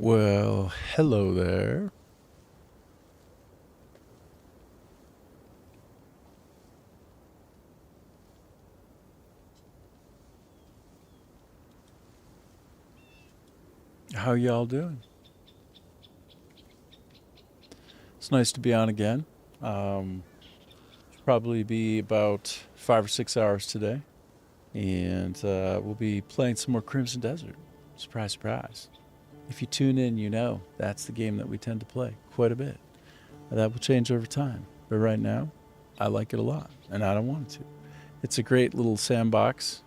Well, hello there. How y'all doing? It's nice to be on again. Probably be about 5 or 6 hours today, and we'll be playing some more Crimson Desert. Surprise, surprise. If you tune in, you know that's the game that we tend to play quite a bit. That will change over time, but right now, I like it a lot, and I don't want it to. It's a great little sandbox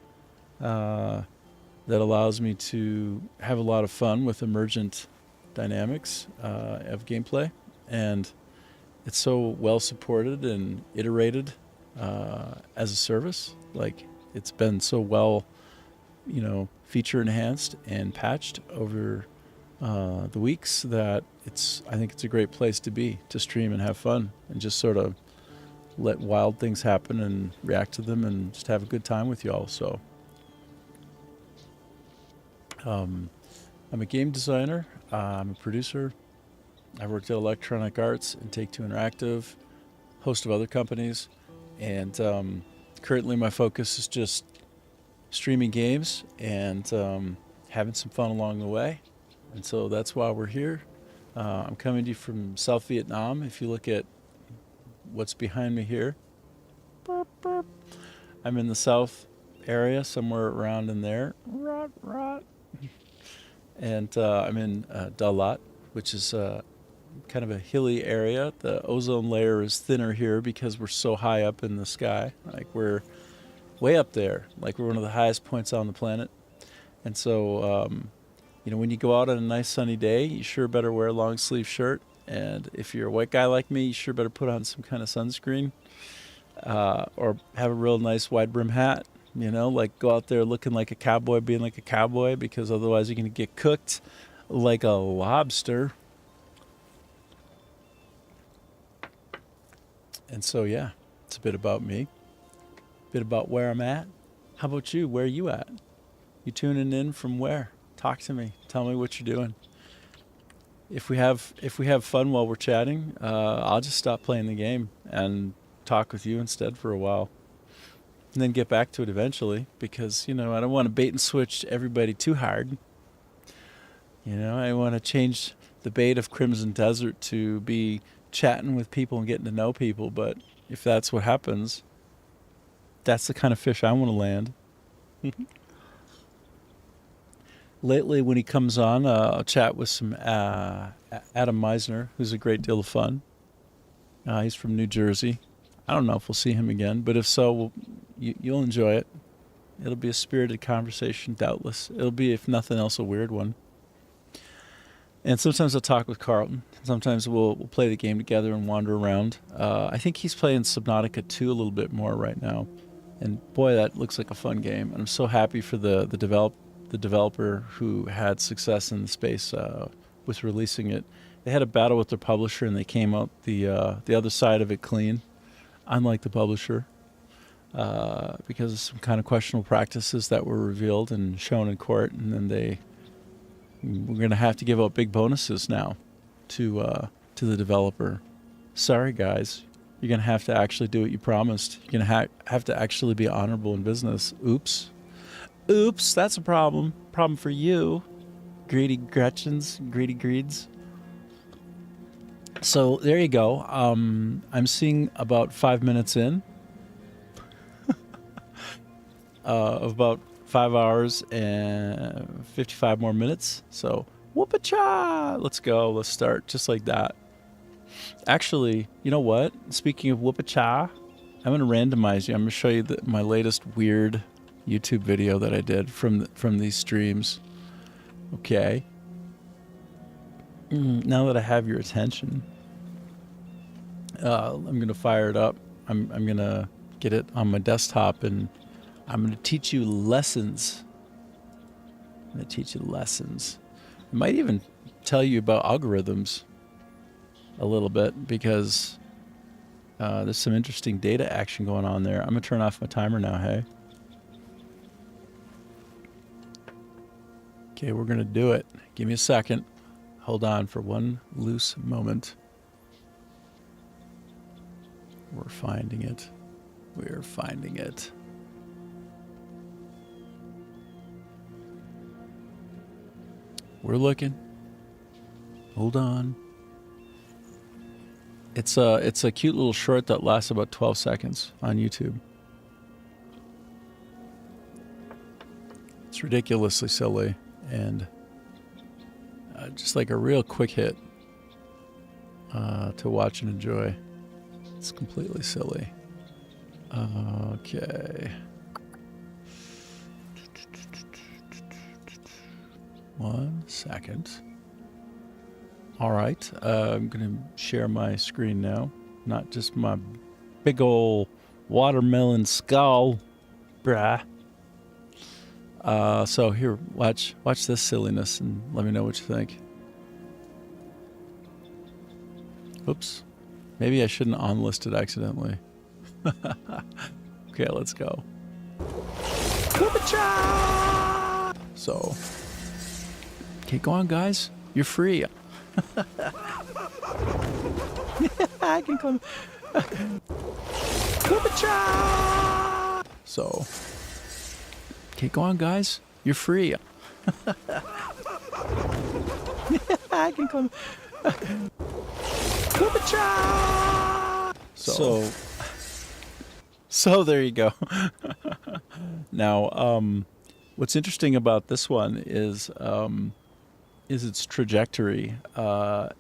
that allows me to have a lot of fun with emergent dynamics of gameplay, and it's so well supported and iterated as a service. Like, it's been so well, feature enhanced and patched over the weeks that I think it's a great place to be, to stream and have fun and just sort of let wild things happen and react to them and just have a good time with y'all. So I'm a game designer. I'm a producer. I worked at Electronic Arts and Take-Two Interactive, host of other companies, and currently my focus is just streaming games and having some fun along the way. And so that's why we're here. I'm coming to you from South Vietnam. If you look at what's behind me here, I'm in the south area, somewhere around in there. And I'm in Dalat, which is kind of a hilly area. The ozone layer is thinner here because we're so high up in the sky. Like, we're way up there. Like, we're one of the highest points on the planet. And so, when you go out on a nice sunny day, you sure better wear a long sleeve shirt. And if you're a white guy like me, you sure better put on some kind of sunscreen or have a real nice wide brim hat. Like, go out there looking like a cowboy, being like a cowboy, because otherwise you're going to get cooked like a lobster. And so, yeah, it's a bit about me, a bit about where I'm at. How about you? Where are you at? You tuning in from where? Talk to me. Tell me what you're doing. If we have fun while we're chatting, I'll just stop playing the game and talk with you instead for a while, and then get back to it eventually, because I don't want to bait and switch everybody too hard. I want to change the bait of Crimson Desert to be chatting with people and getting to know people. But if that's what happens, that's the kind of fish I want to land. Lately, when he comes on, I'll chat with some Adam Meisner, who's a great deal of fun. He's from New Jersey. I don't know if we'll see him again, but if so, you'll enjoy it. It'll be a spirited conversation, doubtless. It'll be, if nothing else, a weird one. And sometimes I'll talk with Carlton. Sometimes we'll play the game together and wander around. I think he's playing Subnautica 2 a little bit more right now. And boy, that looks like a fun game. And I'm so happy for the developer who had success in the space with releasing it. They had a battle with their publisher, and they came out the other side of it clean, unlike the publisher, because of some kind of questionable practices that were revealed and shown in court. And then we're going to have to give out big bonuses now to the developer. Sorry, guys. You're going to have to actually do what you promised. You're going to have to actually be honorable in business. Oops, that's a problem. Problem for you, greedy Gretchens, greedy greeds. So there you go. I'm seeing about 5 minutes in of about 5 hours and 55 more minutes. So whoop-a-cha! Let's go. Let's start just like that. Actually, you know what? Speaking of whoop-a-cha, I'm going to randomize you. I'm going to show you my latest weird YouTube video that I did from these streams. Okay. Now that I have your attention, I'm going to fire it up. I'm going to get it on my desktop, and I'm going to teach you lessons. I might even tell you about algorithms a little bit, because there's some interesting data action going on there. I'm going to turn off my timer now, hey? Okay, we're going to do it. Give me a second. Hold on for one loose moment. We're finding it. We're finding it. We're looking. Hold on. It's a cute little short that lasts about 12 seconds on YouTube. It's ridiculously silly and just like a real quick hit to watch and enjoy. It's completely silly. Okay. 1 second. All right. I'm going to share my screen now. Not just my big ol' watermelon skull. Brah. So here, watch this silliness and let me know what you think. Oops. Maybe I shouldn't unlist it accidentally. Okay, let's go. So, okay, go on, guys. You're free. I can come. So, okay, go on, guys. You're free. I can come. So there you go. Now, what's interesting about this one is its trajectory. So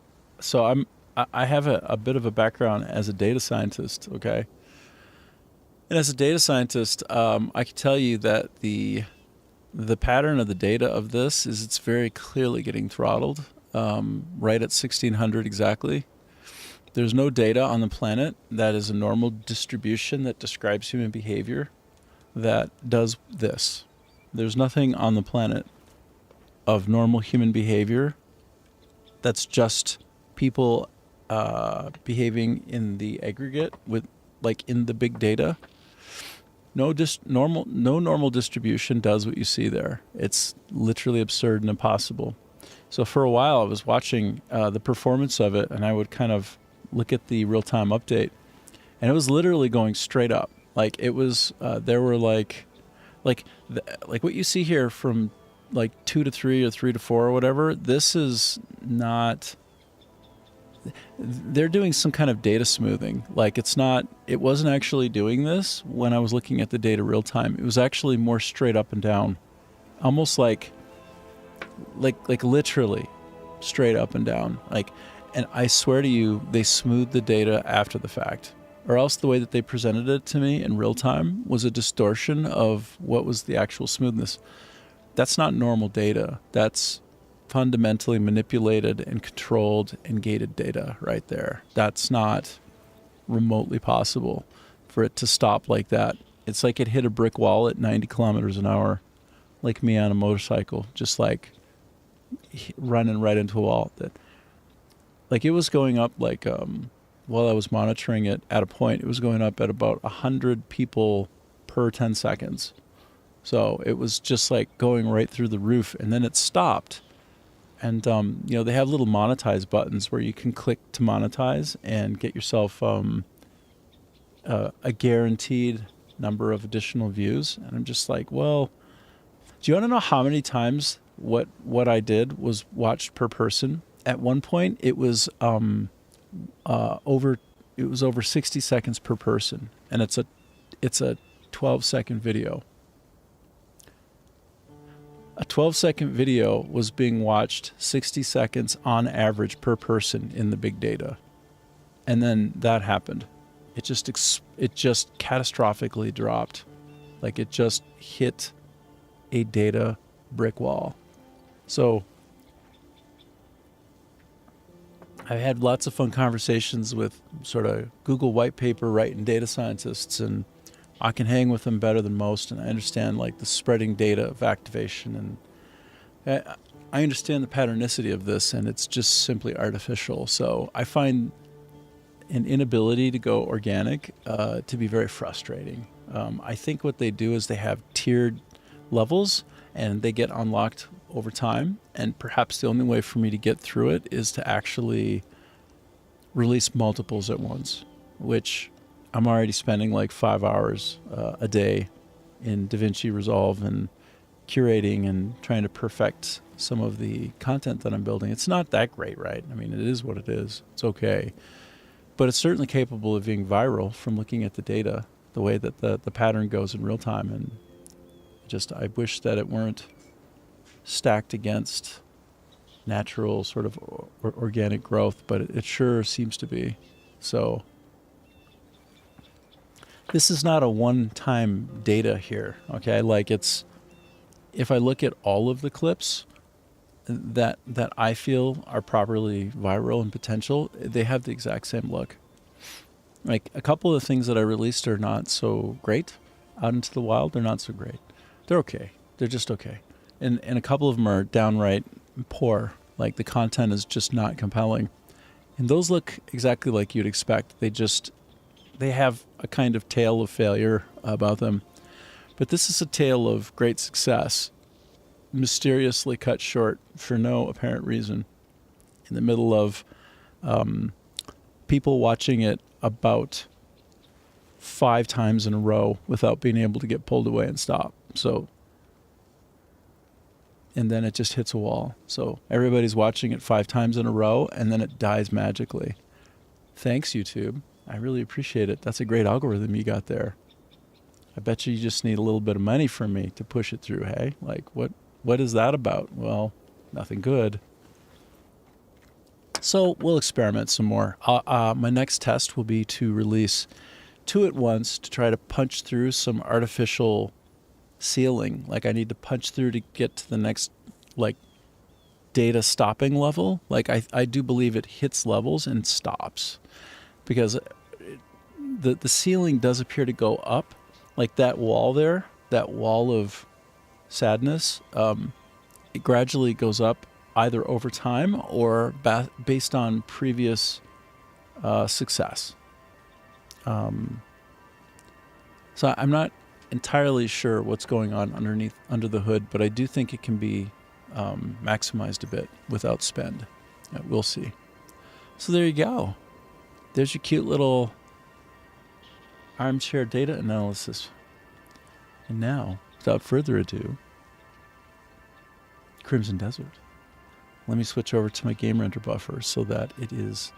I have a bit of a background as a data scientist, okay? And as a data scientist, I can tell you that the pattern of the data of this is it's very clearly getting throttled, right at 1600 exactly. There's no data on the planet that is a normal distribution that describes human behavior that does this. There's nothing on the planet of normal human behavior that's just people behaving in the aggregate with, like, in the big data. No normal distribution does what you see there. It's literally absurd and impossible. So for a while I was watching the performance of it, and I would kind of look at the real-time update, and it was literally going straight up. Like, it was there were like what you see here from like 2 to 3 or 3 to 4 or whatever. This is not. They're doing some kind of data smoothing. Like, it wasn't actually doing this when I was looking at the data real time. It was actually more straight up and down, almost like literally straight up and down. Like, and I swear to you, they smoothed the data after the fact, or else the way that they presented it to me in real time was a distortion of what was the actual smoothness. That's not normal data. That's fundamentally manipulated and controlled and gated data right there. That's not remotely possible for it to stop like that. It's like it hit a brick wall at 90 kilometers an hour, like me on a motorcycle, just like running right into a wall. That, like, it was going up like, while I was monitoring it at a point, it was going up at about 100 people per 10 seconds. So it was just like going right through the roof, and then it stopped. And, they have little monetize buttons where you can click to monetize and get yourself a guaranteed number of additional views. And I'm just like, well, do you want to know how many times what I did was watched per person? At one point, it was over 60 seconds per person, and it's a 12-second video. A 12-second video was being watched 60 seconds on average per person in the big data. And then that happened. It just catastrophically dropped. Like, it just hit a data brick wall. So I've had lots of fun conversations with sort of Google white paper writing data scientists, and I can hang with them better than most, and I understand like the spreading data of activation, and I understand the patternicity of this, and it's just simply artificial. So I find an inability to go organic to be very frustrating. I think what they do is they have tiered levels, and they get unlocked over time, and perhaps the only way for me to get through it is to actually release multiples at once, which I'm already spending like 5 hours a day in DaVinci Resolve and curating and trying to perfect some of the content that I'm building. It's not that great, right? I mean, it is what it is. It's okay. But it's certainly capable of being viral from looking at the data, the way that the pattern goes in real time. And just, I wish that it weren't stacked against natural sort of organic growth, but it sure seems to be. So this is not a one-time data here, okay? Like, it's, if I look at all of the clips that I feel are properly viral and potential, they have the exact same look. Like, a couple of the things that I released are not so great out into the wild. They're not so great. They're okay. They're just okay. And a couple of them are downright poor. Like, the content is just not compelling. And those look exactly like you'd expect. They have a kind of tale of failure about them. But this is a tale of great success, mysteriously cut short for no apparent reason, in the middle of people watching it about 5 times in a row without being able to get pulled away and stop. So, and then it just hits a wall. So everybody's watching it 5 times in a row, and then it dies magically. Thanks, YouTube. I really appreciate it. That's a great algorithm you got there. I bet you just need a little bit of money from me to push it through, hey? Like, what is that about? Well, nothing good. So we'll experiment some more. My next test will be to release 2 at once to try to punch through some artificial ceiling. Like, I need to punch through to get to the next, like, data stopping level. Like, I do believe it hits levels and stops, because the ceiling does appear to go up. Like, that wall there, that wall of sadness, it gradually goes up either over time or based on previous success. So I'm not entirely sure what's going on under the hood, but I do think it can be maximized a bit without spend. We'll see. So there you go. There's your cute little armchair data analysis. And now, without further ado, Crimson Desert. Let me switch over to my game render buffer so that it is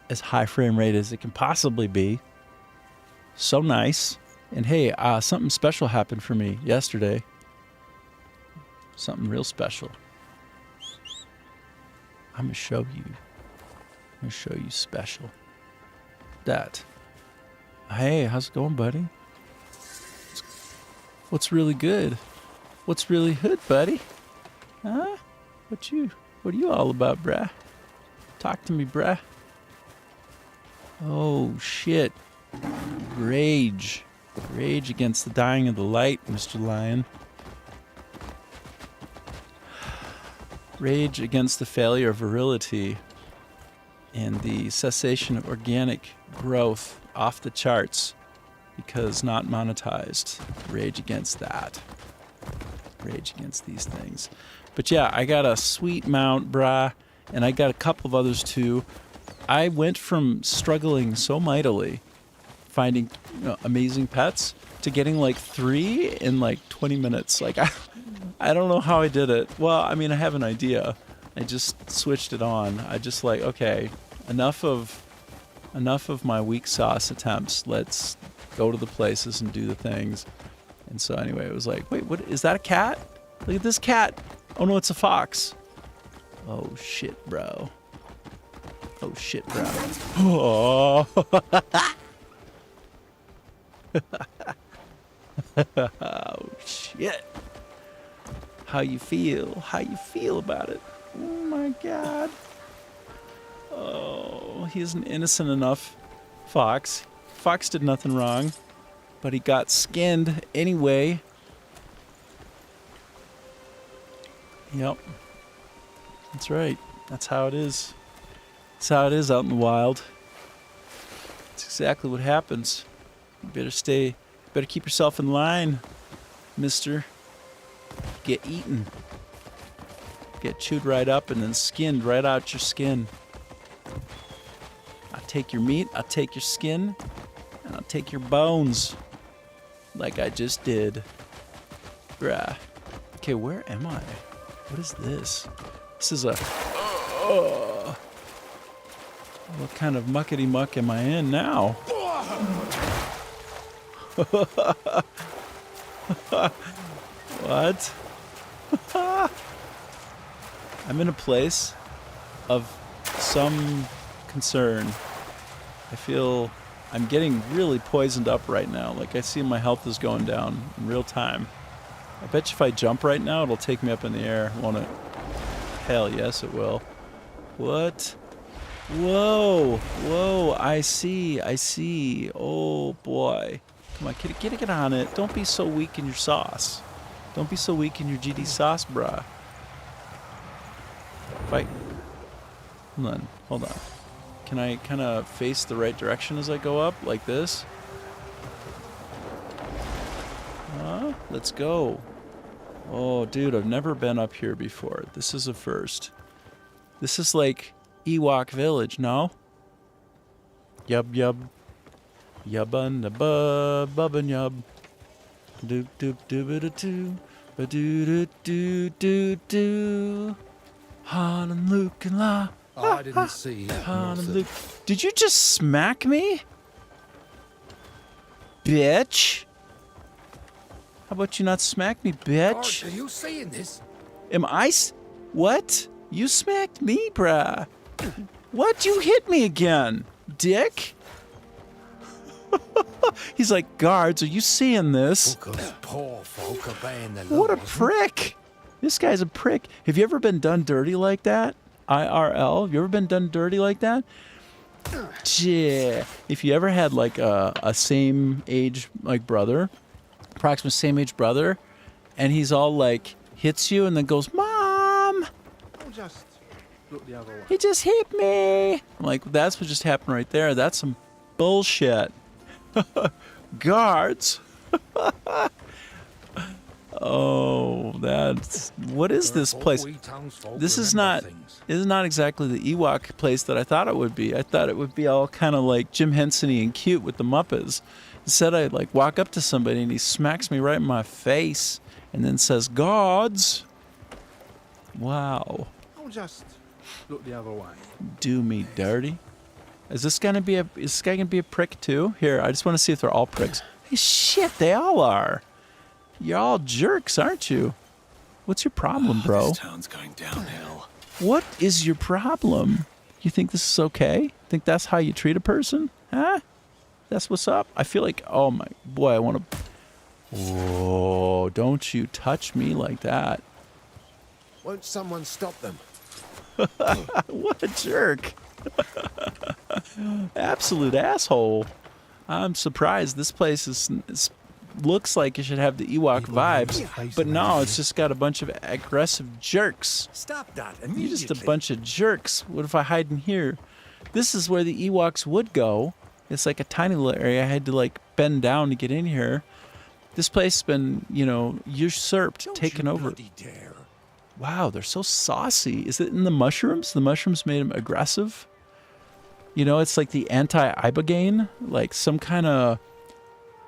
as high frame rate as it can possibly be. So nice. And hey, something special happened for me yesterday. Something real special. I'm going to show you. I'm going to show you special. That. Hey, how's it going, buddy? What's really good? What's really good, buddy? Huh? What are you all about, bruh? Talk to me, bruh. Oh, shit. Rage. Rage against the dying of the light, Mr. Lion. Rage against the failure of virility and the cessation of organic growth off the charts because not monetized. Rage against that. Rage against these things. But yeah, I got a sweet mount, brah, and I got a couple of others too. I went from struggling so mightily finding amazing pets to getting like 3 in like 20 minutes. Like, I don't know how I did it. Well, I mean, I have an idea. I just switched it on. I just like, okay, enough of my weak sauce attempts. Let's go to the places and do the things. And so anyway, it was like, wait, what is that, a cat? Look at this cat. Oh no, it's a fox. Oh shit, bro. Oh shit, bro. Oh. Oh shit. How you feel? How you feel about it? Oh my god. Oh, he's an innocent enough fox. Fox did nothing wrong, but he got skinned anyway. Yep. That's right. That's how it is. That's how it is out in the wild. That's exactly what happens. You better keep yourself in line, mister. get eaten. Get chewed right up and then skinned right out your skin. I'll take your meat, I'll take your skin, and I'll take your bones. Like I just did. Bruh. Okay, where am I? What is this? This is a... what kind of muckety muck am I in now? What? I'm in a place of some concern. I feel I'm getting really poisoned up right now. Like I see my health is going down in real time. I bet you if I jump right now, it'll take me up in the air, won't it? Hell yes, it will. What? Whoa, whoa, I see. Oh boy. Come on, get on it. Don't be so weak in your sauce. Don't be so weak in your GD sauce, bruh. Fight. Hold on. Can I kind of face the right direction as I go up, like this? Let's go. Oh, dude, I've never been up here before. This is a first. This is like Ewok Village, no? Yub. Yubba nubba bubba yub. Doop doop doo ba doo doo doo doo. Han and Luke and La. I didn't see Han and Luke. Did you just smack me? Bitch. How about you not smack me, bitch? Are you seeing this? Am I what? You smacked me, bruh. What? You hit me again, dick? He's like, guards, are you seeing this? Poor folk obeying the What a laws. prick. This guy's a prick. Have you ever been done dirty like that? IRL? Have you ever been done dirty like that? Yeah. If you ever had like a same age like brother, approximate same age brother, and he's all like hits you and then goes, Mom! Just look the other way. He just hit me. I'm like, that's what just happened right there. That's some bullshit. Guards. Oh, that's what is this place? This is not exactly the Ewok place that I thought it would be. I thought it would be all kind of like Jim Henson-y and cute with the Muppets. Instead, I like walk up to somebody and he smacks me right in my face and then says, "Gods." Wow. I'll just look the other way. Do me dirty. Is this guy gonna be a prick too? Here, I just want to see if they're all pricks. Hey, shit, they all are. You're all jerks, aren't you? What's your problem, bro? This town's going downhill. What is your problem? You think this is okay? Think that's how you treat a person? Huh? That's what's up? I feel like, oh my boy, I want to. Whoa! Don't you touch me like that? Won't someone stop them? What a jerk! Absolute asshole. I'm surprised. This place looks like it should have the Ewok vibes, but no, it's just got a bunch of aggressive jerks. Stop that You're just a bunch of jerks. What if I hide in here? This is where the Ewoks would go. It's like a tiny little area. I had to like bend down to get in here. This place has been, usurped, taken over. Dare. Wow, they're so saucy. Is it in the mushrooms? The mushrooms made them aggressive. It's like the anti-ibogaine, like some kind of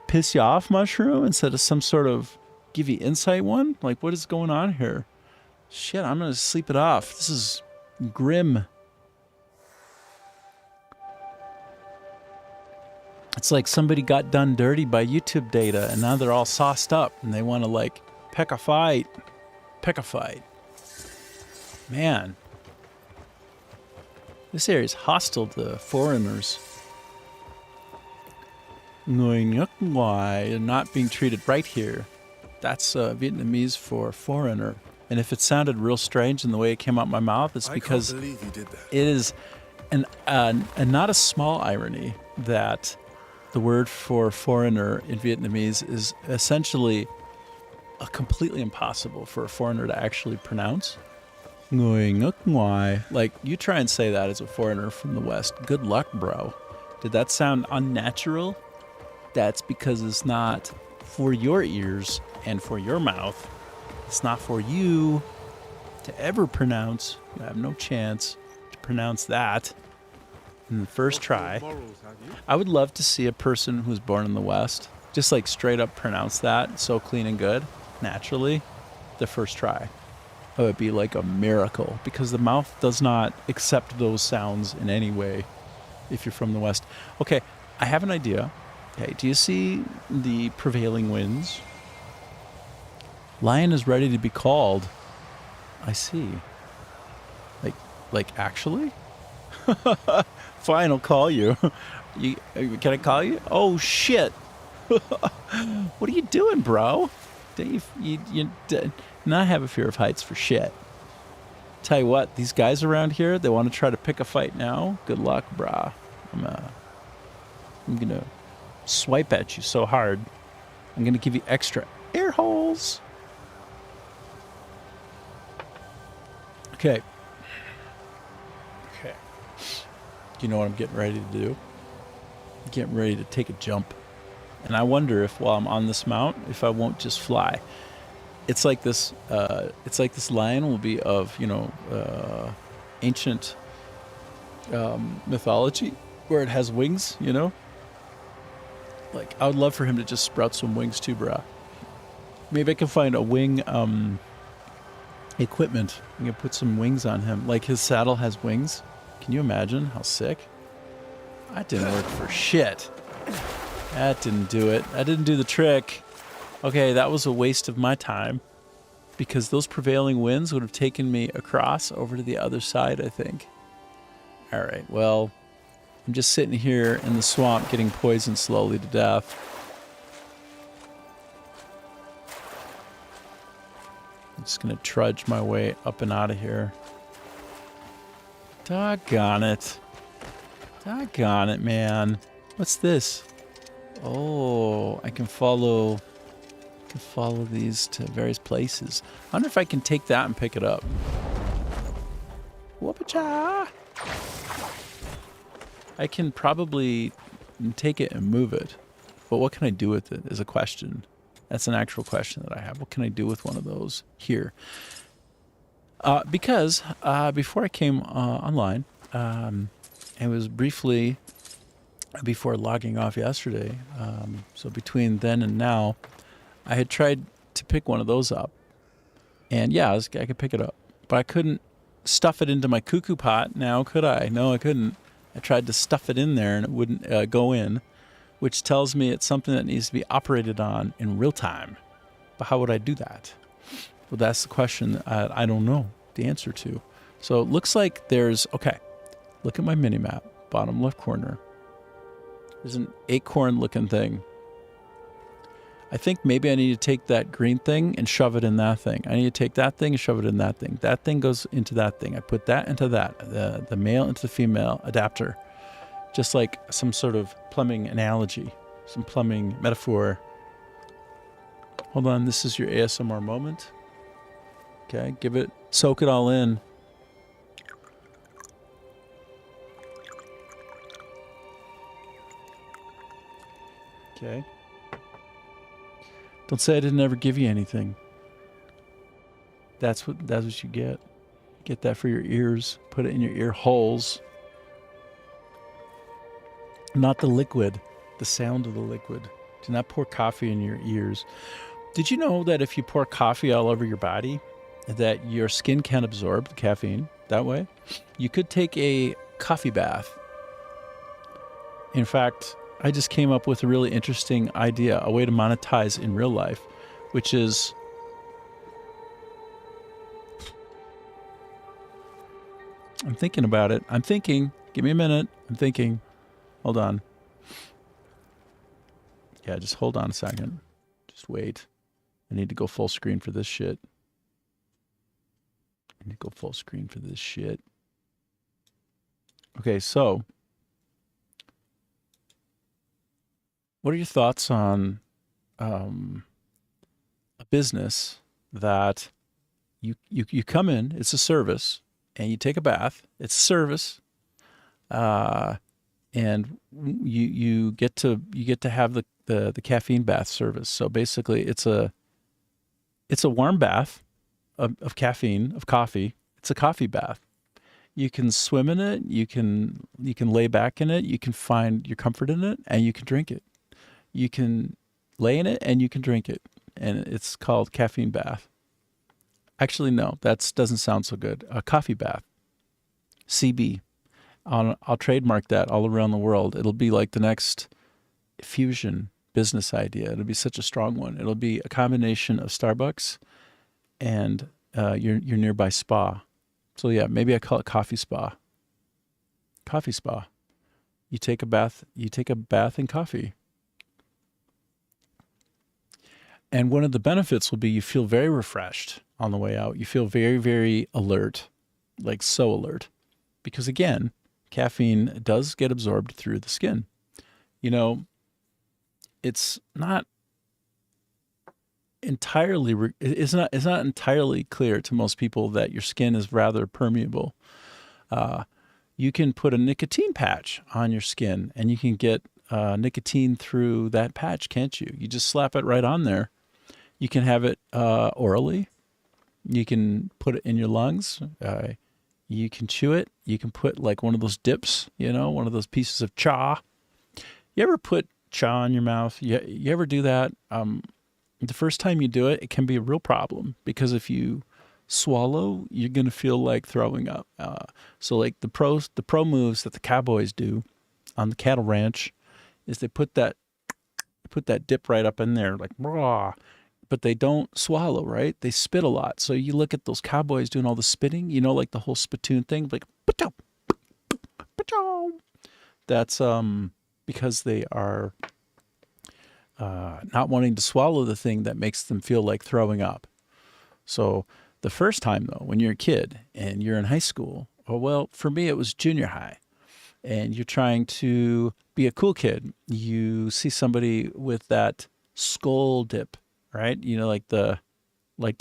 piss you off mushroom instead of some sort of give you insight one. Like, what is going on here? Shit, I'm going to sleep it off. This is grim. It's like somebody got done dirty by YouTube data and now they're all sauced up and they want to like pick a fight. Man. This area is hostile to foreigners. They're not being treated right here. That's Vietnamese for foreigner. And if it sounded real strange in the way it came out my mouth, it's because I can't believe you did that. it is and not a small irony that the word for foreigner in Vietnamese is essentially completely impossible for a foreigner to actually pronounce. Like, you try and say that as a foreigner from the West. Good luck, bro. Did that sound unnatural? That's because it's not for your ears and for your mouth. It's not for you to ever pronounce. You have no chance to pronounce that in the first try. Morals, have you? I would love to see a person who's born in the West just like straight up pronounce that so clean and good, naturally, the first try. It would be like a miracle because the mouth does not accept those sounds in any way if you're from the West. Okay, I have an idea. Okay, do you see the prevailing winds? Lion is ready to be called. I see. Like actually? Fine, I'll call you. Can I call you? Oh shit! What are you doing, bro? Don't you not have a fear of heights for shit? Tell you what, these guys around here, they want to try to pick a fight now. Good luck, brah. I'm gonna swipe at you so hard. I'm gonna give you extra air holes. Okay. You know what I'm getting ready to do? I'm getting ready to take a jump. And I wonder if while I'm on this mount, if I won't just fly. It's like this lion will be of, ancient mythology where it has wings, Like, I would love for him to just sprout some wings too, brah. Maybe I can find a wing equipment. I'm going to put some wings on him. Like his saddle has wings. Can you imagine how sick? That didn't work for shit. That didn't do it. That didn't do the trick. Okay, that was a waste of my time because those prevailing winds would have taken me across over to the other side, I think. All right, well, I'm just sitting here in the swamp getting poisoned slowly to death. I'm just going to trudge my way up and out of here. Doggone it. Doggone it, man. What's this? Oh, I can follow these to various places. I wonder if I can take that and pick it up. Whoop-a-cha! I can probably take it and move it. But what can I do with it is a question. That's an actual question that I have. What can I do with one of those here? Because before I came online, it was briefly before logging off yesterday, so between then and now, I had tried to pick one of those up. And yeah, I could pick it up. But I couldn't stuff it into my cuckoo pot now, could I? No, I couldn't. I tried to stuff it in there and it wouldn't go in, which tells me it's something that needs to be operated on in real time. But how would I do that? Well, that's the question that I don't know the answer to. So it looks like okay, look at my mini-map, bottom left corner. There's an acorn-looking thing. I think maybe I need to take that green thing and shove it in that thing. I need to take that thing and shove it in that thing. That thing goes into that thing. I put that into that, the male into the female adapter. Just like some sort of plumbing analogy, some plumbing metaphor. Hold on, this is your ASMR moment. Okay, soak it all in. Okay. Don't say I didn't ever give you anything. That's what you get. Get that for your ears. Put it in your ear holes. Not the liquid, the sound of the liquid. Do not pour coffee in your ears. Did you know that if you pour coffee all over your body, that your skin can absorb the caffeine that way? You could take a coffee bath. In fact, I just came up with a really interesting idea, a way to monetize in real life, which is I'm thinking about it. I'm thinking. Give me a minute. I'm thinking. Hold on. Yeah, just hold on a second. Just wait. I need to go full screen for this shit. Okay, so what are your thoughts on a business that you come in, it's a service, and you take a bath. It's a service, and you get to have the caffeine bath service. So basically, it's It's a warm bath of caffeine, of coffee. It's a coffee bath. You can swim in it. You can lay back in it. You can find your comfort in it, and you can drink it. You can lay in it, and you can drink it, and it's called caffeine bath. Actually, no, that doesn't sound so good. A coffee bath, CB. I'll trademark that all around the world. It'll be like the next fusion business idea. It'll be such a strong one. It'll be a combination of Starbucks and your nearby spa. So yeah, maybe I call it coffee spa. Coffee spa. You take a bath. You take a bath in coffee. And one of the benefits will be you feel very refreshed on the way out. You feel very, very alert, like so alert. Because again, caffeine does get absorbed through the skin. You know, it's not entirely it's not entirely clear to most people that your skin is rather permeable. You can put a nicotine patch on your skin, and you can get nicotine through that patch, can't you? You just slap it right on there. You can have it orally. You can put it in your lungs. You can chew it. You can put like one of those dips, one of those pieces of chaw. You ever put chaw in your mouth? You ever do that? The first time you do it, it can be a real problem because if you swallow, you're going to feel like throwing up. So like the pro moves that the cowboys do on the cattle ranch is they put that dip right up in there, like raw, but they don't swallow, right? They spit a lot. So you look at those cowboys doing all the spitting, like the whole spittoon thing, like "Pachow, pachow." That's because they are not wanting to swallow the thing that makes them feel like throwing up. So the first time though, when you're a kid and you're in high school, or well, for me it was junior high, and you're trying to be a cool kid, you see somebody with that skull dip, right? Like the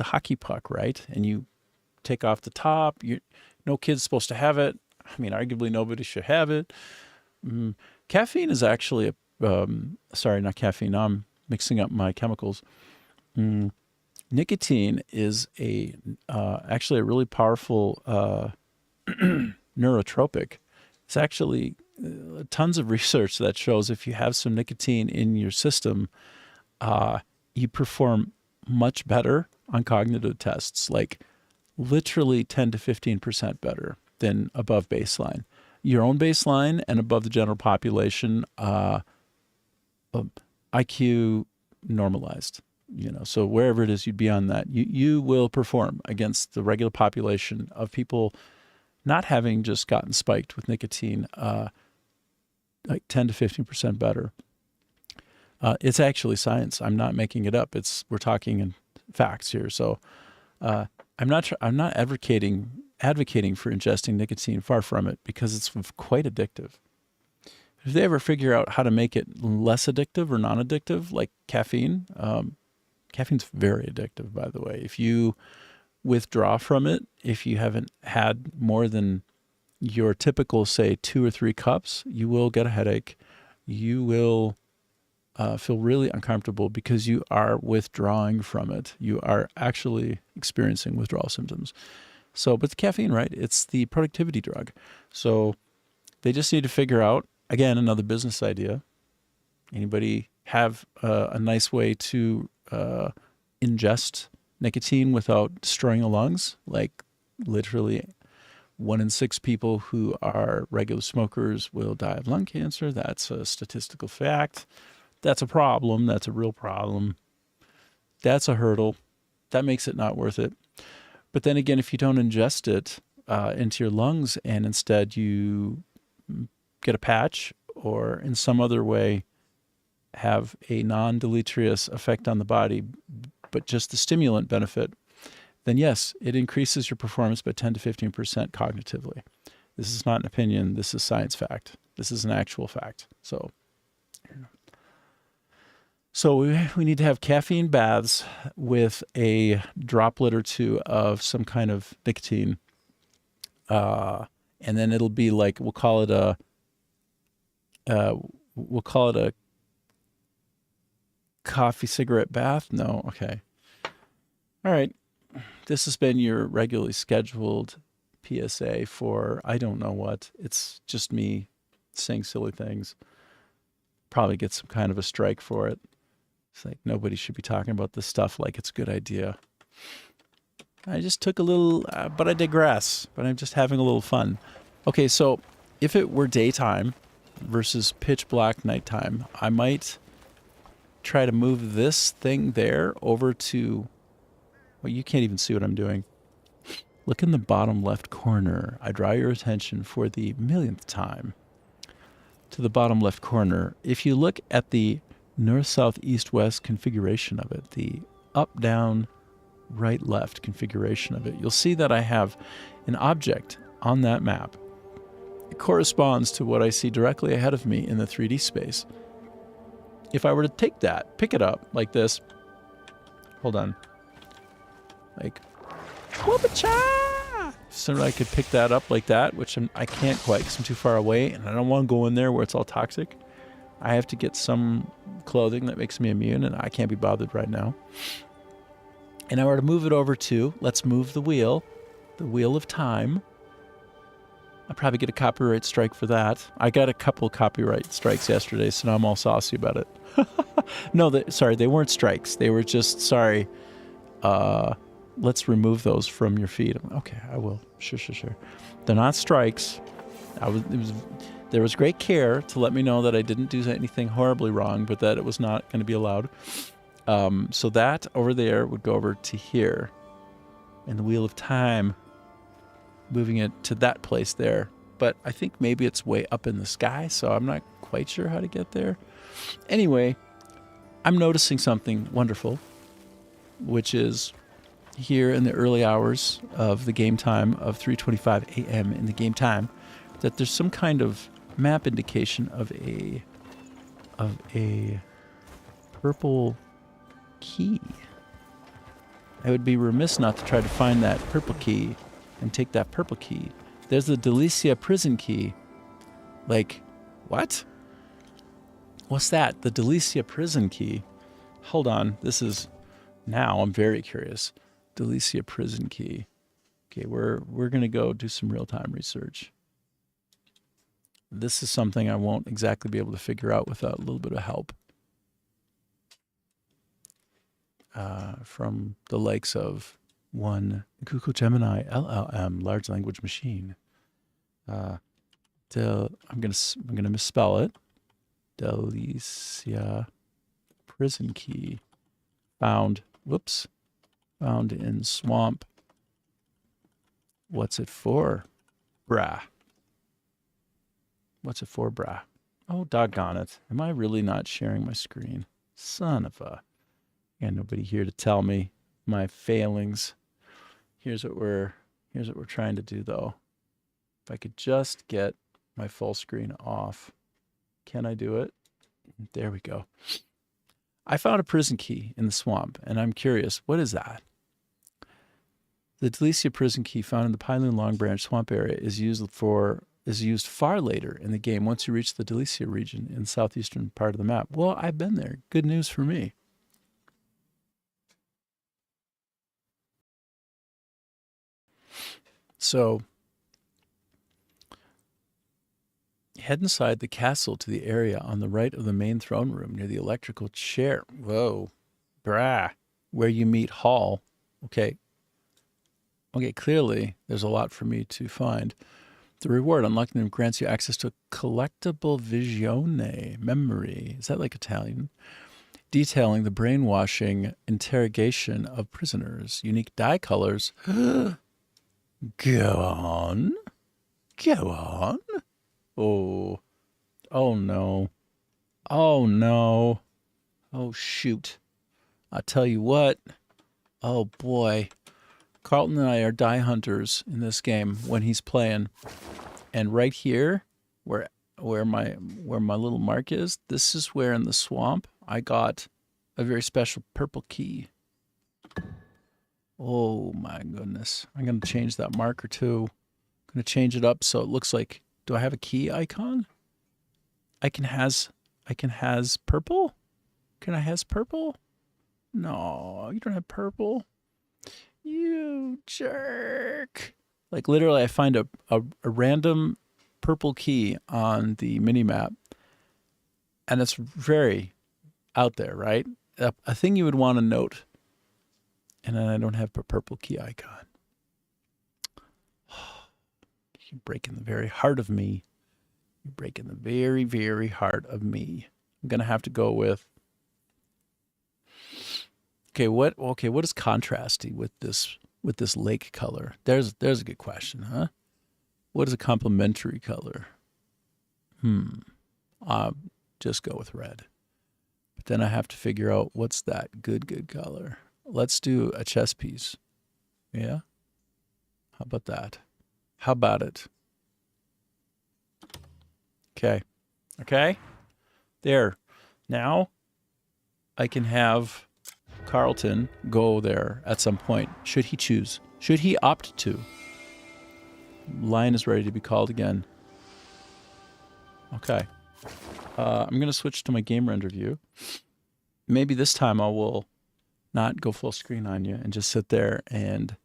hockey puck, right? And you take off the top. No kid's supposed to have it. I mean, arguably nobody should have it. Caffeine is actually sorry, not caffeine. Now I'm mixing up my chemicals. Nicotine is actually a really powerful neurotropic. It's actually tons of research that shows if you have some nicotine in your system, you perform much better on cognitive tests, like literally 10 to 15% better than above baseline. Your own baseline and above the general population, IQ normalized. So wherever it is you'd be on that, you will perform against the regular population of people not having just gotten spiked with nicotine, like 10 to 15% better. It's actually science. I'm not making it up. We're talking in facts here. So I'm not advocating for ingesting nicotine. Far from it, because it's quite addictive. If they ever figure out how to make it less addictive or non-addictive, like caffeine, caffeine's very addictive, by the way. If you withdraw from it, if you haven't had more than your typical, say, 2 or 3 cups, you will get a headache. You will feel really uncomfortable because you are withdrawing from it. You are actually experiencing withdrawal symptoms. So, but the caffeine, right? It's the productivity drug. So they just need to figure out, again, another business idea. Anybody have a nice way to ingest nicotine without destroying the lungs? Like literally 1 in 6 people who are regular smokers will die of lung cancer. That's a statistical fact. That's a problem. That's a real problem. That's a hurdle. That makes it not worth it. But then again, if you don't ingest it into your lungs and instead you get a patch or in some other way have a non-deleterious effect on the body, but just the stimulant benefit, then yes, it increases your performance by 10 to 15% cognitively. This is not an opinion. This is science fact. This is an actual fact. So we need to have caffeine baths with a droplet or 2 of some kind of nicotine. And then it'll be like, we'll call it a coffee cigarette bath. No. Okay. All right. This has been your regularly scheduled PSA for I don't know what. It's just me saying silly things. Probably get some kind of a strike for it. It's like nobody should be talking about this stuff like it's a good idea. I just took a little, but I digress. But I'm just having a little fun. Okay, so if it were daytime versus pitch black nighttime, I might try to move this thing there over to. Well, you can't even see what I'm doing. Look in the bottom left corner. I draw your attention for the millionth time to the bottom left corner. If you look at the north, south, east, west configuration of it, the up, down, right, left configuration of it, you'll see that I have an object on that map. It corresponds to what I see directly ahead of me in the 3D space. If I were to take that, pick it up like this, hold on, like, whoop-a-cha! So I could pick that up like that, which I can't quite because I'm too far away, and I don't want to go in there where it's all toxic. I have to get some clothing that makes me immune, and I can't be bothered right now. And I were to move it over to, let's move the wheel of time. I'll probably get a copyright strike for that. I got a couple copyright strikes yesterday, so now I'm all saucy about it. No, sorry, they weren't strikes. They were just, sorry, let's remove those from your feed. Okay, I will. Sure. They're not strikes. There was great care to let me know that I didn't do anything horribly wrong, but that it was not going to be allowed. So that over there would go over to here. And the Wheel of Time, moving it to that place there. But I think maybe it's way up in the sky, so I'm not quite sure how to get there. Anyway, I'm noticing something wonderful, which is here in the early hours of the game time of 3:25 a.m. in the game time, that there's some kind of map indication of a purple key. I would be remiss not to try to find that purple key and take that purple key. There's the Delicia prison key. Like, what? What's that? The Delicia prison key. Hold on. This is, now I'm very curious. Delicia prison key. Okay, we're going to go do some real-time research. This is something I won't exactly be able to figure out without a little bit of help. From the likes of one Google Gemini LLM, large language machine. I'm gonna misspell it. Delicia prison key found. Whoops, found in swamp. What's it for, brah? What's it for, brah? Oh, doggone it! Am I really not sharing my screen? Son of a. And nobody here to tell me my failings. Here's what we're trying to do though. If I could just get my full screen off. Can I do it? There we go. I found a prison key in the swamp, and I'm curious, what is that? The Delicia prison key found in the Pyloon Long Branch swamp area is used far later in the game once you reach the Delicia region in the southeastern part of the map. Well, I've been there. Good news for me. So, head inside the castle to the area on the right of the main throne room near the electrical chair. Whoa, brah, where you meet Hall. Okay, clearly there's a lot for me to find. The reward unlocking them grants you access to a collectible visione memory. Is that like Italian? Detailing the brainwashing interrogation of prisoners. Unique dye colors. Go on. Oh no. Oh shoot. I'll tell you what. Oh boy. Carlton and I are die hunters in this game when he's playing. And right here, where my little mark is, this is where in the swamp I got a very special purple key. Oh my goodness. I'm going to change that marker too. I'm going to change it up so it looks like, do I have a key icon? I can has purple? Can I has purple? No, you don't have purple. You jerk. Like, literally, I find a random purple key on the mini map, and it's very out there, right? A thing you would want to note. And then I don't have a purple key icon. You're breaking the very heart of me. You're breaking the very, very heart of me. I'm gonna have to go with. Okay, what is contrasty with this lake color? There's a good question, huh? What is a complementary color? Just go with red. But then I have to figure out what's that good color. Let's do a chess piece. Yeah? How about that? How about it? Okay. Okay? There. Now I can have Carlton go there at some point. Should he choose? Should he opt to? Lion is ready to be called again. Okay. I'm going to switch to my game render view. Maybe this time I will not go full screen on you and just sit there and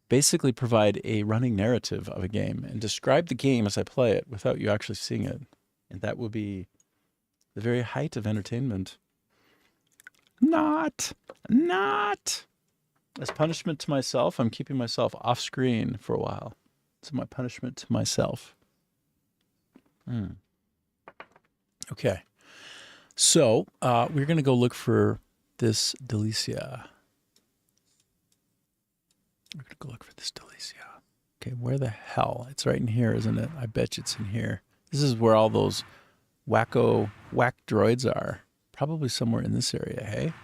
basically provide a running narrative of a game and describe the game as I play it without you actually seeing it. And that will be the very height of entertainment. Not. As punishment to myself, I'm keeping myself off screen for a while. It's my punishment to myself. Okay. So we're going to go look for this Delicia. We're going to go look for this Delicia. Okay, where the hell? It's right in here, isn't it? I bet you it's in here. This is where all those whack droids are. Probably somewhere in this area, hey?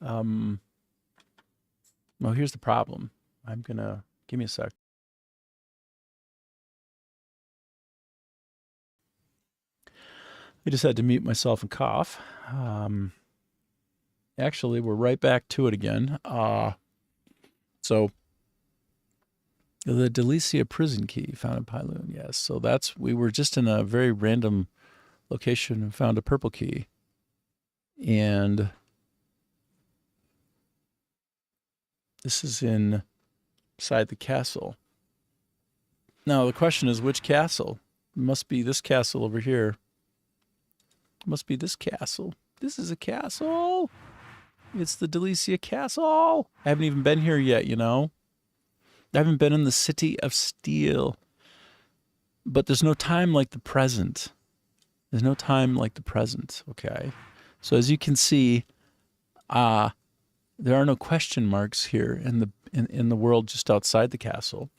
Well, here's the problem. Give me a sec. I just had to mute myself and cough. Actually, we're right back to it again. So the Delicia prison key found in Pyloon, yes. So we were just in a very random location and found a purple key. And this is inside the castle. Now the question is, which castle? It must be this castle over here. It must be this castle. This is a castle. It's the Delicia Castle. I haven't even been here yet, you know. I haven't been in the City of Steel. But there's no time like the present. There's no time like the present, okay? So as you can see, there are no question marks here in the world just outside the castle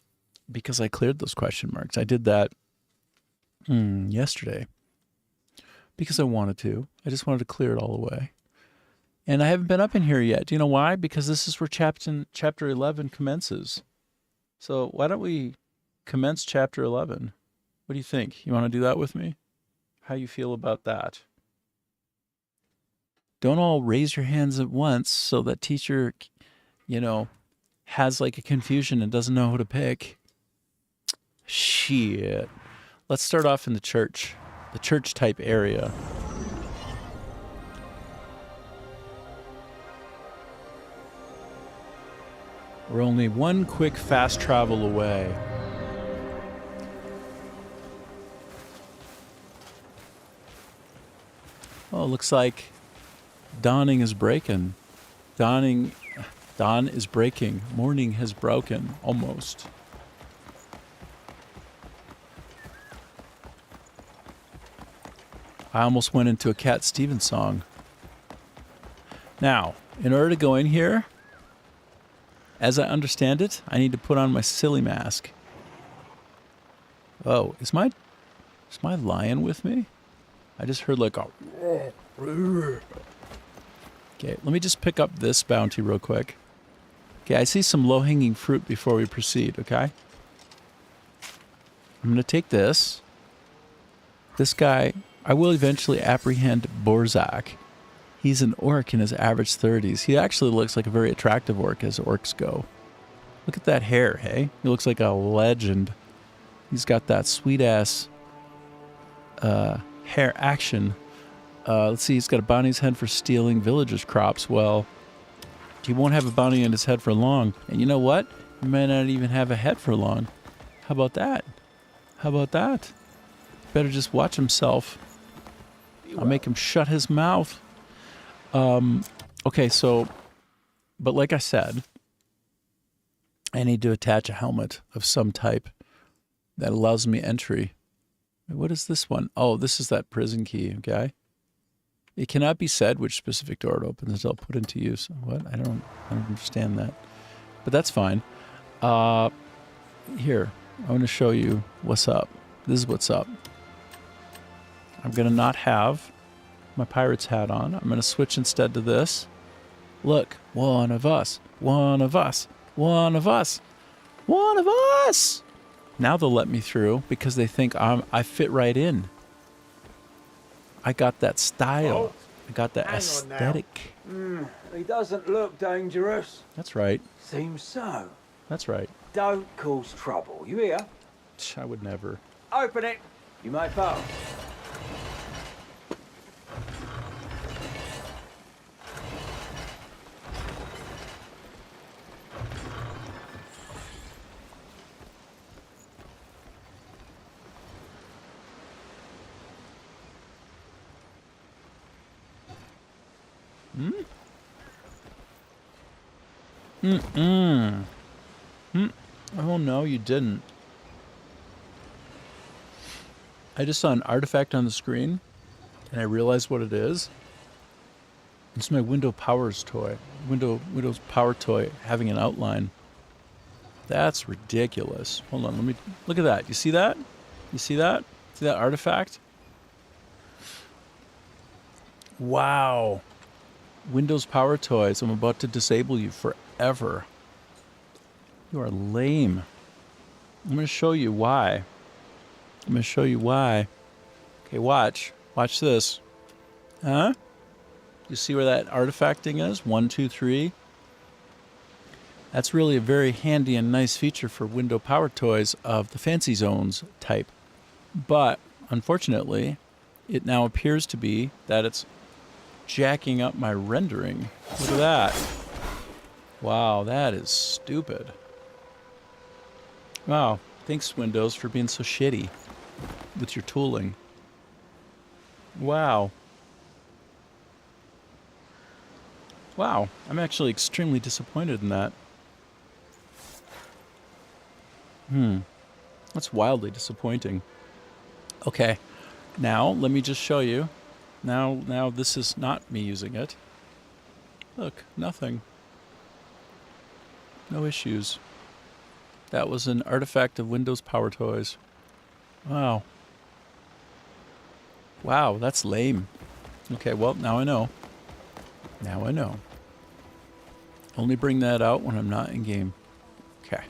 because I cleared those question marks. I did that yesterday because I wanted to. I just wanted to clear it all away. And I haven't been up in here yet. Do you know why? Because this is where chapter 11 commences. So why don't we commence chapter 11? What do you think? You want to do that with me? How you feel about that? Don't all raise your hands at once so that teacher, has like a confusion and doesn't know who to pick. Shit. Let's start off in the church type area. We're only one quick fast travel away. Oh, it looks like dawning is breaking. Dawn is breaking. Morning has broken, almost. I almost went into a Cat Stevens song. Now, in order to go in here, as I understand it, I need to put on my silly mask. Oh, is my lion with me? I just heard like a... Okay, let me just pick up this bounty real quick. Okay, I see some low-hanging fruit before we proceed, okay? I'm going to take this. This guy, I will eventually apprehend Borzak. He's an orc in his average 30s. He actually looks like a very attractive orc as orcs go. Look at that hair, hey? He looks like a legend. He's got that sweet-ass hair action. Let's see, he's got a bounty's head for stealing villagers' crops. Well, He won't have a bounty on his head for long. And you know what? He might not even have a head for long. How about that? How about that? Better just watch himself. I'll make him shut his mouth. Okay, so, but like I said, I need to attach a helmet of some type that allows me entry. What is this one? Oh, this is that prison key, okay? It cannot be said which specific door it opens until put into use. What? I don't understand that. But that's fine. Here, I want to show you what's up. This is what's up. I'm going to not have my pirate's hat on. I'm going to switch instead to this. Look, one of us, one of us, one of us, one of us. Now they'll let me through because they think I fit right in. I got that style. I got that aesthetic. He doesn't look dangerous. That's right. Seems so. That's right. Don't cause trouble. You hear? I would never. Open it. You may pass. Oh, no, you didn't. I just saw an artifact on the screen, and I realized what it is. It's my Windows toy. Windows Power toy having an outline. That's ridiculous. Hold on, let me look at that. You see that? You see that? See that artifact? Wow. Windows Power Toys, I'm about to disable you forever. You are lame. I'm going to show you why. I'm going to show you why. Okay, watch. Watch this. Huh? You see where that artifact thing is? 1, 2, 3. That's really a very handy and nice feature for Windows Power Toys of the Fancy Zones type. But, unfortunately, it now appears to be that it's jacking up my rendering. Look at that. Wow, that is stupid. Wow, thanks Windows for being so shitty with your tooling. Wow. Wow, I'm actually extremely disappointed in that. That's wildly disappointing. Okay, now let me just show you. Now this is not me using it. Look, nothing. No issues. That was an artifact of Windows Power Toys. Wow. Wow, that's lame. Okay, well, now I know. Now I know. Only bring that out when I'm not in game. Okay.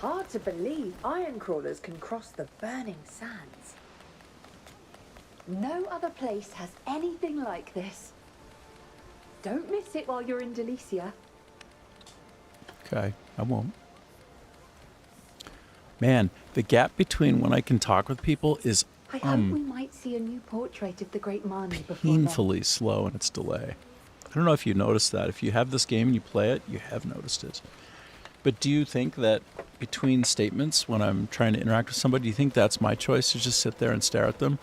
Hard to believe iron crawlers can cross the burning sands. No other place has anything like this. Don't miss it while you're in Delicia. Okay, I won't. Man, the gap between when I can talk with people is I hope we might see a new portrait of the Great Mani before painfully slow in its delay. I don't know if you noticed that. If you have this game and you play it, you have noticed it. But do you think that between statements, when I'm trying to interact with somebody, do you think that's my choice to just sit there and stare at them?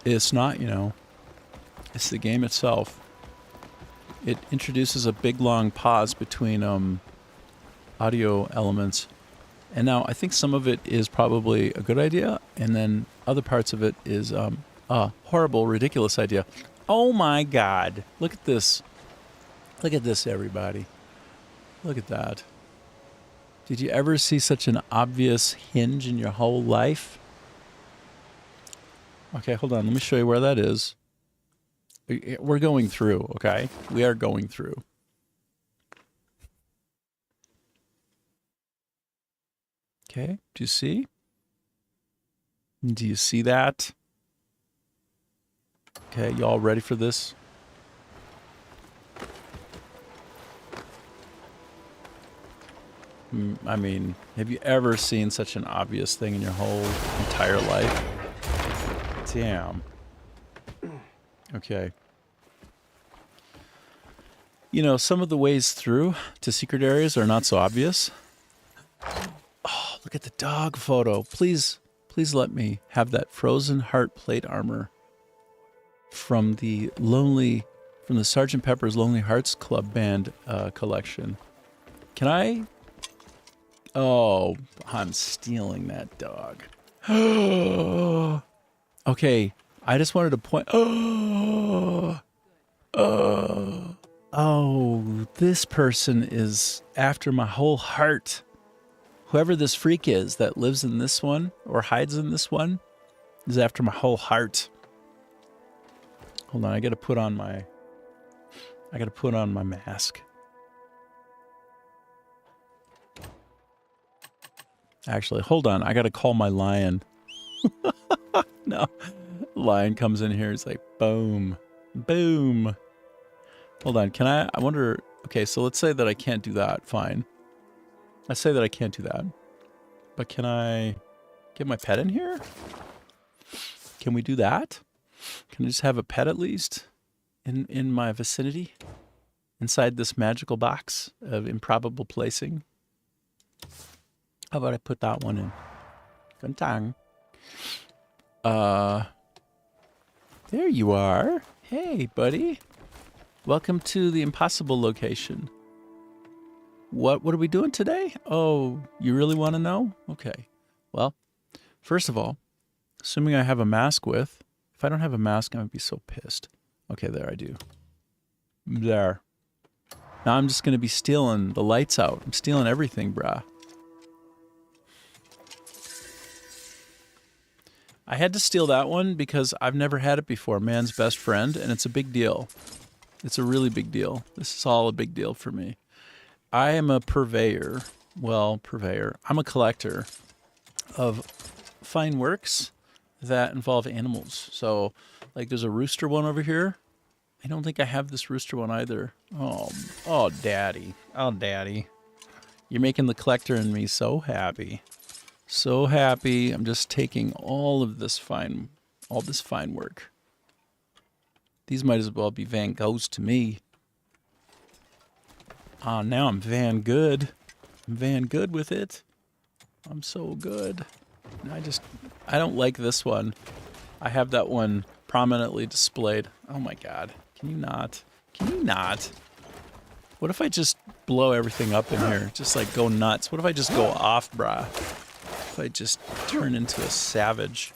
It's not, you know. It's the game itself. It introduces a big, long pause between audio elements. And now I think some of it is probably a good idea, and then other parts of it is a horrible, ridiculous idea. Oh my God. Look at this. Look at this, everybody. Look at that. Did you ever see such an obvious hinge in your whole life? Okay, hold on. Let me show you where that is. We're going through, okay? We are going through. Okay, do you see? Do you see that? Okay, y'all ready for this? I mean, have you ever seen such an obvious thing in your whole entire life? Damn. Okay. You know, some of the ways through to secret areas are not so obvious. Oh, look at the dog photo. Please let me have that frozen heart plate armor from the Sgt. Pepper's Lonely Hearts Club Band collection. Can I? Oh, I'm stealing that dog. Okay, I just wanted to point. Oh, this person is after my whole heart. Whoever this freak is that lives in this one or hides in this one is after my whole heart. Hold on, I gotta put on my mask. Actually, hold on, I gotta call my lion. No, lion comes in here, it's like, boom, boom. Hold on, I wonder, okay, so let's say that I can't do that, fine. I say that I can't do that. But can I get my pet in here? Can we do that? Can I just have a pet at least in my vicinity? Inside this magical box of improbable placing? How about I put that one in? Guntang. There you are. Hey, buddy. Welcome to the impossible location. What are we doing today? Oh, you really want to know? Okay. Well, first of all, assuming I have a mask with, if I don't have a mask, I'm going to be so pissed. Okay, there I do. There. Now I'm just going to be stealing the lights out. I'm stealing everything, brah. I had to steal that one because I've never had it before, Man's Best Friend, and it's a big deal. It's a really big deal. This is all a big deal for me. I am a purveyor. Well, purveyor. I'm a collector of fine works that involve animals. So, like, there's a rooster one over here. I don't think I have this rooster one either. Oh, daddy. Oh, daddy. You're making the collector in me so happy. So happy. I'm just taking all this fine work. These might as well be Van Goghs to me. Now I'm Van Good. I'm Van Good with it. I'm so good. I don't like this one. I have that one prominently displayed. Oh my God. Can you not? Can you not? What if I just blow everything up in here? Just like go nuts. What if I just go off, brah? If I just turn into a savage?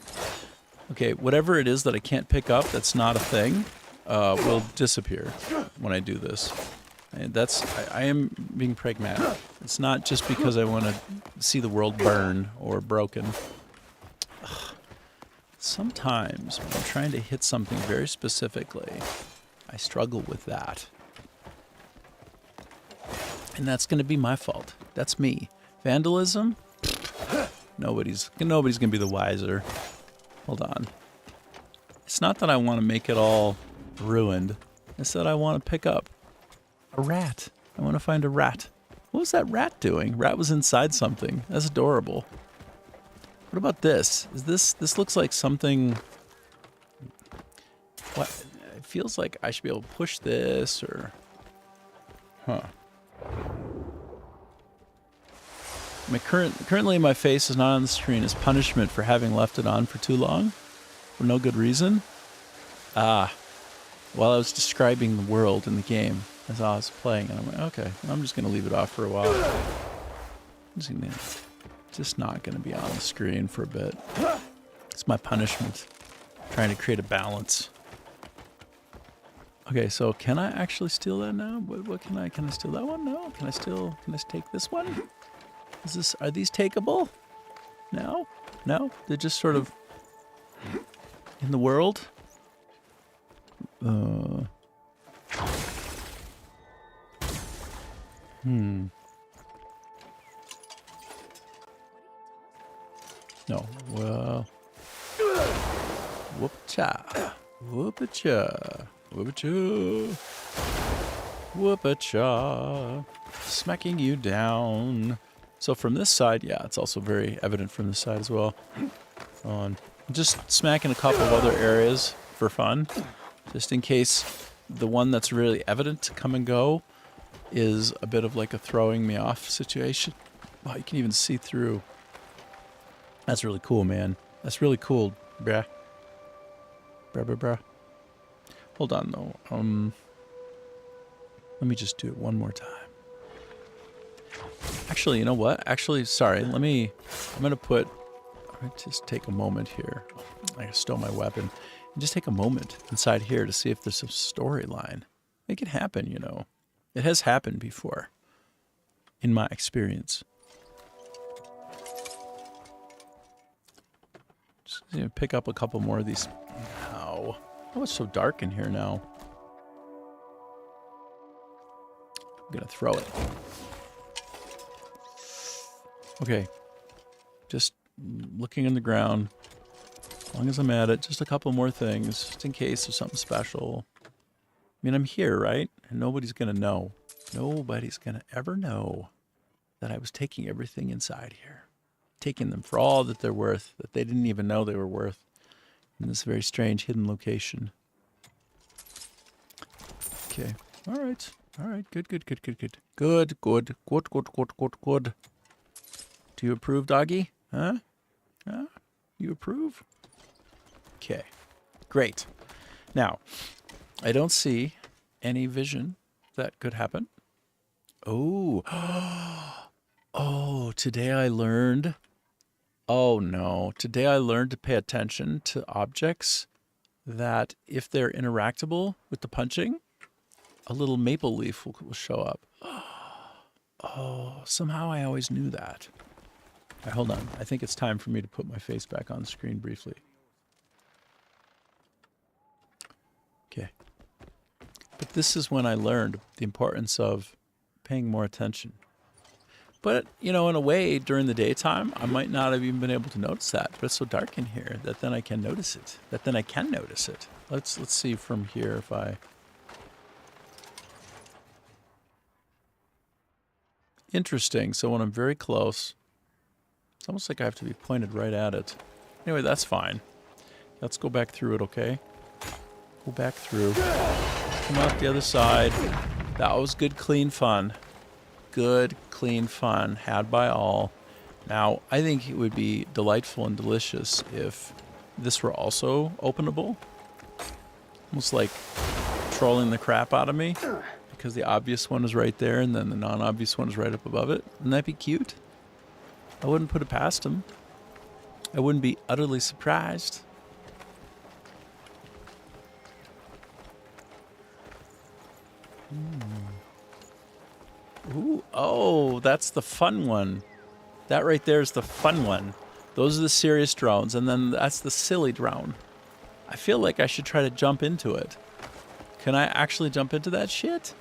Okay, whatever it is that I can't pick up that's not a thing will disappear when I do this. And I am being pragmatic. It's not just because I want to see the world burn or broken. Ugh. Sometimes when I'm trying to hit something very specifically, I struggle with that. And that's going to be my fault. That's me. Vandalism? Nobody's going to be the wiser. Hold on. It's not that I want to make it all ruined. It's that I want to pick up a rat. I want to find a rat. What was that rat doing? Rat was inside something. That's adorable. What about this? This looks like something... What? It feels like I should be able to push this or... Huh. Currently my face is not on the screen as punishment for having left it on for too long. For no good reason. While I was describing the world in the game as I was playing, and I'm like, okay, I'm just going to leave it off for a while. I'm just not going to be on the screen for a bit. It's my punishment. Trying to create a balance. Okay, so can I actually steal that now? What can I steal that one? No? Can I take this one? Are these takeable? No? No? They're just sort of in the world? No. Well. Whoop-cha. Whoop-a-cha. Whoop-a-cha. Whoop-a-cha. Smacking you down. So from this side, yeah, it's also very evident from this side as well. Just smacking a couple of other areas for fun. Just in case the one that's really evident to come and go is a bit of like a throwing me off situation. Wow, you can even see through. That's really cool, man. That's really cool, bruh. Bruh. Hold on, though. Let me just do it one more time. Actually, you know what? Actually, sorry. I'm going to just take a moment here. I stole my weapon. And just take a moment inside here to see if there's a storyline. Make it happen, you know. It has happened before, in my experience. Just pick up a couple more of these. Ow. Oh, it's so dark in here now. I'm gonna throw it. Okay. Just looking in the ground. As long as I'm at it, just a couple more things, just in case there's something special. I mean, I'm here, right? And nobody's gonna know. Nobody's gonna ever know that I was taking everything inside here. Taking them for all that they're worth, that they didn't even know they were worth, in this very strange hidden location. Okay. All right. Good. Good. Do you approve, doggy? Huh? You approve? Okay. Great. Now, I don't see any vision that could happen. Oh. Oh, today I learned. Oh no. Today I learned to pay attention to objects that if they're interactable with the punching, a little maple leaf will show up. Oh, somehow I always knew that. All right, hold on. I think it's time for me to put my face back on the screen briefly. Okay. But this is when I learned the importance of paying more attention. But, you know, in a way, during the daytime, I might not have even been able to notice that. But it's so dark in here that then I can notice it. Let's see from here if I... Interesting. So when I'm very close, it's almost like I have to be pointed right at it. Anyway, that's fine. Let's go back through it, okay? Go back through. Come out the other side. That was good, clean fun. Good, clean fun, had by all. Now, I think it would be delightful and delicious if this were also openable. Almost like trolling the crap out of me, because the obvious one is right there and then the non-obvious one is right up above it. Wouldn't that be cute? I wouldn't put it past him. I wouldn't be utterly surprised. Ooh, oh, that's the fun one. That right there is the fun one. Those are the serious drones, and then that's the silly drone. I feel like I should try to jump into it. Can I actually jump into that shit?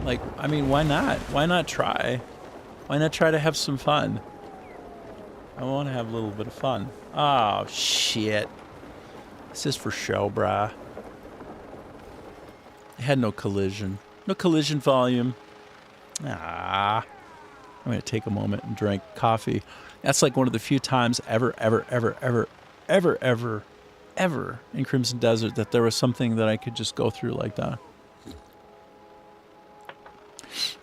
Like, I mean, why not? Why not try? Why not try to have some fun? I want to have a little bit of fun. Oh, shit. This is for show, brah. It had no collision. No collision volume. I'm going to take a moment and drink coffee. That's like one of the few times ever in Crimson Desert that there was something that I could just go through like that.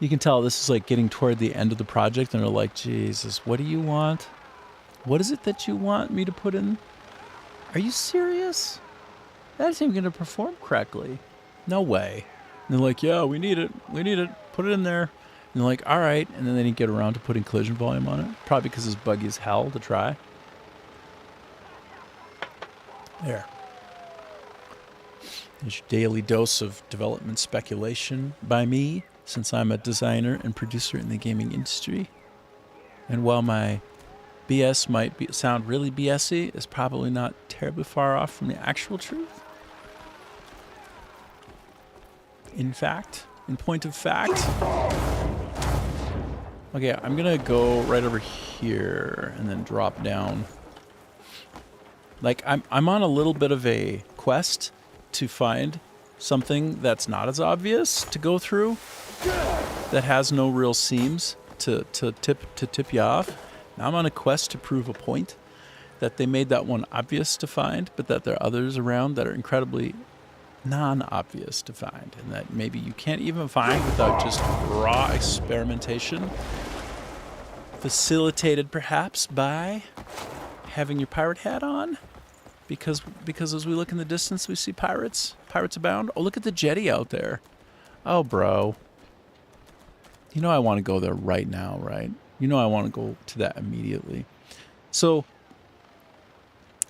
You can tell this is like getting toward the end of the project and they're like, Jesus, what do you want? What is it that you want me to put in? Are you serious? That isn't even going to perform correctly. No way. And they're like, yeah, we need it. Put it in there. And they're like, all right. And then they didn't get around to putting collision volume on it. Probably because it's buggy as hell to try. There. There's your daily dose of development speculation by me, since I'm a designer and producer in the gaming industry. And while my BS might sound really BS-y, it's probably not terribly far off from the actual truth. In point of fact. Okay, I'm gonna go right over here and then drop down. Like, I'm on a little bit of a quest to find something that's not as obvious to go through, that has no real seams to tip you off. Now I'm on a quest to prove a point. that they made that one obvious to find, but that there are others around that are incredibly non-obvious to find, and that maybe you can't even find without just raw experimentation, facilitated perhaps by having your pirate hat on, because as we look in the distance we see pirates abound. Oh, look at the jetty out there. Oh, bro, you know I want to go there right now, right? You know I want to go to that immediately. So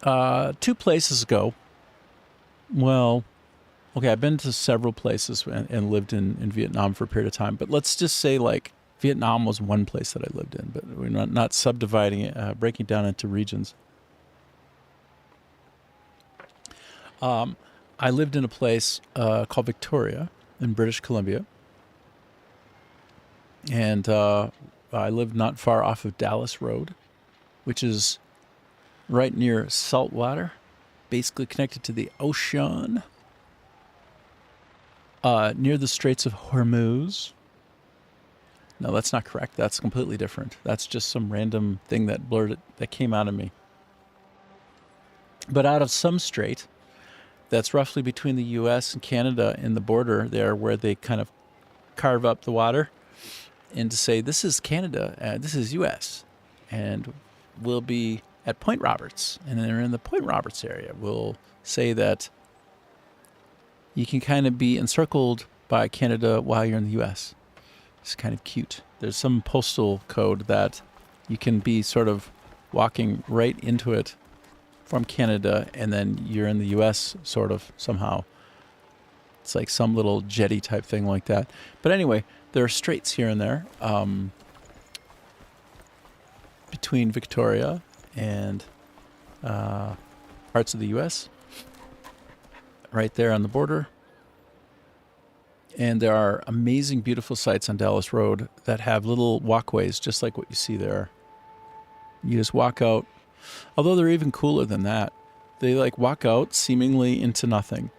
2 places ago, well, okay, I've been to several places and lived in Vietnam for a period of time, but let's just say like Vietnam was one place that I lived in, but we're not subdividing it, breaking it down into regions. I lived in a place called Victoria in British Columbia, and I lived not far off of Dallas Road, which is right near saltwater, basically connected to the ocean, near the Straits of Hormuz. No, that's not correct. That's completely different. That's just some random thing that came out of me. But out of some strait that's roughly between the U.S. and Canada in the border there, where they kind of carve up the water and to say, this is Canada, this is U.S., and we'll be at Point Roberts, and then they're in the Point Roberts area. We'll say that you can kind of be encircled by Canada while you're in the U.S. It's kind of cute. There's some postal code that you can be sort of walking right into it from Canada, and then you're in the U.S. sort of somehow. It's like some little jetty type thing like that. But anyway, there are straits here and there between Victoria and parts of the U.S. right there on the border. And there are amazing, beautiful sites on Dallas Road that have little walkways, just like what you see there. You just walk out. Although they're even cooler than that. They like walk out seemingly into nothing.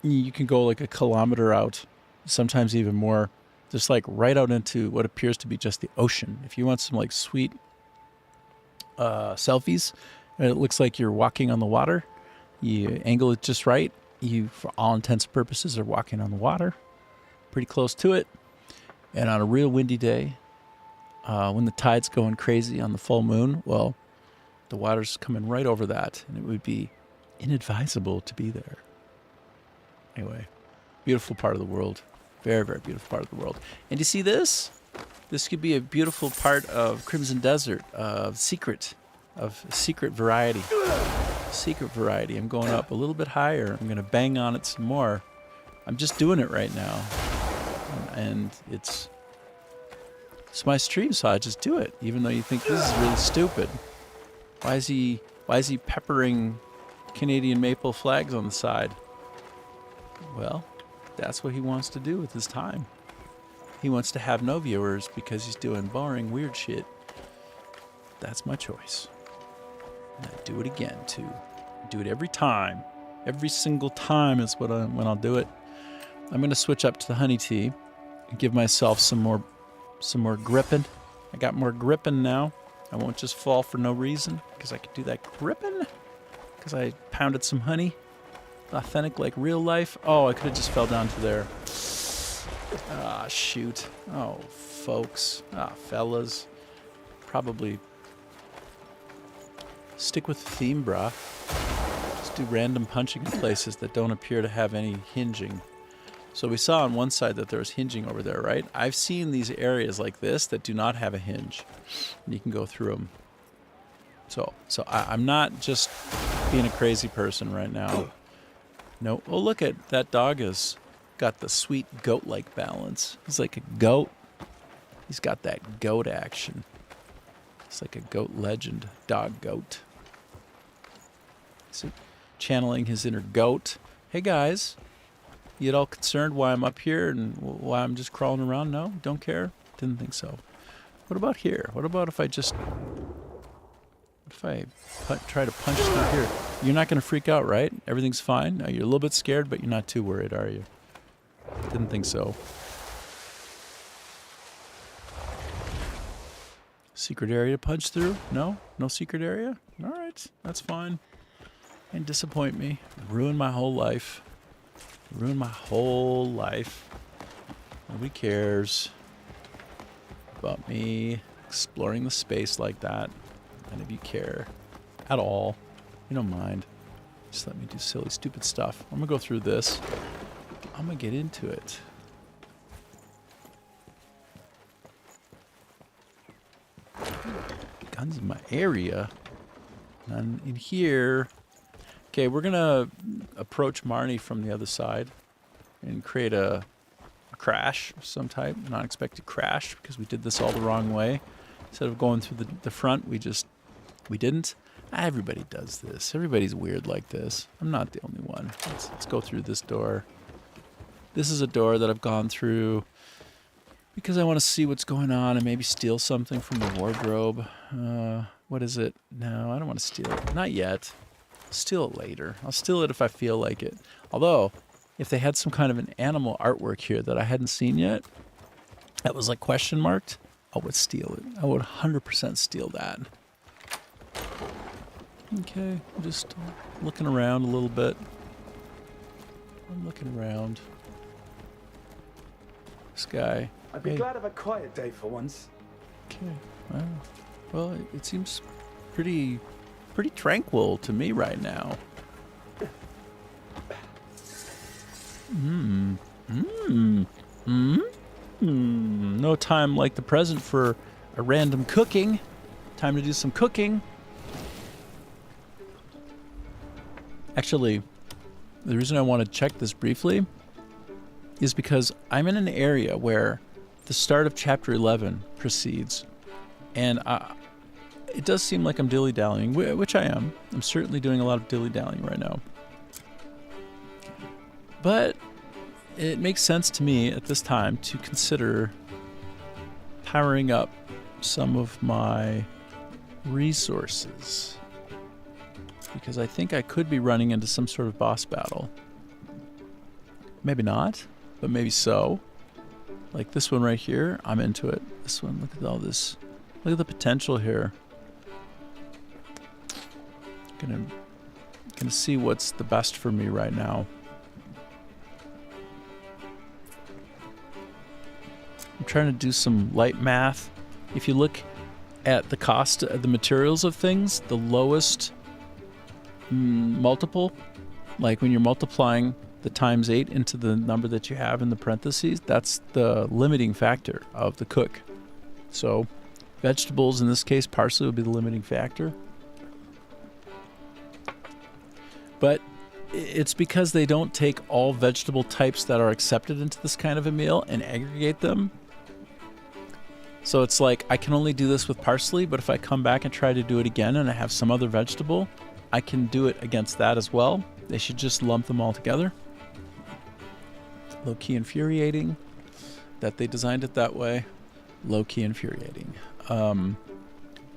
You can go like a kilometer out, sometimes even more, just like right out into what appears to be just the ocean. If you want some like sweet selfies, and it looks like you're walking on the water, you angle it just right. You, for all intents and purposes, are walking on the water, pretty close to it. And on a real windy day, when the tide's going crazy on the full moon, well, the water's coming right over that, and it would be inadvisable to be there. Anyway, beautiful part of the world. Very, very beautiful part of the world. And you see this? This could be a beautiful part of Crimson Desert, of secret variety. Secret variety. I'm going up a little bit higher. I'm going to bang on it some more. I'm just doing it right now. And it's my stream, so I just do it, even though you think this is really stupid. Why is he peppering Canadian maple flags on the side? Well, that's what he wants to do with his time. He wants to have no viewers because he's doing boring, weird shit. That's my choice. And I do it again, too. I do it every time. Every single time is when I'll do it. I'm going to switch up to the honey tea and give myself some more gripping. I got more gripping now. I won't just fall for no reason because I could do that gripping because I pounded some honey. Authentic, like real life. Oh, I could have just fell down to there. Ah, shoot. Oh, folks. Ah, fellas. Probably stick with the theme, brah. Just do random punching in places that don't appear to have any hinging. So we saw on one side that there was hinging over there, right? I've seen these areas like this that do not have a hinge. And you can go through them. So I'm not just being a crazy person right now. No. Oh, look at that dog has got the sweet goat-like balance. He's like a goat. He's got that goat action. It's like a goat legend, dog goat. So, channeling his inner goat. Hey guys, you get all concerned why I'm up here and why I'm just crawling around? No, don't care. Didn't think so. What about here? What about if I just... What if I try to punch through here? You're not going to freak out, right? Everything's fine? You're a little bit scared, but you're not too worried, are you? Didn't think so. Secret area to punch through? No? No secret area? All right. right. That's fine. And disappoint me. Ruin my whole life. Ruin my whole life. Nobody cares about me exploring the space like that. None of you care at all. You don't mind. Just let me do silly, stupid stuff. I'm gonna go through this. I'm gonna get into it. Guns in my area. None in here. Okay, we're gonna approach Marnie from the other side and create a crash of some type, an unexpected crash, because we did this all the wrong way. Instead of going through the front, we didn't. Everybody does this. Everybody's weird like this. I'm not the only one. Let's go through this door. This is a door that I've gone through because I want to see what's going on and maybe steal something from the wardrobe. What is it? No, I don't want to steal it. Not yet. I'll steal it later. I'll steal it if I feel like it. Although, if they had some kind of an animal artwork here that I hadn't seen yet, that was like question marked, I would steal it. I would 100% steal that. Okay, I'm just looking around a little bit. I'm looking around. This guy. I'd be Hey. glad of a quiet day for once. Okay. Well, it seems pretty tranquil to me right now. No time like the present for a random cooking. Time to do some cooking. Actually, the reason I want to check this briefly is because I'm in an area where the start of chapter 11 proceeds, and it does seem like I'm dilly-dallying, which I am. I'm certainly doing a lot of dilly-dallying right now. But it makes sense to me at this time to consider powering up some of my resources, because I think I could be running into some sort of boss battle. Maybe not, but maybe so. Like this one right here, I'm into it. This one, look at all this. Look at the potential here. Gonna see what's the best for me right now. I'm trying to do some light math. If you look at the cost of the materials of things, the lowest multiple, like when you're multiplying the times 8 into the number that you have in the parentheses, that's the limiting factor of the cook. So vegetables, in this case parsley, would be the limiting factor. But it's because they don't take all vegetable types that are accepted into this kind of a meal and aggregate them. So it's like, I can only do this with parsley, but if I come back and try to do it again and I have some other vegetable, I can do it against that as well. They should just lump them all together. Low-key infuriating that they designed it that way. Low-key infuriating.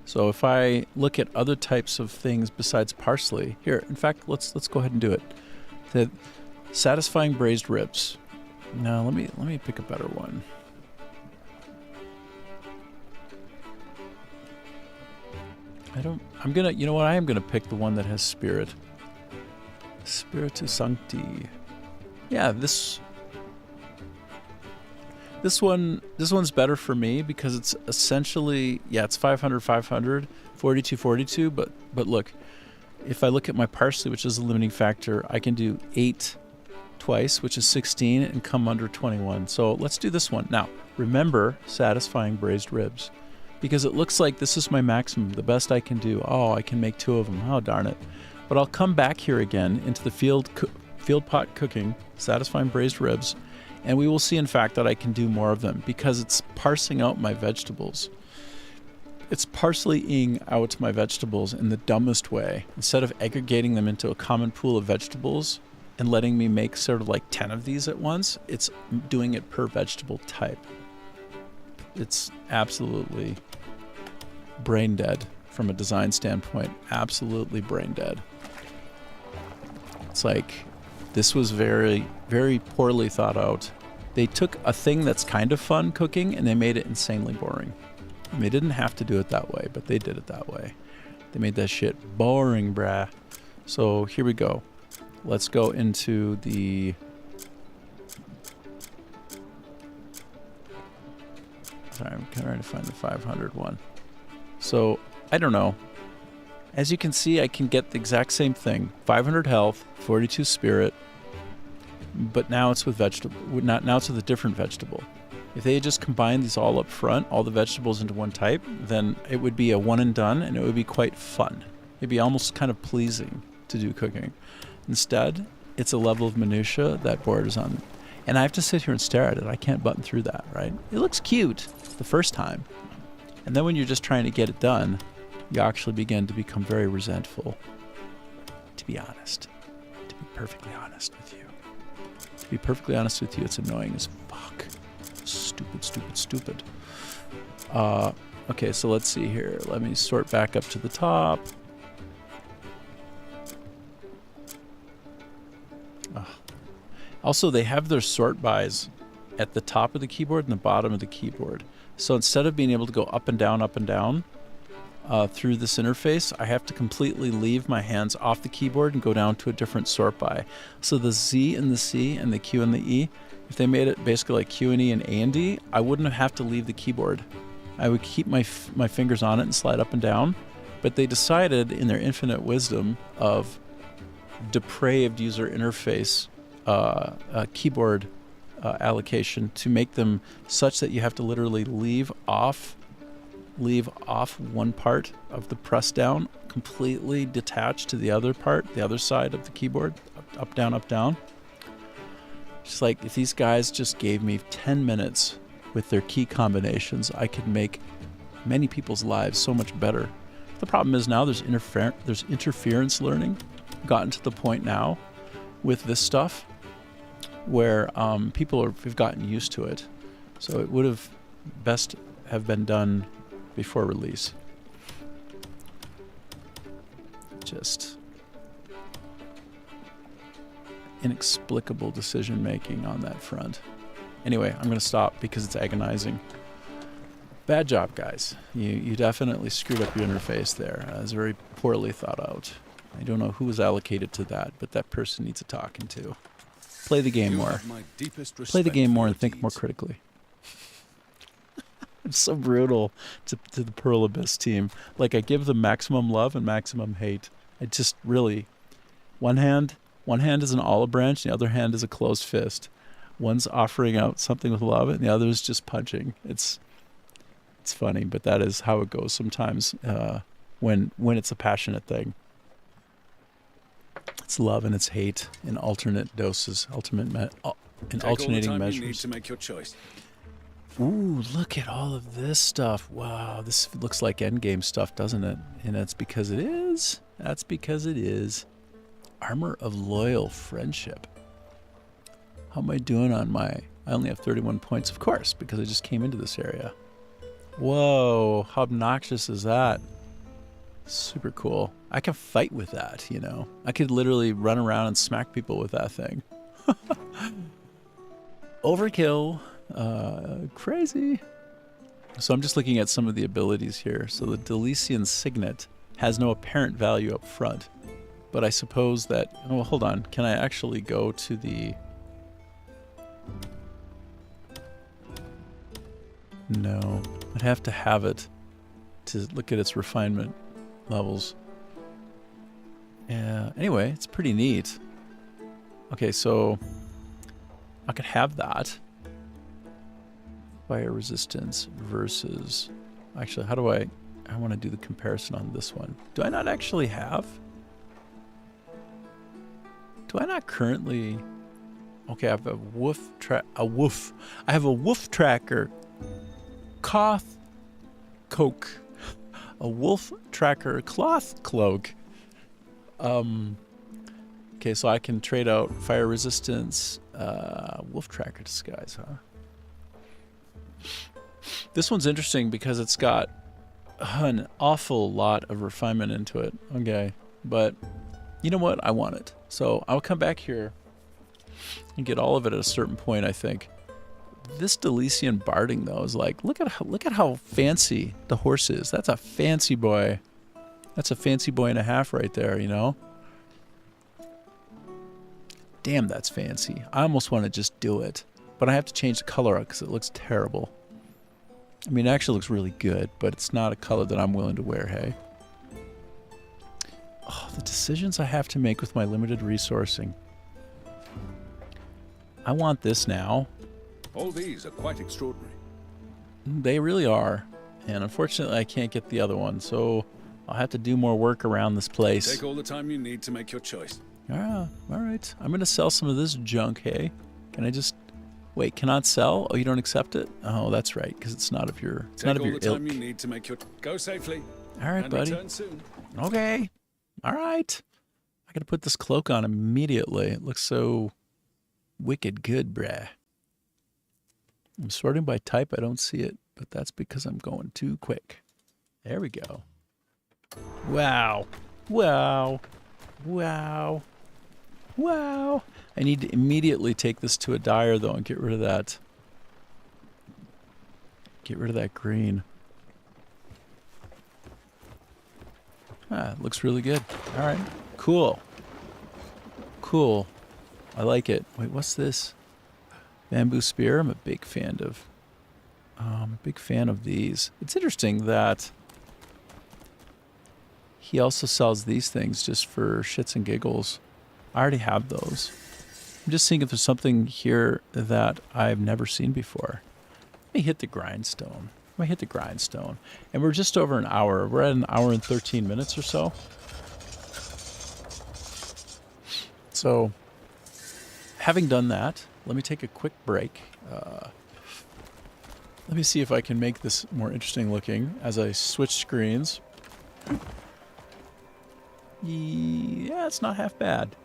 So if I look at other types of things besides parsley, here, in fact, let's go ahead and do it. The satisfying braised ribs. Now let me pick a better one. You know what? I am gonna pick the one that has spirit. Spiritus Sancti. Yeah, this one's better for me because it's essentially, yeah, it's 500, 500, 42, 42, but look, if I look at my parsley, which is a limiting factor, I can do 8 twice, which is 16, and come under 21. So let's do this one. Now, remember satisfying braised ribs, because it looks like this is my maximum, the best I can do. Oh, I can make 2 of them. Oh, darn it. But I'll come back here again into the field pot cooking, satisfying braised ribs, and we will see, in fact, that I can do more of them because it's parsing out my vegetables. It's parsleying out my vegetables in the dumbest way. Instead of aggregating them into a common pool of vegetables and letting me make sort of like 10 of these at once, it's doing it per vegetable type. It's absolutely brain dead from a design standpoint. Absolutely brain dead. It's like, this was very, very poorly thought out. They took a thing that's kind of fun cooking and they made it insanely boring. And they didn't have to do it that way, but they did it that way. They made that shit boring, brah. So here we go. Let's go into the... Sorry, I'm trying to find the 500 one. So, I don't know. As you can see, I can get the exact same thing. 500 health, 42 spirit, but now it's with vegetable. Now it's with a different vegetable. If they had just combined these all up front, all the vegetables into one type, then it would be a one and done, and it would be quite fun. It'd be almost kind of pleasing to do cooking. Instead, it's a level of minutia that borders on, and I have to sit here and stare at it. I can't button through that, right? It looks cute the first time, and then when you're just trying to get it done, you actually begin to become very resentful. To be honest, to be perfectly honest with you, it's annoying as fuck. Stupid, stupid, stupid. Okay, so let's see here. Let me sort back up to the top. Also, they have their sort bys at the top of the keyboard and the bottom of the keyboard. So instead of being able to go up and down, through this interface, I have to completely leave my hands off the keyboard and go down to a different sort by. So the Z and the C and the Q and the E, if they made it basically like Q and E and A and D, I wouldn't have to leave the keyboard. I would keep my fingers on it and slide up and down. But they decided in their infinite wisdom of depraved user interface keyboard allocation to make them such that you have to literally leave off one part of the press down, completely detached to the other part, the other side of the keyboard, up, down, up, down. Just like if these guys just gave me 10 minutes with their key combinations, I could make many people's lives so much better. The problem is now there's interference learning gotten to the point now with this stuff where people have gotten used to it. So it would have best have been done before release. Just inexplicable decision making on that front. Anyway, I'm going to stop because it's agonizing. Bad job, guys. You definitely screwed up your interface there. It was very poorly thought out. I don't know who was allocated to that, but that person needs a talking to. Play the game more. Play the game more and think more critically. I'm so brutal to the Pearl Abyss team. Like, I give them maximum love and maximum hate. I just really... One hand is an olive branch, the other hand is a closed fist. One's offering out something with love, and the other is just punching. It's funny, but that is how it goes sometimes when it's a passionate thing. It's love and it's hate in alternate doses, in alternating measures. You need to make your choice. Ooh, look at all of this stuff. Wow, this looks like endgame stuff, doesn't it? And that's because it is. That's because it is. Armor of Loyal Friendship. How am I doing on my... I only have 31 points, of course, because I just came into this area. Whoa, how obnoxious is that? Super cool. I can fight with that, you know. I could literally run around and smack people with that thing. Overkill. Crazy. So I'm just looking at some of the abilities here. So the Delician Signet has no apparent value up front. But I suppose that... Oh, hold on. Can I actually go to the... No. I'd have to have it to look at its refinement levels. Yeah. Anyway, it's pretty neat. Okay, so I could have that. Fire resistance versus... Actually, how do I want to do the comparison on this one. Do I not actually have... Do I not currently... Okay, I have a I have a wolf tracker. A wolf tracker cloth cloak. Okay, so I can trade out fire resistance, wolf tracker disguise, huh? This one's interesting because it's got an awful lot of refinement into it. Okay, but you know what? I want it. So I'll come back here and get all of it at a certain point, I think. This Delician barding, though, is like, look at how fancy the horse is. That's a fancy boy. That's a fancy boy and a half right there, you know? Damn, that's fancy. I almost want to just do it. But I have to change the color up because it looks terrible. I mean, it actually looks really good, but it's not a color that I'm willing to wear, hey? Oh, the decisions I have to make with my limited resourcing. I want this now. All these are quite extraordinary. They really are. And unfortunately, I can't get the other one, so I'll have to do more work around this place. Take all the time you need to make your choice. Ah, all right. I'm going to sell some of this junk, hey? Can I just... Wait, cannot sell? Oh, you don't accept it? Oh, that's right, because it's not of your... It's Take not of all your the time ilk. you need to make your... Go safely. All right, and buddy. return soon. Okay. All right. I got to put this cloak on immediately. It looks so wicked good, bruh. I'm sorting by type. I don't see it, but that's because I'm going too quick. There we go. Wow. Wow. Wow. Wow. I need to immediately take this to a dyer, though, and get rid of that. Get rid of that green. Ah, it looks really good. All right. Cool. Cool. I like it. Wait, what's this? Bamboo spear. I'm a big fan of. I'm a big fan of these. It's interesting that he also sells these things just for shits and giggles. I already have those. I'm just seeing if there's something here that I've never seen before. Let me hit the grindstone. Let me hit the grindstone. And we're just over an hour. We're at an hour and 13 minutes or so. So, having done that, let me take a quick break. Let me see if I can make this more interesting looking as I switch screens. Yeah, it's not half bad.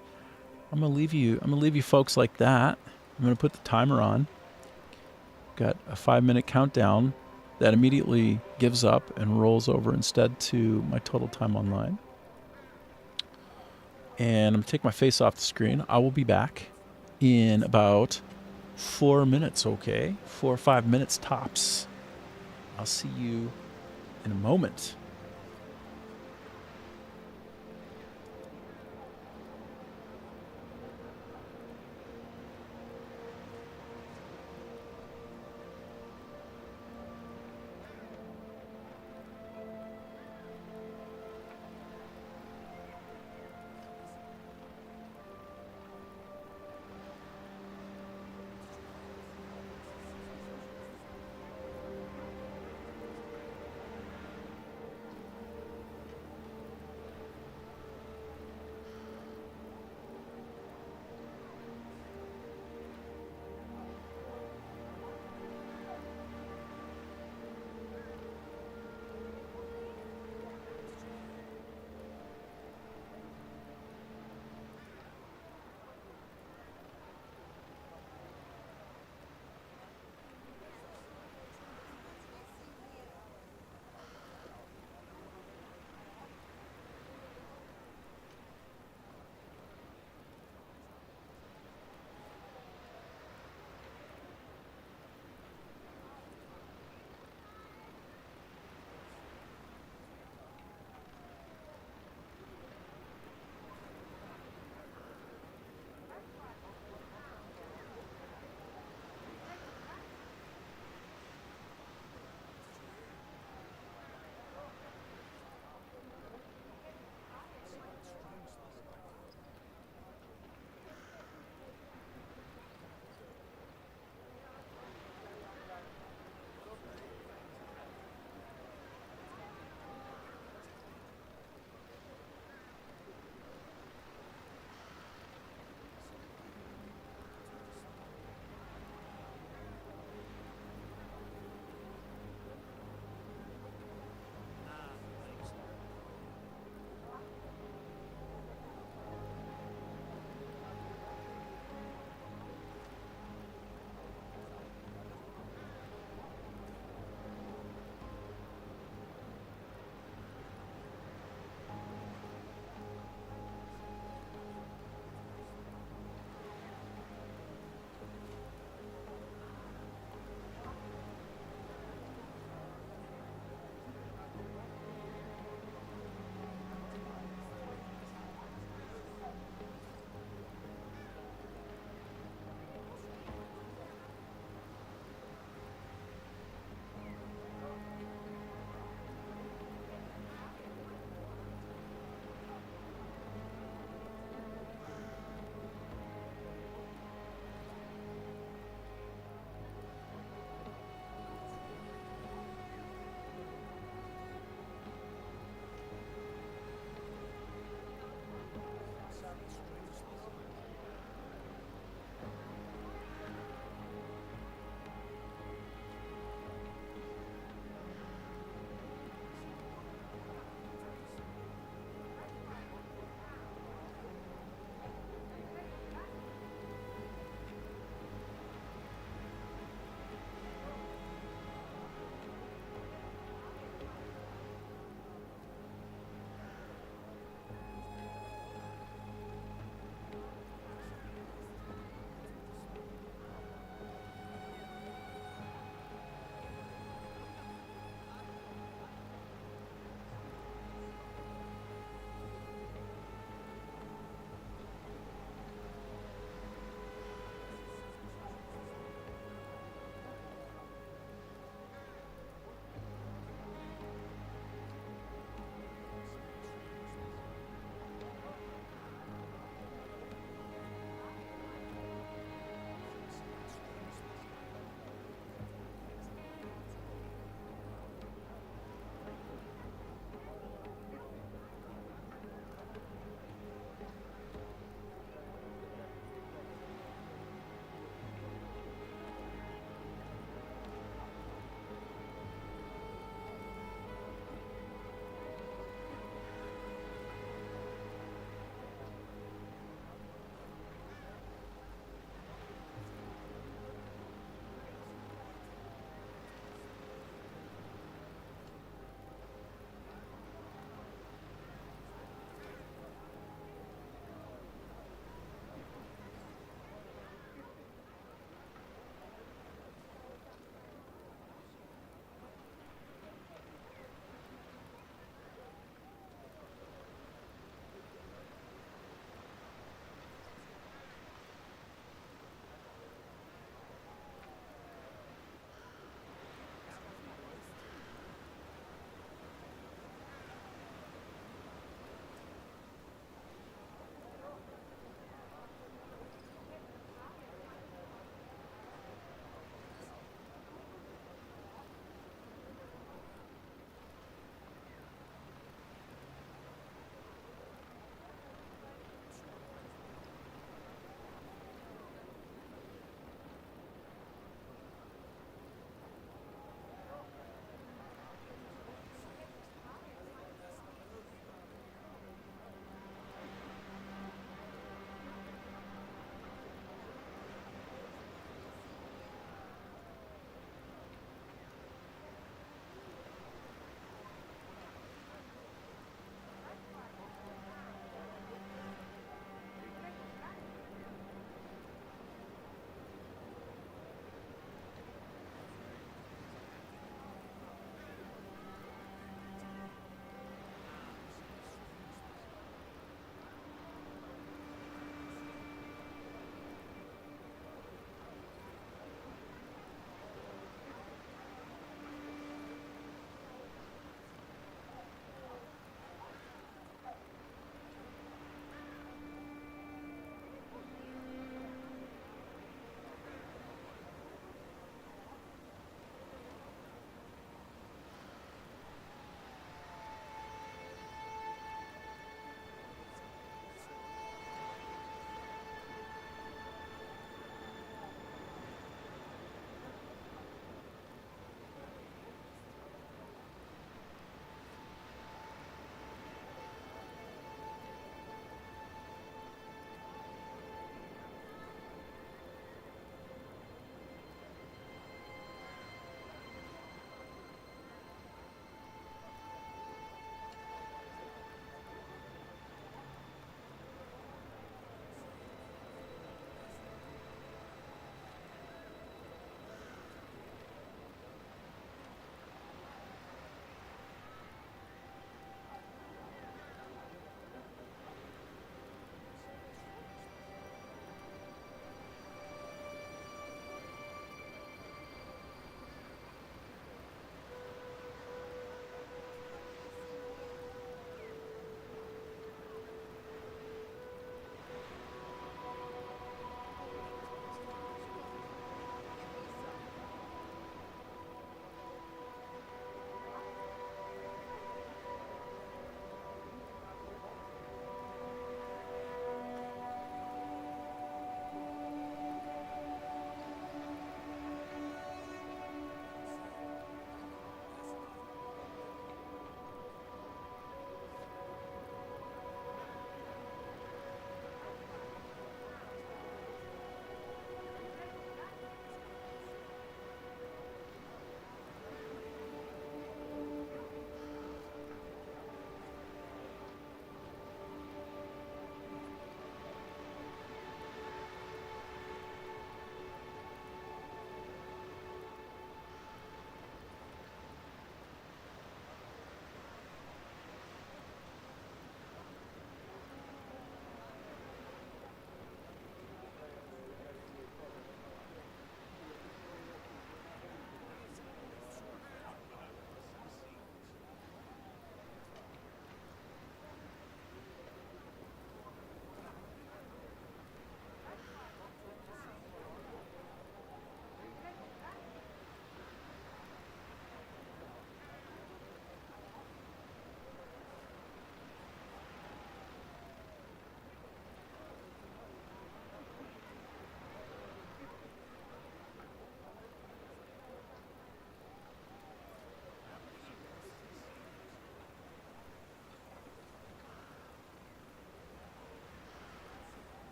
I'm gonna leave you folks like that. I'm gonna put the timer on. Got a 5-minute countdown that immediately gives up and rolls over instead to my total time online. And I'm gonna take my face off the screen. I will be back in about 4 minutes, okay? 4 or 5 minutes tops. I'll see you in a moment.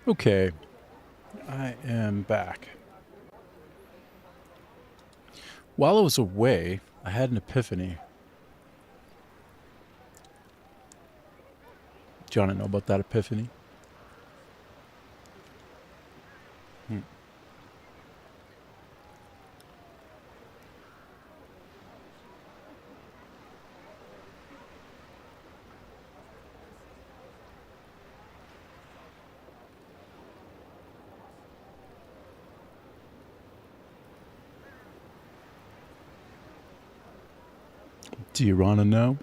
Okay, I am back. While I was away, I had an epiphany. Do you want to know about that epiphany? Do you want to know?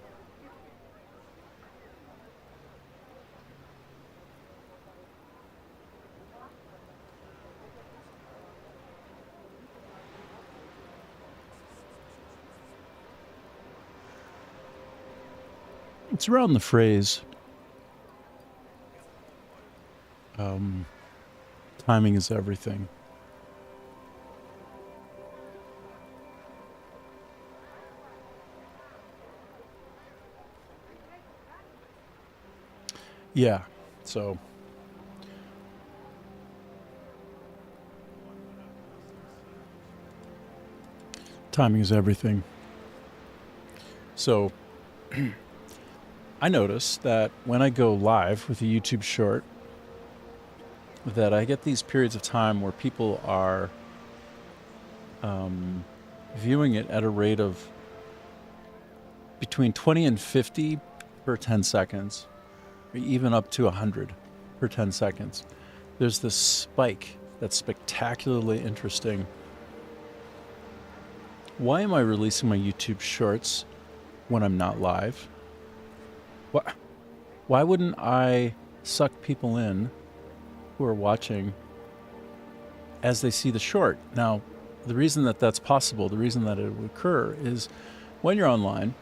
It's around the phrase, timing is everything. Yeah, so timing is everything. So I notice that when I go live with a YouTube short, that I get these periods of time where people are viewing it at a rate of between 20 and 50 per 10 seconds, or even up to 100 per 10 seconds. There's this spike that's spectacularly interesting. Why am I releasing my YouTube shorts when I'm not live? Why wouldn't I suck people in who are watching as they see the short? Now, the reason that that's possible, the reason that it would occur is when you're online,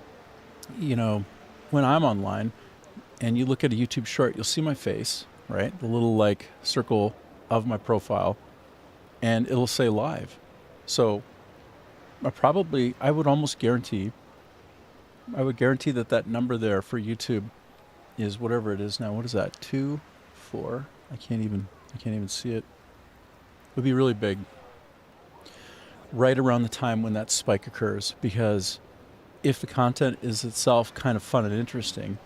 you know, when I'm online and you look at a YouTube short, you'll see my face, right? The little like circle of my profile, and it'll say live. So I would almost guarantee, that that number there for YouTube is whatever it is now. What is that? 2, 4? I can't even see it. It would be really big right around the time when that spike occurs, because if the content is itself kind of fun and interesting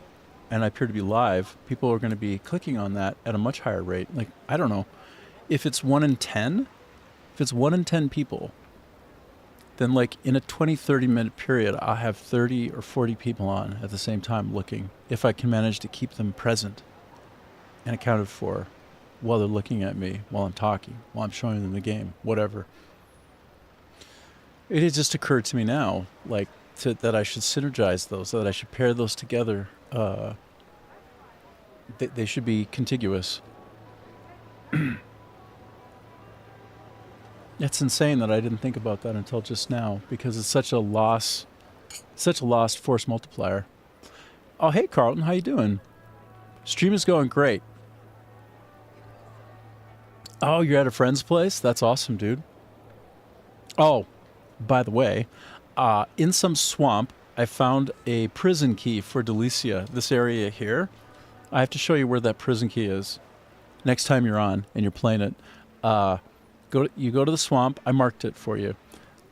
and I appear to be live, people are going to be clicking on that at a much higher rate. Like, I don't know, if it's 1 in 10, if it's 1 in 10 people, then like in a 20-30 minute period, I'll have 30 or 40 people on at the same time looking, if I can manage to keep them present and accounted for while they're looking at me, while I'm talking, while I'm showing them the game, whatever. It has just occurred to me now, like, that I should synergize those, that I should pair those together. They should be contiguous. It's insane that I didn't think about that until just now, because it's such a lost force multiplier. Oh, hey, Carlton, how you doing? Stream is going great. Oh, you're at a friend's place? That's awesome, dude. Oh, by the way, in some swamp, I found a prison key for Delicia, this area here. I have to show you where that prison key is next time you're on and you're playing it. You go to the swamp. I marked it for you.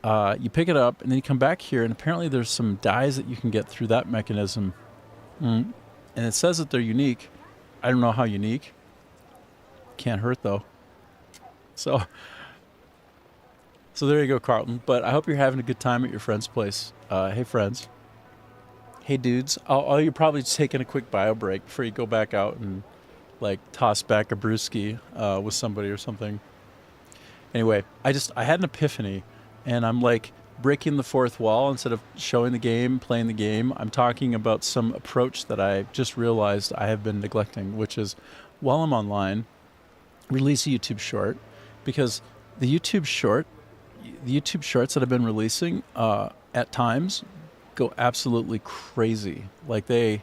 You pick it up, and then you come back here, and apparently there's some dyes that you can get through that mechanism. And it says that they're unique. I don't know how unique. Can't hurt, though. So there you go, Carlton. But I hope you're having a good time at your friend's place. Hey, friends. Hey, dudes. You're probably just taking a quick bio break before you go back out and, like, toss back a brewski with somebody or something. Anyway, I had an epiphany, and I'm, like, breaking the fourth wall. Instead of showing the game, playing the game, I'm talking about some approach that I just realized I have been neglecting, which is, while I'm online, release a YouTube short, because the YouTube shorts that I've been releasing at times go absolutely crazy. Like, they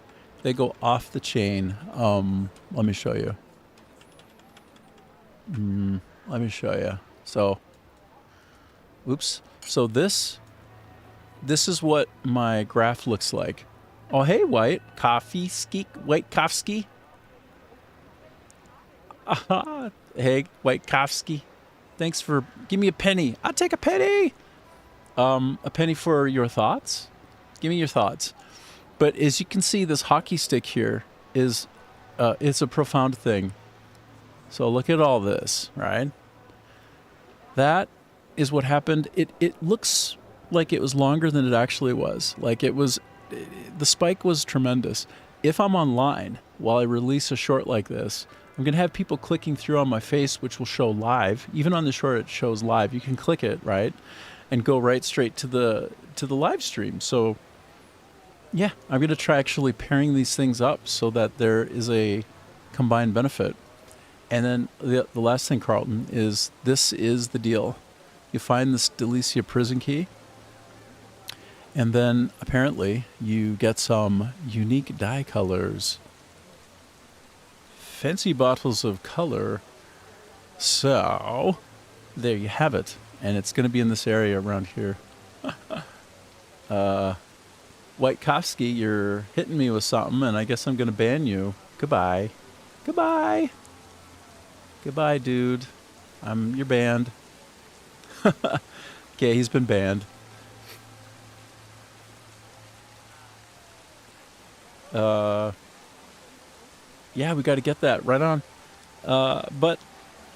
go off the chain. Let me show you. Let me show you. So, oops. So this is what my graph looks like. Oh, hey, White Kofsky. Hey, Waitkowski. Thanks for... Give me a penny. I'll take a penny. A penny for your thoughts? Give me your thoughts. But as you can see, this hockey stick here is... it's a profound thing. So look at all this, right? That is what happened. It looks like it was longer than it actually was. Like it was... The spike was tremendous. If I'm online while I release a short like this, I'm going to have people clicking through on my face, which will show live. Even on the short, it shows live. You can click it, right? And go right straight to the live stream. So, yeah, I'm going to try actually pairing these things up so that there is a combined benefit. And then the last thing, Carlton, is this is the deal. You find this Delicia prison key. And then, apparently, you get some unique dye colors. Fancy bottles of color. So, there you have it. And it's going to be in this area around here. Waitkowski, you're hitting me with something, and I guess I'm going to ban you. Goodbye. Goodbye. Goodbye, dude. You're banned. Okay, he's been banned. Yeah, we got to get that right on. But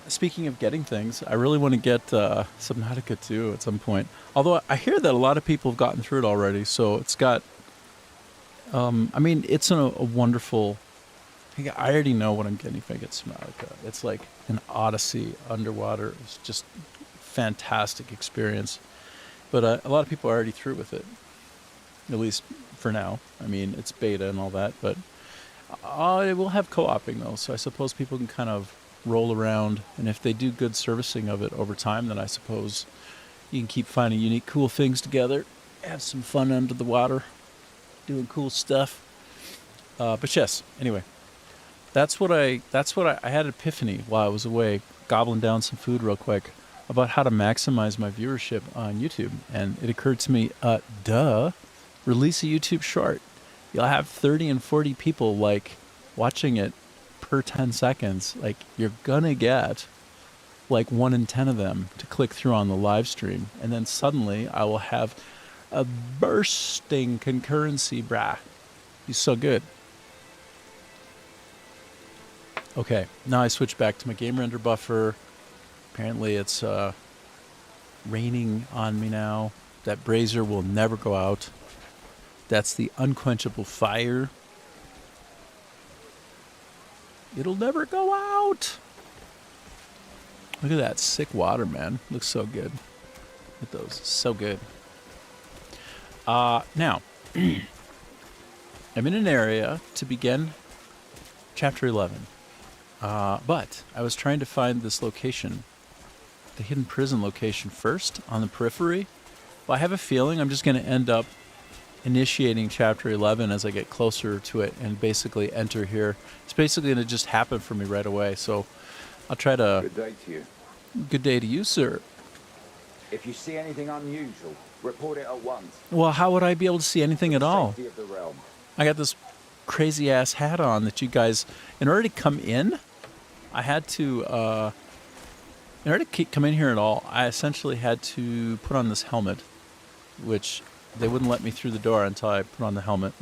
speaking of getting things, I really want to get Subnautica 2 at some point. Although I hear that a lot of people have gotten through it already, so it's got... I mean, it's a wonderful... I already know what I'm getting if I get Subnautica. It's like an odyssey underwater. It's just fantastic experience. But a lot of people are already through with it, at least for now. I mean, it's beta and all that, but it will have co-oping though, so I suppose people can kind of roll around, and if they do good servicing of it over time, then I suppose you can keep finding unique, cool things together, have some fun under the water, doing cool stuff. But yes, anyway, that's what I had an epiphany while I was away, gobbling down some food real quick, about how to maximize my viewership on YouTube. And it occurred to me, release a YouTube short. You'll have 30 and 40 people like watching it per 10 seconds. Like, you're gonna get like 1 in 10 of them to click through on the live stream, and then suddenly I will have a bursting concurrency, brah. He's so good. Okay, now I switch back to my game render buffer. Apparently it's raining on me now. That brazier will never go out. That's the unquenchable fire. It'll never go out. Look at that sick water, man. Looks so good. Look at those. So good. Now, I'm in an area to begin Chapter 11. But I was trying to find this location, the hidden prison location first on the periphery. Well, I have a feeling I'm just going to end up initiating Chapter 11 as I get closer to it and basically enter here. It's basically going to just happen for me right away. So I'll try to... Good day to you. Good day to you, sir. If you see anything unusual, report it at once. Well, how would I be able to see anything at all? Safety of the realm. I got this crazy ass hat on that you guys, in order to come in, I had to, in order to come in here at all, I essentially had to put on this helmet, which they wouldn't let me through the door until I put on the helmet.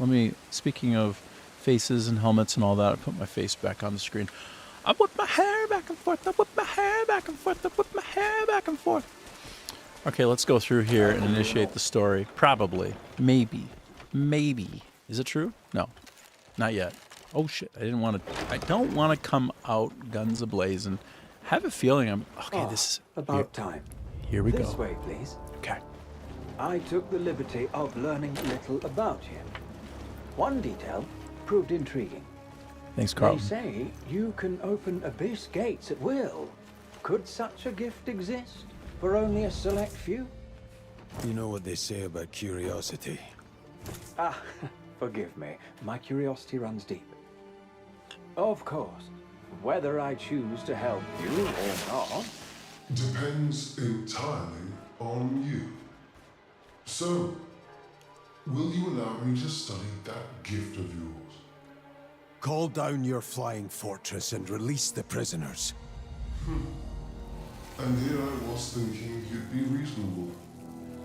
Speaking of faces and helmets and all that, I put my face back on the screen. I whip my hair back and forth, I whip my hair back and forth, I whip my hair back and forth. Okay, let's go through here and initiate the story. Probably. Maybe. Is it true? No. Not yet. Oh shit, I don't want to come out guns a-blazing. Have a feeling I'm... Okay, About time. Here we This go. way, please. Okay. I took the liberty of learning a little about him. One detail proved intriguing. Thanks, They Carlton. say you can open abyss gates at will. Could such a gift exist for only a select few? You know what they say about curiosity. Forgive me. My curiosity runs deep. Of course, whether I choose to help you or not... Depends entirely on you. So, will you allow me to study that gift of yours? Call down your flying fortress and release the prisoners. And here I was thinking you'd be reasonable.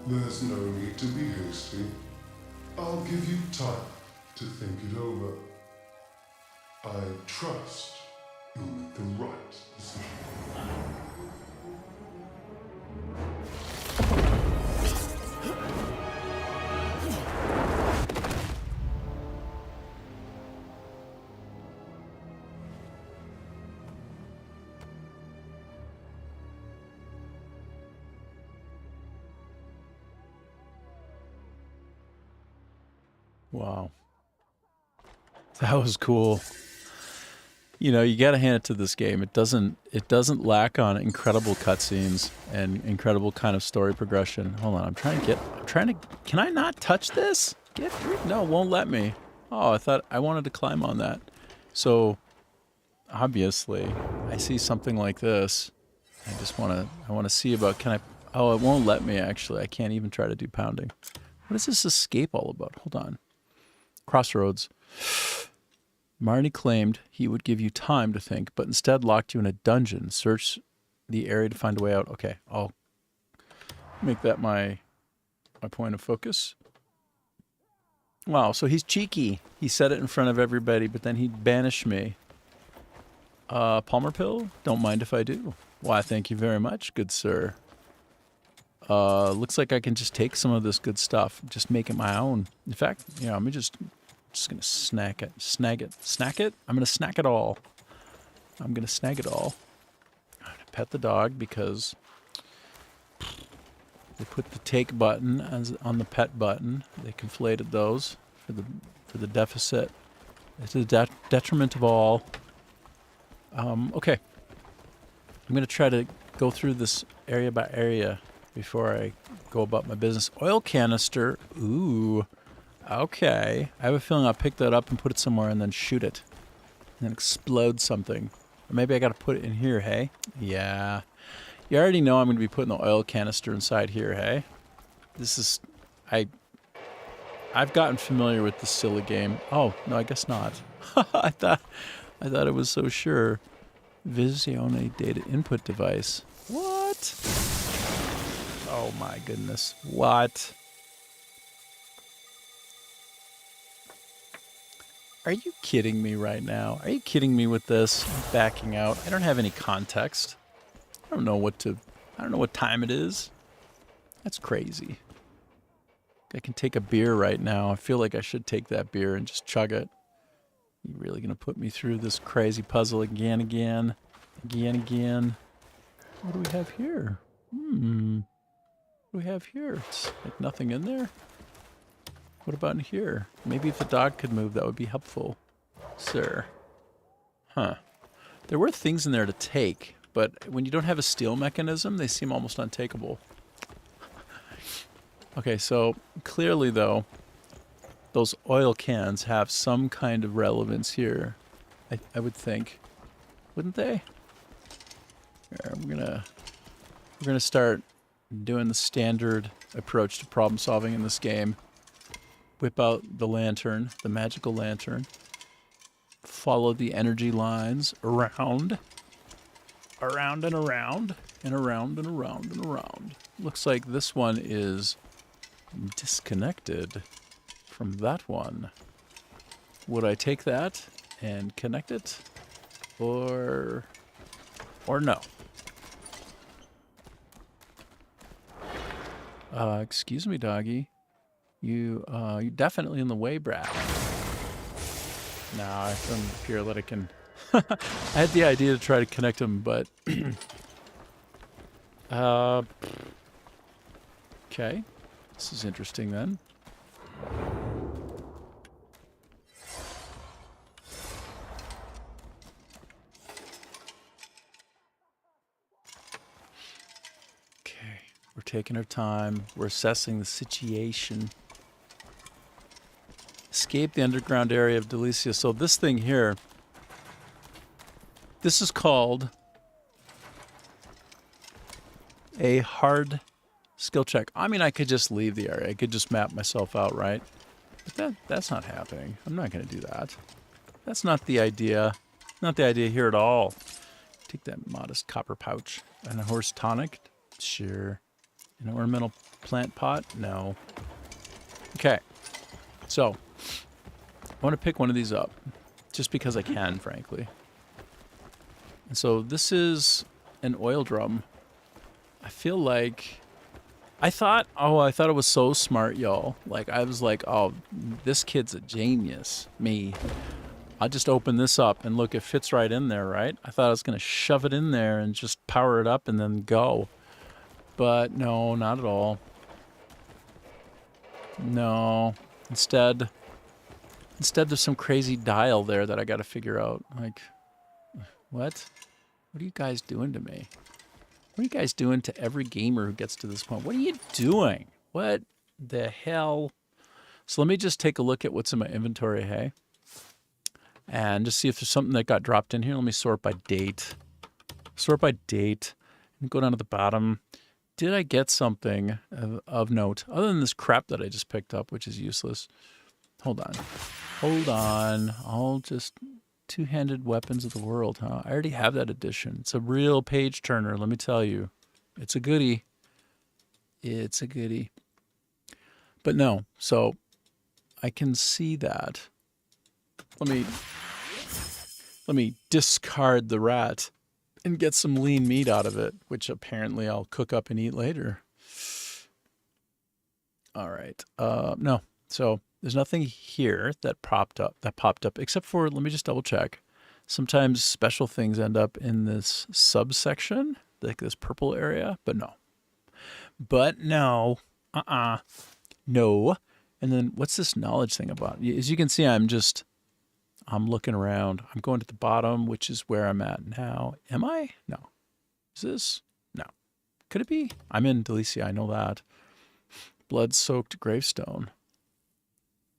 There's no need to be hasty. I'll give you time to think it over. I trust you'll make the right decision. Wow. That was cool. You know, you got to hand it to this game. It doesn't lack on incredible cutscenes and incredible kind of story progression. Hold on, I'm trying to, can I not touch this? No, it won't let me. Oh, I wanted to climb on that. So, obviously, I see something like this. I want to see about, oh, it won't let me actually. I can't even try to do pounding. What is this escape all about? Hold on. Crossroads. Marnie claimed he would give you time to think, but instead locked you in a dungeon. Search the area to find a way out. Okay, I'll make that my point of focus. Wow, so he's cheeky. He said it in front of everybody, but then he'd banish me. Palmer pill? Don't mind if I do. Why, thank you very much, good sir. Looks like I can just take some of this good stuff, just make it my own. In fact, yeah, I'm just gonna snag it. I'm gonna snack it all. I'm gonna snag it all. I'm gonna pet the dog because they put the take button on the pet button. They conflated those for the deficit. It's the detriment of all. Okay. I'm gonna try to go through this area by area before I go about my business. Oil canister. Ooh. Okay. I have a feeling I'll pick that up and put it somewhere and then shoot it. And then explode something. Or maybe I got to put it in here, hey? Yeah. You already know I'm going to be putting the oil canister inside here, hey? This is... I've gotten familiar with this silly game. Oh, no, I guess not. I thought it was so sure. Visione data input device. What? Oh my goodness. What? Are you kidding me right now? Are you kidding me with this? I'm backing out. I don't have any context. I don't know what time it is. That's crazy. I can take a beer right now. I feel like I should take that beer and just chug it. You really gonna put me through this crazy puzzle again? What do we have here? What do we have here? It's like nothing in there. What about in here? Maybe if the dog could move, that would be helpful. Sir. Huh. There were things in there to take, but when you don't have a steal mechanism, they seem almost untakeable. Okay, so clearly, though, those oil cans have some kind of relevance here. I would think. Wouldn't they? Here, we're gonna start doing the standard approach to problem solving in this game. Whip out the lantern, the magical lantern. Follow the energy lines around and around, and around and around and around. Looks like this one is disconnected from that one. Would I take that and connect it? Or no? Excuse me, doggy. You're definitely in the way, brat. No, I don't appear that I can... I had the idea to try to connect them, but... Okay. This is interesting, then. Okay. We're taking our time. We're assessing the situation. Escape the underground area of Delicia. So this thing here, this is called a hard skill check. I mean, I could just leave the area. I could just map myself out, right? But that's not happening. I'm not going to do that. That's not the idea. Not the idea here at all. Take that modest copper pouch. And a horse tonic? Sure. An ornamental plant pot? No. Okay. So, I want to pick one of these up. Just because I can, frankly. And so, this is an oil drum. I feel like... I thought it was so smart, y'all. Like, I was like, oh, this kid's a genius. Me. I'll just open this up and look, it fits right in there, right? I thought I was going to shove it in there and just power it up and then go. But no, not at all. No. Instead there's some crazy dial there that I got to figure out. Like, what? What are you guys doing to me? What are you guys doing to every gamer who gets to this point? What are you doing? What the hell? So let me just take a look at what's in my inventory, hey? And just see if there's something that got dropped in here. Let me sort by date. Sort by date. And go down to the bottom. Did I get something of note? Other than this crap that I just picked up, which is useless. Hold on. Hold on. All just two-handed weapons of the world, huh? I already have that edition. It's a real page turner, let me tell you. It's a goodie. It's a goodie. But no, so I can see that. Let me discard the rat and get some lean meat out of it, which apparently I'll cook up and eat later. All right. No. So there's nothing here that popped up, except for, let me just double check. Sometimes special things end up in this subsection, like this purple area, but no. But no. No. And then what's this knowledge thing about? As you can see, I'm looking around. I'm going to the bottom, which is where I'm at now. Am I? No. Is this? No. Could it be? I'm in Delicia, I know that. Blood-soaked gravestone.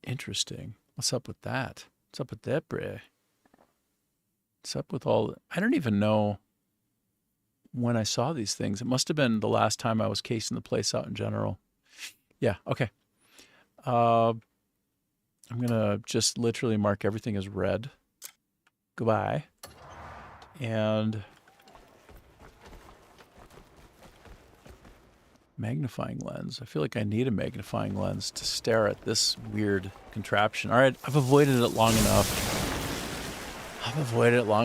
Interesting. What's up with that? What's up with that, bruh? What's up with all... I don't even know when I saw these things. It must have been the last time I was casing the place out in general. Yeah, okay. I'm going to just literally mark everything as red. Goodbye. And... magnifying lens. I feel like I need a magnifying lens to stare at this weird contraption. All right, I've avoided it long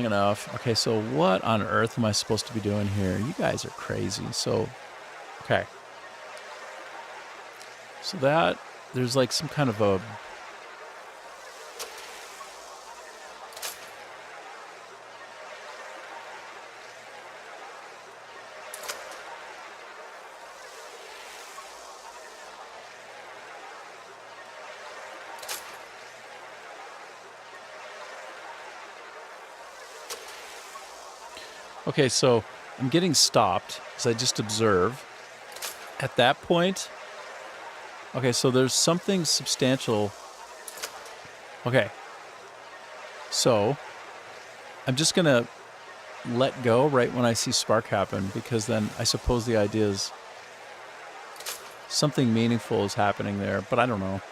enough. Okay, so what on earth am I supposed to be doing here? You guys are crazy. So, okay. So that, there's like some kind of a... Okay, so I'm getting stopped as I just observe. At that point, okay, so there's something substantial. Okay, so I'm just going to let go right when I see spark happen, because then I suppose the idea is something meaningful is happening there, but I don't know.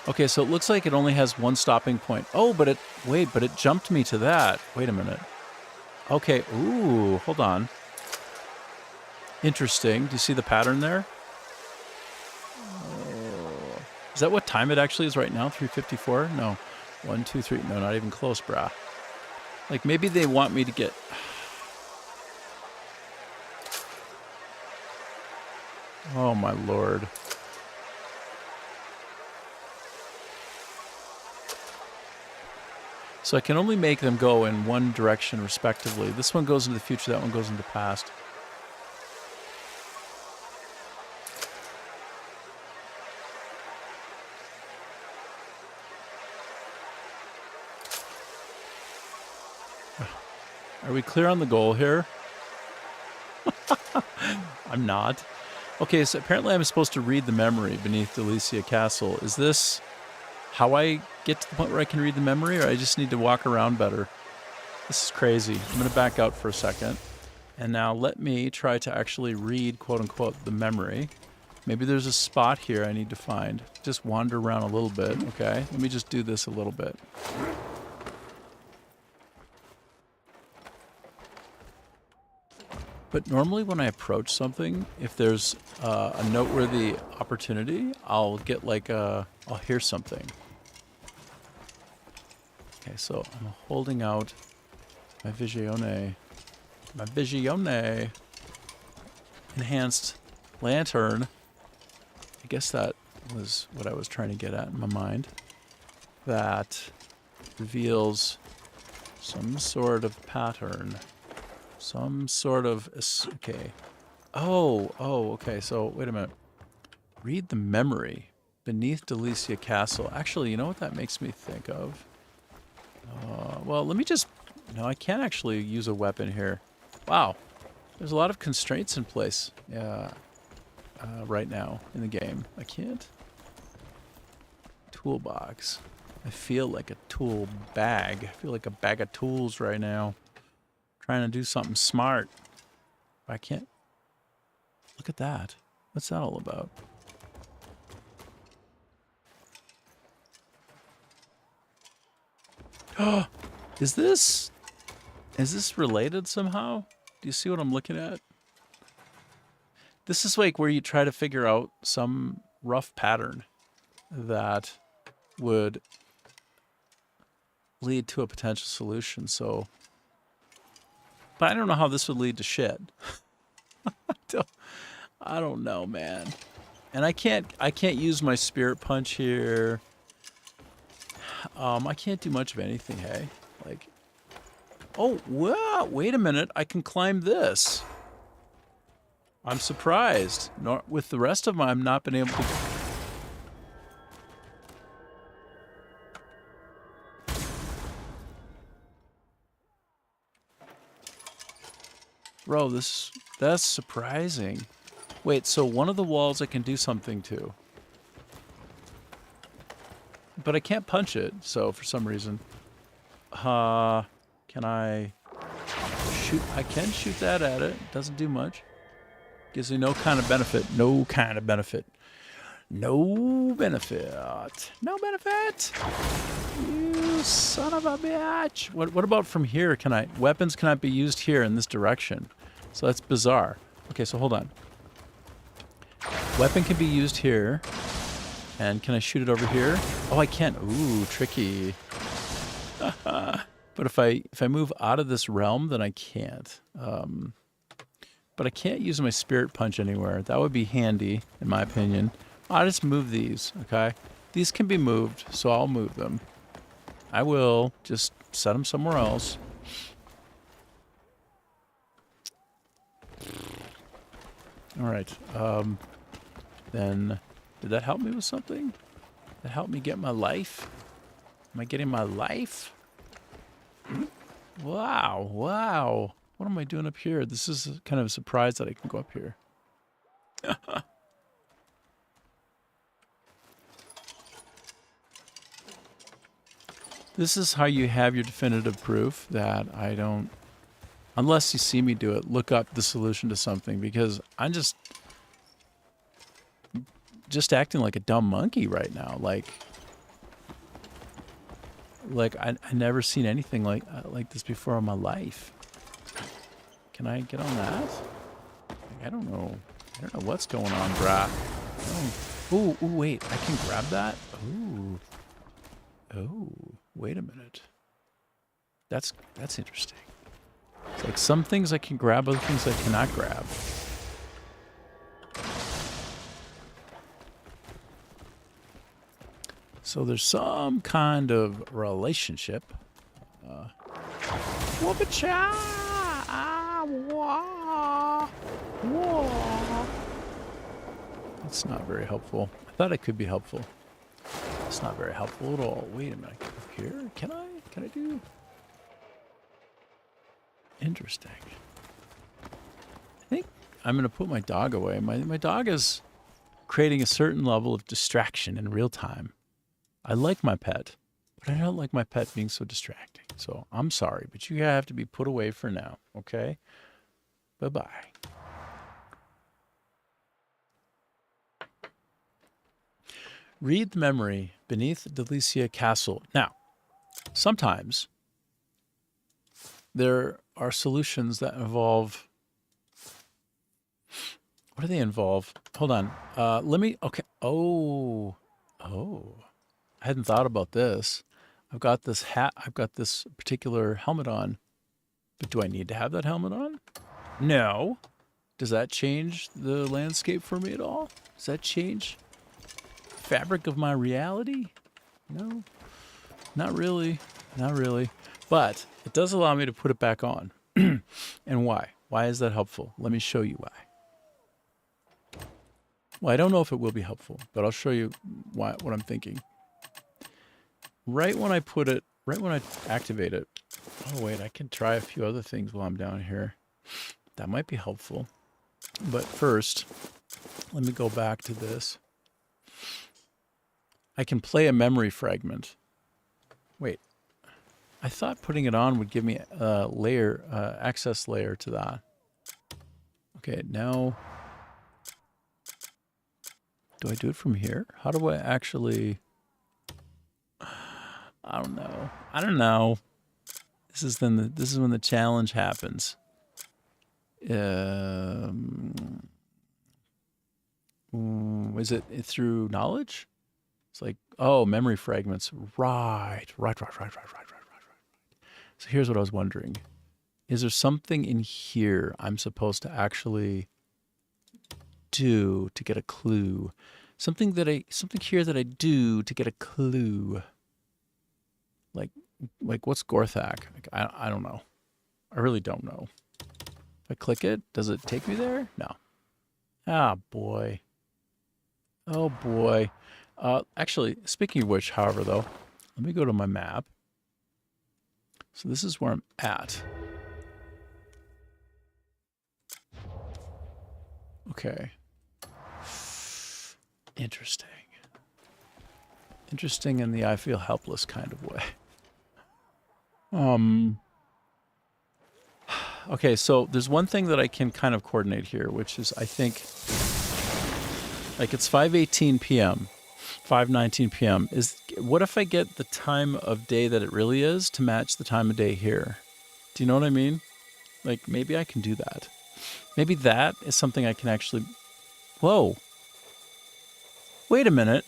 Okay, so it looks like it only has one stopping point. Oh, but it jumped me to that. Wait a minute. Okay, ooh, hold on. Interesting. Do you see the pattern there? Oh. Is that what time it actually is right now? 3:54? No. 1, 2, 3. No, not even close, brah. Like, maybe they want me to get... Oh, my Lord. So I can only make them go in one direction respectively. This one goes into the future, that one goes into the past. Are we clear on the goal here? I'm not. Okay, so apparently I'm supposed to read the memory beneath Delicia Castle. Is this how I get to the point where I can read the memory, or I just need to walk around better? This is crazy. I'm going to back out for a second. And now let me try to actually read, quote unquote, the memory. Maybe there's a spot here I need to find. Just wander around a little bit, okay? Let me just do this a little bit. But normally when I approach something, if there's a noteworthy opportunity, I'll get like I'll hear something. Okay, so I'm holding out my Visione. My Visione. Enhanced lantern. I guess that was what I was trying to get at in my mind. That reveals some sort of pattern. Some sort of... Okay. Oh, okay. So, wait a minute. Read the memory. Beneath Delicia Castle. Actually, you know what that makes me think of? Well, let me just... No, I can't actually use a weapon here. Wow. There's a lot of constraints in place right now in the game. I can't. Toolbox. I feel like a tool bag. I feel like a bag of tools right now. Trying to do something smart. I can't. Look at that. What's that all about? Oh, is this related somehow? Do you see what I'm looking at? This is like where you try to figure out some rough pattern that would lead to a potential solution. So, but I don't know how this would lead to shit. I don't know, man. And I can't use my spirit punch here. I can't do much of anything, hey? Like, oh, wow, wait a minute. I can climb this. I'm surprised. With the rest of them, I've not been able to... Bro, that's surprising. Wait, so one of the walls I can do something to. But I can't punch it, so for some reason. Can I shoot? I can shoot that at it. Doesn't do much. Gives me no kind of benefit. No kind of benefit. No benefit. No benefit. You son of a bitch. What about from here? Weapons cannot be used here in this direction. So that's bizarre. Okay, so hold on. Weapon can be used here. And can I shoot it over here? Oh, I can. Ooh, tricky. But if I move out of this realm, then I can't. But I can't use my spirit punch anywhere. That would be handy, in my opinion. I'll just move these, okay? These can be moved, so I'll move them. I will just set them somewhere else. All right. Then, did that help me with something? Did that help me get my life? Am I getting my life? Wow, wow. What am I doing up here? This is kind of a surprise that I can go up here. This is how you have your definitive proof that I don't, unless you see me do it, look up the solution to something, because I'm just acting like a dumb monkey right now. Like I never seen anything like this before in my life. Can I get on that? I don't know. I don't know what's going on, brah. Oh, ooh, wait. I can grab that? Ooh. Oh, wait a minute. That's interesting. It's like some things I can grab, other things I cannot grab. So there's some kind of relationship. Whoop-a-cha! That's not very helpful. I thought it could be helpful. It's not very helpful at all. Wait a minute. Here? Can I do? Interesting. I think I'm going to put my dog away. My dog is creating a certain level of distraction in real time. I like my pet, but I don't like my pet being so distracting. So I'm sorry, but you have to be put away for now, okay? Bye-bye. Read the memory beneath Delicia Castle. Now, sometimes there are solutions that involve... What do they involve? Hold on. Let me... Okay. Oh. I hadn't thought about this. I've got this hat. I've got this particular helmet on. But do I need to have that helmet on? No. Does that change the landscape for me at all? Does that change fabric of my reality? No. Not really. Not really. But it does allow me to put it back on. And why? Why is that helpful? Let me show you why. Well, I don't know if it will be helpful, but I'll show you what I'm thinking. Right when I put it, right when I activate it. Oh, wait, I can try a few other things while I'm down here. That might be helpful. But first, let me go back to this. I can play a memory fragment. Wait, I thought putting it on would give me a layer, access layer to that. Okay, now... Do I do it from here? How do I actually... I don't know. I don't know. This is when the challenge happens. Is it through knowledge? It's like, oh, memory fragments. Right. So here's what I was wondering. Is there something in here I'm supposed to actually do to get a clue? Something here that I do to get a clue. Like what's Gorthak? Like, I don't know. I really don't know. If I click it, does it take me there? No. Ah, boy. Oh, boy. Actually, speaking of which, however, though, let me go to my map. So this is where I'm at. Okay. Interesting. Interesting in the I feel helpless kind of way. Okay, so there's one thing that I can kind of coordinate here, which is I think, like it's 5:18 p.m., 5:19 p.m. What if I get the time of day that it really is to match the time of day here? Do you know what I mean? Like maybe I can do that. Maybe that is something I can actually... Whoa. Wait a minute.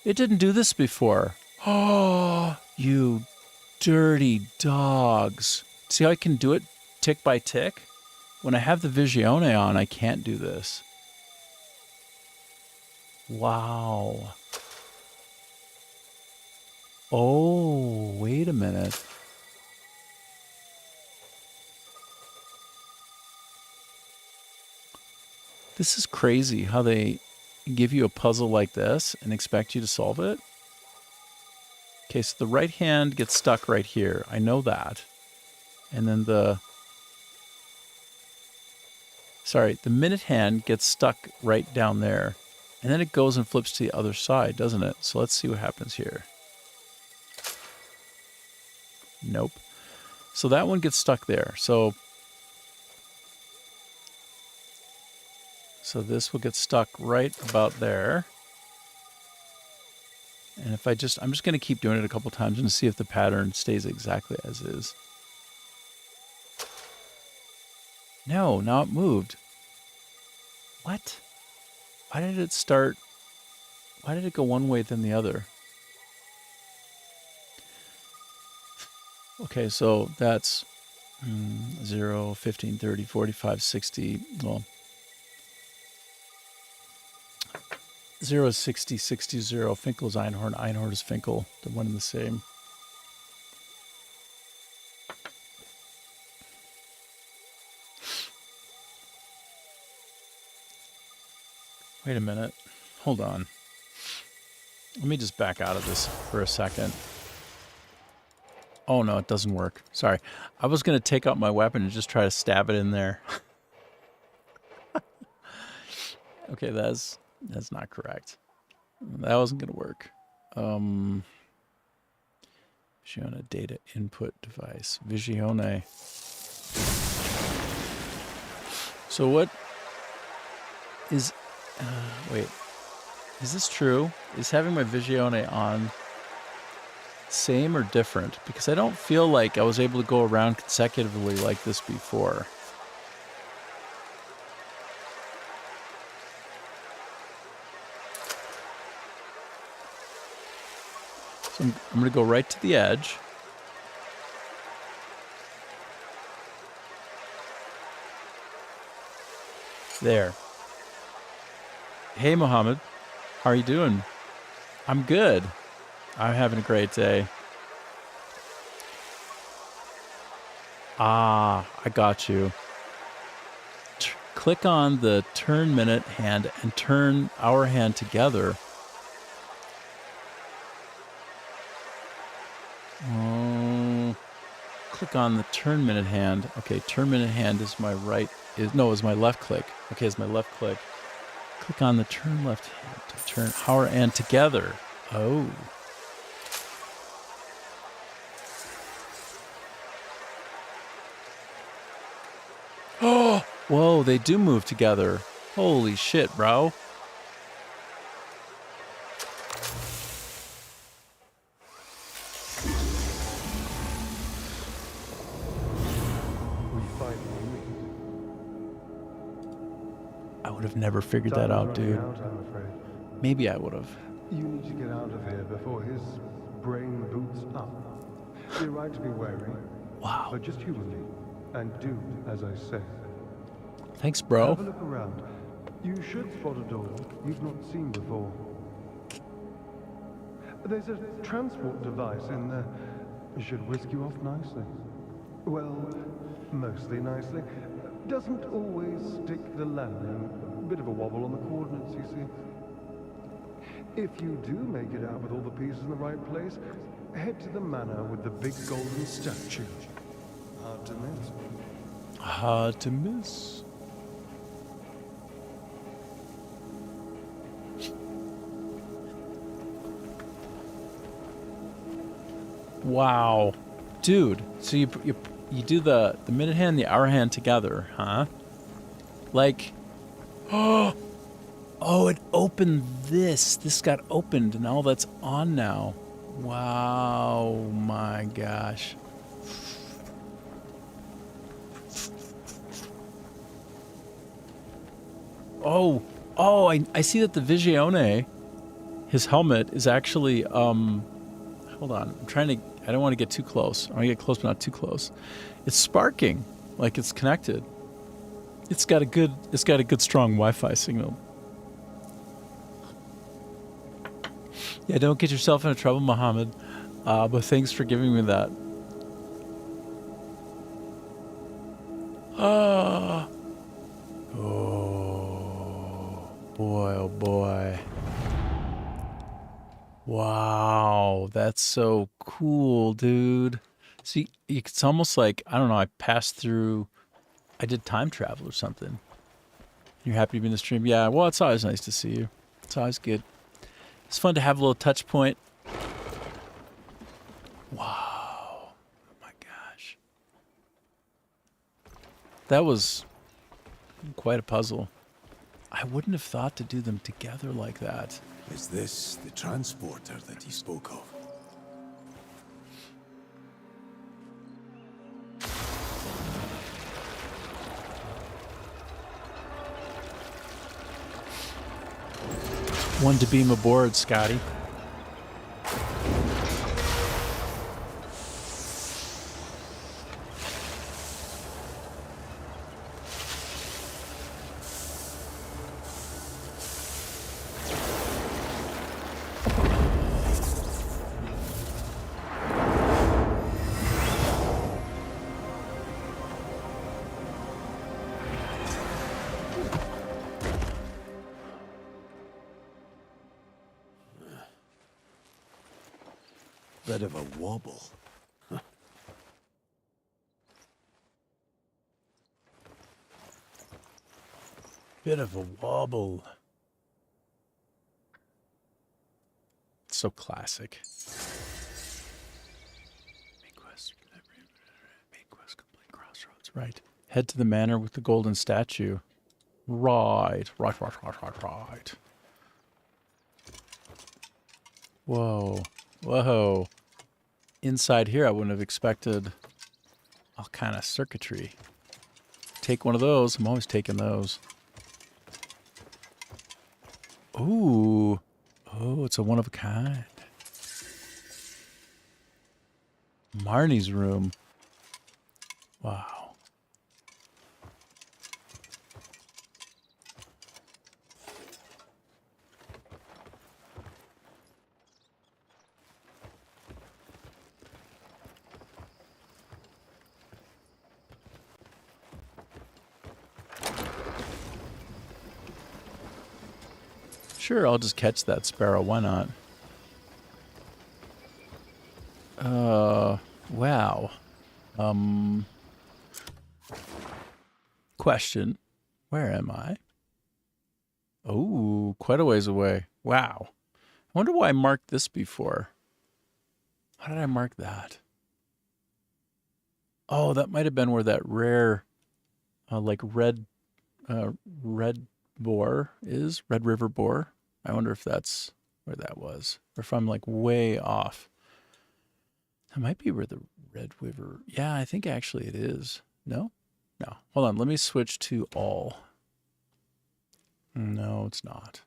It didn't do this before. Oh, you dirty dogs. See how I can do it tick by tick? When I have the Visione on, I can't do this. Wow. Oh, wait a minute. This is crazy how they give you a puzzle like this and expect you to solve it. Okay, so the right hand gets stuck right here. I know that. And then the minute hand gets stuck right down there. And then it goes and flips to the other side, doesn't it? So let's see what happens here. Nope. So that one gets stuck there. So this will get stuck right about there. And if I'm just going to keep doing it a couple times and see if the pattern stays exactly as is. No, now it moved. What? Why did it start? Why did it go one way then the other? Okay, so that's 0, 15, 30, 45, 60. Well, 0 is 60, 60 is 0. Finkel is Einhorn. Einhorn is Finkel. They're one and the same. Wait a minute. Hold on. Let me just back out of this for a second. Oh, no, it doesn't work. Sorry. I was going to take out my weapon and just try to stab it in there. Okay, that's not correct. That wasn't going to work. Visione data input device. Visione. So what is... wait. Is this true? Is having my Visione on same or different? Because I don't feel like I was able to go around consecutively like this before. So I'm going to go right to the edge. There. Hey, Mohammed. How are you doing? I'm good. I'm having a great day. Ah, I got you. Click on the turn minute hand and turn hour hand together. Click on the turn minute hand. Okay, turn minute hand is my right. Is my left click. Okay, it's my left click. Click on the turn left hand to turn hour and together. Oh. Oh, whoa, they do move together. Holy shit, bro. I would have never figured that out, dude. I'm afraid. Maybe I would have. You need to get out of here before his brain boots up. You're right to be wary. Wow. But just humor me, and do as I say. Thanks, bro. Have a look around. You should spot a door you've not seen before. There's a transport device in there. It should whisk you off nicely. Well, mostly nicely. Doesn't always stick the landing. Bit of a wobble on the coordinates, you see. If you do make it out with all the pieces in the right place, head to the manor with the big golden statue. Hard to miss. Hard to miss. Wow. Dude, so you do the minute hand and the hour hand together, huh? Like, oh, it opened this. This got opened and all that's on now. Wow, my gosh. Oh, I see that the Visione, his helmet, is actually, hold on. I don't want to get too close. I want to get close, but not too close. It's sparking, like it's connected. It's got a good strong Wi-Fi signal. Yeah, don't get yourself into trouble, Mohammed. But thanks for giving me that. Oh boy, oh boy. Wow, that's so cool, dude. See, it's almost like, I don't know, I did time travel or something. You're happy to be in the stream? Yeah, well, it's always nice to see you. It's always good. It's fun to have a little touch point. Wow. Oh my gosh. That was quite a puzzle. I wouldn't have thought to do them together like that. Is this the transporter that he spoke of? One to beam aboard, Scotty. Bit of a wobble. Bit of a wobble. It's so classic. Main quest complete crossroads. Right. Head to the manor with the golden statue. Right. Whoa. Whoa. Inside here, I wouldn't have expected all kind of circuitry. Take one of those. I'm always taking those. Ooh. Oh, it's a one of a kind. Marnie's room. Wow. Sure, I'll just catch that sparrow. Why not? Wow. Question. Where am I? Oh, quite a ways away. Wow. I wonder why I marked this before. How did I mark that? Oh, that might have been where that rare, like red boar is. Red River boar. I wonder if that's where that was. Or if I'm like way off. That might be where the Red River... Yeah, I think actually it is. No? No. Hold on. Let me switch to all. No, it's not.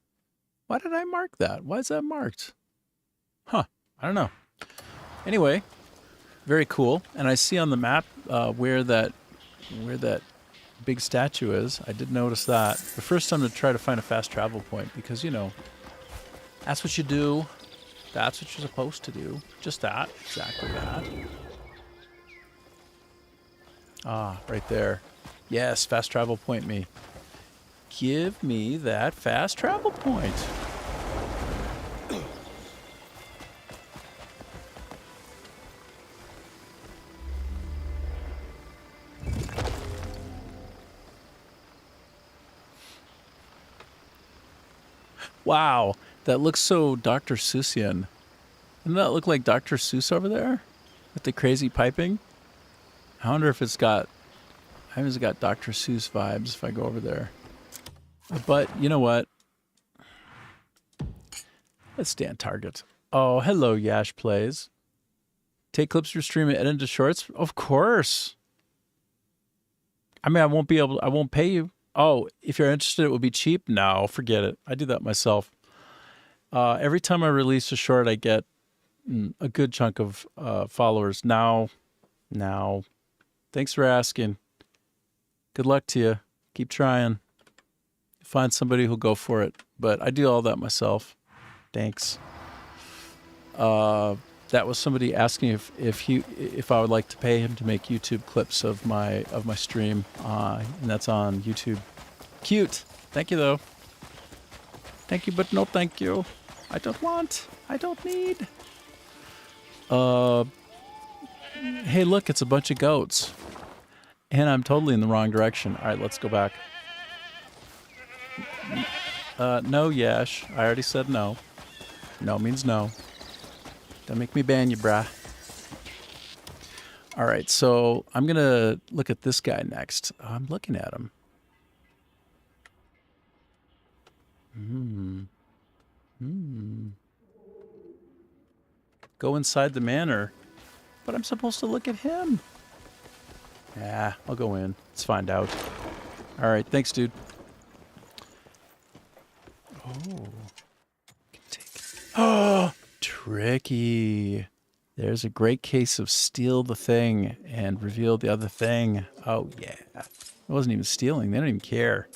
Why did I mark that? Why is that marked? Huh. I don't know. Anyway, very cool. And I see on the map where that big statue is. I did notice that. But first I'm going to try to find a fast travel point because, you know, that's what you do. That's what you're supposed to do. Just that. Exactly that. Ah, right there. Yes, fast travel point me. Give me that fast travel point. Wow, that looks so Dr. Seussian. Doesn't that look like Dr. Seuss over there? With the crazy piping? I wonder if it's got... I think it's got Dr. Seuss vibes if I go over there. But, you know what? Let's stay on target. Oh, hello, Yash Plays. Take clips of your stream and edit into shorts? Of course. I mean, I won't pay you. Oh, if you're interested, it would be cheap? No, forget it. I do that myself. Every time I release a short, I get a good chunk of followers. Now, thanks for asking. Good luck to you. Keep trying. Find somebody who'll go for it. But I do all that myself. Thanks. That was somebody asking if I would like to pay him to make YouTube clips of my stream, and that's on YouTube. Cute. Thank you though. Thank you, but no thank you. I don't want. I don't need. Hey, look, it's a bunch of goats, and I'm totally in the wrong direction. All right, let's go back. No, Yash. I already said no. No means no. Don't make me ban you, brah. All right, so I'm going to look at this guy next. I'm looking at him. Go inside the manor. But I'm supposed to look at him. Yeah, I'll go in. Let's find out. All right, thanks, dude. Oh. Oh, tricky. There's a great case of steal the thing and reveal the other thing. Oh, yeah. It wasn't even stealing. They don't even care.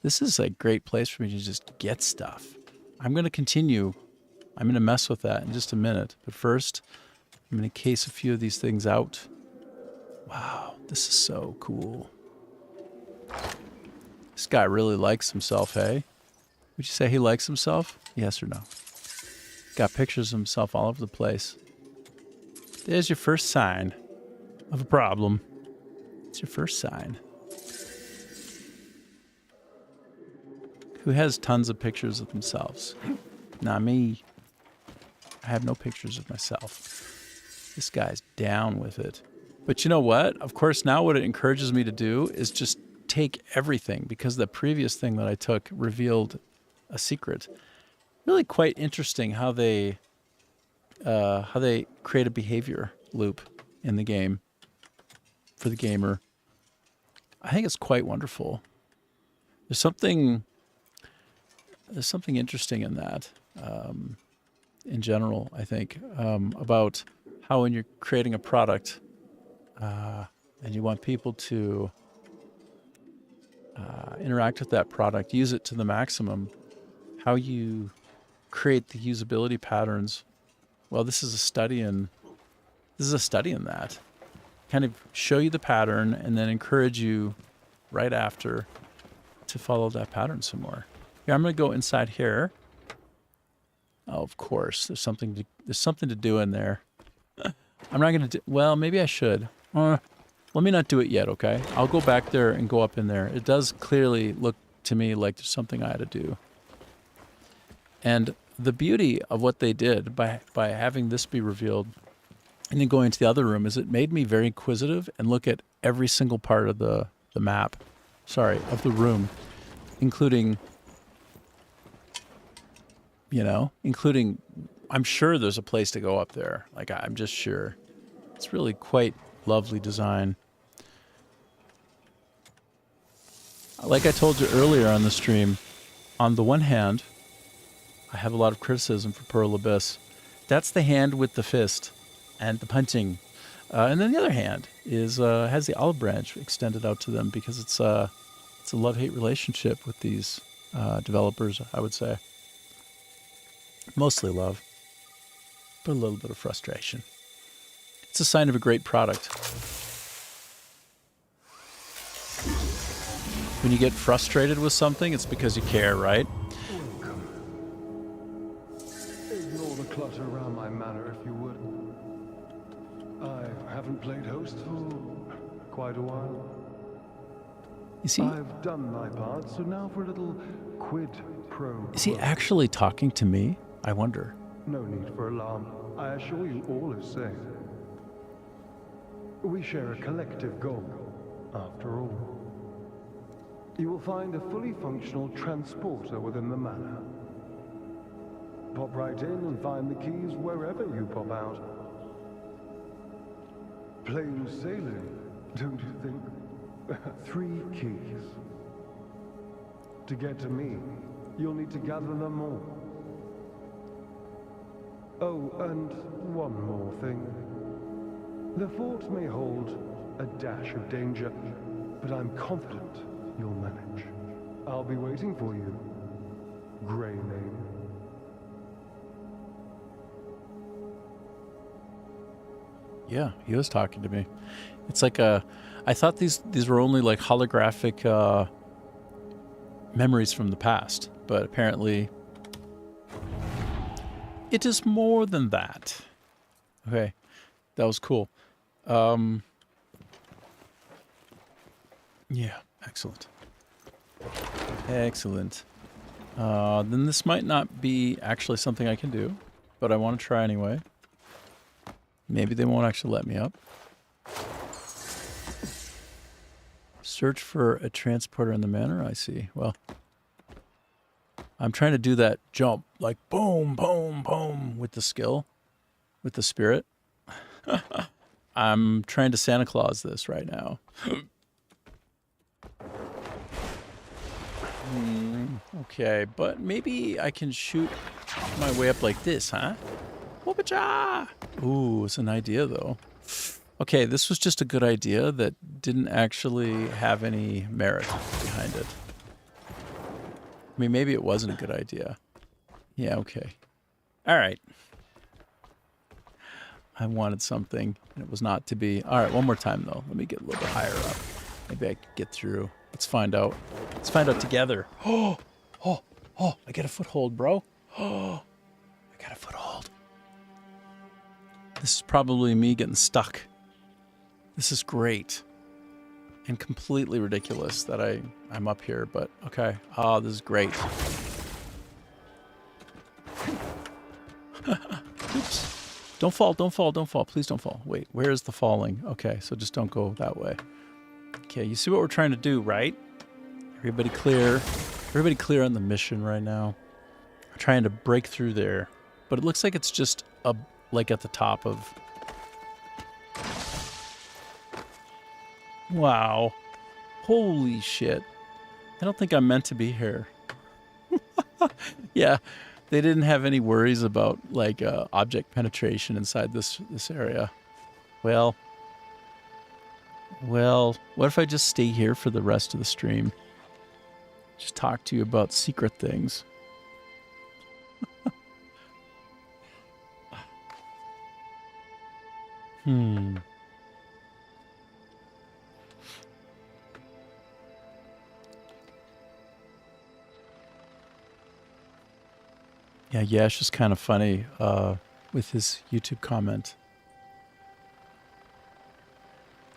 This is a great place for me to just get stuff. I'm going to continue. I'm going to mess with that in just a minute. But first, I'm going to case a few of these things out. Wow, this is so cool. This guy really likes himself, hey? Would you say he likes himself? Yes or no? Got pictures of himself all over the place. There's your first sign of a problem. It's your first sign. Who has tons of pictures of themselves? Not me. I have no pictures of myself. This guy's down with it. But you know what? Of course, now what it encourages me to do is just take everything, because the previous thing that I took revealed a secret. Really quite interesting how they create a behavior loop in the game for the gamer. I think it's quite wonderful. There's something interesting in that, in general, I think, about how when you're creating a product and you want people to interact with that product, use it to the maximum, how you create the usability patterns. Well, this is a study in that. Kind of show you the pattern and then encourage you right after to follow that pattern some more. Here, I'm going to go inside here. Oh, of course, there's something to do in there. I'm not going to do, well, maybe I should. Let me not do it yet, okay? I'll go back there and go up in there. It does clearly look to me like there's something I had to do. And the beauty of what they did by having this be revealed and then going into the other room is it made me very inquisitive and look at every single part of the map. Sorry, of the room. Including, I'm sure there's a place to go up there. Like, I'm just sure. It's really quite lovely design. Like I told you earlier on the stream, on the one hand, I have a lot of criticism for Pearl Abyss. That's the hand with the fist and the punching. And then the other hand is has the olive branch extended out to them because it's a love-hate relationship with these developers, I would say. Mostly love, but a little bit of frustration. It's a sign of a great product. When you get frustrated with something, it's because you care, right? Welcome. Ignore the clutter around my manor, if you would. I haven't played host for quite a while. You see, I've done my part, so now for a little quid pro is he quo. actually talking to me? I wonder. No need for alarm. I assure you all is safe. We share a collective goal, after all. You will find a fully functional transporter within the manor. Pop right in and find the keys wherever you pop out. Plain sailing, don't you think? 3 keys. To get to me, you'll need to gather them all. Oh, and one more thing. The fort may hold a dash of danger, but I'm confident you'll manage. I'll be waiting for you, Grey Name. Yeah, he was talking to me. It's like I thought these were only like holographic memories from the past, but apparently it is more than that. Okay, that was cool. Yeah, excellent. Excellent. Then this might not be actually something I can do, but I want to try anyway. Maybe they won't actually let me up. Search for a transporter in the manor, I see. Well, I'm trying to do that jump, like boom, boom, boom, with the skill, with the spirit. I'm trying to Santa Claus this right now. Okay, but maybe I can shoot my way up like this, huh? Whoop-a-cha! Ooh, it's an idea, though. Okay, this was just a good idea that didn't actually have any merit behind it. I mean, maybe it wasn't a good idea. Yeah, okay. All right. I wanted something, and it was not to be. All right, one more time, though. Let me get a little bit higher up. Maybe I could get through. Let's find out. Let's find out together. Oh, I got a foothold, bro. Oh, I got a foothold. This is probably me getting stuck. This is great. And completely ridiculous that I'm up here, but okay. Oh, this is great. Oops. Don't fall, don't fall, don't fall. Please don't fall. Wait, where is the falling? Okay, so just don't go that way. Okay, you see what we're trying to do, right? Everybody clear. Everybody clear on the mission right now. We're trying to break through there. But it looks like it's just like at the top of... Wow. Holy shit. I don't think I'm meant to be here. Yeah, they didn't have any worries about like object penetration inside this area. Well, what if I just stay here for the rest of the stream? Just talk to you about secret things. Yeah, Yash is kind of funny with his YouTube comment.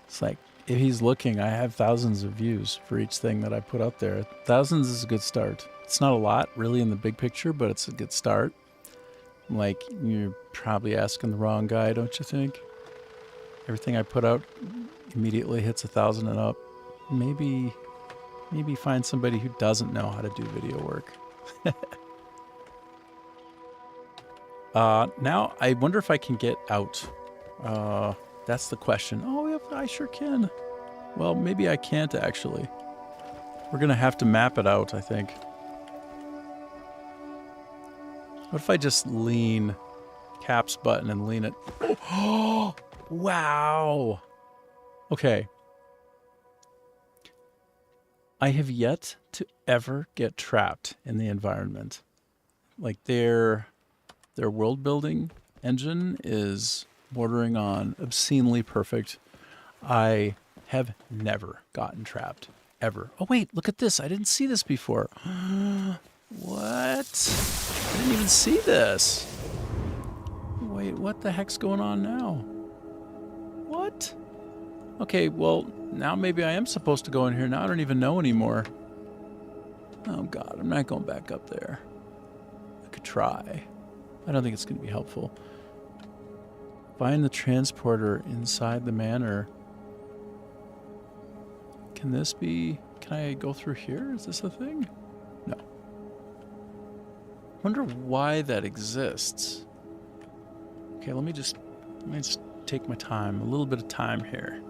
It's like, if he's looking, I have thousands of views for each thing that I put up there. Thousands is a good start. It's not a lot, really, in the big picture, but it's a good start. Like, you're probably asking the wrong guy, don't you think? Everything I put out immediately hits 1,000 and up. Maybe find somebody who doesn't know how to do video work. Now, I wonder if I can get out. That's the question. Oh, I sure can. Well, maybe I can't, actually. We're going to have to map it out, I think. What if I just lean caps button and lean it? Oh, wow. Okay. I have yet to ever get trapped in the environment. Like their world building engine is bordering on obscenely perfect. I have never gotten trapped, ever. Oh wait, look at this. I didn't see this before. What? I didn't even see this. Wait, what the heck's going on now? What? Okay, well, now maybe I am supposed to go in here. Now I don't even know anymore. Oh god, I'm not going back up there. I could try. I don't think it's going to be helpful. Find the transporter inside the manor. Can this be... Can I go through here? Is this a thing? No. Wonder why that exists. Okay, let me just take my time. A little bit of time here.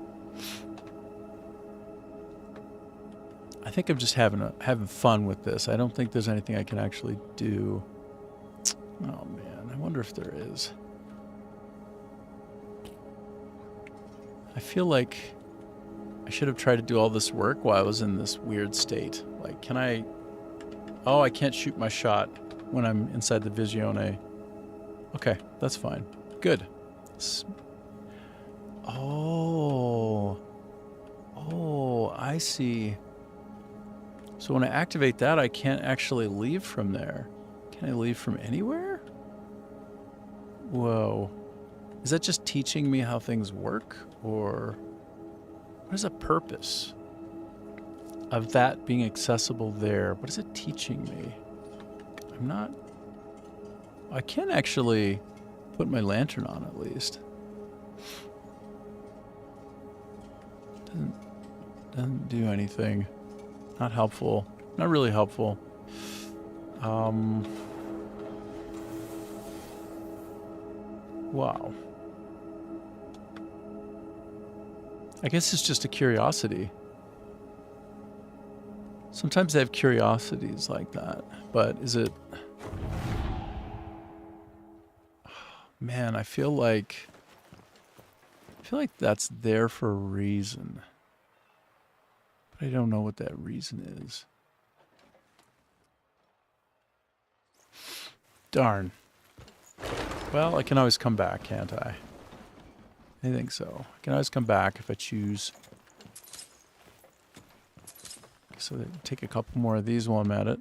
I think I'm just having fun with this. I don't think there's anything I can actually do. Oh man, I wonder if there is. I feel like I should have tried to do all this work while I was in this weird state. Like, can I... Oh, I can't shoot my shot when I'm inside the Visione. Okay, that's fine. Good. Oh, I see. So when I activate that, I can't actually leave from there. Can I leave from anywhere? Whoa. Is that just teaching me how things work? Or what is the purpose of that being accessible there? What is it teaching me? I can actually put my lantern on at least. Doesn't do anything. Not helpful. Not really helpful. Wow. I guess it's just a curiosity. Sometimes I have curiosities like that, but is it... Man, I feel like that's there for a reason. But I don't know what that reason is. Darn. Well, I can always come back, can't I? I think so. I can always come back if I choose. So take a couple more of these while I'm at it.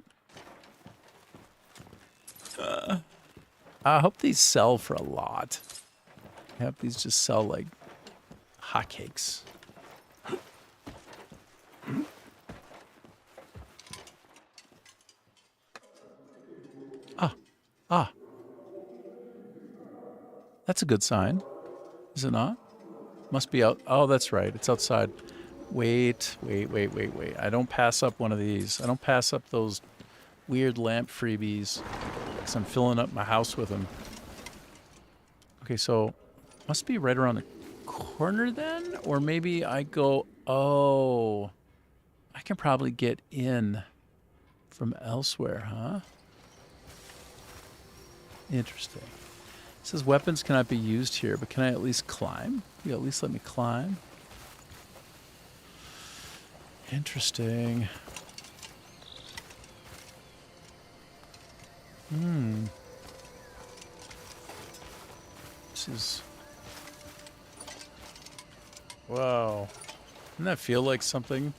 I hope these sell for a lot. I hope these just sell like hotcakes. Ah. That's a good sign. Is it not? Must be out. Oh, that's right. It's outside. Wait. I don't pass up one of these. I don't pass up those weird lamp freebies because I'm filling up my house with them. Okay, so must be right around the corner then? Or maybe I go... Oh, I can probably get in from elsewhere, huh? Interesting. It says weapons cannot be used here, but can I at least climb? You at least let me climb? Interesting. This is... Whoa. Doesn't that feel like something?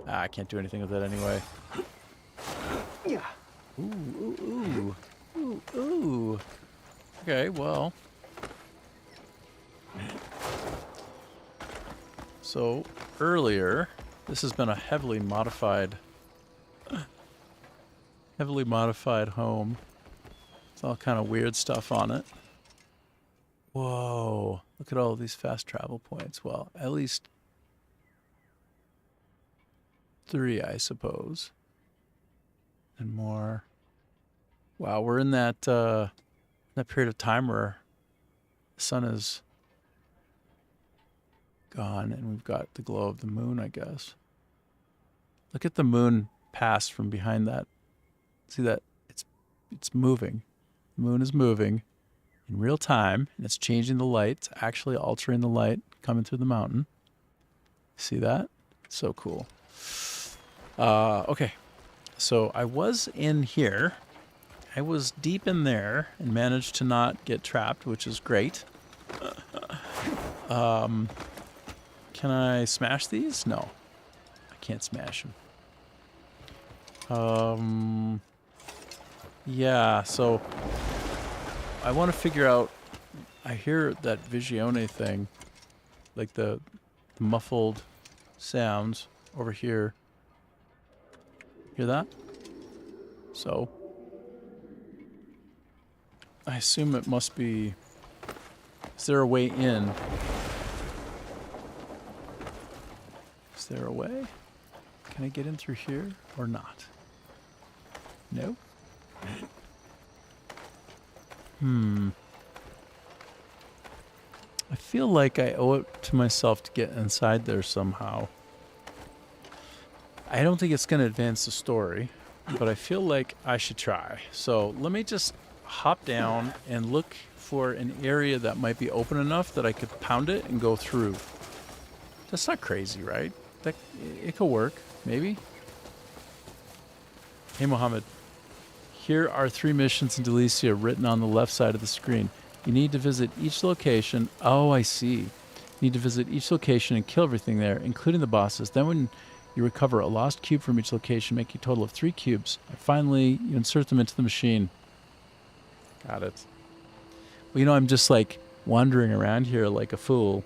I can't do anything with it anyway. Yeah. Ooh. Okay, well. So, earlier, this has been a heavily modified home. It's all kind of weird stuff on it. Whoa, look at all of these fast travel points. Well, at least 3, I suppose. And more. Wow, we're in that period of time where the sun is gone and we've got the glow of the moon, I guess. Look at the moon pass from behind that. See that? It's moving. The moon is moving in real time, and it's changing the light. It's actually altering the light coming through the mountain. See that? So cool. Okay. So I was in here. I was deep in there and managed to not get trapped, which is great. Can I smash these? No. I can't smash them. Yeah, so I want to figure out... I hear that Visione thing, like the muffled sounds over here. Hear that? So I assume it must be... Is there a way in? Is there a way? Can I get in through here or not? No? I feel like I owe it to myself to get inside there somehow. I don't think it's going to advance the story, but I feel like I should try. So let me just hop down and look for an area that might be open enough that I could pound it and go through. That's not crazy, right? It could work, maybe. Hey, Mohammed. Here are 3 missions in Delicia written on the left side of the screen. You need to visit each location. Oh, I see. You need to visit each location and kill everything there, including the bosses. Then when you recover a lost cube from each location, make a total of 3 cubes. And finally, you insert them into the machine. Got it. Well, you know, I'm just like wandering around here like a fool.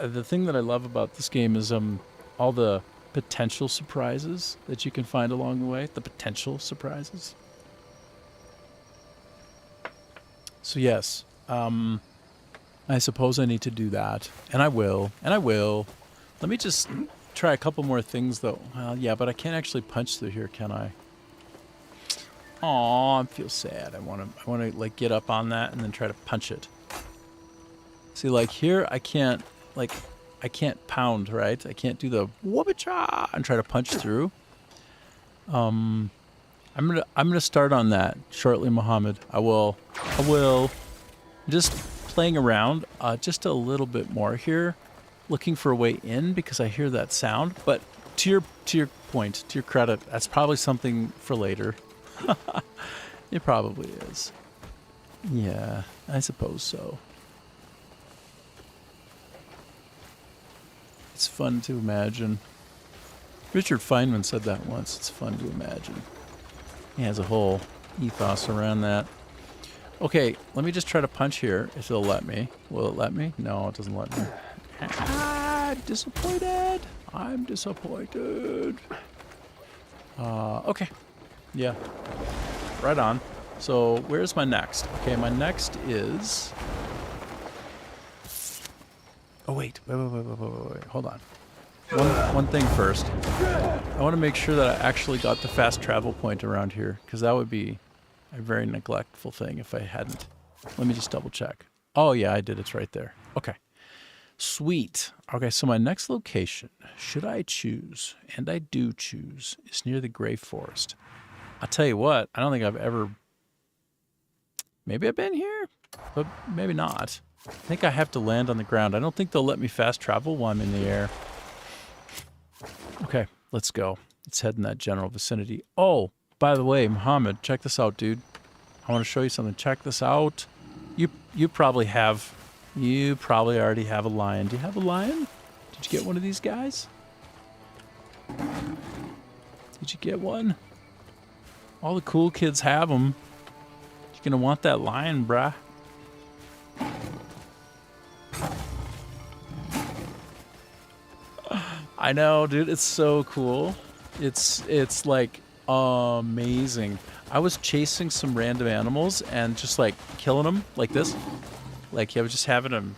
The thing that I love about this game is all the potential surprises that you can find along the way. The potential surprises. So yes, I suppose I need to do that. And I will. Let me just try a couple more things though. Well, yeah, but I can't actually punch through here, can I? Aw, I feel sad. I want to like get up on that and then try to punch it. See, like here I can't pound, right? I can't do the whoop-a-cha and try to punch through. I'm gonna start on that shortly, Mohammed. I will. Just playing around just a little bit more here, looking for a way in because I hear that sound. But to your point, to your credit, that's probably something for later. It probably is. Yeah, I suppose so. It's fun to imagine. Richard Feynman said that once. It's fun to imagine. He has a whole ethos around that. Okay, let me just try to punch here if it'll let me. Will it let me? No, it doesn't let me. I'm disappointed. I'm disappointed. Okay. Yeah. Right on. So where's my next? Okay, my next is Oh, wait. Wait. Hold on. One thing first. I want to make sure that I actually got the fast travel point around here, because that would be a very neglectful thing if I hadn't. Let me just double check. Oh, yeah, I did. It's right there. Okay. Sweet. Okay, so my next location, should I choose, and I do choose, is near the Grey Forest. I'll tell you what, I don't think I've ever... Maybe I've been here, but maybe not. I think I have to land on the ground. I don't think they'll let me fast travel while I'm in the air. Okay, let's go. Let's head in that general vicinity. Oh, by the way, Muhammad, check this out, dude. I want to show you something. Check this out. You probably already have a lion. Do you have a lion? Did you get one of these guys? Did you get one? All the cool kids have them. You're gonna want that lion, bruh. I know, dude. It's so cool. It's like amazing. I was chasing some random animals and just like killing them like this. Like I was just having them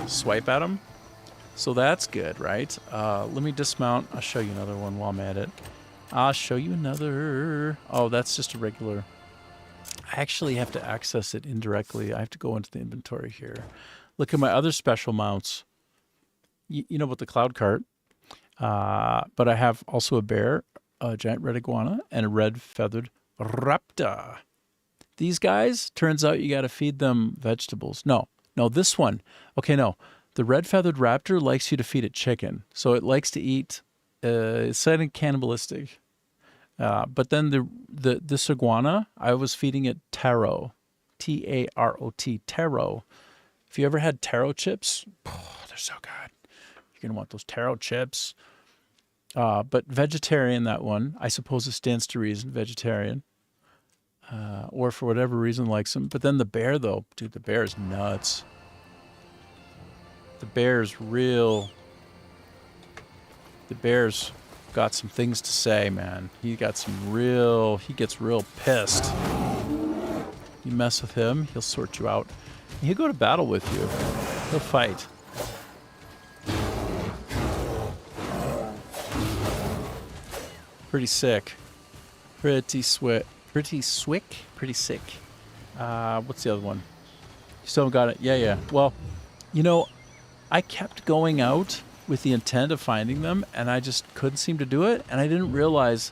swipe at them. So that's good, right? Let me dismount. I'll show you another one while I'm at it. I'll show you another. Oh, that's just a regular. I actually have to access it indirectly. I have to go into the inventory here. Look at my other special mounts. You know about the cloud cart. But I have also a bear, a giant red iguana, and a red feathered raptor. These guys, turns out you got to feed them vegetables. No, this one. Okay, no. The red feathered raptor likes you to feed it chicken. So it likes to eat, it's kind of cannibalistic. But then this iguana, I was feeding it taro. T-A-R-O-T, taro. If you ever had taro chips, they're so good. You're going to want those taro chips. But vegetarian, that one. I suppose it stands to reason, vegetarian. Or for whatever reason likes them. But then the bear, though, dude, the bear is nuts. The bear's real. The bear's got some things to say, man. He gets real pissed. You mess with him, he'll sort you out. He'll go to battle with you. He'll fight. Pretty sick. Pretty sick. What's the other one? You still haven't got it? Yeah. Well, you know, I kept going out with the intent of finding them, and I just couldn't seem to do it, and I didn't realize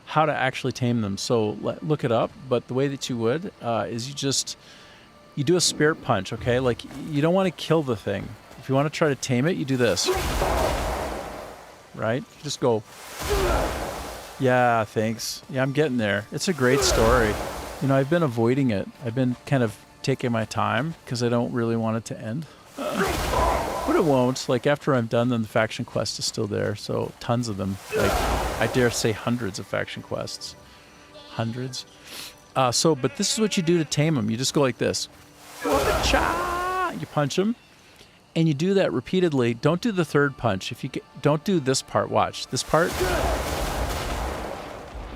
how to actually tame them. So look it up, but the way that you would is you do a spirit punch, okay? Like, you don't want to kill the thing. If you want to try to tame it, you do this. Right? You just go, yeah, thanks. Yeah, I'm getting there. It's a great story. You know, I've been avoiding it. I've been kind of taking my time because I don't really want it to end. But it won't. Like, after I'm done, then the faction quest is still there. So tons of them. Like, I dare say hundreds of faction quests. Hundreds. But this is what you do to tame them. You just go like this. You punch them. And you do that repeatedly. Don't do the third punch. Don't do this part. Watch. This part.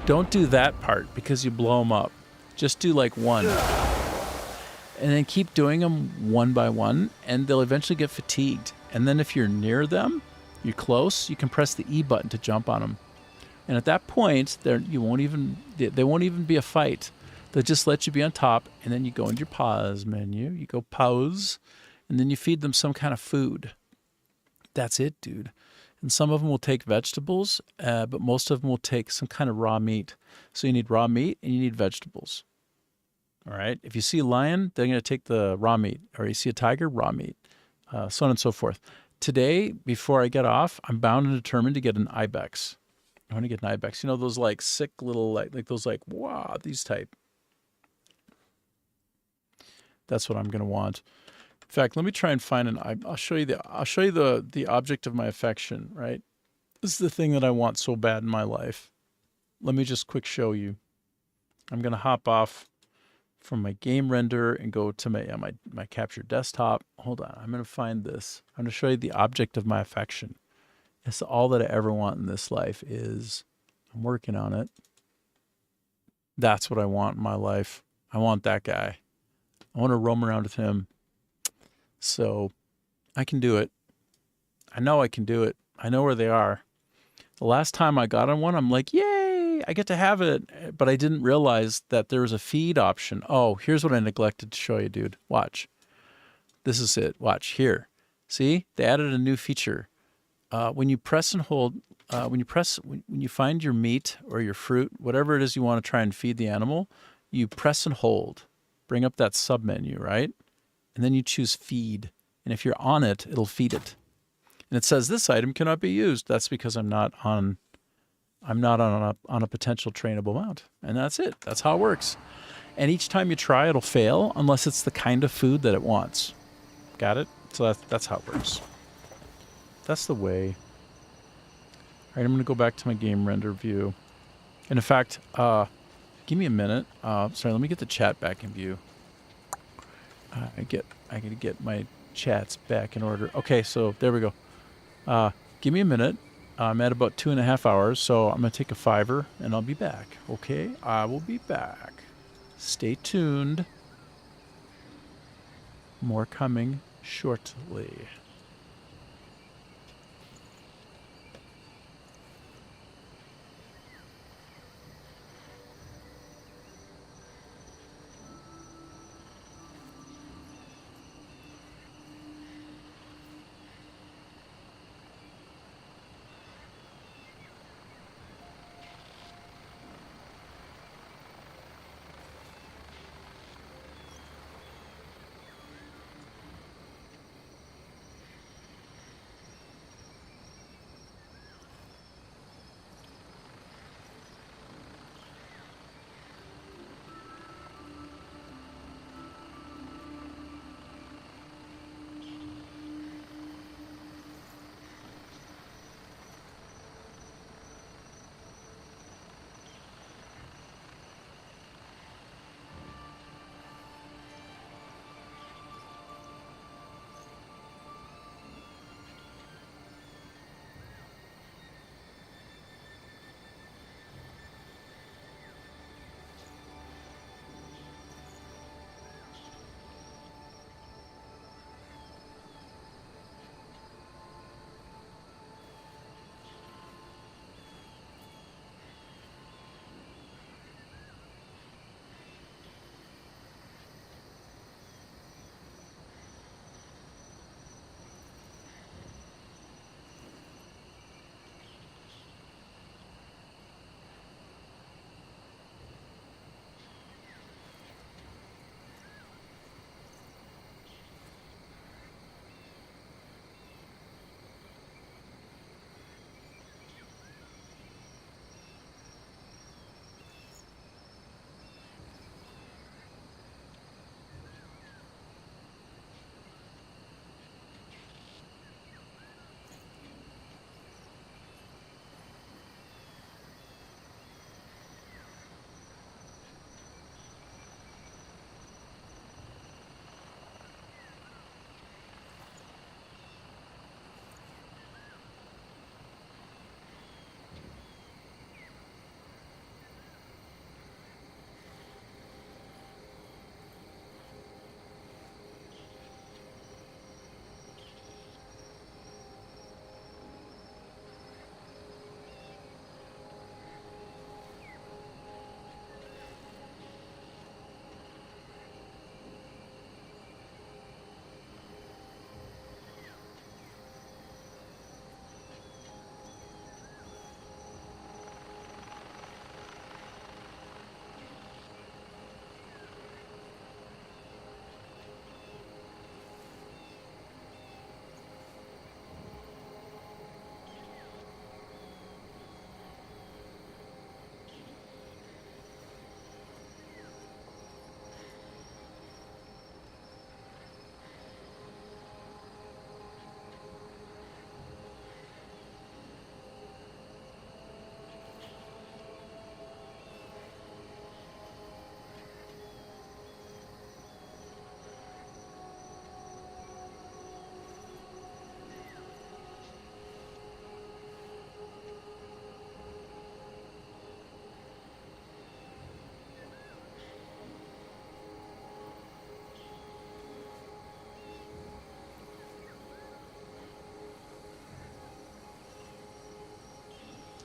Don't do that part because you blow them up. Just do like one. And then keep doing them one by one, and they'll eventually get fatigued. And then if you're near them, you're close, you can press the E button to jump on them. And at that point, they won't even be a fight. They'll just let you be on top, and then you go into your pause menu. You go pause, and then you feed them some kind of food. That's it, dude. And some of them will take vegetables, but most of them will take some kind of raw meat. So you need raw meat and you need vegetables. All right. If you see a lion, they're going to take the raw meat. Or you see a tiger, raw meat. So on and so forth. Today, before I get off, I'm bound and determined to get an ibex. I want to get an ibex. You know, those like sick little, like those like, wow, these type. That's what I'm going to want. In fact, let me try and find I'll show you the object of my affection, right? This is the thing that I want so bad in my life. Let me just quick show you. I'm going to hop off from my game render and go to my capture desktop. Hold on. I'm going to find this. I'm going to show you the object of my affection. It's all that I ever want in this life is, I'm working on it. That's what I want in my life. I want that guy. I want to roam around with him. So I can do it. I know I can do it. I know where they are. The last time I got on one, I'm like, yay, I get to have it. But I didn't realize that there was a feed option. Oh, here's what I neglected to show you, dude. Watch. This is it. Watch here. See, they added a new feature. When you press and hold, when you find your meat or your fruit, whatever it is you want to try and feed the animal, you press and hold. Bring up that sub menu, right? And then you choose feed. And if you're on it, it'll feed it. And it says this item cannot be used. That's because I'm not on a potential trainable mount. And that's it. That's how it works. And each time you try, it'll fail unless it's the kind of food that it wants. Got it? So that's how it works. That's the way. All right, I'm going to go back to my game render view. And in fact, give me a minute. Sorry, let me get the chat back in view. I gotta get my chats back in order. Okay, so there we go. Give me a minute. I'm at about 2.5 hours, so I'm going to take a 5 and I'll be back. Okay, I will be back. Stay tuned. More coming shortly.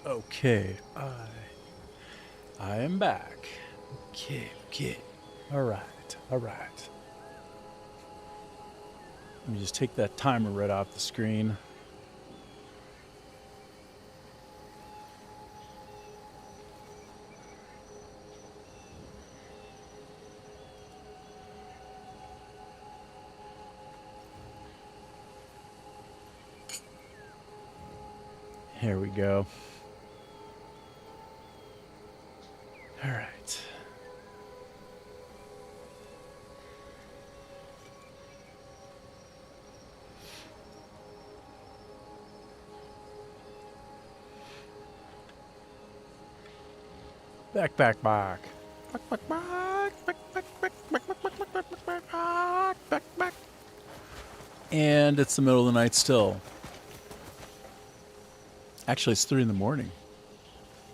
Okay, I am back. Okay. All right. Let me just take that timer right off the screen. Here we go. All right. Back. Back. And it's the middle of the night still. Actually, it's 3 in the morning.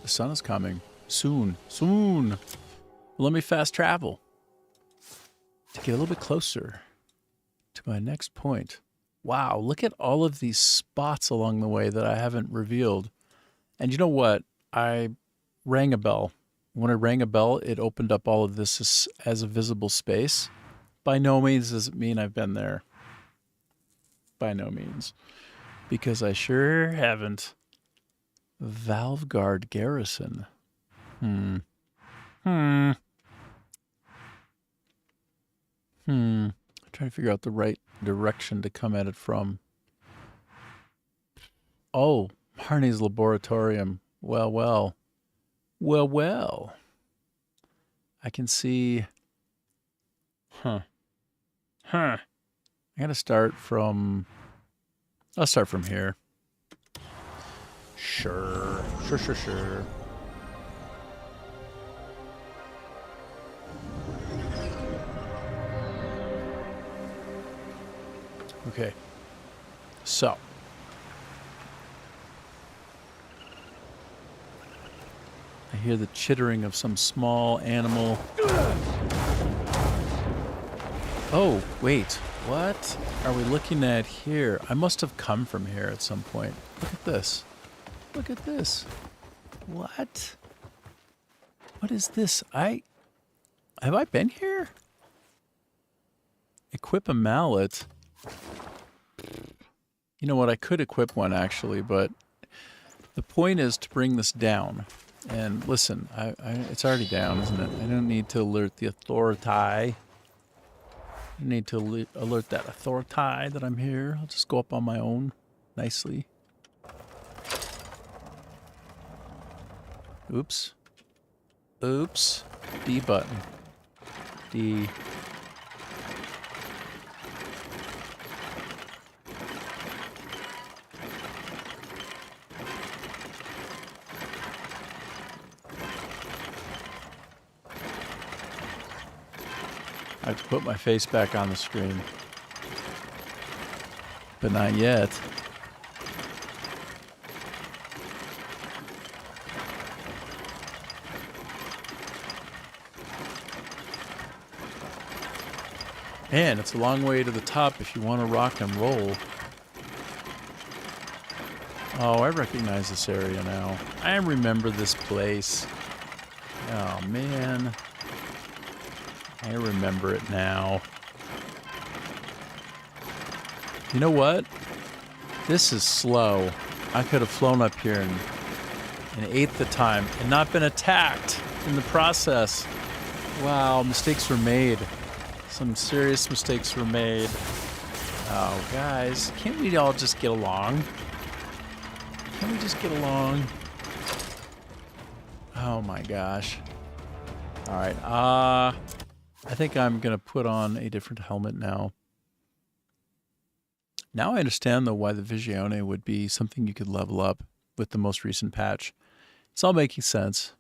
The sun is coming. Soon. Let me fast travel to get a little bit closer to my next point. Wow, look at all of these spots along the way that I haven't revealed. And you know what? I rang a bell. When I rang a bell, it opened up all of this as a visible space. By no means does it mean I've been there. By no means. Because I sure haven't. Valveguard Garrison. I'm trying to figure out the right direction to come at it from. Oh, Harney's Laboratorium. Well. I can see. I gotta start from. I'll start from here. Sure. Okay. So. I hear the chittering of some small animal. Oh, wait. What are we looking at here? I must have come from here at some point. Look at this. What? What is this? Have I been here? Equip a mallet. You know what? I could equip one actually, but the point is to bring this down. And listen, it's already down, isn't it? I don't need to alert the authority. I need to alert that authority that I'm here. I'll just go up on my own nicely. Oops. D button. D. I have to put my face back on the screen. But not yet. Man, it's a long way to the top if you want to rock and roll. Oh, I recognize this area now. I remember this place. Oh, man. I remember it now. You know what? This is slow. I could have flown up here in an eighth the time and not been attacked in the process. Wow, mistakes were made. Some serious mistakes were made. Oh, guys, can't we all just get along? Can we just get along? Oh my gosh. All right, I think I'm going to put on a different helmet now. Now I understand, though, why the Visione would be something you could level up with the most recent patch. It's all making sense.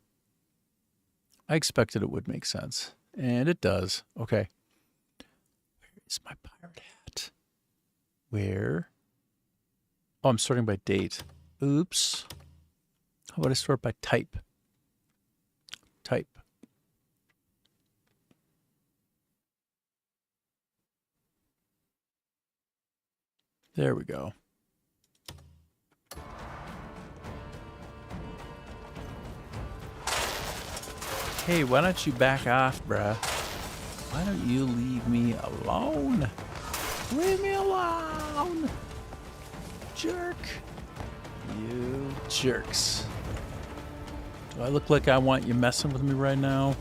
I expected it would make sense. And it does. Okay. Where is my pirate hat? Where? Oh, I'm sorting by date. Oops. How about I sort by type? Type. There we go. Hey, why don't you back off, bruh? Why don't you leave me alone? Leave me alone! Jerk. You jerks. Do I look like I want you messing with me right now?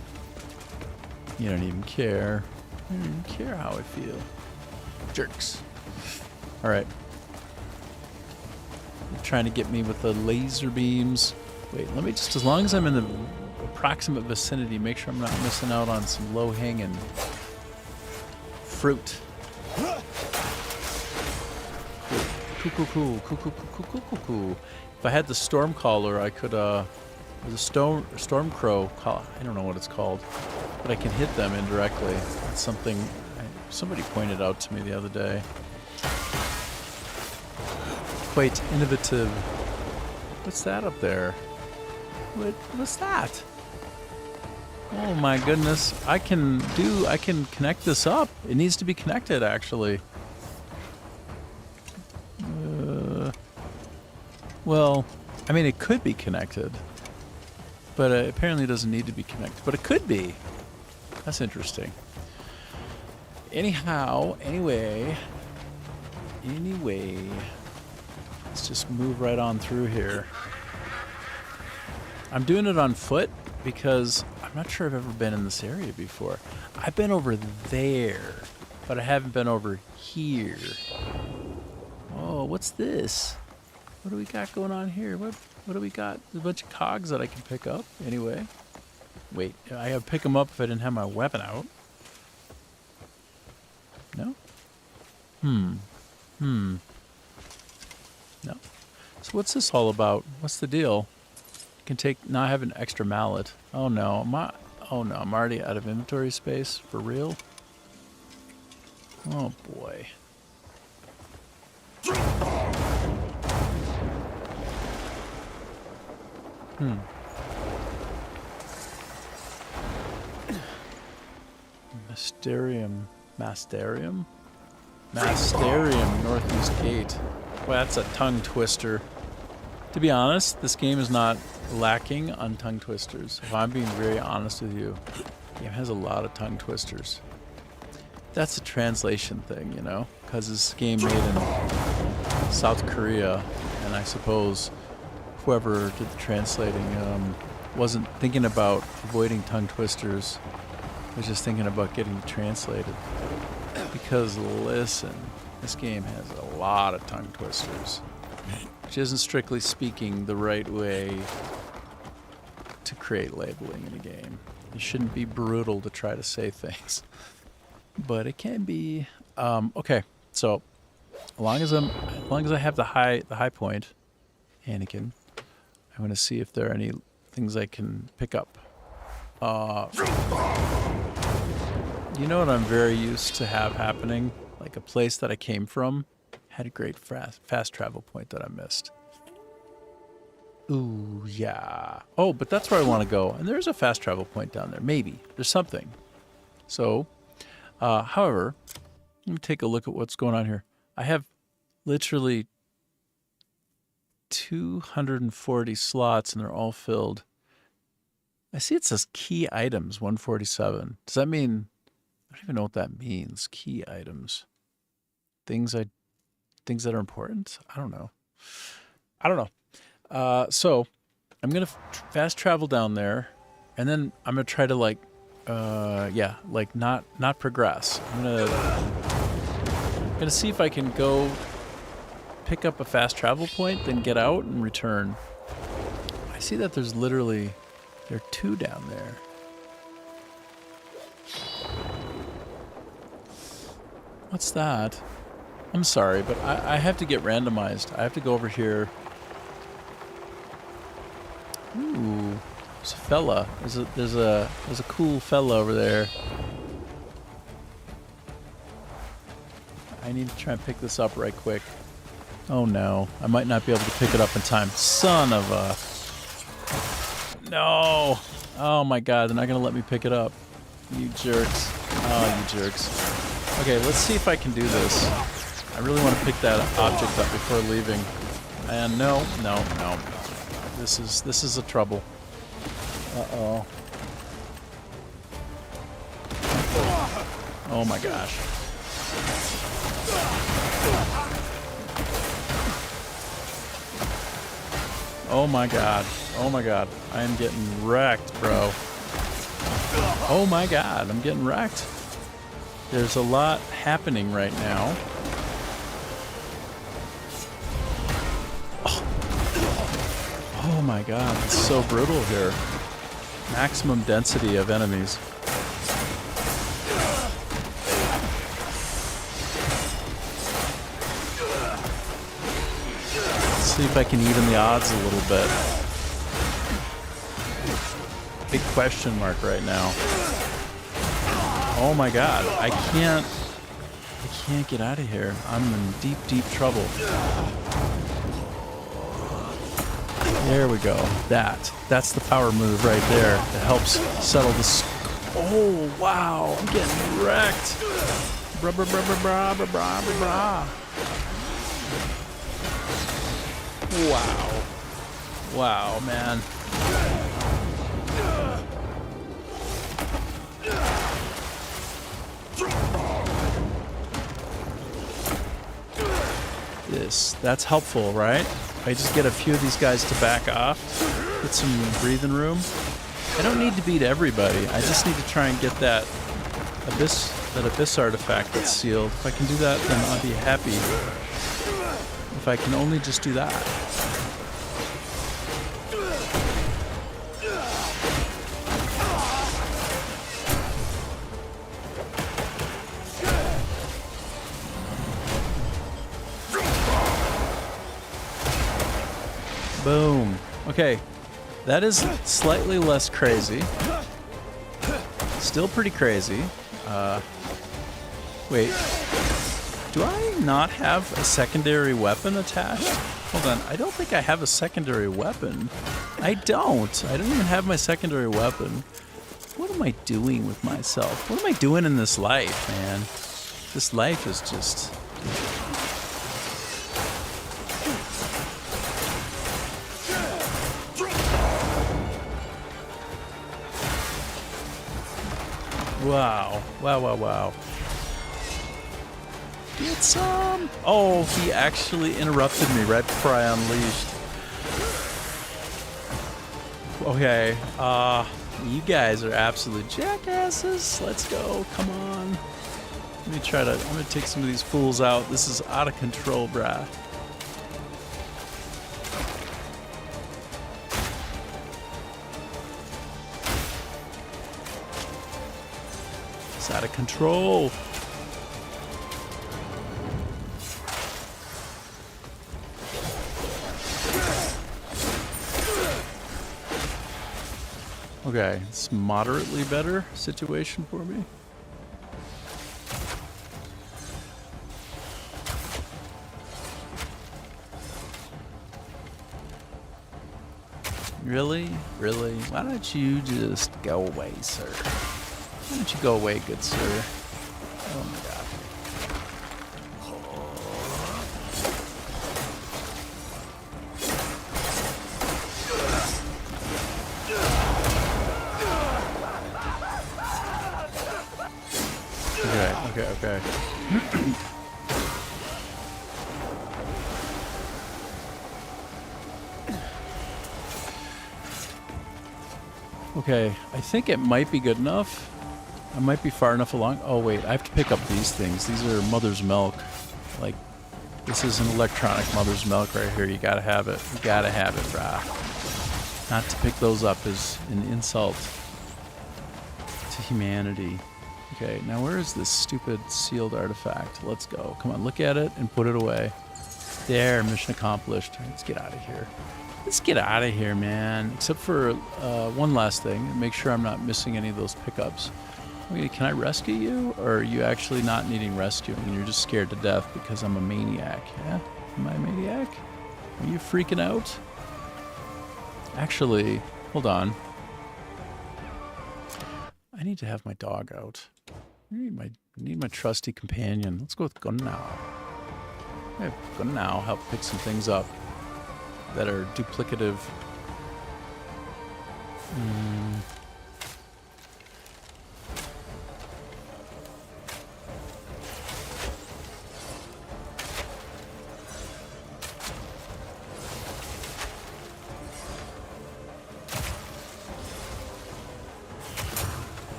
You don't even care. You don't even care how I feel. Jerks. Alright. You're trying to get me with the laser beams. Wait, let me just, as long as I'm in the approximate vicinity, make sure I'm not missing out on some low-hanging fruit. Cool. If I had the storm caller, I could, there's a storm crow call. I don't know what it's called, but I can hit them indirectly. That's something somebody pointed out to me the other day. Quite innovative. What's that up there? What's that? Oh my goodness! I can connect this up. It needs to be connected, actually. Well, I mean, it could be connected, but apparently it doesn't need to be connected. But it could be. That's interesting. Anyway, let's just move right on through here. I'm doing it on foot because I'm not sure I've ever been in this area before. I've been over there, but I haven't been over here. Oh, what's this? What do we got going on here? What do we got? There's a bunch of cogs that I can pick up. Anyway. Wait, I would pick them up if I didn't have my weapon out. No? No. So what's this all about? What's the deal? Can take, now I have an extra mallet. Oh no, I'm already out of inventory space. For real? Oh boy. Masterium, Northeast Gate. Well, that's a tongue twister. To be honest, this game is not lacking on tongue twisters. If I'm being very honest with you, the game has a lot of tongue twisters. That's a translation thing, you know, because this game made in South Korea, and I suppose whoever did the translating wasn't thinking about avoiding tongue twisters. Was just thinking about getting it translated. Because listen, this game has a lot of tongue twisters, which isn't strictly speaking the right way to create labeling in a game. You shouldn't be brutal to try to say things, but it can be. Okay, so as long as I have the high point, Anakin, I'm going to see if there are any things I can pick up. You know what I'm very used to have happening? Like a place that I came from had a great fast travel point that I missed. Ooh, yeah. Oh, but that's where I want to go. And there's a fast travel point down there. Maybe. There's something. So, however, let me take a look at what's going on here. I have literally 240 slots and they're all filled. I see it says key items, 147. Does that mean... I don't even know what that means. Key items. Things that are important? I don't know. So I'm going to fast travel down there and then I'm going to try to not progress. I'm going to see if I can go pick up a fast travel point, then get out and return. I see that there are two down there. What's that? I'm sorry, but I have to get randomized. I have to go over here. Ooh, there's a fella. There's a cool fella over there. I need to try and pick this up right quick. Oh no, I might not be able to pick it up in time. Son of a... No! Oh my god, they're not gonna let me pick it up. You jerks. Oh, you jerks. Okay, let's see if I can do this. I really want to pick that object up before leaving. And no. This is a trouble. Uh-oh. Oh my gosh. Oh my god. Oh my god. I am getting wrecked, bro. Oh my god, I'm getting wrecked. There's a lot happening right now. Oh my god, it's so brutal here. Maximum density of enemies. Let's see if I can even the odds a little bit. Big question mark right now. Oh my god, I can't get out of here. I'm in deep, deep trouble. There we go. That's the power move right there. It helps settle this. Oh, wow. I'm getting wrecked. Bra, bra, bra, bra, bra, bra, bra, bra, bra. Wow. Wow, man. That's helpful, right? I just get a few of these guys to back off, get some breathing room. I don't need to beat everybody. I just need to try and get that abyss artifact that's sealed. If I can do that, then I'll be happy. If I can only just do that. Boom. Okay, that is slightly less crazy. Still pretty crazy. Wait, do I not have a secondary weapon attached? Hold on, I don't think I have a secondary weapon. I don't even have my secondary weapon. What am I doing with myself? What am I doing in this life, man? This life is just... Wow. Wow, wow, wow. Get some! Oh, he actually interrupted me right before I unleashed. Okay, you guys are absolute jackasses. Let's go, come on. I'm gonna take some of these fools out. This is out of control, brah. It's out of control. Okay, it's moderately better situation for me. Really? Really? Why don't you just go away, sir? Why don't you go away, good sir? Oh my god. Okay. Okay, I think it might be good enough. I might be far enough along. Oh wait, I have to pick up these things. These are mother's milk. Like, this is an electronic mother's milk right here. You gotta have it. You gotta have it, brah. Not to pick those up is an insult to humanity. Okay, now where is this stupid sealed artifact? Let's go. Come on, look at it and put it away. There, mission accomplished. Let's get out of here. Let's get out of here, man. Except for one last thing. Make sure I'm not missing any of those pickups. Okay, can I rescue you? Or are you actually not needing rescuing and you're just scared to death because I'm a maniac? Yeah? Am I a maniac? Are you freaking out? Actually, hold on. I need to have my dog out. I need my trusty companion. Let's go with Gunnow. Yeah, Gunnow help pick some things up that are duplicative.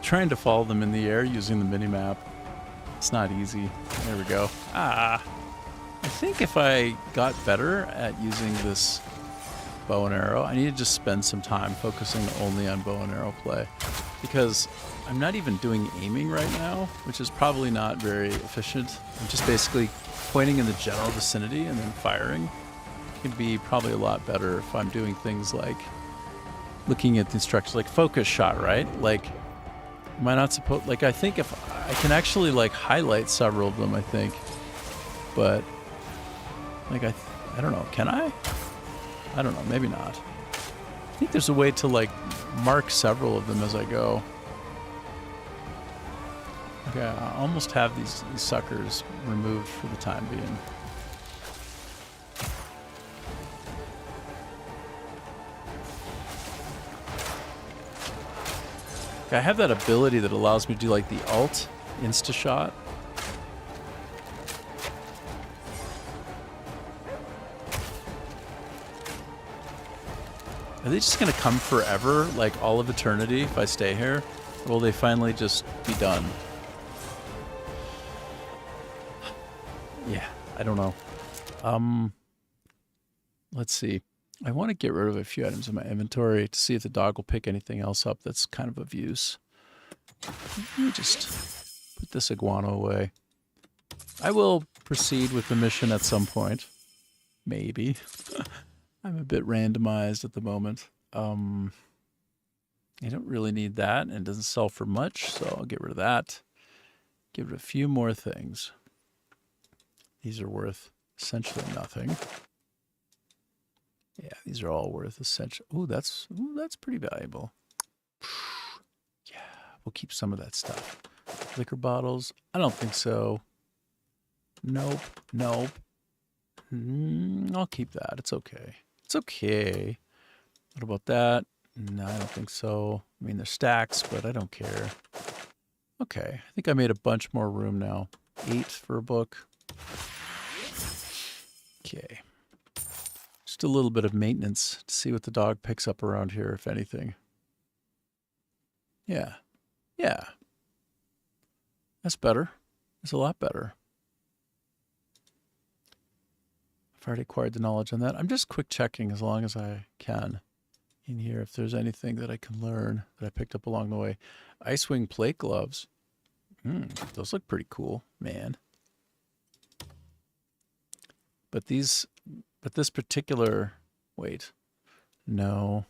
trying to follow them in the air using the mini-map. It's not easy. There we go. I think if I got better at using this bow and arrow, I need to just spend some time focusing only on bow and arrow play, because I'm not even doing aiming right now, which is probably not very efficient. I'm just basically pointing in the general vicinity and then firing. It can be probably a lot better if I'm doing things like looking at the instructions, like focus shot, right? Like, am I not supposed, like, I think if I can actually like highlight several of them, I think, but like, I don't know, can I don't know, maybe not. I think there's a way to like mark several of them as I go. Okay, I almost have these suckers removed for the time being. Okay, I have that ability that allows me to do like the alt insta shot. Are they just gonna come forever, like all of eternity, if I stay here? Or will they finally just be done? Yeah, I don't know. Let's see. I want to get rid of a few items in my inventory to see if the dog will pick anything else up that's kind of use. Let me just put this iguana away. I will proceed with the mission at some point. Maybe. I'm a bit randomized at the moment. I don't really need that, and it doesn't sell for much, so I'll get rid of that. Get rid of a few more things. These are worth essentially nothing. Yeah, these are all worth essentially. Ooh, that's pretty valuable. Yeah, we'll keep some of that stuff. Liquor bottles? I don't think so. Nope. I'll keep that. It's okay. It's okay. What about that? No, I don't think so. I mean, they're stacks, but I don't care. Okay, I think I made a bunch more room now. 8 for a book. Okay. Just a little bit of maintenance to see what the dog picks up around here, if anything. Yeah. That's better. It's a lot better. I've already acquired the knowledge on that. I'm just quick checking as long as I can in here if there's anything that I can learn that I picked up along the way. Icewing plate gloves. Those look pretty cool, man. But this particular, wait, no.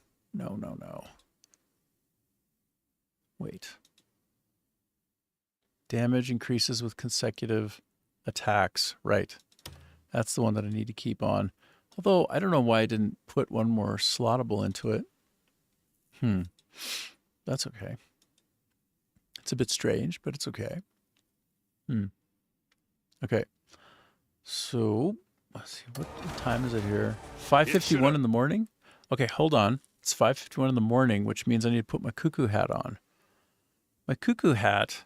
Wait. Damage increases with consecutive attacks. Right. That's the one that I need to keep on. Although, I don't know why I didn't put one more slottable into it. That's okay. It's a bit strange, but it's okay. Okay. So, let's see, what time is it here? 5:51 in the morning? Okay, hold on. It's 5:51 in the morning, which means I need to put my cuckoo hat on. My cuckoo hat,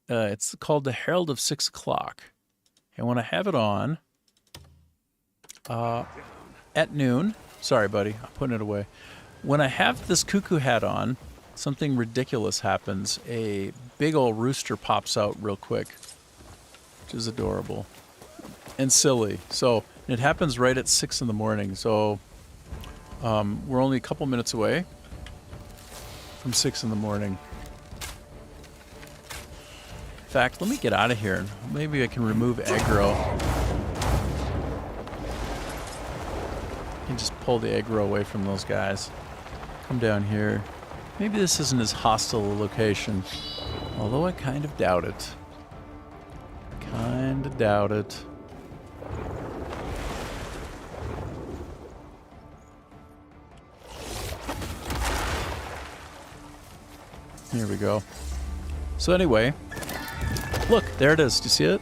it's called the Herald of 6 o'clock. And when I have it on, at noon, sorry, buddy, I'm putting it away. When I have this cuckoo hat on, something ridiculous happens. A big old rooster pops out real quick, which is adorable and silly. So it happens right at 6 in the morning. So we're only a couple minutes away from 6 in the morning. In fact, let me get out of here. Maybe I can remove aggro. I can just pull the aggro away from those guys. Come down here. Maybe this isn't as hostile a location. Although I kind of doubt it. Here we go. So anyway, look, there it is. Do you see it?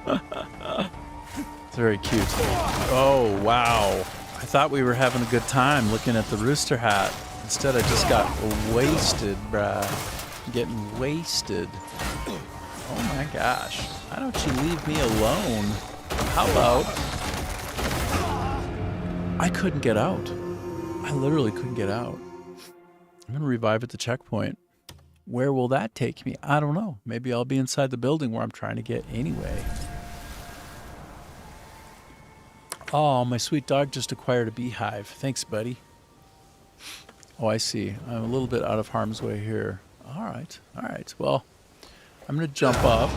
It's very cute. Oh, wow. I thought we were having a good time looking at the rooster hat. Instead, I just got wasted, bruh. Getting wasted. Oh my gosh. Why don't you leave me alone? How about... I couldn't get out. I literally couldn't get out. I'm going to revive at the checkpoint. Where will that take me? I don't know. Maybe I'll be inside the building where I'm trying to get anyway. Oh, my sweet dog just acquired a beehive. Thanks, buddy. Oh, I see. I'm a little bit out of harm's way here. All right. All right. Well, I'm going to jump up.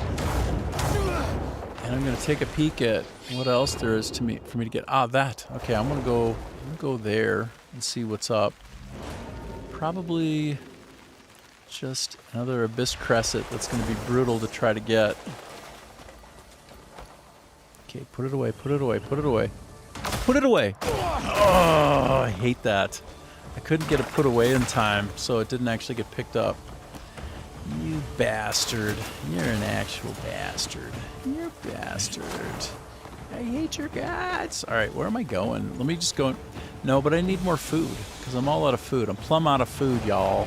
And I'm going to take a peek at what else there is for me to get. Ah, that. Okay, I'm going to go there and see what's up. Probably just another abyss crescent that's going to be brutal to try to get. Okay, put it away, put it away, put it away. Put it away! Oh, I hate that. I couldn't get it put away in time, so it didn't actually get picked up. You bastard. You're an actual bastard. You're a bastard. I hate your guts. Alright, where am I going? Let me just go. No, but I need more food, because I'm all out of food. I'm plumb out of food, y'all.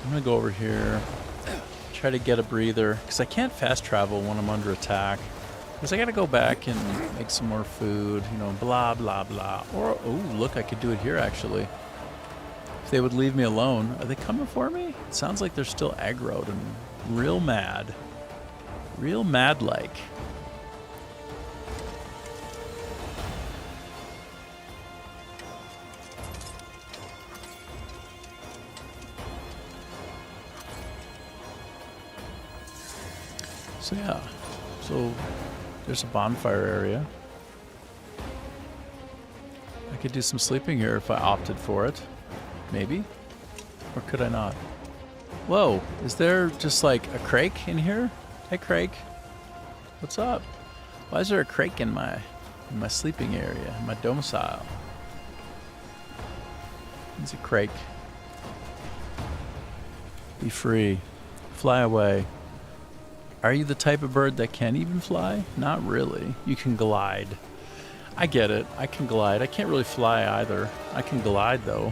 I'm going to go over here. Try to get a breather, because I can't fast travel when I'm under attack. Because I got to go back and make some more food, you know, blah, blah, blah. Or, oh, look, I could do it here, actually. If they would leave me alone. Are they coming for me? It sounds like they're still aggroed and real mad. Real mad-like. So, yeah. So, there's a bonfire area. I could do some sleeping here if I opted for it. Maybe. Or could I not? Whoa, is there just like a crake in here? Hey crake. What's up? Why is there a crake in my sleeping area, in my domicile? It's a crake. Be free. Fly away. Are you the type of bird that can even fly? Not really. You can glide. I get it. I can glide. I can't really fly either. I can glide, though.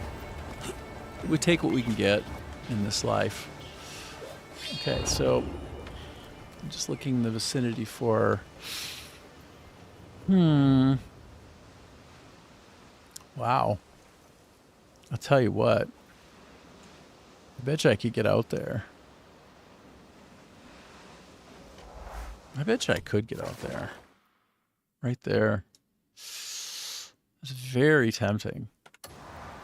We take what we can get in this life. Okay, so I'm just looking in the vicinity for... Wow. I'll tell you what. I bet you I could get out there. I bet you I could get out there. Right there. It's very tempting.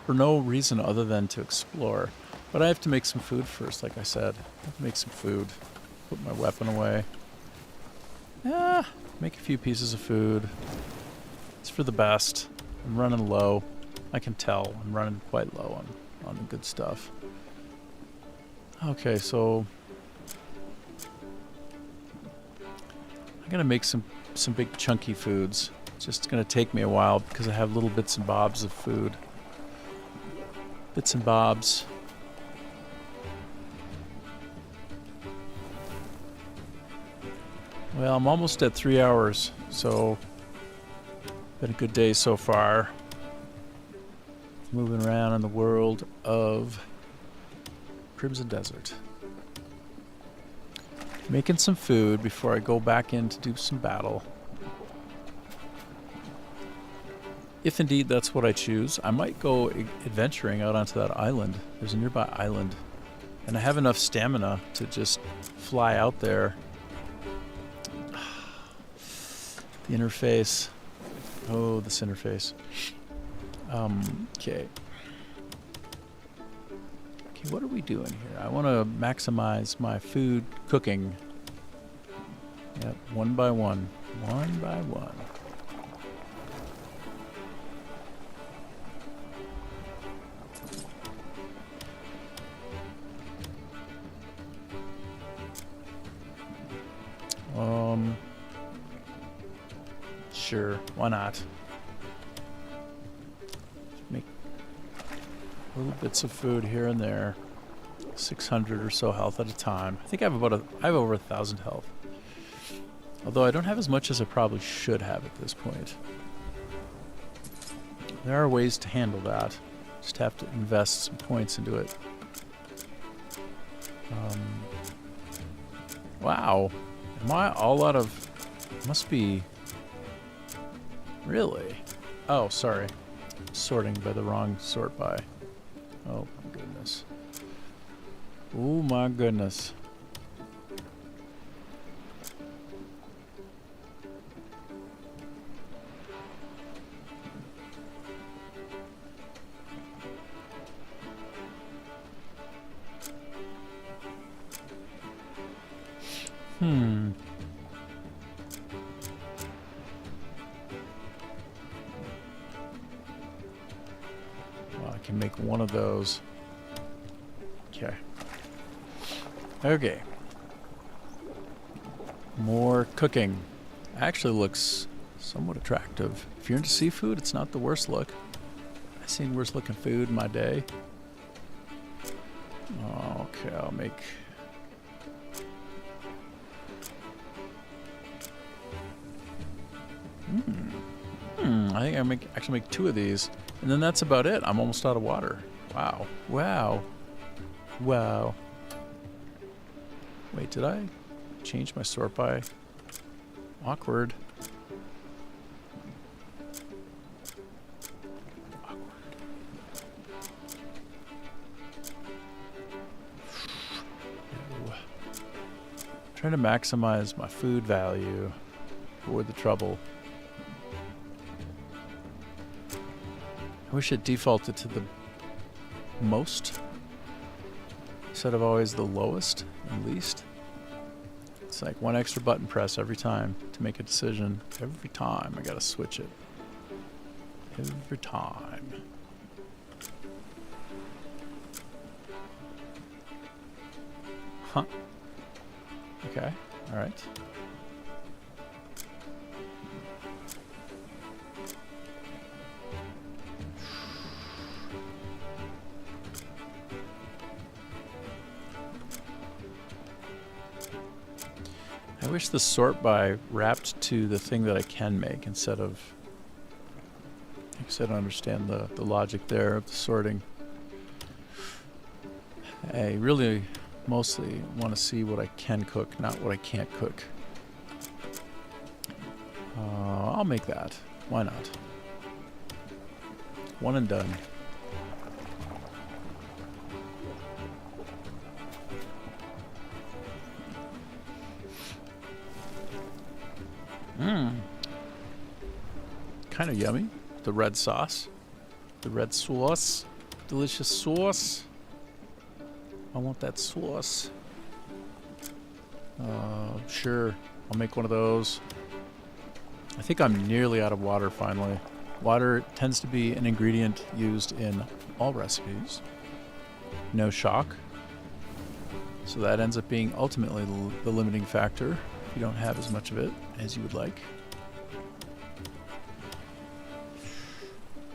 For no reason other than to explore. But I have to make some food first, like I said. I have to make some food. Put my weapon away. Yeah, make a few pieces of food. It's for the best. I'm running low. I can tell. I'm running quite low on the good stuff. Okay, so... I'm gonna make some big chunky foods. It's just gonna take me a while because I have little bits and bobs of food. Bits and bobs. Well, I'm almost at 3 hours, so been a good day so far. Moving around in the world of Crimson Desert. Making some food before I go back in to do some battle. If indeed that's what I choose, I might go adventuring out onto that island. There's a nearby island. And I have enough stamina to just fly out there. The interface. Oh, this interface. Okay. Okay, what are we doing here? I want to maximize my food cooking. Yep, one by one. One by one. Sure, why not? Make little bits of food here and there. 600 or so health at a time. I think I have I have over 1,000 health. Although I don't have as much as I probably should have at this point. There are ways to handle that. Just have to invest some points into it. Wow. Am I all out of... Must be... Really? Oh, sorry. sorting by the wrong sort by. Oh my goodness. Oh my goodness. Well, I can make one of those. Okay. Okay. More cooking. Actually looks somewhat attractive. If you're into seafood, it's not the worst look. I've seen worse looking food in my day. Okay, I'll make... I think I actually make 2 of these. And then that's about it. I'm almost out of water. Wow. Wow. Wow. Wait, did I change my sort by? Awkward. No. Trying to maximize my food value. Avoid the trouble. I wish it defaulted to the most instead of always the lowest and least. It's like one extra button press every time to make a decision. Every time I gotta switch it. Every time. Huh. Okay. All right. I wish the sort by wrapped to the thing that I can make instead of... I guess I don't understand the logic there of the sorting. I really mostly want to see what I can cook, not what I can't cook. I'll make that. Why not? One and done. Kind of yummy. The red sauce. The red sauce. Delicious sauce. I want that sauce. Sure. I'll make one of those. I think I'm nearly out of water finally. Water tends to be an ingredient used in all recipes. No shock. So that ends up being ultimately the limiting factor if you don't have as much of it as you would like.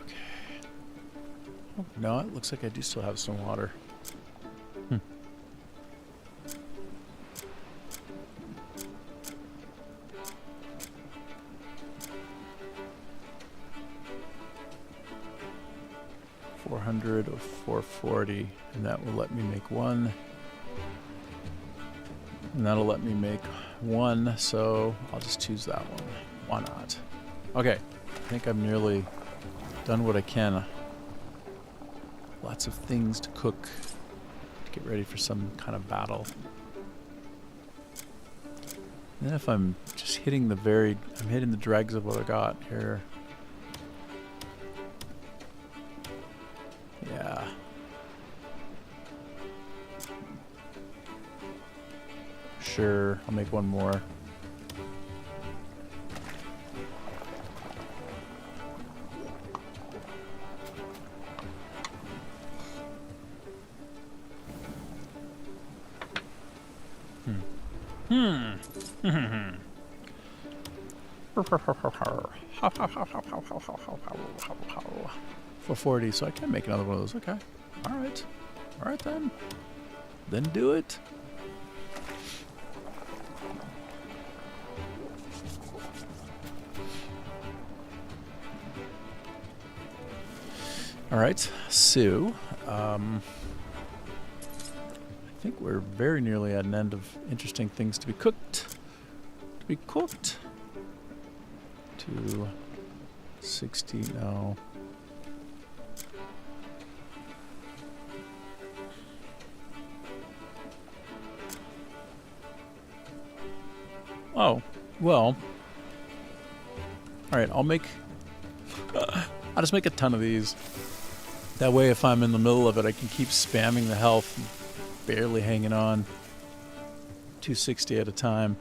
Okay. Oh, no, it looks like I do still have some water. 400 of 440, and that will let me make one. And that'll let me make one, so I'll just choose that one. Why not? Okay, I think I'm nearly done what I can. Lots of things to cook to get ready for some kind of battle. And then if I'm just hitting the I'm hitting the dregs of what I got here. Yeah. Sure, I'll make one more. For 40, so I can make another one of those. Okay. All right then. Then do it. All right, so I think we're very nearly at an end of interesting things to be cooked. 260, no. Oh, well. All right, I'll just make a ton of these. That way, if I'm in the middle of it, I can keep spamming the health, and barely hanging on. 260 at a time.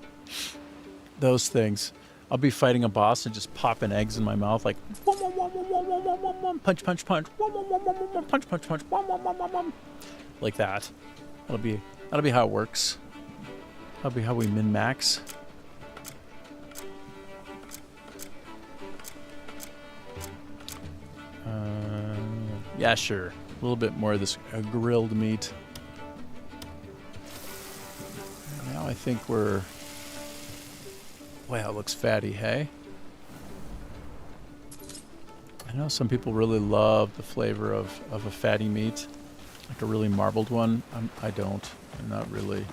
Those things. I'll be fighting a boss and just popping eggs in my mouth, like punch, punch, punch, punch, punch, punch, like that. That'll be how it works. That'll be how we min max. Yeah, sure. A little bit more of this grilled meat. Now I think we're... Wow, it looks fatty, hey? I know some people really love the flavor of a fatty meat. Like a really marbled one. I don't. I'm not really...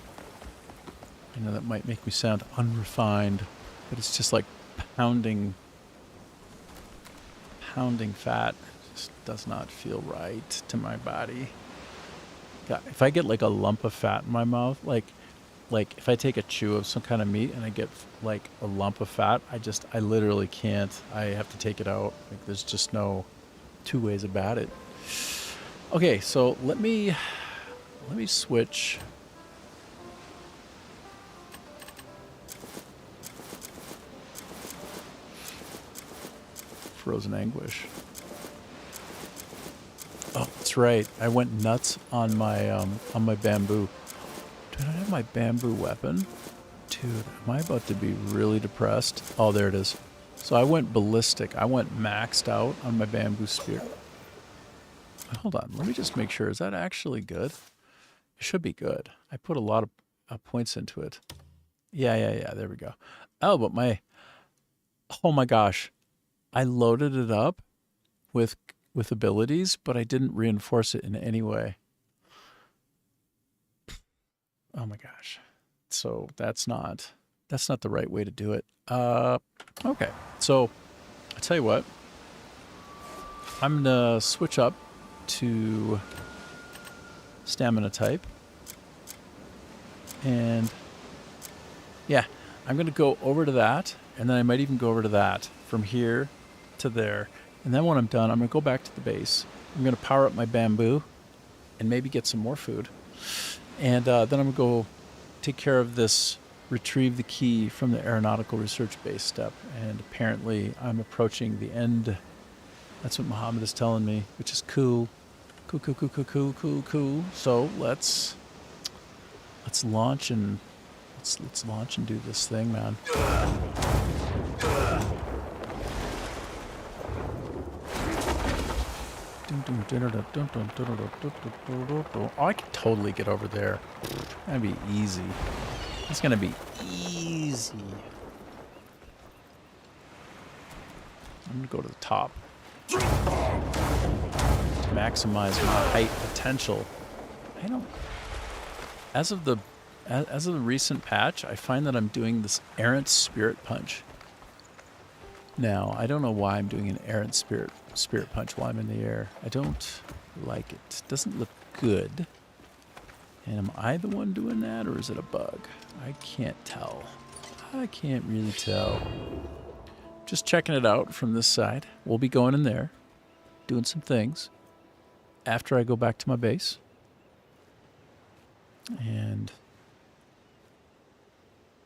I know that might make me sound unrefined, but it's just like pounding fat. Just does not feel right to my body. God, if I get like a lump of fat in my mouth, like if I take a chew of some kind of meat and I get like a lump of fat, I literally can't. I have to take it out. Like there's just no two ways about it. Okay, so let me switch. Frozen anguish. Oh, that's right. I went nuts on my bamboo. Do I not have my bamboo weapon? Dude, am I about to be really depressed? Oh, there it is. So I went ballistic. I went maxed out on my bamboo spear. Hold on. Let me just make sure. Is that actually good? It should be good. I put a lot of points into it. Yeah. There we go. Oh, but oh my gosh. I loaded it up with abilities, but I didn't reinforce it in any way. Oh my gosh. So that's not the right way to do it. Okay. So I'll tell you what. I'm gonna switch up to stamina type. And yeah, I'm gonna go over to that, and then I might even go over to that from here to there. And then when I'm done, I'm going to go back to the base. I'm going to power up my bamboo and maybe get some more food. And then I'm going to go take care of this, retrieve the key from the aeronautical research base step. And apparently I'm approaching the end. That's what Muhammad is telling me, which is cool. Cool. So let's launch and let's launch and do this thing, man. Oh, I can totally get over there. It's gonna be easy. It's gonna be easy. I'm gonna go to the top to maximize my height potential. As of the recent patch, I find that I'm doing this errant spirit punch. Now, I don't know why I'm doing an errant spirit punch while I'm in the air. I don't like it. It doesn't look good. And am I the one doing that, or is it a bug? I can't tell. I can't really tell. Just checking it out from this side. We'll be going in there, doing some things after I go back to my base. And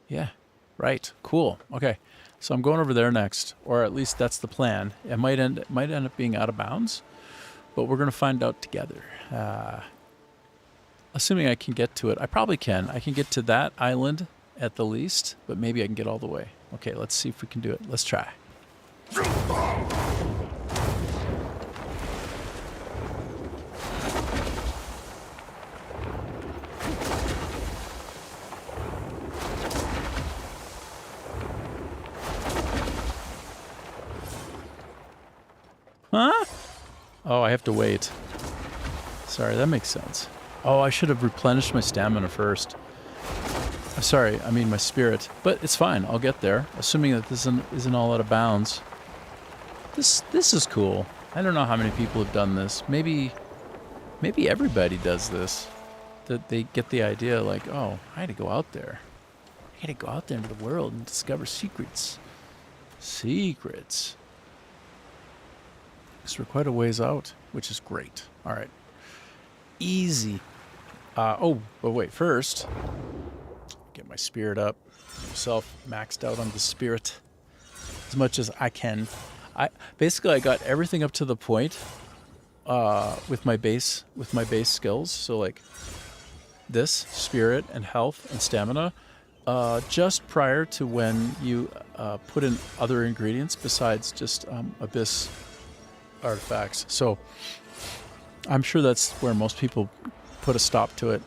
yeah, right. Cool. Okay. So I'm going over there next, or at least that's the plan. It might end up being out of bounds, but we're going to find out together. Assuming I can get to it. I probably can. I can get to that island at the least, but maybe I can get all the way. Okay, let's see if we can do it. Let's try. Huh? Oh, I have to wait. Sorry, that makes sense. Oh, I should have replenished my stamina first. I'm sorry, I mean my spirit. But it's fine, I'll get there. Assuming that this isn't all out of bounds. This is cool. I don't know how many people have done this. Maybe everybody does this. That they get the idea like, oh, I had to go out there. gotta go out there into the world and discover secrets. Secrets. Because we're quite a ways out, which is great. All right. Easy. But wait. First, get my spirit up. Myself maxed out on the spirit as much as I can. I got everything up to the point with my base skills. So like this spirit and health and stamina. Just prior to when you put in other ingredients besides just abyss artifacts. So I'm sure that's where most people put a stop to it.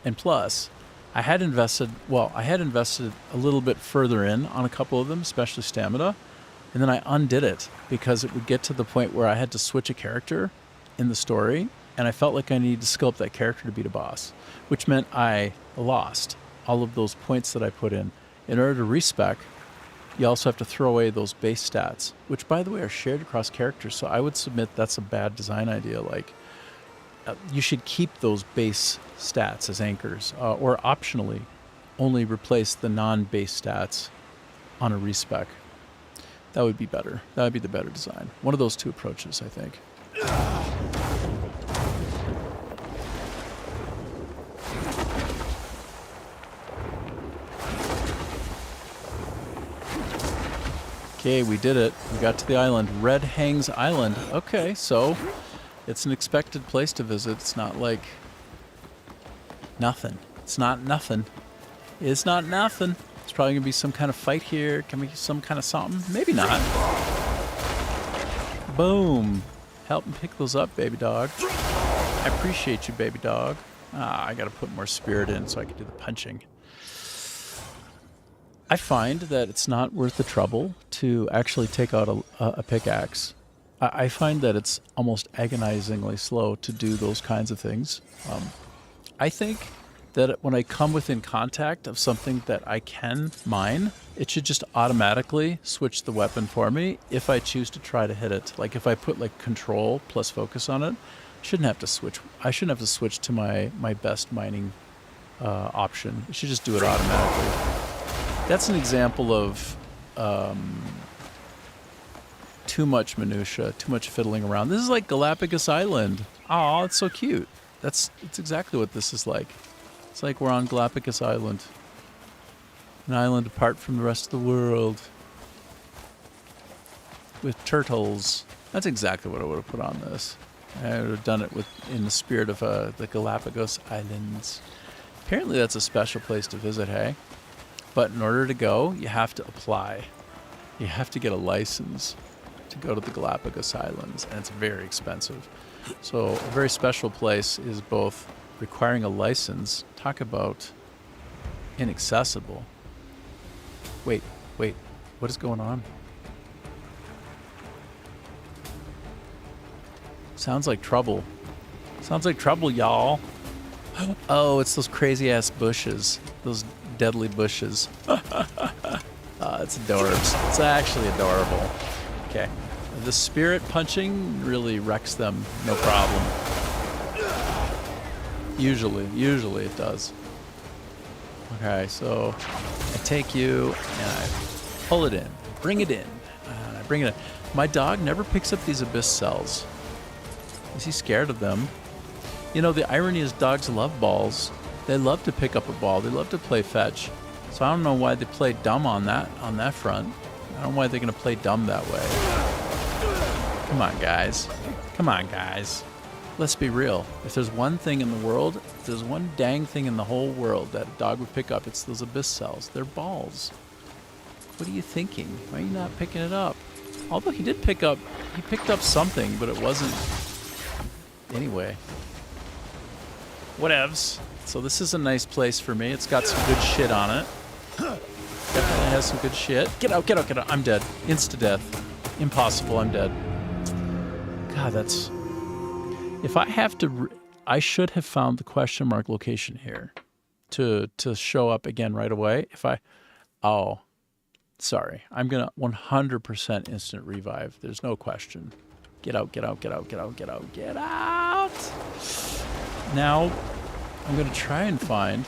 And plus, I had invested a little bit further in on a couple of them, especially stamina, and then I undid it because it would get to the point where I had to switch a character in the story, and I felt like I needed to skill up that character to beat a boss, which meant I lost all of those points that I put in. In order to respec, you also have to throw away those base stats, which, by the way, are shared across characters. So I would submit that's a bad design idea. Like, you should keep those base stats as anchors, or optionally only replace the non-base stats on a respec. That would be better. That would be the better design. One of those two approaches, I think. Okay, we did it. We got to the island. Red Hangs Island. Okay, so it's an expected place to visit. It's not like nothing. It's not nothing. It's not nothing. It's probably going to be some kind of fight here. Can be some kind of something. Maybe not. Boom. Help me pick those up, baby dog. I appreciate you, baby dog. I got to put more spirit in so I can do the punching. I find that it's not worth the trouble to actually take out a pickaxe. I find that it's almost agonizingly slow to do those kinds of things. I think that when I come within contact of something that I can mine, it should just automatically switch the weapon for me if I choose to try to hit it. Like if I put like control plus focus on it, I shouldn't have to switch to my best mining option. It should just do it automatically. That's an example of too much minutia, too much fiddling around. This is like Galapagos Island. Oh, it's so cute. It's exactly what this is like. It's like we're on Galapagos Island. An island apart from the rest of the world. With turtles. That's exactly what I would have put on this. I would have done it in the spirit of the Galapagos Islands. Apparently that's a special place to visit, hey? But in order to go, you have to apply. You have to get a license to go to the Galapagos Islands, and it's very expensive. So a very special place is both requiring a license. Talk about inaccessible. Wait, what is going on? Sounds like trouble. Sounds like trouble, y'all. Oh, it's those crazy ass bushes. Those deadly bushes. It's adorbs. It's actually adorable. Okay. The spirit punching really wrecks them, no problem. Usually it does. Okay, so I take you and I pull it in, bring it in, and I bring it in. My dog never picks up these abyss cells. Is he scared of them? You know, the irony is dogs love balls. They love to pick up a ball. They love to play fetch. So I don't know why they play dumb on that front. I don't know why they're going to play dumb that way. Come on, guys. Come on, guys. Let's be real. If there's one thing in the world, if there's one dang thing in the whole world that a dog would pick up, it's those abyss cells. They're balls. What are you thinking? Why are you not picking it up? Although he picked up something, but it wasn't. Anyway. Whatevs. So this is a nice place for me. It's got some good shit on it. Definitely has some good shit. Get out. I'm dead. Insta-death. Impossible, I'm dead. God, that's... If I have to... I should have found the question mark location here to show up again right away. Oh, sorry. I'm going to 100% instant revive. There's no question. Get out. Now... I'm going to try and find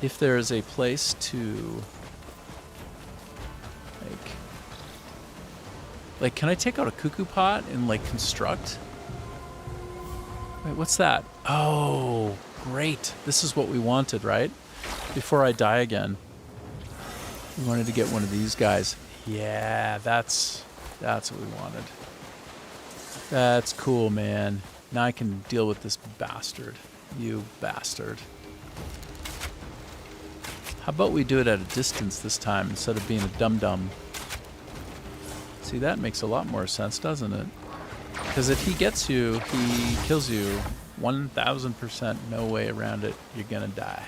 if there is a place to like can I take out a cuckoo pot and like construct? Wait, what's that? Oh, great. This is what we wanted, right? Before I die again. We wanted to get one of these guys. Yeah, that's what we wanted. That's cool, man. Now I can deal with this bastard. You bastard. How about we do it at a distance this time instead of being a dum-dum? See, that makes a lot more sense, doesn't it? Because if he gets you, he kills you. 1000%, no way around it. You're gonna die.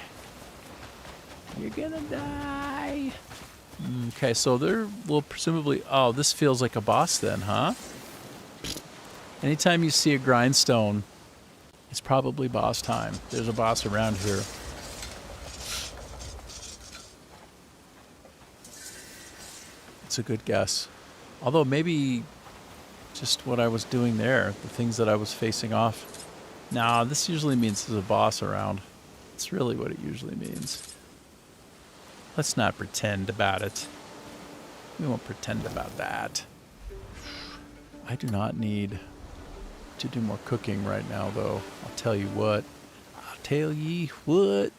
You're gonna die. Okay, so there will presumably... Oh, this feels like a boss then, huh? Anytime you see a grindstone, it's probably boss time. There's a boss around here. It's a good guess. Although maybe just what I was doing there, the things that I was facing off. Nah, this usually means there's a boss around. It's really what it usually means. Let's not pretend about it. We won't pretend about that. I do not need to do more cooking right now, though. I'll tell you what. I'll tell ye what.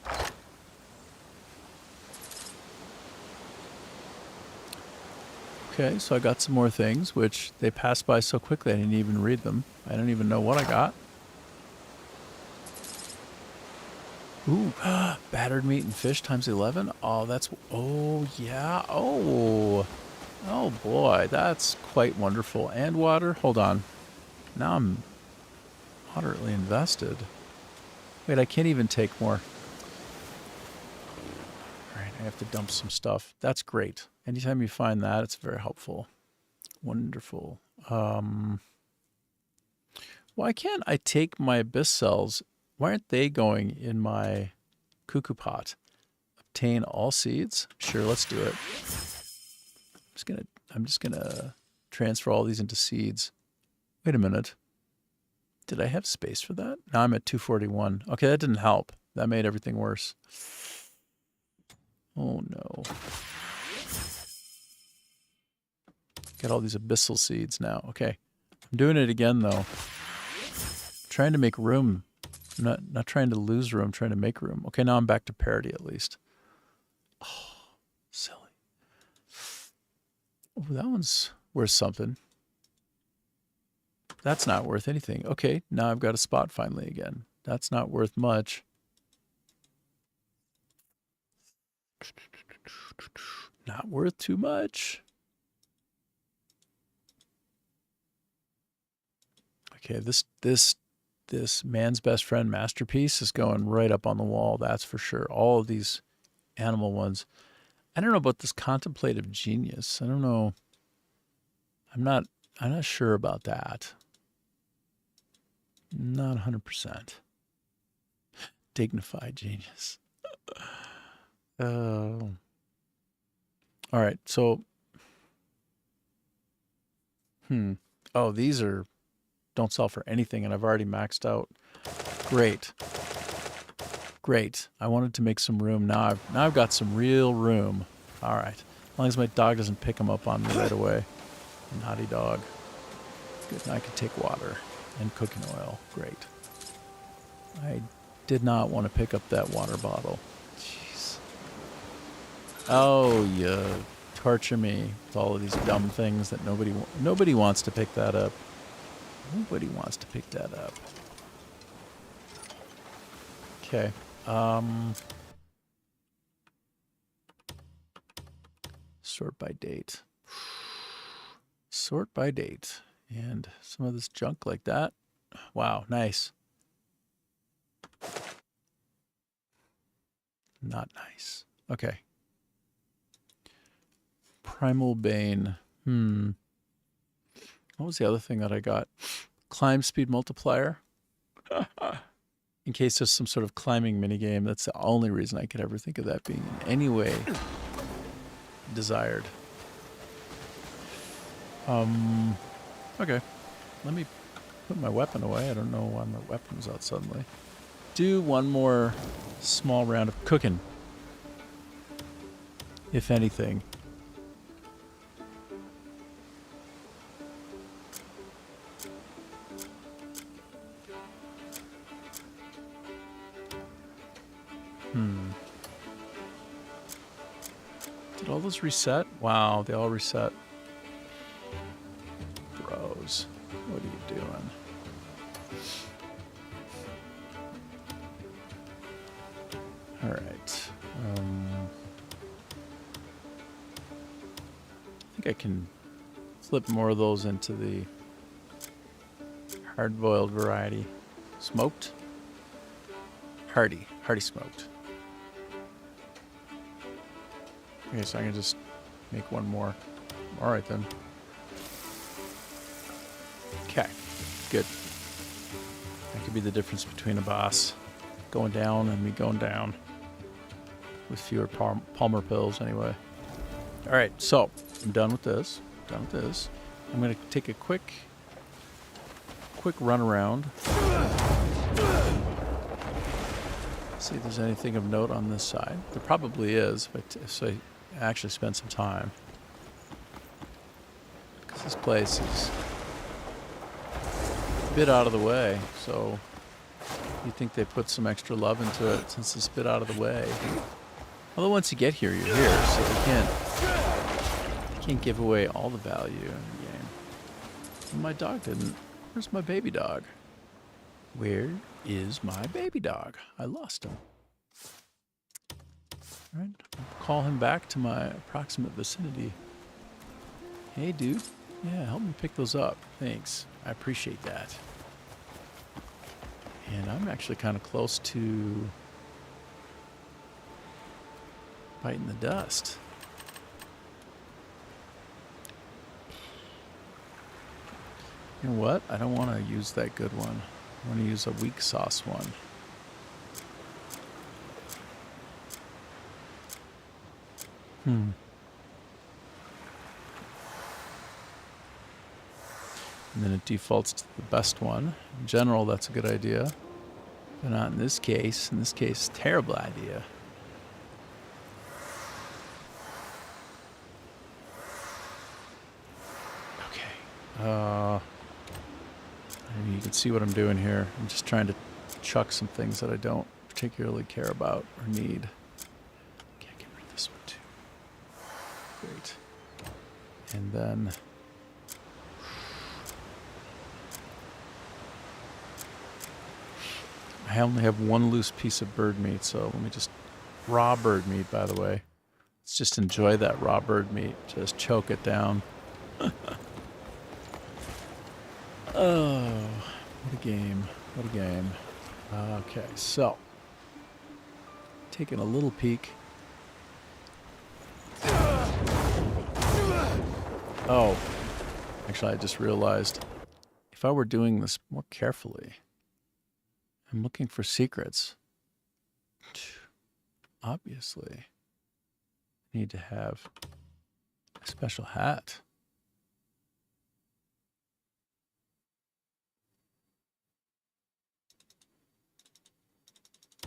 Okay, so I got some more things, which they passed by so quickly I didn't even read them. I don't even know what I got. Ooh, battered meat and fish times 11. Oh, that's... Oh, yeah. Oh. Oh, boy. That's quite wonderful. And water. Hold on. Now I'm moderately invested. Wait, I can't even take more. All right, I have to dump some stuff. That's great. Anytime you find that, it's very helpful. Wonderful. Why can't I take my abyss cells? Why aren't they going in my cuckoo pot? Obtain all seeds? Sure, let's do it. I'm just gonna transfer all these into seeds. Wait a minute. Did I have space for that? Now I'm at 241. Okay, that didn't help. That made everything worse. Oh no. Got all these abyssal seeds now. Okay. I'm doing it again though. Trying to make room. I'm not trying to lose room, trying to make room. Okay, now I'm back to parity at least. Oh, silly. Oh, that one's worth something. That's not worth anything. Okay, now I've got a spot finally again. That's not worth much. Not worth too much. Okay, this man's best friend masterpiece is going right up on the wall, that's for sure. All of these animal ones. I don't know about this contemplative genius. I don't know. I'm not sure about that. Not 100%. Dignified genius. All right, so oh, these are don't sell for anything, and I've already maxed out. Great. Great. I wanted to make some room. Now I've got some real room. All right. As long as my dog doesn't pick them up on me right away. Naughty dog. Good. Now I can take water and cooking oil. Great. I did not want to pick up that water bottle. Jeez. Oh, you torture me with all of these dumb things that nobody wants to pick that up. Nobody wants to pick that up. Okay. Sort by date. Sort by date. And some of this junk like that. Wow, nice. Not nice. Okay. Primal Bane. What was the other thing that I got? Climb speed multiplier. In case there's some sort of climbing minigame. That's the only reason I could ever think of that being in any way desired. Okay. Let me put my weapon away. I don't know why my weapon was out suddenly. do one more small round of cooking, if anything. Did all those reset? Wow, they all reset. Bros, what are you doing? All right. I think I can flip more of those into the hard-boiled variety. Smoked? Hearty smoked. Okay, so I can just make one more. All right, then. Okay, good. That could be the difference between a boss going down and me going down. With fewer Palmer pills, anyway. All right, so I'm done with this. I'm going to take a quick run around. See if there's anything of note on this side. There probably is, but if I actually spend some time. Because this place is a bit out of the way, so you think they put some extra love into it since it's a bit out of the way. Although once you get here, you're here, so you can't give away all the value in the game. And my dog didn't. Where's my baby dog? Where is my baby dog? I lost him. All right, I'll call him back to my approximate vicinity. Hey, dude. Yeah, help me pick those up. Thanks. I appreciate that. And I'm actually kind of close to biting the dust. You know what? I don't want to use that good one. I want to use a weak sauce one. And then it defaults to the best one. In general, that's a good idea. But not in this case. In this case, terrible idea. Okay. You can see what I'm doing here. I'm just trying to chuck some things that I don't particularly care about or need. Okay, I can read this one too. Great. And then I only have one loose piece of bird meat, so let me just... Raw bird meat, by the way. Let's just enjoy that raw bird meat. Just choke it down. Oh, what a game. What a game. Okay, so. Taking a little peek. Oh, actually, I just realized if I were doing this more carefully, I'm looking for secrets. Obviously, I need to have a special hat.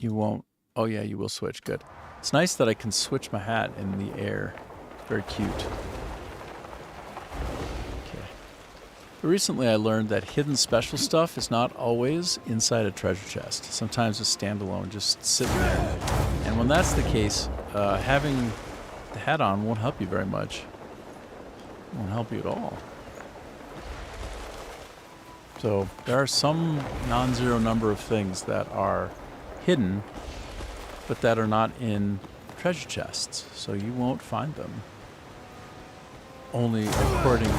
You won't. Oh, yeah, you will switch. Good. It's nice that I can switch my hat in the air. Very cute. Okay. But recently I learned that hidden special stuff is not always inside a treasure chest. Sometimes it's standalone, just sitting there. And when that's the case, having the hat on won't help you very much. It won't help you at all. So there are some non-zero number of things that are hidden, but that are not in treasure chests, so you won't find them. Only according to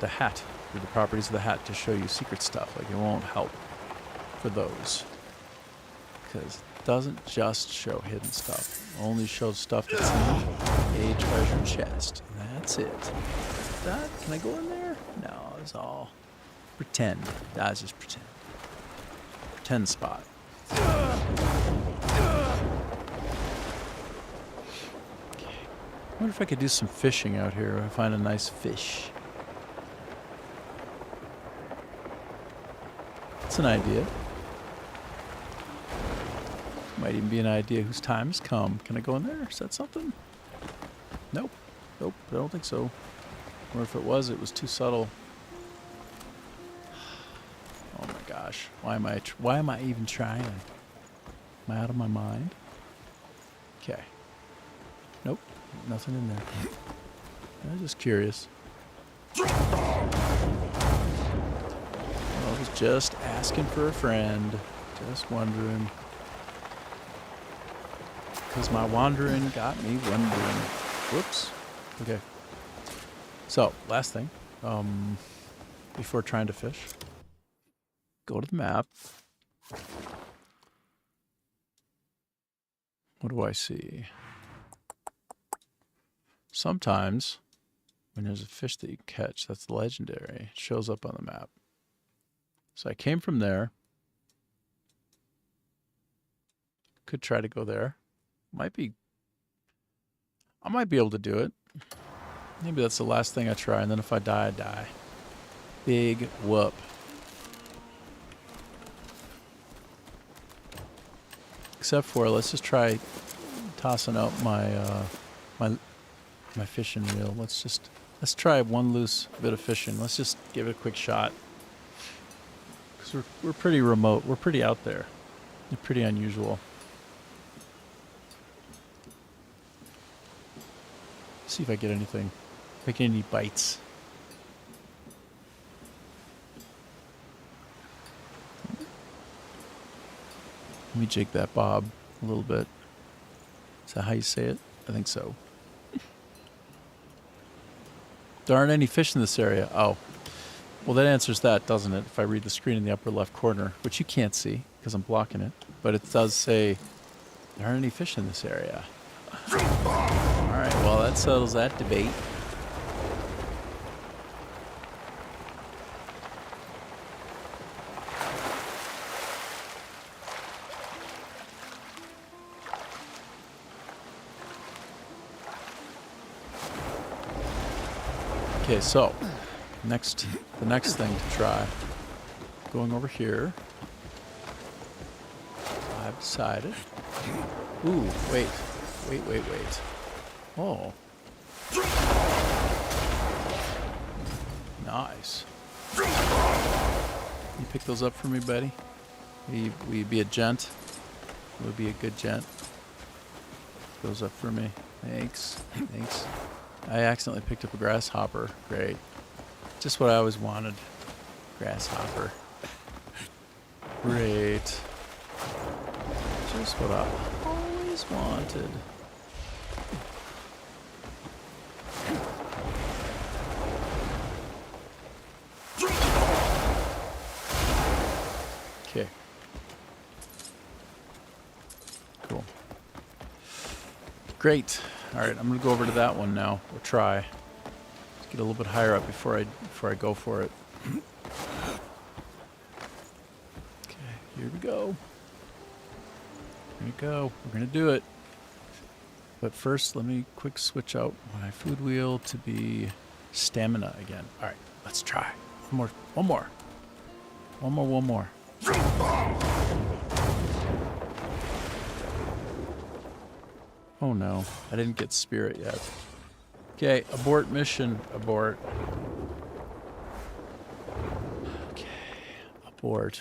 the hat, or the properties of the hat to show you secret stuff. Like, it won't help for those, because it doesn't just show hidden stuff. It only shows stuff that's in a treasure chest. And that's it. That, can I go in there? No, it's all pretend. That's just pretend. Pretend spot. Okay. I wonder if I could do some fishing out here. If I find a nice fish. That's an idea. Might even be an idea whose time has come. Can I go in there? Is that something? Nope. Nope, I don't think so. Or if it was too subtle. Oh my gosh. Why am I even trying? Am I out of my mind? Okay. Nope. Nothing in there. I'm just curious. I was just asking for a friend. Just wondering. Because my wandering got me wondering. Whoops. Okay. So, last thing. Before trying to fish. Go to the map. What do I see? Sometimes, when there's a fish that you catch that's legendary, it shows up on the map. So I came from there. Could try to go there. I might be able to do it. Maybe that's the last thing I try, and then if I die, I die. Big whoop. Except for, let's just try tossing out my my fishing reel. Let's try one loose bit of fishing. Let's just give it a quick shot. Because we're pretty remote. We're pretty out there. We're pretty unusual. See if I get anything. If I get any bites. Let me jig that bob a little bit. Is that how you say it? I think so. There aren't any fish in this area. Oh. Well, that answers that, doesn't it? If I read the screen in the upper left corner, which you can't see because I'm blocking it. But it does say there aren't any fish in this area. Alright, well, that settles that debate. Okay, so the next thing to try, going over here. I've decided. Ooh, wait. Oh. Nice. You pick those up for me, buddy? Will you be a gent? Will you be a good gent? Pick those up for me. Thanks. I accidentally picked up a grasshopper. Great. Just what I always wanted. Grasshopper. Great. Just what I always wanted. Okay. Cool. Great. All right, I'm gonna go over to that one now. Or try. Let's get a little bit higher up before I go for it. Okay, here we go. Here we go. We're gonna do it. But first, let me quick switch out my food wheel to be stamina again. All right, let's try. One more. Oh no, I didn't get spirit yet. Okay, abort mission, abort. Okay, abort.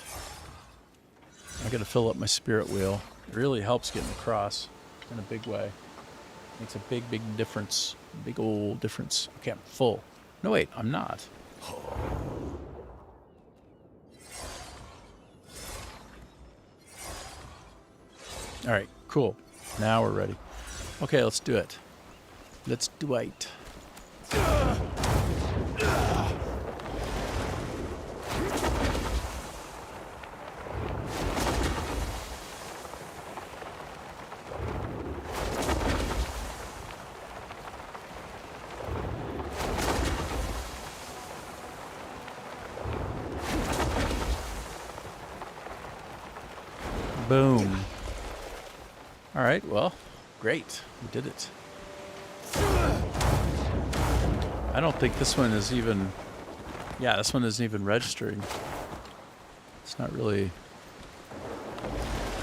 I gotta fill up my spirit wheel. It really helps getting across in a big way. Makes a big difference. Big old difference. Okay, I'm full. No, wait, I'm not. All right, cool. Now we're ready. Okay, let's do it. Let's do it. Boom. All right, well, great. We did it. I don't think this one is even... Yeah, this one isn't even registering. It's not really.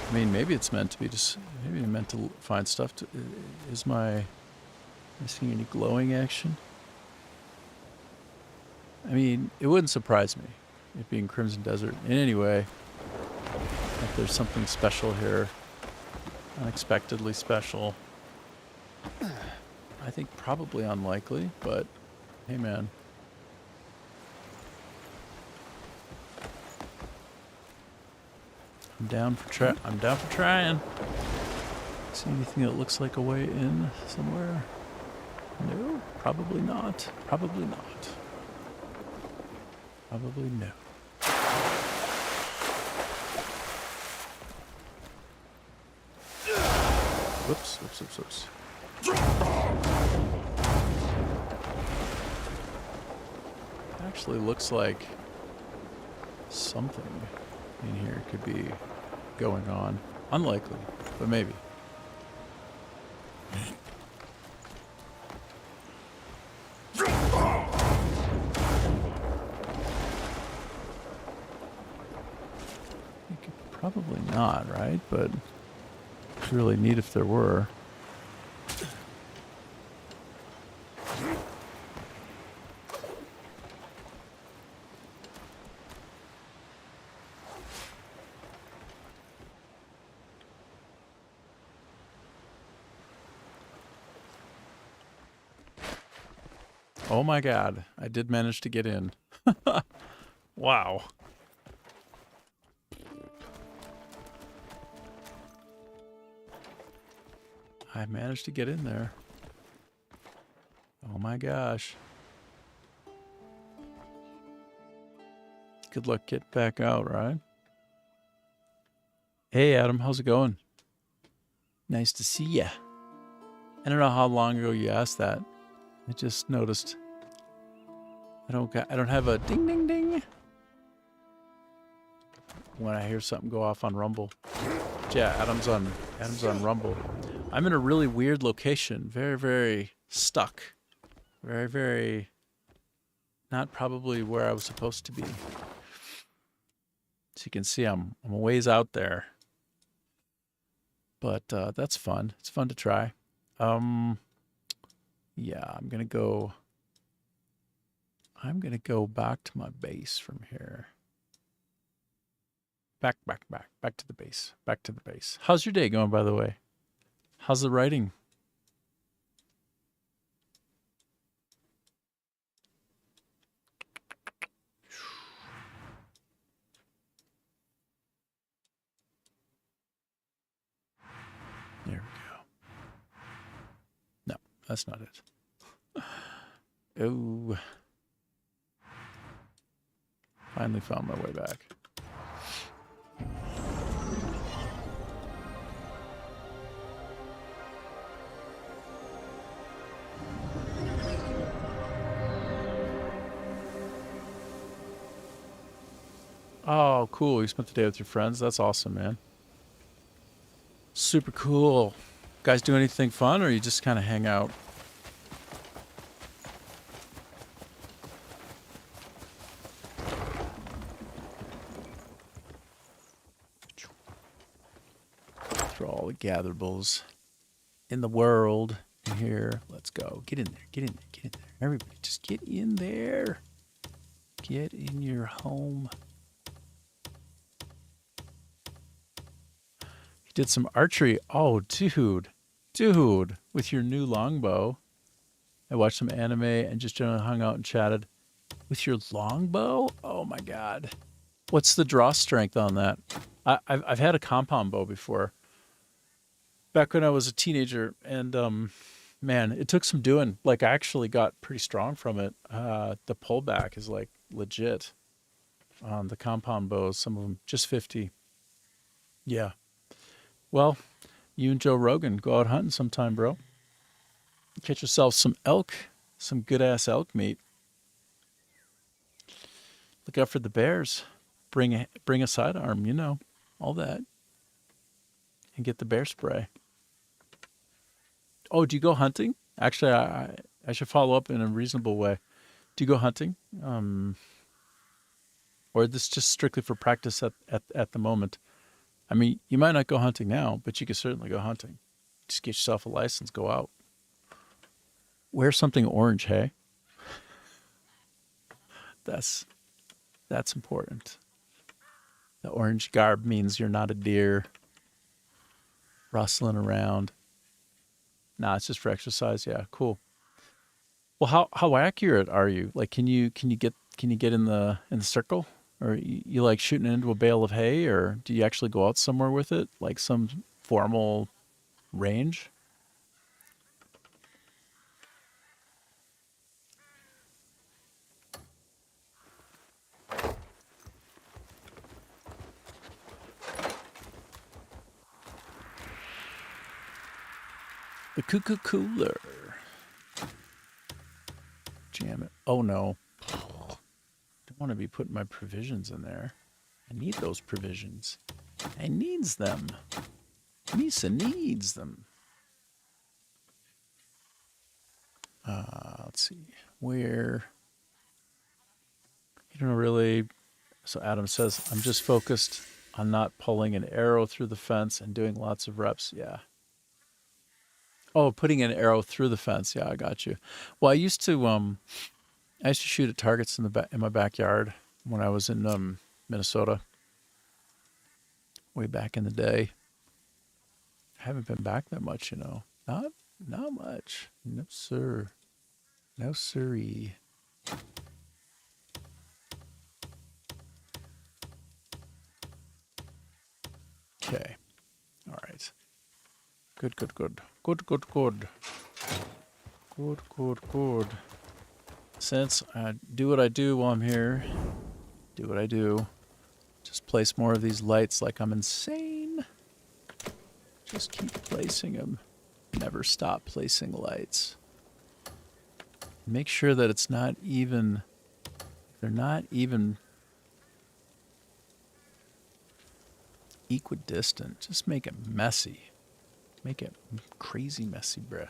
I mean, maybe it's meant to be just. Maybe I'm meant to find stuff. Is my. Am I seeing any glowing action? I mean, it wouldn't surprise me, it being Crimson Desert. In any way, if there's something special here, unexpectedly special. I think probably unlikely, but hey, man. I'm down for trying. See anything that looks like a way in somewhere? No, probably not. Probably not. Probably no. Whoops, whoops, whoops, whoops. Actually looks like something in here could be going on. Unlikely, but maybe. Probably not, right? But it's really neat if there were. Oh my god, I did manage to get in. Wow. I managed to get in there. Oh my gosh. Good luck getting back out, right? Hey Adam, how's it going? Nice to see ya. I don't know how long ago you asked that. I just noticed. I don't have a ding ding ding when I hear something go off on Rumble. Yeah, Adam's on Rumble. I'm in a really weird location. Very, very stuck. Very, very not probably where I was supposed to be. So you can see I'm a ways out there. But that's fun. It's fun to try. Yeah, I'm gonna go back to my base from here. Back to the base. Back to the base. How's your day going, by the way? How's the writing? There we go. No, that's not it. Oh. Finally found my way back. Oh, cool. You spent the day with your friends? That's awesome, man. Super cool. Guys do anything fun, or you just kind of hang out? For all the gatherables in the world in here. Let's go. Get in there. Get in there. Get in there. Everybody, just get in there. Get in your home. You did some archery. Oh, dude. Dude, with your new longbow. I watched some anime and just generally hung out and chatted. With your longbow? Oh my god. What's the draw strength on that? I've had a compound bow before. Back when I was a teenager, and man, it took some doing. Like, I actually got pretty strong from it. The pullback is like legit on the compound bows. Some of them just 50. Yeah. Well, you and Joe Rogan go out hunting sometime, bro. Catch yourself some elk, some good ass elk meat. Look out for the bears. Bring a sidearm, you know, all that, and get the bear spray. Oh, do you go hunting? Actually, I should follow up in a reasonable way. Do you go hunting? or this just strictly for practice at the moment? I mean, you might not go hunting now, but you could certainly go hunting. Just get yourself a license, go out. Wear something orange, hey? That's important. The orange garb means you're not a deer rustling around. Nah, it's just for exercise. Yeah, cool. Well, how accurate are you? Like, can you get in the circle, or you like shooting into a bale of hay, or do you actually go out somewhere with it, like some formal range? The cuckoo cooler. Jam it. Oh no. Don't want to be putting my provisions in there. I need those provisions. I needs them. Misa needs them. Let's see. Where? You don't really. So Adam says, I'm just focused on not pulling an arrow through the fence and doing lots of reps. Yeah. Oh, putting an arrow through the fence. Yeah, I got you. Well, I used to shoot at targets in my backyard when I was in Minnesota, way back in the day. I haven't been back that much, you know. Not much. No sir. No siree. Okay. All right. Good. Good. Since I do what I do while I'm here, do what I do. Just place more of these lights like I'm insane. Just keep placing them. Never stop placing lights. Make sure that it's not even, they're not even equidistant. Just make it messy. Make it crazy messy, bruh.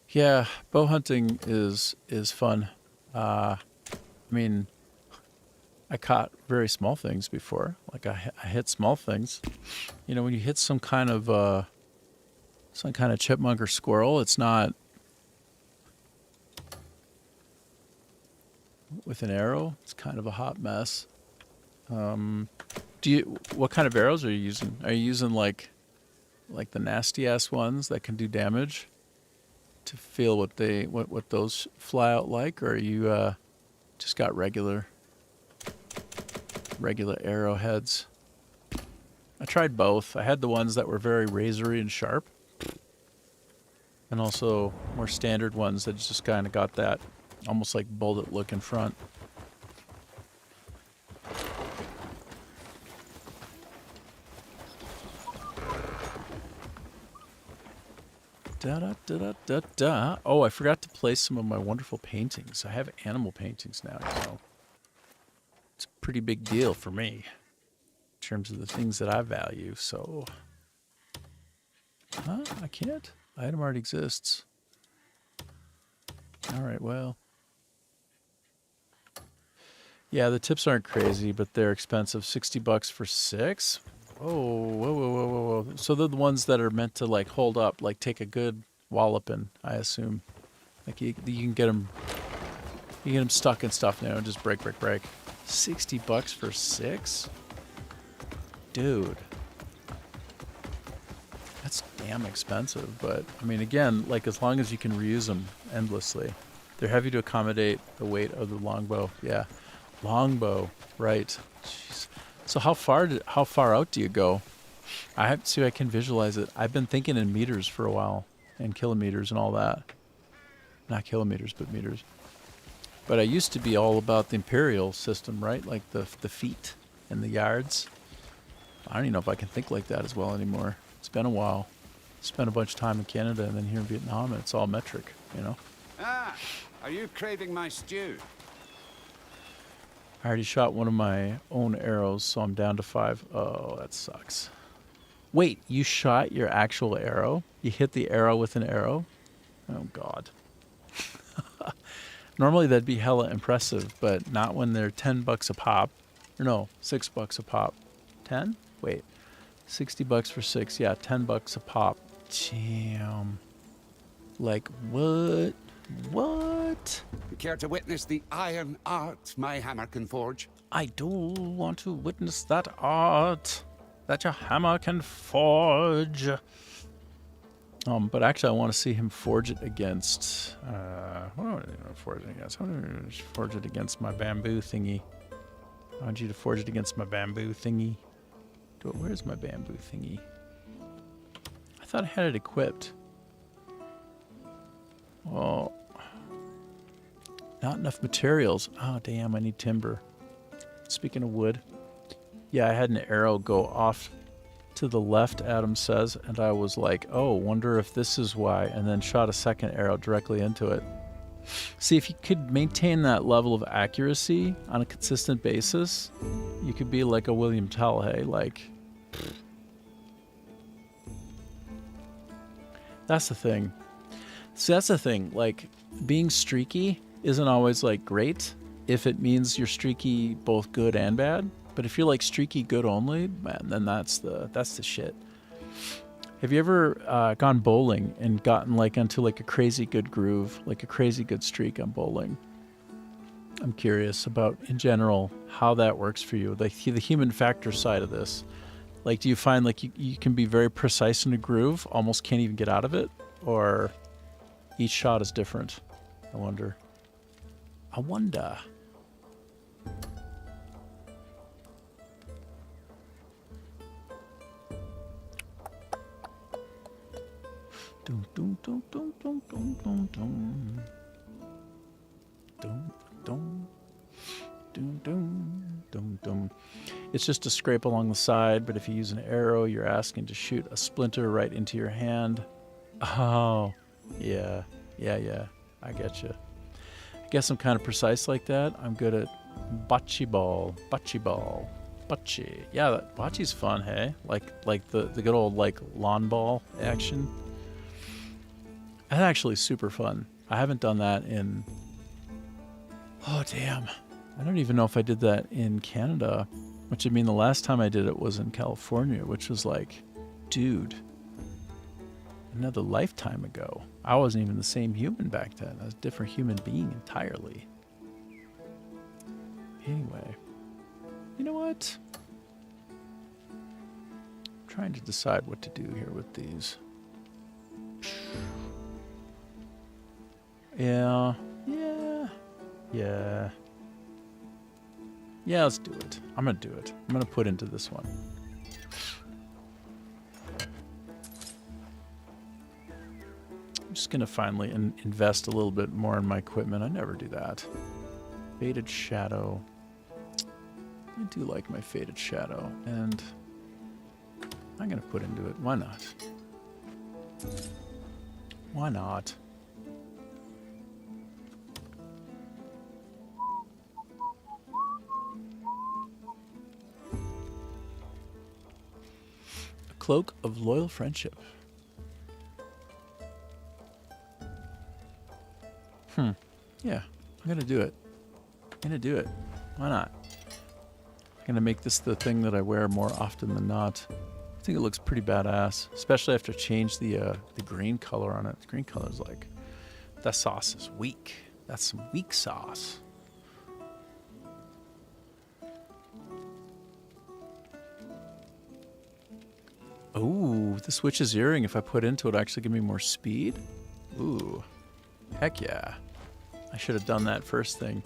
Yeah, bow hunting is fun. I mean, I caught very small things before. Like I hit small things. You know, when you hit some kind of chipmunk or squirrel, it's not with an arrow. It's kind of a hot mess. What kind of arrows are you using? Are you using like the nasty ass ones that can do damage? To feel what those fly out like, or you just got regular arrowheads? I tried both. I had the ones that were very razory and sharp, and also more standard ones that just kind of got that almost like bullet look in front. Da. Oh, I forgot to place some of my wonderful paintings. I have animal paintings now, you know. It's a pretty big deal for me in terms of the things that I value, so... Huh? I can't? The item already exists. Alright, well... Yeah, the tips aren't crazy, but they're expensive. $60 for 6? Whoa. So they're the ones that are meant to, like, hold up, like, take a good walloping, I assume. Like, you can get them... You get them stuck and stuff now and just break. $60 for 6? Dude. That's damn expensive, but, I mean, again, like, as long as you can reuse them endlessly. They're heavy to accommodate the weight of the longbow. Yeah. Longbow, right. Jeez. So how far out do you go? I have to see if I can visualize it. I've been thinking in meters for a while, and kilometers and all that. Not kilometers, but meters. But I used to be all about the imperial system, right? Like the feet and the yards. I don't even know if I can think like that as well anymore. It's been a while. Spent a bunch of time in Canada and then here in Vietnam, and it's all metric, you know? Ah, are you craving my stew? I already shot one of my own arrows, so I'm down to 5. Oh, that sucks. Wait, you shot your actual arrow? You hit the arrow with an arrow? Oh, God. Normally that'd be hella impressive, but not when they're $10 a pop. Or no, $6 a pop. 10? Wait. $60 for 6. Yeah, $10 a pop. Damn. Like, what? What? You care to witness the iron art my hammer can forge? I do want to witness that art that your hammer can forge. But actually, I want to see him forge it against. What do I want to forge it against? I want to forge it against my bamboo thingy. I want you to forge it against my bamboo thingy. Where's my bamboo thingy? I thought I had it equipped. Well, not enough materials. Oh, damn, I need timber. Speaking of wood, yeah, I had an arrow go off to the left, Adam says, and I was like, oh, wonder if this is why, and then shot a second arrow directly into it. See, if you could maintain that level of accuracy on a consistent basis, you could be like a William Tell, hey, like... That's the thing. See, that's the thing, like, being streaky isn't always, like, great if it means you're streaky both good and bad. But if you're, like, streaky good only, man, then that's the shit. Have you ever gone bowling and gotten, like, into, like, a crazy good groove, like a crazy good streak on bowling? I'm curious about, in general, how that works for you, like, the human factor side of this. Like, do you find, like, you can be very precise in a groove, almost can't even get out of it? Or each shot is different? I wonder. I wonder. Dum, dum, dum, dum, dum, dum, dum, dum. Dum, dum. Dum, dum, dum, dum. It's just a scrape along the side, but if you use an arrow, you're asking to shoot a splinter right into your hand. Oh, yeah. Yeah. I get you. I guess I'm kind of precise like that. I'm good at bocce ball. Bocce. Yeah, bocce's fun, hey? Like the good old, like, lawn ball action. That's actually super fun. I haven't done that in... Oh, damn. I don't even know if I did that in Canada, which I mean the last time I did it was in California, which was like, dude, another lifetime ago. I wasn't even the same human back then. I was a different human being entirely. Anyway, you know what? I'm trying to decide what to do here with these. Yeah, let's do it. I'm going to do it. I'm going to put into this one. I'm just going to finally invest a little bit more in my equipment. I never do that. Faded shadow. I do like my faded shadow. And I'm going to put into it. Why not? Why not? Cloak of Loyal Friendship. Yeah, I'm gonna do it. Why not? I'm gonna make this the thing that I wear more often than not. I think it looks pretty badass, especially after I change the green color on it. The green color is like, that sauce is weak. That's some weak sauce. Ooh, this witch's earring, if I put into it, actually give me more speed? Ooh, heck yeah. I should have done that first thing.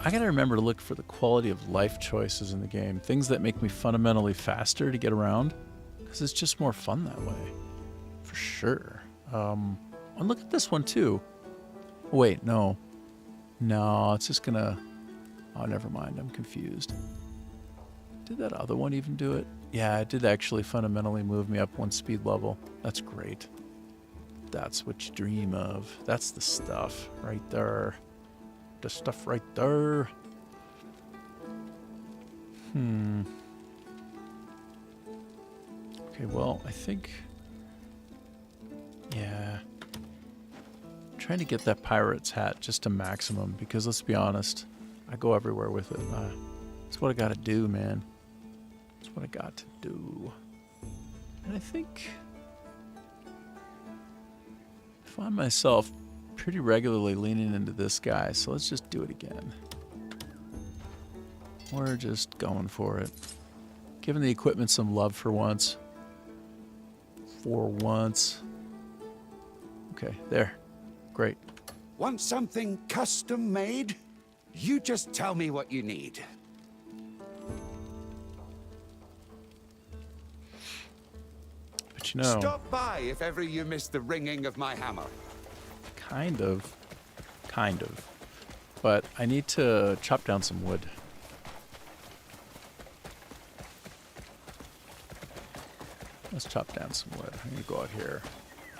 I gotta remember to look for the quality of life choices in the game. Things that make me fundamentally faster to get around. Because it's just more fun that way. For sure. And look at this one too. Wait, no. No, it's just gonna... Oh, never mind, I'm confused. Did that other one even do it? Yeah, it did actually fundamentally move me up one speed level. That's great. That's what you dream of. That's the stuff right there. The stuff right there. Okay, well, I think... Yeah. trying to get that pirate's hat just to maximum because let's be honest, I go everywhere with it. That's what I got to do, man. That's what I got to do. And I think I find myself pretty regularly leaning into this guy, so let's just do it again. We're just going for it. Giving the equipment some love for once. For once. Okay, there. Great. Want something custom made? You just tell me what you need. But you know, Stop by if ever you miss the ringing of my hammer. kind of. But I need to chop down some wood. Let's chop down some wood. I'm gonna go out here.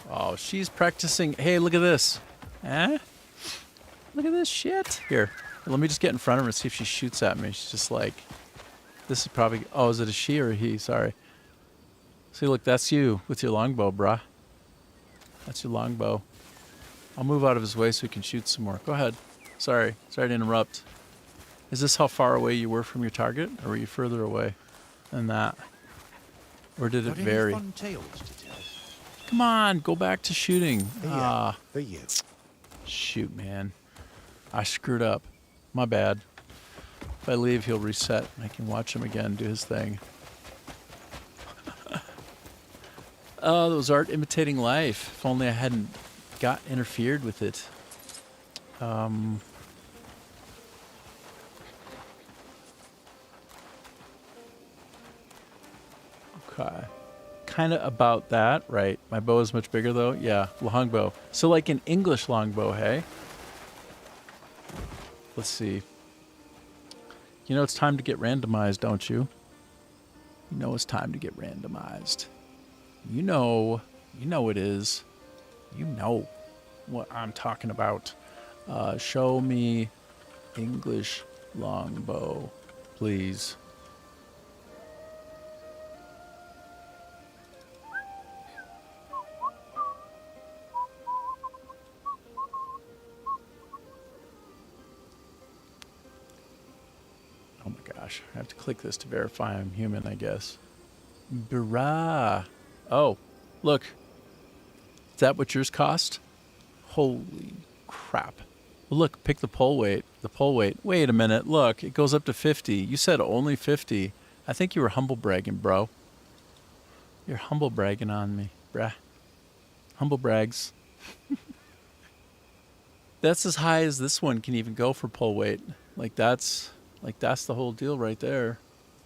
Oh, she's practicing. Hey, look at this. Eh? Look at this shit. Here, let me just get in front of her and see if she shoots at me. She's just like, this is probably, oh, is it a she or a he? Sorry. See, look, that's you with your longbow, bruh. That's your longbow. I'll move out of his way so he can shoot some more. Go ahead. Sorry to interrupt. Is this how far away you were from your target? Or were you further away than that? Or did it vary? Fun tales to tell? Come on, go back to shooting. For you. Shoot, man. I screwed up. My bad. If I leave, he'll reset. I can watch him again do his thing. Oh, those art imitating life. If only I hadn't got interfered with it. Okay. Kind of about that, right? My bow is much bigger though. Yeah, longbow. So like an English longbow, hey? Let's see. You know it's time to get randomized, don't you? You know it's time to get randomized. You know it is. You know what I'm talking about. Show me English longbow, please. Oh my gosh, I have to click this to verify I'm human, I guess. Bruh. Oh, look. Is that what yours cost? Holy crap. Well, look, pick the pole weight. The pole weight. Wait a minute, look, it goes up to 50. You said only 50. I think you were humble bragging, bro. You're humble bragging on me, bruh. Humble brags. That's as high as this one can even go for pole weight. Like that's the whole deal right there.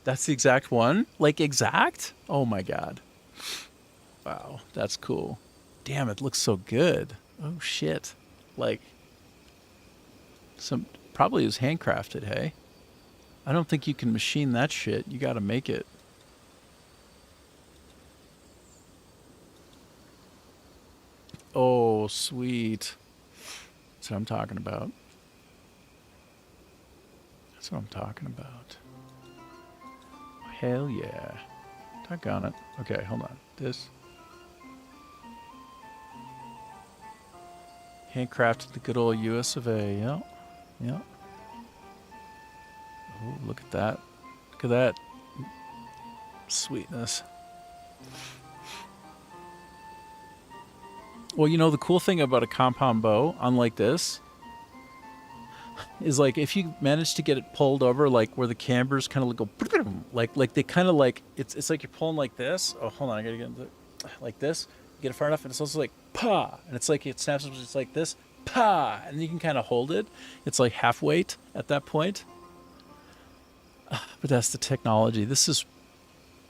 That's the exact one? Like exact? Oh my god. Wow, that's cool. Damn, it looks so good. Oh shit. Like probably is handcrafted, hey? I don't think you can machine that shit. You got to make it. Oh, sweet. That's what I'm talking about. That's what I'm talking about. Hell yeah. Doggone it. Okay, hold on. This. Handcrafted the good old US of A. Yep. Yep. Oh, look at that. Look at that. Sweetness. Well, you know, the cool thing about a compound bow, unlike this, is like if you manage to get it pulled over, like where the cambers kind of go, like they kind of like, it's like you're pulling like this. Oh, hold on, I gotta get into like this. Get it far enough, and it's also like, pa! And it's like, it snaps, it's like this, pa! And you can kind of hold it. It's like half weight at that point. But that's the technology. This is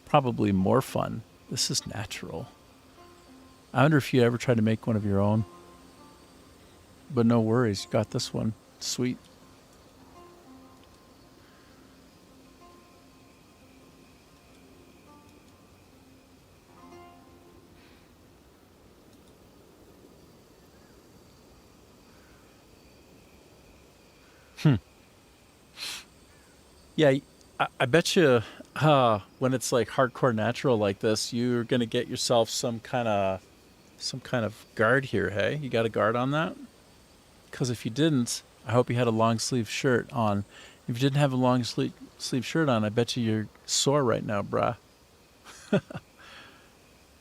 probably more fun. This is natural. I wonder if you ever tried to make one of your own. But no worries, you got this one. Sweet. Yeah, I bet you when it's like hardcore natural like this, you're gonna get yourself some kind of guard here. Hey, you got a guard on that? Because if you didn't, I hope you had a long sleeve shirt on. If you didn't have a long sleeve shirt on, I bet you're sore right now, bruh.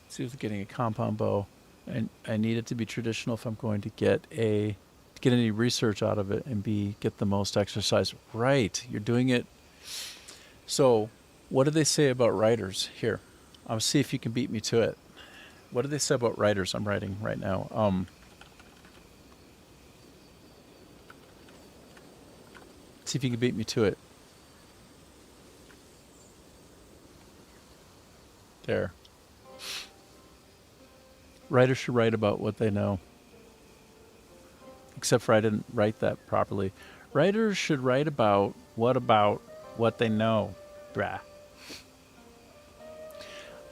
See if getting a compound bow, and I need it to be traditional if I'm going to get any research out of it and get the most exercise. Right, you're doing it. So, what do they say about writers here? I'll see if you can beat me to it. What do they say about writers? I'm writing right now. See if you can beat me to it. There. Writers should write about what they know. Except for I didn't write that properly. Writers should write about what they know. Brah.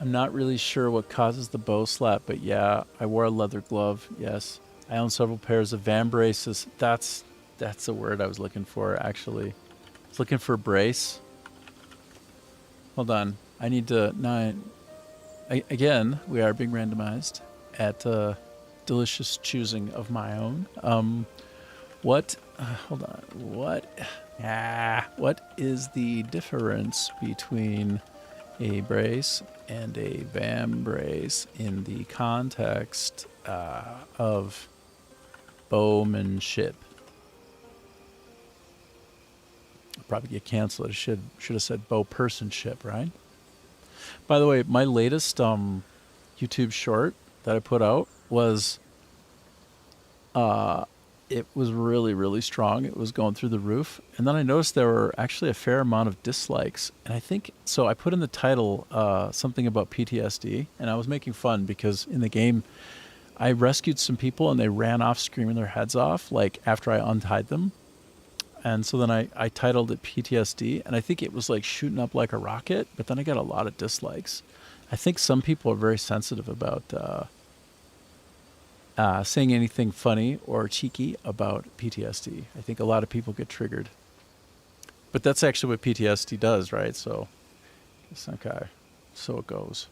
I'm not really sure what causes the bow slap, but yeah, I wore a leather glove, yes. I own several pairs of vambraces. That's the word I was looking for, actually. I was looking for brace. Hold on. I need to... Again, we are being randomized at delicious choosing of my own. What is the difference between a brace and a vambrace in the context of bowmanship? I'll probably get canceled. I should have said bowpersonship, right? By the way, my latest YouTube short that I put out was it was really, really strong. It was going through the roof. And then I noticed there were actually a fair amount of dislikes. And I think, so I put in the title something about PTSD. And I was making fun because in the game, I rescued some people and they ran off screaming their heads off, like after I untied them. And so then I titled it PTSD. And I think it was like shooting up like a rocket. But then I got a lot of dislikes. I think some people are very sensitive about saying anything funny or cheeky about PTSD. I think a lot of people get triggered. But that's actually what PTSD does, right? So, it's okay. So it goes.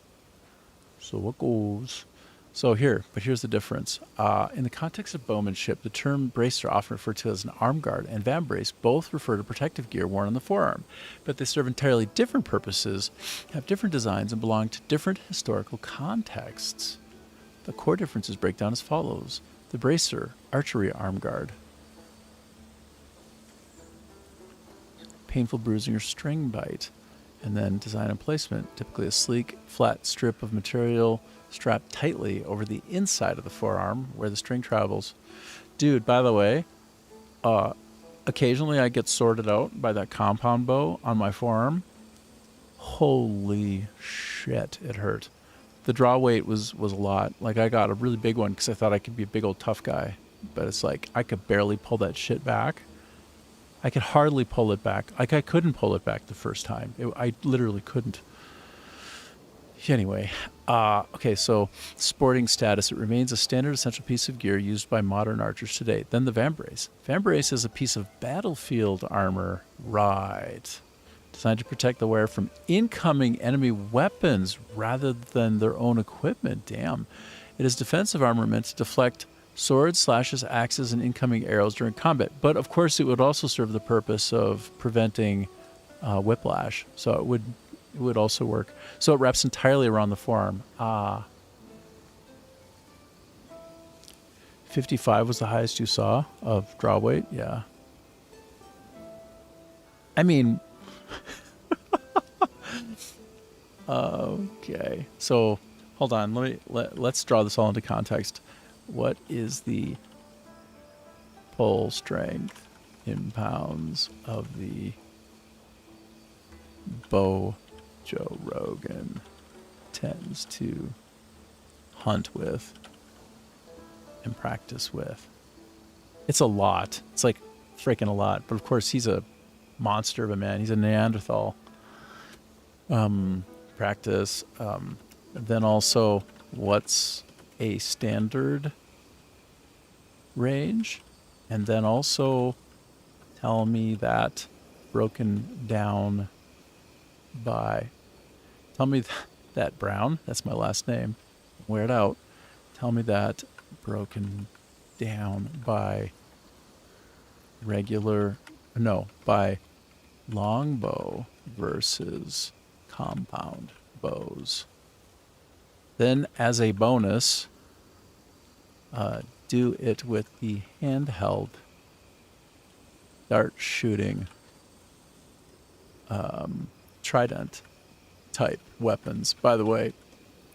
So here's the difference. In the context of bowmanship, the term brace are often referred to as an arm guard, and vambrace both refer to protective gear worn on the forearm. But they serve entirely different purposes, have different designs, and belong to different historical contexts. The core differences break down as follows. The bracer, archery arm guard. Painful bruising or string bite. And then design and placement, typically a sleek, flat strip of material strapped tightly over the inside of the forearm where the string travels. Dude, by the way, occasionally I get sorted out by that compound bow on my forearm. Holy shit, it hurt. The draw weight was a lot. Like, I got a really big one because I thought I could be a big old tough guy. But it's like, I could barely pull that shit back. I could hardly pull it back. Like, I couldn't pull it back the first time. I literally couldn't. Anyway, okay, so sporting status. It remains a standard essential piece of gear used by modern archers today. Then the vambrace. Vambrace is a piece of battlefield armor. Right. Designed to protect the wearer from incoming enemy weapons rather than their own equipment. Damn. It is defensive armor meant to deflect swords, slashes, axes, and incoming arrows during combat. But, of course, it would also serve the purpose of preventing whiplash. So it would also work. So it wraps entirely around the forearm. 55 was the highest you saw of draw weight? Yeah. I mean... Okay, so hold on. Let's draw this all into context. What is the pull strength in pounds of the bow Joe Rogan tends to hunt with and practice with? It's a lot. It's like freaking a lot. But of course, he's a monster of a man. He's a Neanderthal. Practice. Then also, what's a standard range? And then also tell me that broken down by... Tell me that Brown, that's my last name. Wear it out. Tell me that broken down by by longbow versus compound bows. Then, as a bonus, do it with the handheld dart shooting trident type weapons. By the way,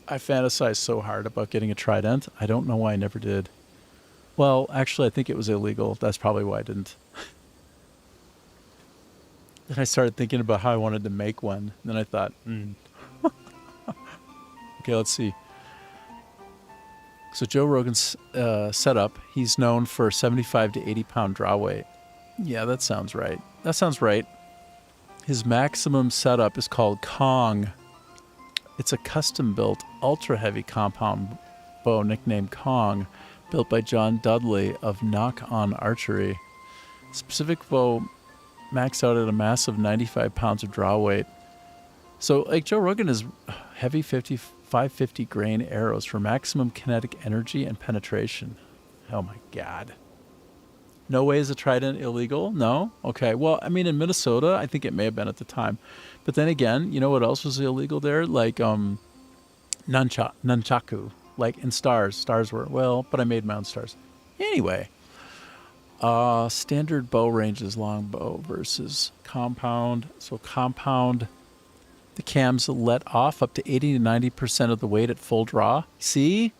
I fantasized so hard about getting a trident. I don't know why I never did. Well, actually, I think it was illegal. That's probably why I didn't. Then I started thinking about how I wanted to make one. Then I thought, okay, let's see. So Joe Rogan's setup, he's known for 75 to 80 pound draw weight. Yeah, that sounds right. That sounds right. His maximum setup is called Kong. It's a custom-built, ultra-heavy compound bow nicknamed Kong, built by John Dudley of Knock On Archery. Specific bow maxed out at a massive 95 pounds of draw weight. So, like, Joe Rogan is heavy 550 grain arrows for maximum kinetic energy and penetration. Oh my God. No way is a trident illegal? No? Okay. Well, I mean, in Minnesota, I think it may have been at the time. But then again, you know what else was illegal there? Like nunchaku. Like in stars. Stars were, well, but I made my own stars. Anyway. Standard bow range is longbow versus compound. So compound, the cams let off up to 80 to 90% of the weight at full draw. See?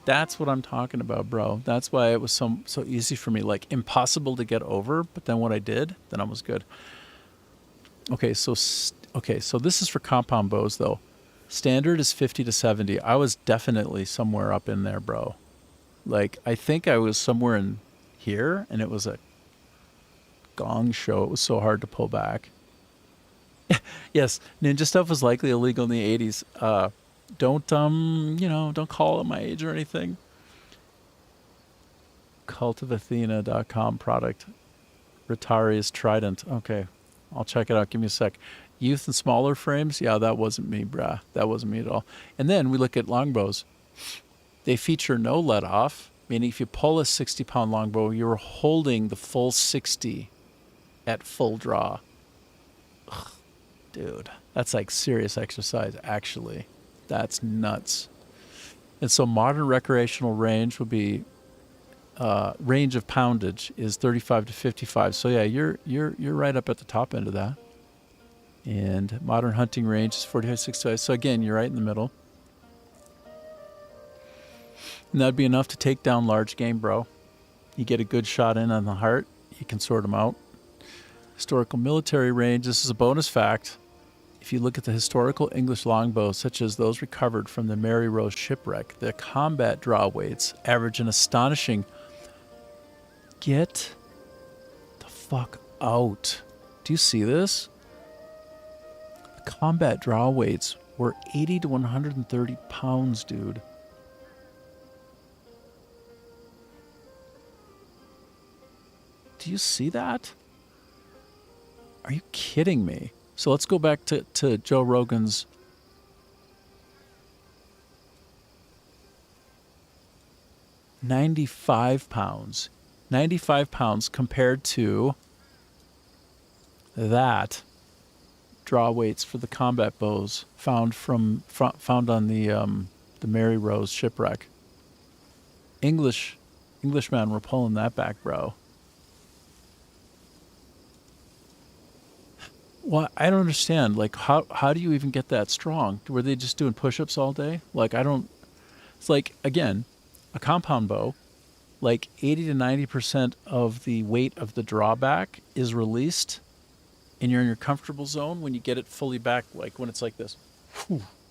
That's what I'm talking about, bro. That's why it was so easy for me. Like, impossible to get over, but then when I did, then I was good. Okay, so this is for compound bows, though. Standard is 50 to 70. I was definitely somewhere up in there, bro. Like, I think I was somewhere in here, and it was a gong show. It was so hard to pull back. Yes, ninja stuff was likely illegal in the 80s. Don't call it my age or anything. Cultofathena.com product. Ritari's Trident. Okay, I'll check it out. Give me a sec. Youth and smaller frames. Yeah, that wasn't me, brah. That wasn't me at all. And then we look at longbows. They feature no let off, meaning if you pull a 60-pound longbow, you're holding the full 60 at full draw. Ugh, dude, that's like serious exercise, actually. That's nuts. And so modern recreational range would be range of poundage is 35 to 55. So yeah, you're right up at the top end of that. And modern hunting range is 45 to 65. So again, you're right in the middle. And that'd be enough to take down large game, bro. You get a good shot in on the heart, you can sort them out. Historical military range, this is a bonus fact. If you look at the historical English longbows, such as those recovered from the Mary Rose shipwreck, the combat draw weights average an astonishing... Get the fuck out. Do you see this? The combat draw weights were 80 to 130 pounds, dude. Do you see that? Are you kidding me? So let's go back to Joe Rogan's 95 pounds. 95 pounds compared to that draw weights for the combat bows found on the Mary Rose shipwreck. Englishmen were pulling that back, bro. Well, I don't understand. Like, how do you even get that strong? Were they just doing push-ups all day? Like, it's like, again, a compound bow, like 80 to 90% of the weight of the drawback is released, and you're in your comfortable zone when you get it fully back, like when it's like this.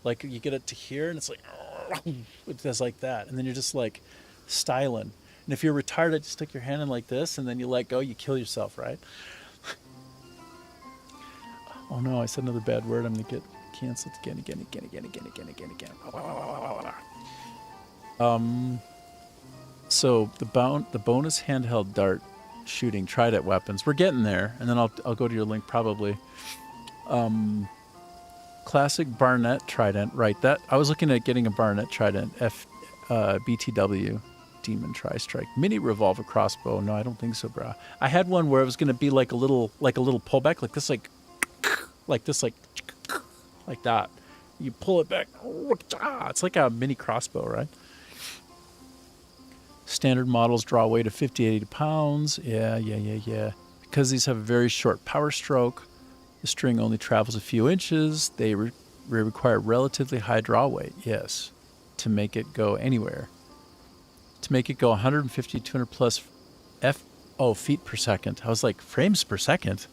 Like, you get it to here, and it's like, it does like that. And then you're just, like, styling. And if you're retarded, just stick your hand in like this, and then you let go, you kill yourself, right? Oh no, I said another bad word. I'm going to get canceled again. So the bonus handheld dart shooting trident weapons. We're getting there, and then I'll go to your link probably. Classic Barnett trident, right? That I was looking at getting a Barnett trident, BTW. Demon Tri-Strike. Mini revolver crossbow. No, I don't think so, brah. I had one where it was going to be like a little pullback, like this, like that. You pull it back. It's like a mini crossbow, right? Standard models draw weight of 50, 80 pounds. Yeah. Because these have a very short power stroke, the string only travels a few inches. They require relatively high draw weight, yes, to make it go anywhere. To make it go 150, 200 plus feet per second. I was like, frames per second?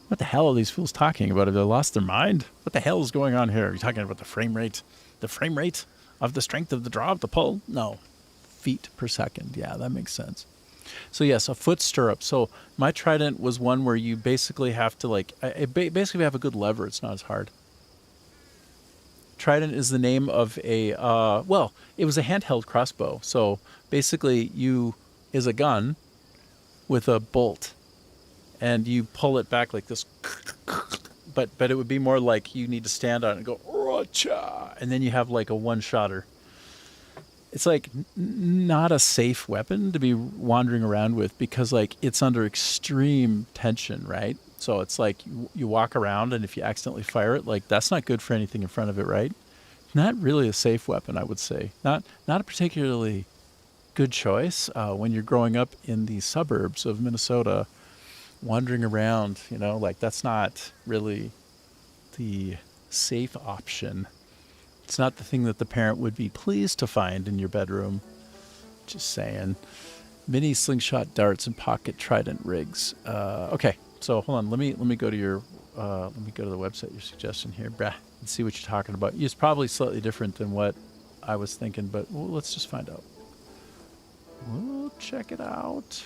What the hell are these fools talking about? Have they lost their mind? What the hell is going on here? Are you talking about the frame rate? The frame rate of the strength of the draw of the pull? No. Feet per second. Yeah, that makes sense. So yes, a foot stirrup. So my trident was one where you basically have to basically have a good lever. It's not as hard. Trident is the name of a, it was a handheld crossbow. So basically is a gun with a bolt and you pull it back like this. But it would be more like you need to stand on it and go, Rocha! And then you have like a one-shotter. It's like not a safe weapon to be wandering around with because like it's under extreme tension, right? So it's like you walk around and if you accidentally fire it, like that's not good for anything in front of it, right? Not really a safe weapon, I would say. Not a particularly good choice when you're growing up in the suburbs of Minnesota, wandering around, like that's not really the safe option. It's not the thing that the parent would be pleased to find in your bedroom. Just saying. Mini slingshot darts and pocket trident rigs. Okay, so hold on. Let me go to your let me go to the website. Your suggestion here, and see what you're talking about. It's probably slightly different than what I was thinking, but let's just find out. We'll check it out.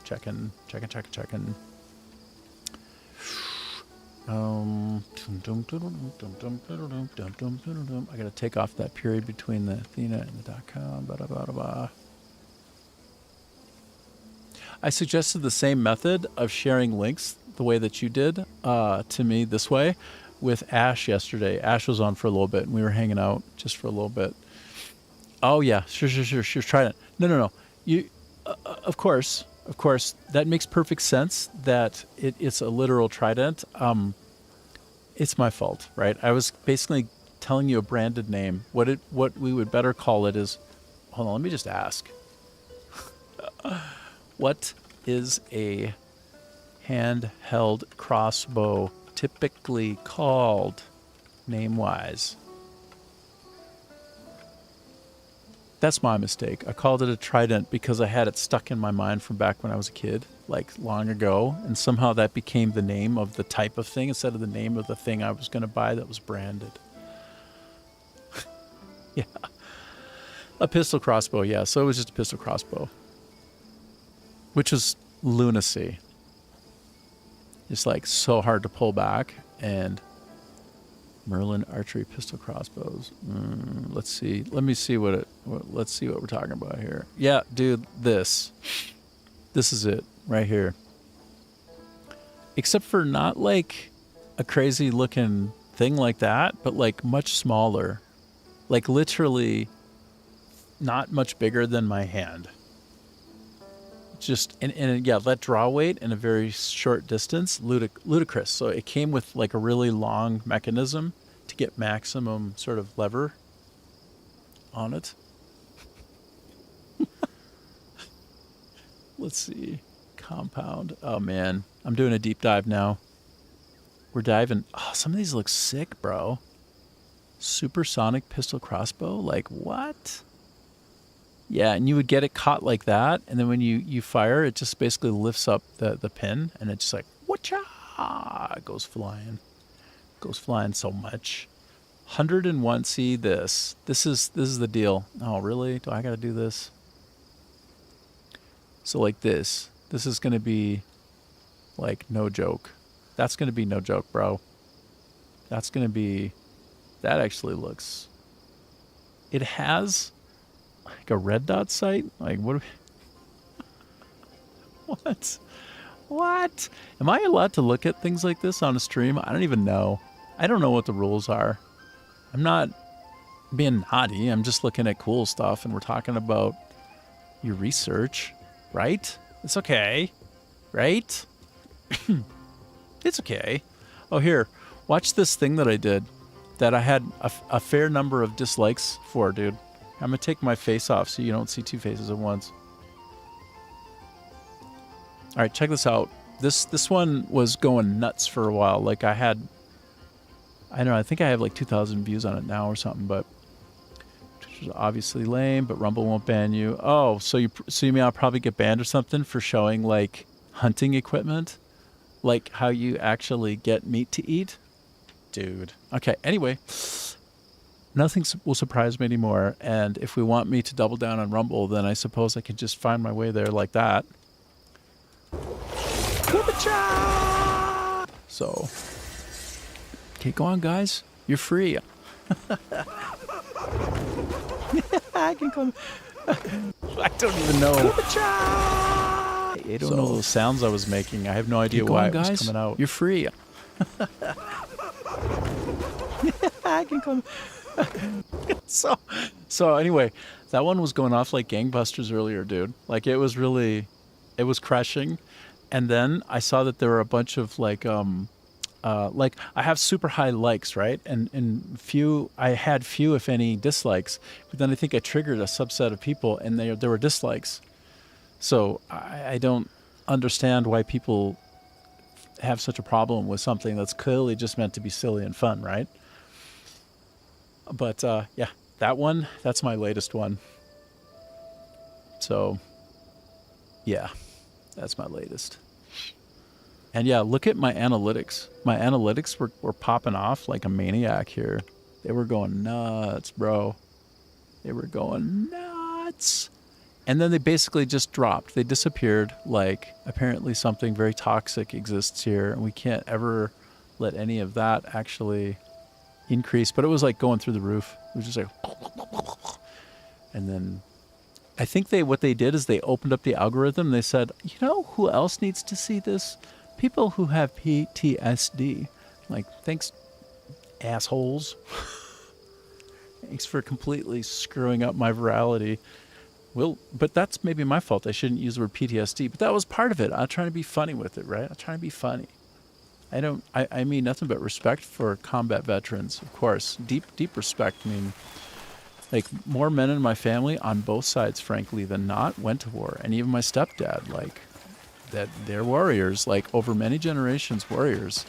Checking. I gotta take off that period between the Athena and the .com. I suggested the same method of sharing links the way that you did to me this way with Ash yesterday. Ash was on for a little bit and we were hanging out just for a little bit. Oh yeah, sure. Try it. No. You, of course, that makes perfect sense that it's a literal trident. It's my fault, right? I was basically telling you a branded name. What we would better call it is, hold on, let me just ask. What is a handheld crossbow typically called name-wise? That's my mistake. I called it a trident because I had it stuck in my mind from back when I was a kid, like long ago, and somehow that became the name of the type of thing instead of the name of the thing I was going to buy that was branded. Yeah. A pistol crossbow, yeah. So it was just a pistol crossbow, which was lunacy. It's like so hard to pull back, and Merlin archery pistol crossbows. Let's see. Let me see let's see what we're talking about here. Yeah, dude, this is it right here. Except for not like a crazy looking thing like that, but like much smaller. Like literally not much bigger than my hand. Just and yeah, that draw weight in a very short distance, ludicrous. So it came with like a really long mechanism to get maximum sort of lever on it. Let's see, compound. Oh man, I'm doing a deep dive now. We're diving. Oh, some of these look sick, bro. Supersonic pistol crossbow, like what? Yeah, and you would get it caught like that, and then when you fire, it just basically lifts up the pin, and it's just like, whatcha! It goes flying. Goes flying so much. 101, see this. This is the deal. Oh, really? Do I gotta do this? So like this. This is gonna be like no joke. That's gonna be no joke, bro. That's gonna be, that actually looks, it has like a red dot sight? Like what? What? Am I allowed to look at things like this on a stream? I don't even know. I don't know what the rules are. I'm not being naughty. I'm just looking at cool stuff, and we're talking about your research, right? It's okay, right? It's okay. Oh, here, watch this thing that I did that I had a fair number of dislikes for, dude. I'm gonna take my face off so you don't see two faces at once. All right, check this out. This one was going nuts for a while. Like I don't know, I think I have like 2,000 views on it now or something, but which is obviously lame, but Rumble won't ban you. Oh, so you mean I'll probably get banned or something for showing like hunting equipment? Like how you actually get meat to eat? Dude. Okay, anyway, nothing will surprise me anymore, and if we want me to double down on Rumble, then I suppose I could just find my way there like that. So, okay, go on, guys. You're free. I can come. I don't even know. I don't know those sounds I was making. I have no idea why it was coming out. You're free. I can come. So anyway, that one was going off like gangbusters earlier, dude. Like it was crushing. And then I saw that there were a bunch of like I have super high likes, right? And I had few, if any, dislikes. But then I think I triggered a subset of people, and there were dislikes. So I don't understand why people have such a problem with something that's clearly just meant to be silly and fun, right? But yeah, that's my latest one. So yeah, that's my latest. And yeah, look at my analytics. My analytics were popping off like a maniac here. They were going nuts, bro. They were going nuts. And then they basically just dropped. They disappeared. Like, apparently something very toxic exists here, and we can't ever let any of that actually increase. But it was like going through the roof. It was just like, and then I think what they did is they opened up the algorithm. They said, you know who else needs to see this? People who have PTSD. Like, thanks, assholes. Thanks for completely screwing up my virality. Well, but that's maybe my fault. I shouldn't use the word PTSD, but that was part of it. I'm trying to be funny with it, right? I'm trying to be funny. I mean nothing but respect for combat veterans, of course. Deep respect. I mean, like, more men in my family on both sides, frankly, than not, went to war. And even my stepdad, like, that they're warriors, like, over many generations, warriors.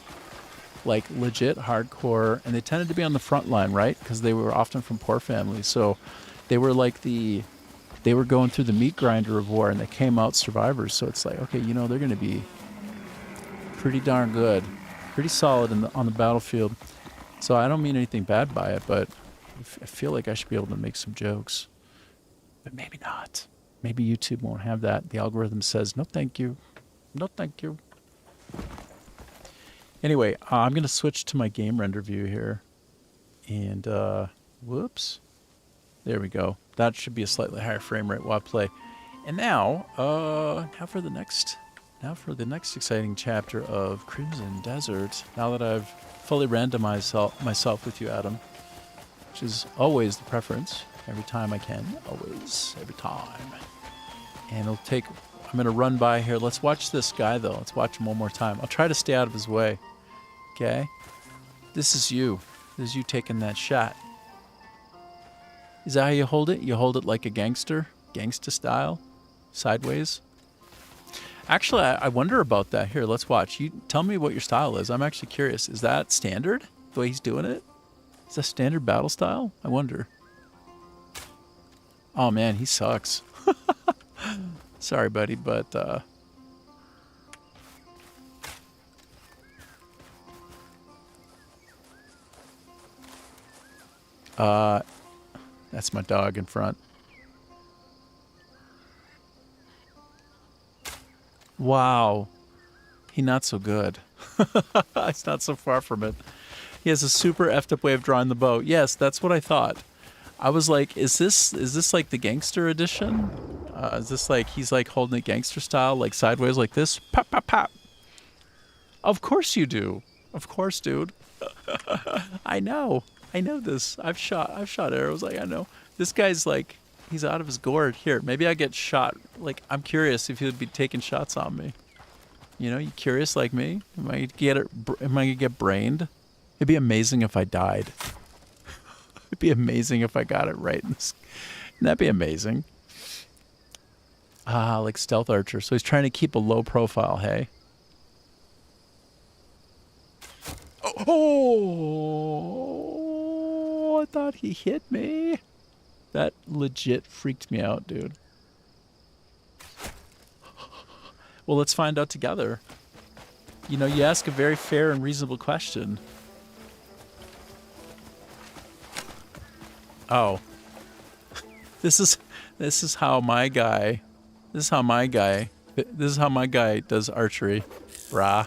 Like, legit hardcore. And they tended to be on the front line, right? Because they were often from poor families. So they were like they were going through the meat grinder of war, and they came out survivors. So it's like, okay, you know, they're going to be pretty darn good, pretty solid on the battlefield. So I don't mean anything bad by it, but I feel like I should be able to make some jokes. But maybe not. Maybe YouTube won't have that. The algorithm says, no thank you. No thank you. Anyway, I'm going to switch to my game render view here. And, whoops. There we go. That should be a slightly higher frame rate while I play. And now for the next exciting chapter of Crimson Desert. Now that I've fully randomized myself with you, Adam, which is always the preference. Every time I can. Always. Every time. And I'm going to run by here. Let's watch this guy, though. Let's watch him one more time. I'll try to stay out of his way. Okay? This is you. This is you taking that shot. Is that how you hold it? You hold it like a gangster? Gangsta style? Sideways? Actually, I wonder about that. Here, let's watch. You tell me what your style is. I'm actually curious. Is that standard? The way he's doing it? Is that standard battle style? I wonder. Oh, man, he sucks. Sorry, buddy, but... that's my dog in front. Wow. He not so good. He's not so far from it. He has a super effed up way of drawing the bow. Yes, that's what I thought. I was like, is this like the gangster edition? Is this like he's like holding it gangster style, like sideways like this? Pop, pop, pop. Of course you do. Of course, dude. I know. I know this. I've shot arrows. Like, I know. This guy's like, he's out of his gourd. Here, maybe I get shot. Like, I'm curious if he would be taking shots on me. You know, you curious like me? Am I gonna get brained? It'd be amazing if I died. It'd be amazing if I got it right. Wouldn't that be amazing? Ah, like stealth archer. So he's trying to keep a low profile, hey? Oh, I thought he hit me. That legit freaked me out, dude. Well, let's find out together. You know, you ask a very fair and reasonable question. Oh. This is how my guy does archery, brah.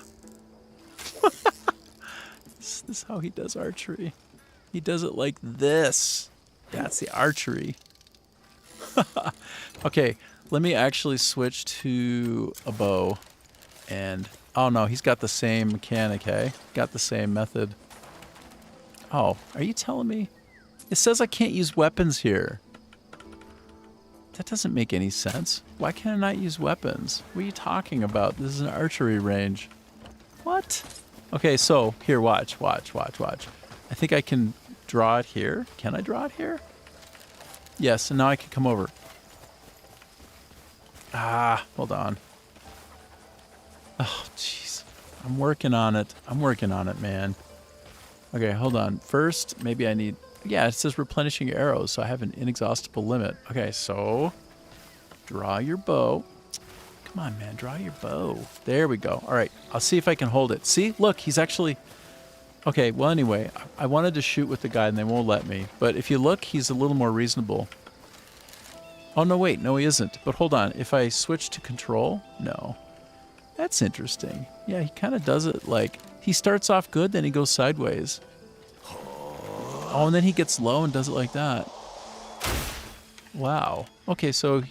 This is how he does archery. He does it like this. That's the archery. Okay, let me actually switch to a bow. And, oh no, he's got the same mechanic, hey? Got the same method. Oh, are you telling me? It says I can't use weapons here. That doesn't make any sense. Why can I not use weapons? What are you talking about? This is an archery range. What? Okay, so here, watch. I think I can draw it here. Can I draw it here? Yes, and now I can come over. Ah, hold on. Oh, jeez. I'm working on it, man. Okay, hold on. First, maybe I need... Yeah, it says replenishing arrows, so I have an inexhaustible limit. Okay, so draw your bow. Come on, man, draw your bow. There we go. All right, I'll see if I can hold it. See, look, he's actually... Okay, well, anyway, I wanted to shoot with the guy, and they won't let me. But if you look, he's a little more reasonable. Oh, no, wait, no, he isn't. But hold on, if I switch to control, no. That's interesting. Yeah, he kind of does it like... He starts off good, then he goes sideways. Oh, and then he gets low and does it like that. Wow. Okay, so...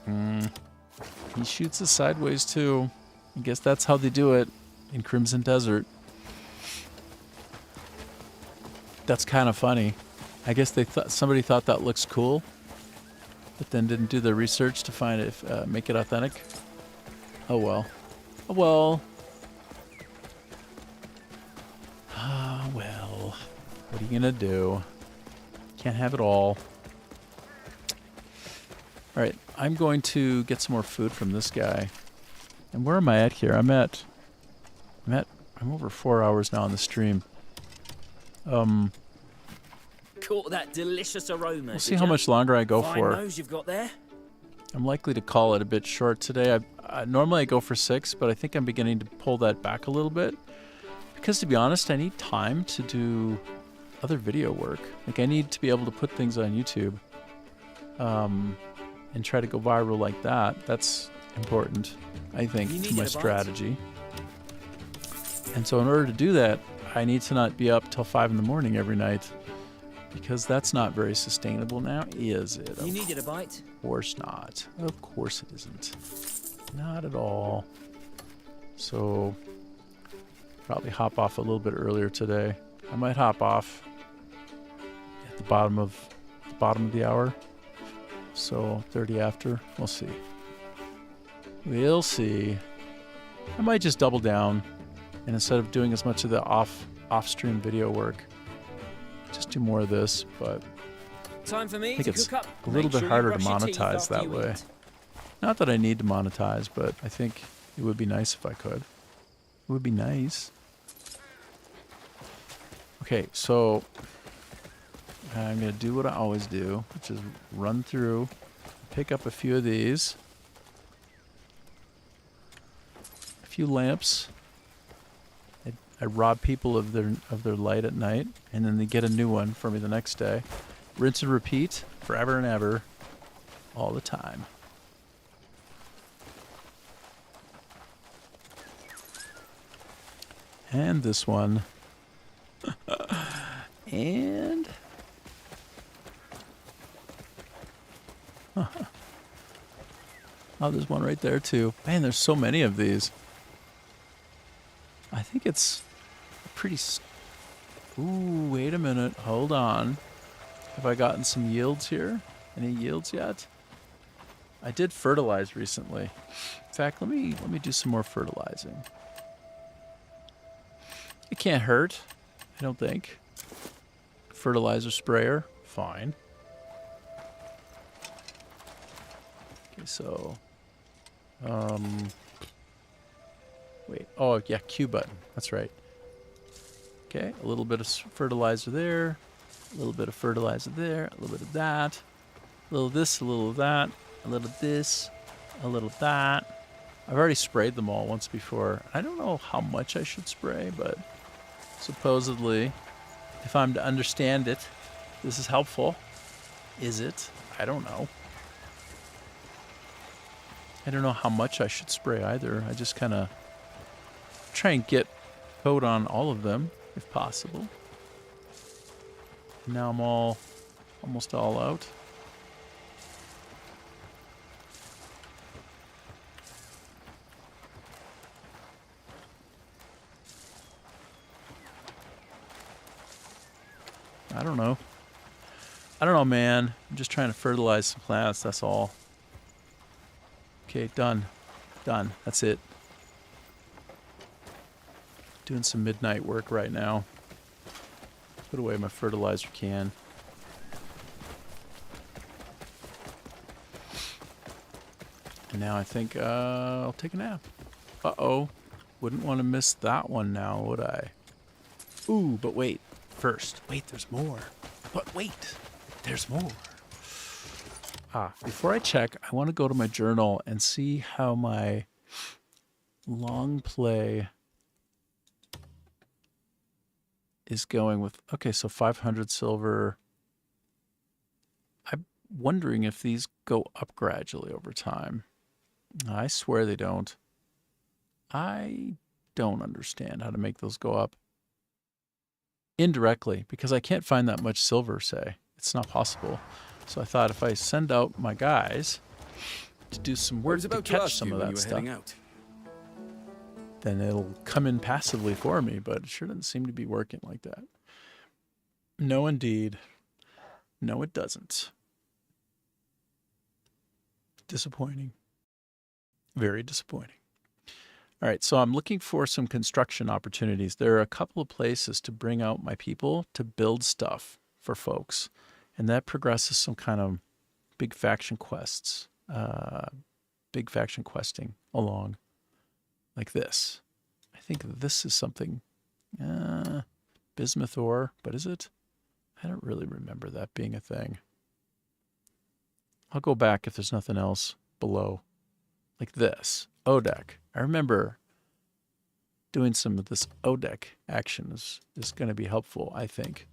he shoots it sideways, too. I guess that's how they do it in Crimson Desert. That's kind of funny. I guess somebody thought that looks cool, but then didn't do the research to find it, make it authentic. Oh, well. Oh, well. Ah, well. What are you gonna do? Can't have it all. All right, I'm going to get some more food from this guy. And where am I at here? I'm over 4 hours now on the stream. Caught that delicious aroma. We'll see how much longer I go Fine for. nose you've got there. I'm likely to call it a bit short today. Normally I go for 6, but I think I'm beginning to pull that back a little bit. Because to be honest, I need time to do other video work. Like I need to be able to put things on YouTube and try to go viral like that. That's important, I think, to my strategy. And so in order to do that, I need to not be up till 5 in the morning every night. Because that's not very sustainable now, is it? You needed a bite? Of course not. Of course it isn't. Not at all. So, probably hop off a little bit earlier today. I might hop off at the bottom of the hour. So 30 after. We'll see. We'll see. I might just double down, and instead of doing as much of the off-stream video work, just do more of this, but Time for me I think to it's cook up. a little Make bit sure you harder to brush your teeth monetize after that you way. eat. Not that I need to monetize, but I think it would be nice if I could. It would be nice. Okay, so I'm going to do what I always do, which is run through, pick up a few of these, a few lamps. I rob people of their light at night, and then they get a new one for me the next day. Rinse and repeat forever and ever, all the time. And this one. And... oh, there's one right there, too. Man, there's so many of these. I think it's a pretty Ooh, wait a minute. Hold on. Have I gotten some yields here? Any yields yet? I did fertilize recently. In fact, let me do some more fertilizing. It can't hurt, I don't think. Fertilizer sprayer, fine. Okay, so wait. Oh, yeah, Q button. That's right. Okay, a little bit of fertilizer there, a little bit of fertilizer there, a little bit of that, a little of this, a little of that, a little of this, a little of that. I've already sprayed them all once before. I don't know how much I should spray, but supposedly, if I'm to understand it, this is helpful. Is it? I don't know. I don't know how much I should spray either. I just kind of try and get coat on all of them, if possible. Now I'm almost all out. I don't know. I don't know, man. I'm just trying to fertilize some plants, that's all. Okay, done. Done. That's it. Doing some midnight work right now. Put away my fertilizer can. And now I think I'll take a nap. Uh-oh. Wouldn't want to miss that one now, would I? Ooh, but wait. First. Wait, there's more. But wait. There's more. Before I check, I want to go to my journal and see how my long play is going with... Okay, so 500 silver. I'm wondering if these go up gradually over time. I swear they don't. I don't understand how to make those go up. Indirectly, because I can't find that much silver, say. It's not possible. So I thought if I send out my guys to do some work to catch some of that stuff, then it'll come in passively for me, but it sure doesn't seem to be working like that. No, indeed. No, it doesn't. Disappointing. Very disappointing. All right, so I'm looking for some construction opportunities. There are a couple of places to bring out my people to build stuff for folks. And that progresses some kind of big faction quests, big faction questing along like this. I think this is something, bismuth ore, but is it? I don't really remember that being a thing. I'll go back if there's nothing else below. Like this, ODEC. I remember doing some of this ODEC action is going to be helpful, I think.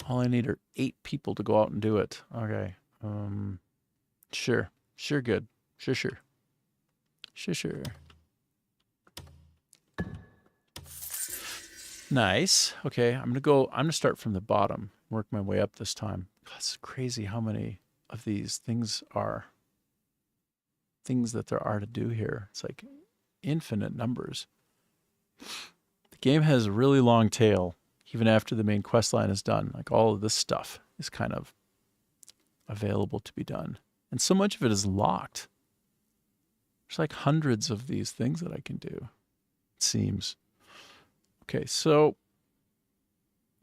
All I need are 8 people to go out and do it. Okay. Sure. Sure, good. Sure. Sure. Nice. Okay, I'm gonna start from the bottom, work my way up this time. God, it's crazy how many of these things that there are to do here. It's like infinite numbers. The game has a really long tail. Even after the main quest line is done, like all of this stuff is kind of available to be done. And so much of it is locked. There's like hundreds of these things that I can do, it seems. Okay, so,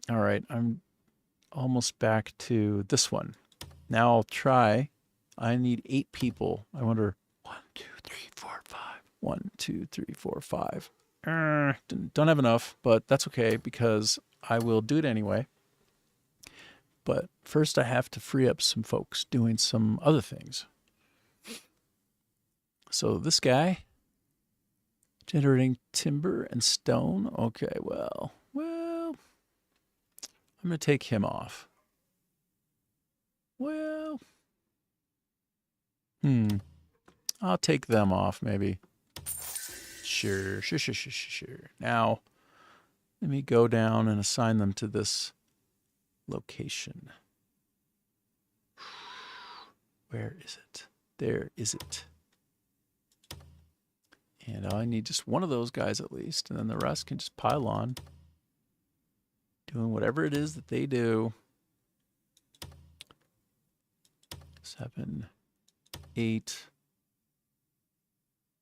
all right, I'm almost back to this one. Now I'll try. I need 8 people. I wonder, 1, 2, 3, 4, 5. 1, 2, 3, 4, 5. Don't have enough, but that's okay because I will do it anyway. But first I have to free up some folks doing some other things. So this guy, generating timber and stone. Okay, well, I'm going to take him off. Well, I'll take them off maybe. Sure. Now, let me go down and assign them to this location. Where is it? There is it. And I need just one of those guys at least, and then the rest can just pile on, doing whatever it is that they do. 7, 8.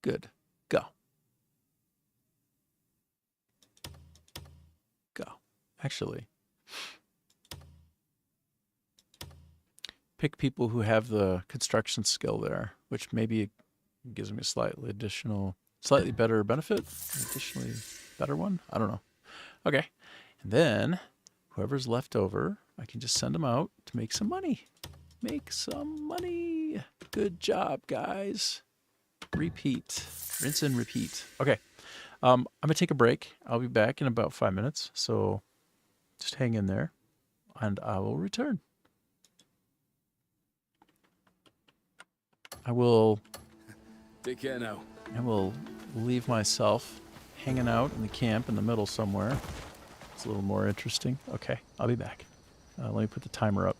Good. Go. Go. Actually, pick people who have the construction skill there, which maybe gives me a slightly better benefit. Additionally better one. I don't know. Okay. And then whoever's left over, I can just send them out to make some money. Make some money. Good job, guys. Repeat. Rinse and repeat. Okay. I'm going to take a break. I'll be back in about 5 minutes. So just hang in there and I will return. I will Take care now. leave myself hanging out in the camp in the middle somewhere. It's a little more interesting. Okay, I'll be back. Let me put the timer up.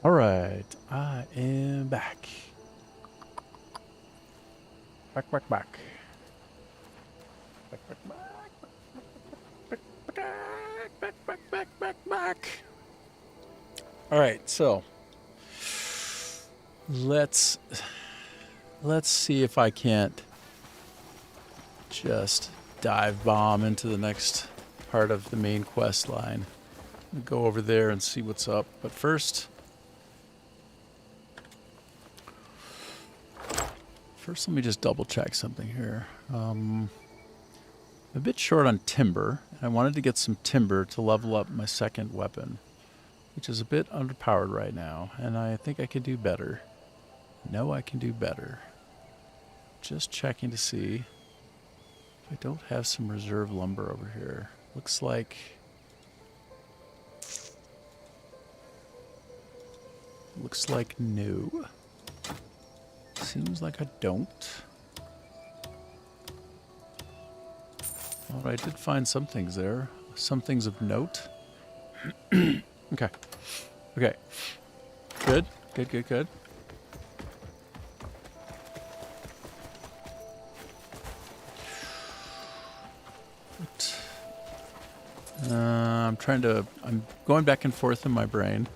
All right, I am back. Back. Back. Back. Back. All right, so let's see if I can't just dive bomb into the next part of the main quest line. Go over there and see what's up. But first, let me just double check something here. I'm a bit short on timber. I wanted to get some timber to level up my second weapon, which is a bit underpowered right now, and I think I can do better. No, I can do better. Just checking to see if I don't have some reserve lumber over here. Looks like no. Seems like I don't. Well, I did find some things there. Some things of note. Okay. Okay. Good. Good. I'm going back and forth in my brain.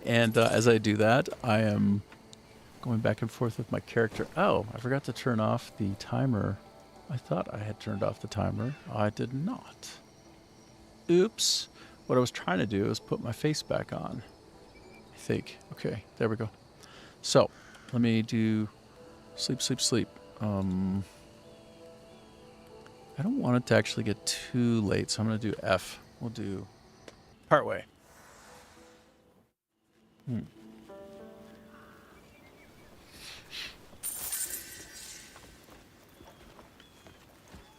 And as I do that, I am going back and forth with my character. Oh, I forgot to turn off the timer. I thought I had turned off the timer. I did not. Oops. What I was trying to do is put my face back on. I think. Okay, there we go. So, let me do sleep. I don't want it to actually get too late, so I'm going to do F. We'll do partway.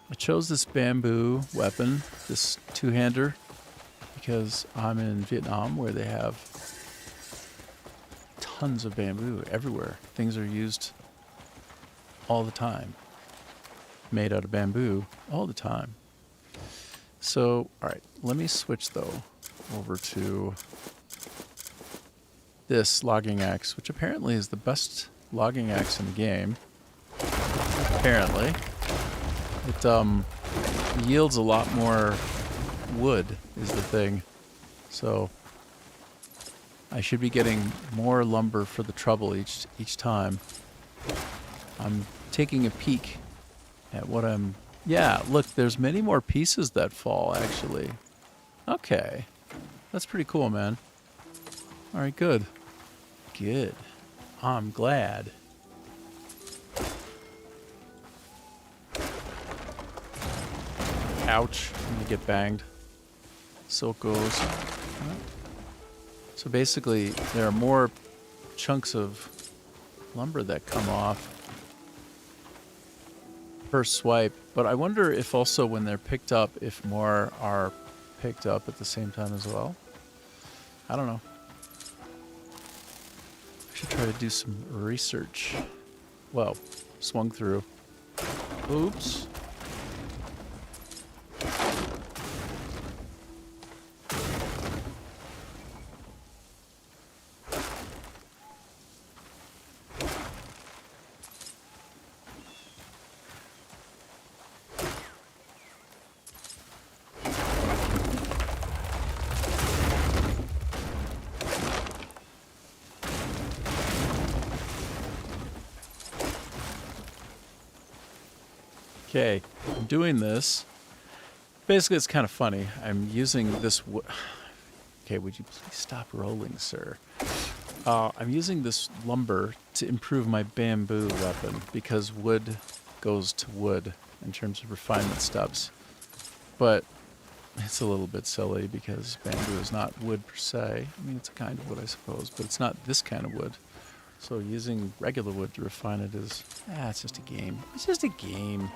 I chose this bamboo weapon, this two-hander, because I'm in Vietnam where they have tons of bamboo everywhere. Things are used all the time. Made out of bamboo all the time. So, alright, let me switch though over to this logging axe, which apparently is the best logging axe in the game. Apparently. It yields a lot more wood is the thing. So I should be getting more lumber for the trouble each time. I'm taking a peek at what I'm... Yeah, look, there's many more pieces that fall, actually. Okay. That's pretty cool, man. Alright, good. Good. I'm glad. Ouch. I'm gonna get banged. So it goes. So basically, there are more chunks of lumber that come off per swipe, but I wonder if also when they're picked up, if more are picked up at the same time as well. I don't know. I should try to do some research. Well, swung through. Oops. Okay, I'm doing this. Basically, it's kind of funny. I'm using this... Okay, would you please stop rolling, sir? I'm using this lumber to improve my bamboo weapon because wood goes to wood in terms of refinement steps. But it's a little bit silly because bamboo is not wood per se. I mean, it's a kind of wood, I suppose, but it's not this kind of wood. So using regular wood to refine it is... it's just a game. It's just a game.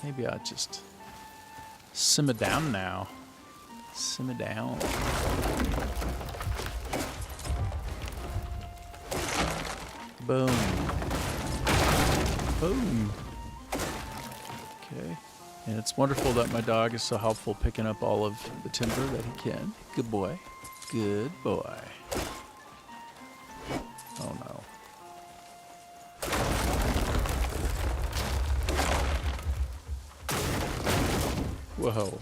Maybe I'll just simmer down now. Simmer down. Boom. Boom. Okay. And it's wonderful that my dog is so helpful picking up all of the timber that he can. Good boy. Good boy. Oh no. Whoa.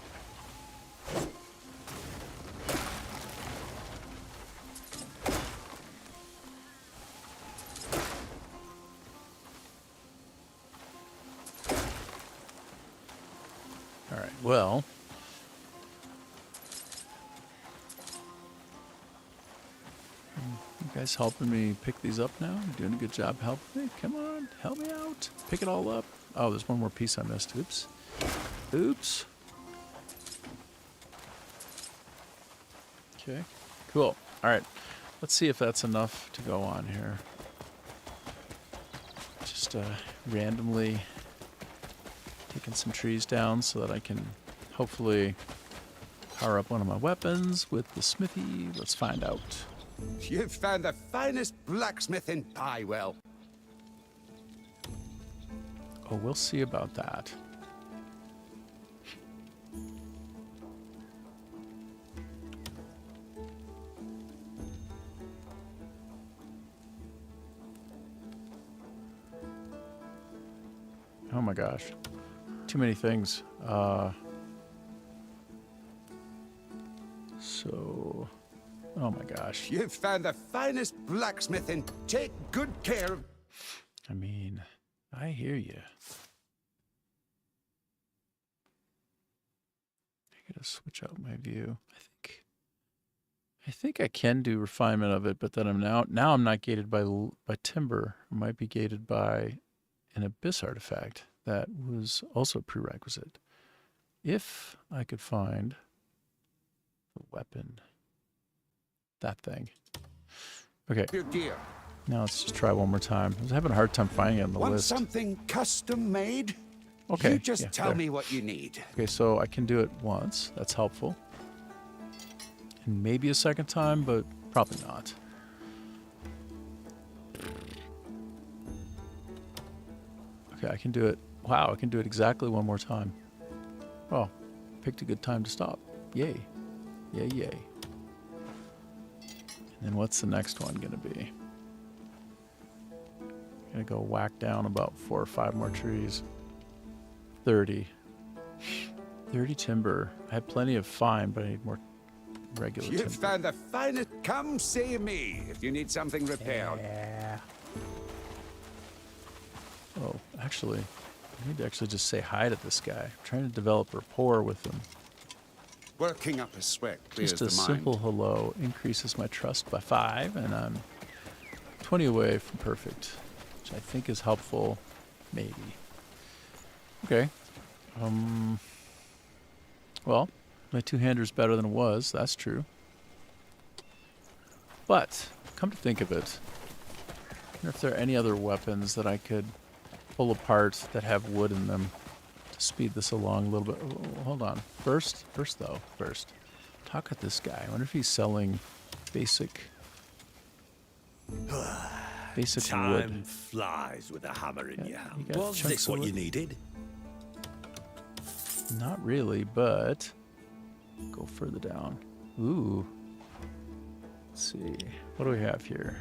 All right, well. You guys helping me pick these up now? You're doing a good job helping me. Come on, help me out. Pick it all up. Oh, there's one more piece I missed. Oops. Oops. Okay, cool. All right, let's see if that's enough to go on here. Just randomly taking some trees down so that I can hopefully power up one of my weapons with the smithy. Let's find out. You've found the finest blacksmith in Piewell. Oh, we'll see about that. Oh my gosh. Too many things. So, oh my gosh. You've found the finest blacksmith in. Take good care of. I mean, I hear you. I gotta switch out my view. I think I can do refinement of it, but then I'm now I'm not gated by timber. I might be gated by an abyss artifact that was also prerequisite. If I could find the weapon, that thing. Okay. Now let's just try one more time. I was having a hard time finding it on the Want list. something custom made? Okay. You just tell there. me what you need. Okay, so I can do it once. That's helpful. And maybe a second time, but probably not. Okay, I can do it. Wow, I can do it exactly one more time. Oh, picked a good time to stop. Yay. Yay, yay. And then what's the next one going to be? Gonna go whack down about 4 or 5 more trees. 30. 30 timber. I had plenty of fine, but I need more regular timber. You've found the finest. Come see me if you need something repaired. Yeah. Oh, actually, I need to actually just say hi to this guy. I'm trying to develop rapport with him. Working up a sweat clears Just a the mind. simple hello increases my trust by 5, and I'm 20 away from perfect, which I think is helpful, maybe. Okay. Well, my two-hander's better than it was, that's true. But, come to think of it, I wonder if there are any other weapons that I could pull apart that have wood in them to speed this along a little bit. Oh, hold on. First, talk at this guy. I wonder if he's selling basic Time wood. flies with a hammer in your hand. got Was chunks this of what you wood. needed? Not really, but go further down. Ooh. Let's see. What do we have here?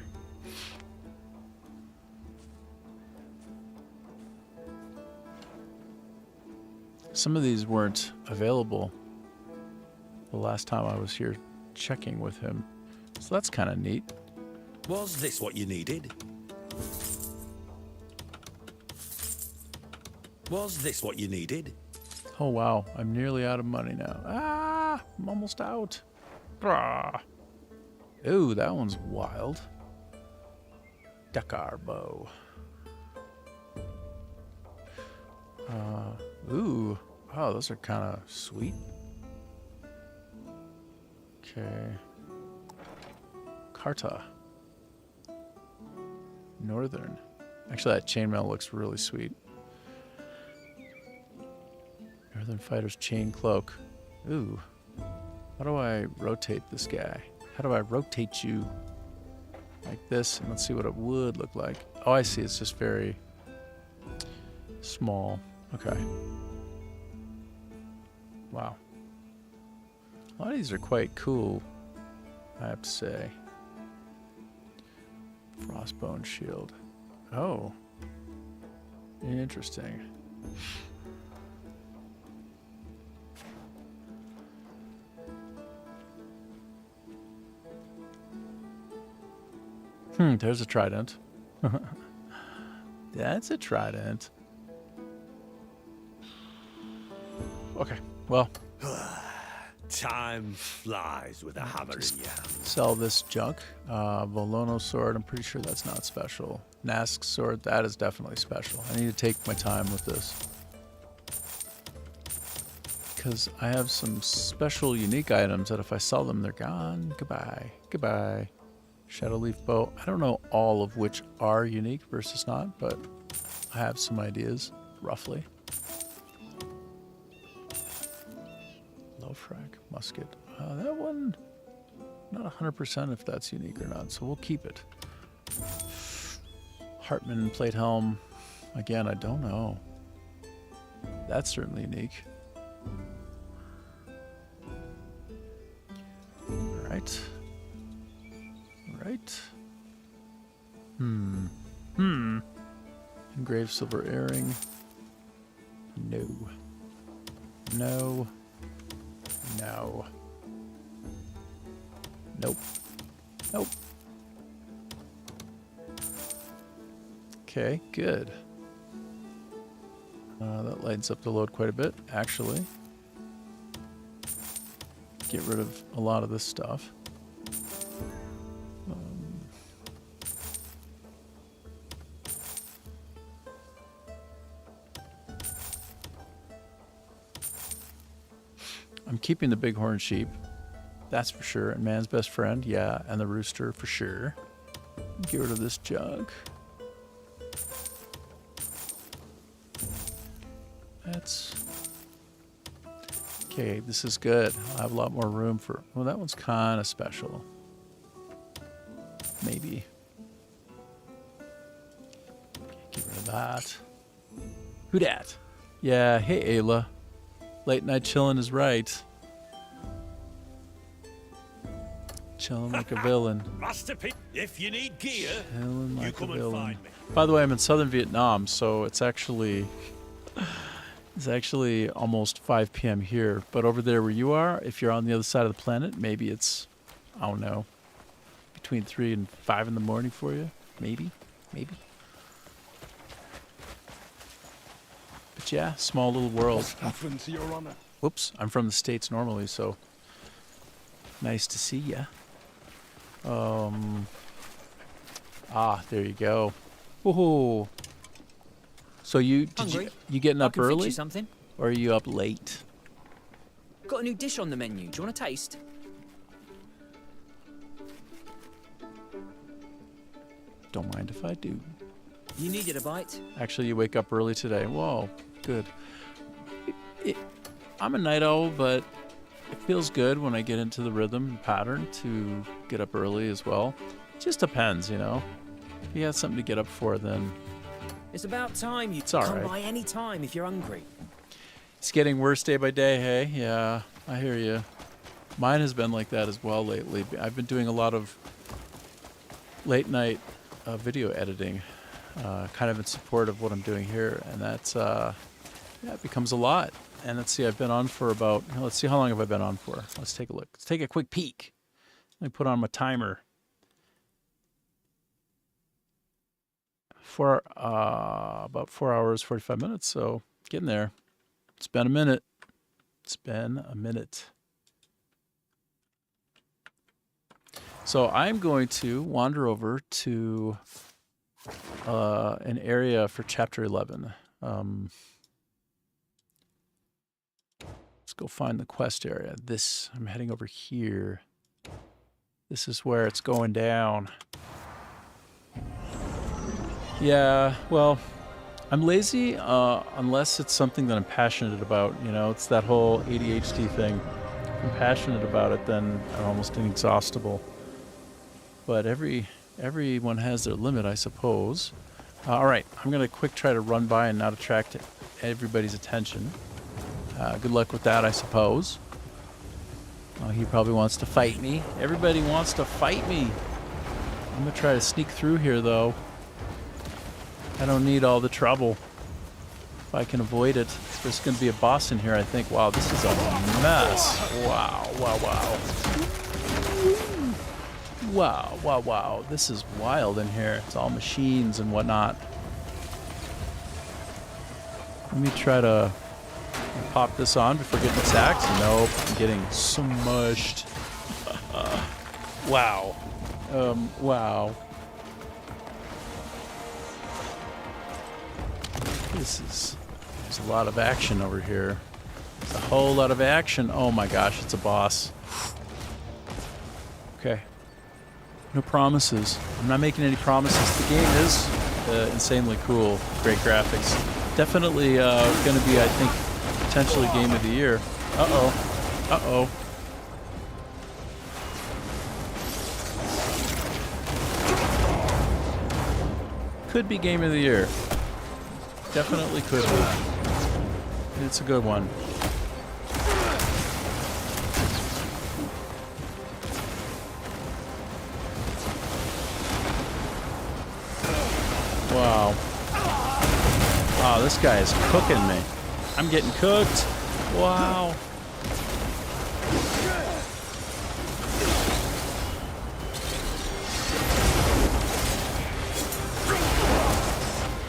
Some of these weren't available the last time I was here checking with him. So that's kind of neat. Was this what you needed? Was this what you needed? Oh wow, I'm nearly out of money now. Ah, I'm almost out. Ah. Ooh, that one's wild. Dakar bow. Ooh, wow, those are kind of sweet. Okay. Carta. Northern. Actually, that chainmail looks really sweet. Northern Fighter's chain cloak. Ooh. How do I rotate this guy? How do I rotate you? Like this, and let's see what it would look like. Oh, I see. It's just very small. Okay. Wow. A lot of these are quite cool, I have to say. Frostbone shield. Oh. Interesting. There's a trident. That's a trident. Okay, well. Time flies with a hammer in your hand. Sell this junk. Volono sword, I'm pretty sure that's not special. Nask sword, that is definitely special. I need to take my time with this. Because I have some special unique items that if I sell them, they're gone. Goodbye. Goodbye. Shadowleaf bow. I don't know all of which are unique versus not, but I have some ideas, roughly. Low frag musket. That one, not 100% if that's unique or not, so we'll keep it. Hartman plate helm. Again, I don't know. That's certainly unique. Alright. Right. Engraved silver earring. No. No. No. Nope. Nope. Okay, good. That lightens up the load quite a bit, actually. Get rid of a lot of this stuff. I'm keeping the bighorn sheep, that's for sure, and man's best friend, yeah, and the rooster for sure. Get rid of this junk. That's okay. This is good. I have a lot more room for. Well, that one's kind of special. Maybe. Get rid of that. Who dat? Yeah. Hey, Ayla. Late night chillin' is right. Chillin' like a villain. Masterpiece. If you need gear, Chillin' you like come a and villain. find me. By the way, I'm in southern Vietnam, so it's actually almost 5 p.m. here. But over there where you are, if you're on the other side of the planet, maybe it's, I don't know, between 3 and 5 in the morning for you. Maybe. But yeah, small little world. Happens, Your Honor. Whoops, I'm from the States normally, so nice to see ya. There you go. Woohoo! So you getting up I can fix early, you something. or are you up late? Got a new dish on the menu. Do you want a taste? Don't mind if I do. You needed a bite. Actually, you wake up early today. Whoa, good. I'm a night owl, but it feels good when I get into the rhythm and pattern to get up early as well. It just depends, you know. If you have something to get up for, then It's about time you It's all come right. by any time if you're hungry. it's getting worse day by day, hey? Yeah, I hear you. Mine has been like that as well lately. I've been doing a lot of late night video editing, kind of in support of what I'm doing here, and that's it becomes a lot. And let's see, I've been on for about, let's see, how long have I been on for? Let's take a look. Let's take a quick peek. Let me put on my timer. For about 4 hours, 45 minutes, so getting there. It's been a minute. It's been a minute. So I'm going to wander over to an area for Chapter 11. Let's go find the quest area. I'm heading over here. This is where it's going down. Yeah, well, I'm lazy unless it's something that I'm passionate about. You know, it's that whole ADHD thing. If I'm passionate about it, then I'm almost inexhaustible. But everyone has their limit, I suppose. All right, I'm going to try to run by and not attract everybody's attention. Good luck with that, I suppose. He probably wants to fight me. Everybody wants to fight me. I'm gonna try to sneak through here, though. I don't need all the trouble. If I can avoid it. There's gonna be a boss in here, I think. Wow, this is a mess. Wow, wow, wow. Wow, wow, wow. This is wild in here. It's all machines and whatnot. Let me try to pop this on before getting attacked. Nope, I'm getting smushed. Wow. Wow. There's a lot of action over here. There's a whole lot of action. Oh my gosh, it's a boss. Okay. No promises. I'm not making any promises. The game is insanely cool. Great graphics. Definitely going to be, I think, potentially game of the year. Uh-oh. Uh-oh. Could be game of the year. Definitely could be. It's a good one. Wow. Wow, this guy is cooking me. I'm getting cooked. Wow.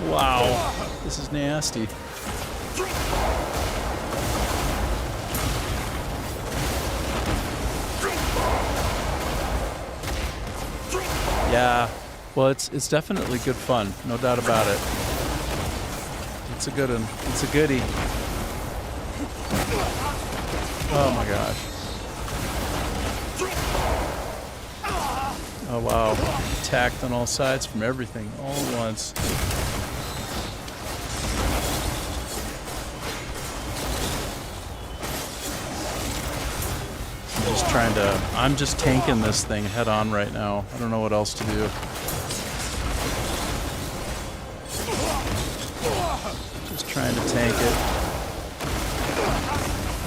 Wow. This is nasty. Yeah. Well, it's definitely good fun, no doubt about it. It's a good one. It's a goodie. Oh my gosh. Oh wow. Attacked on all sides from everything all at once. I'm just tanking this thing head on right now. I don't know what else to do. Just trying to tank it.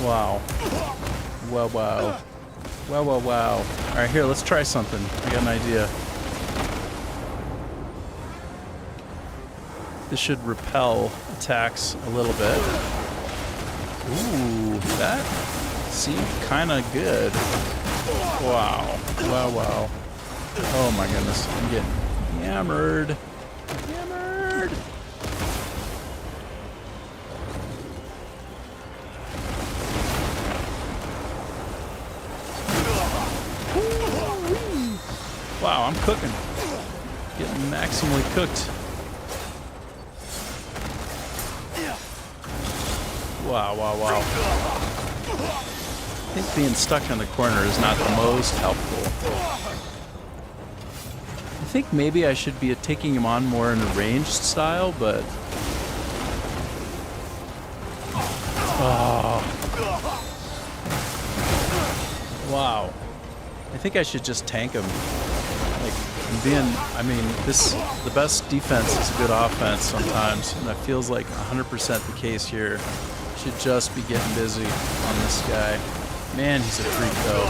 Wow. Wow, wow. Wow, wow, wow. Alright, here, let's try something. I got an idea. This should repel attacks a little bit. Ooh, that seemed kind of good. Wow. Wow, wow. Oh my goodness. I'm getting hammered. Hammered. Wow, I'm cooking. Getting maximally cooked. Wow, wow, wow. I think being stuck in the corner is not the most helpful. I think maybe I should be taking him on more in a ranged style, but... Oh. Wow. I think I should just tank him. Like, the best defense is a good offense sometimes, and that feels like 100% the case here. Should just be getting busy on this guy. Man, he's a freak, though.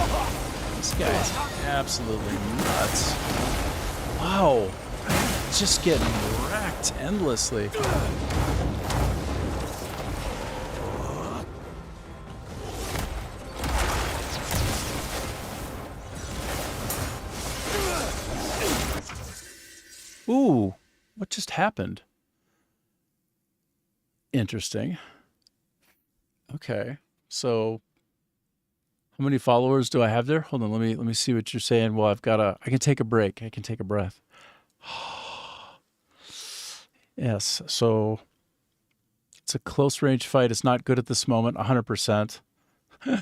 This guy is absolutely nuts. Wow. Just getting wrecked endlessly. Ooh, what just happened? Interesting. Okay, so how many followers do I have there? Hold on, let me see what you're saying. Well, I can take a break. I can take a breath. Yes, so it's a close range fight. It's not good at this moment, 100%.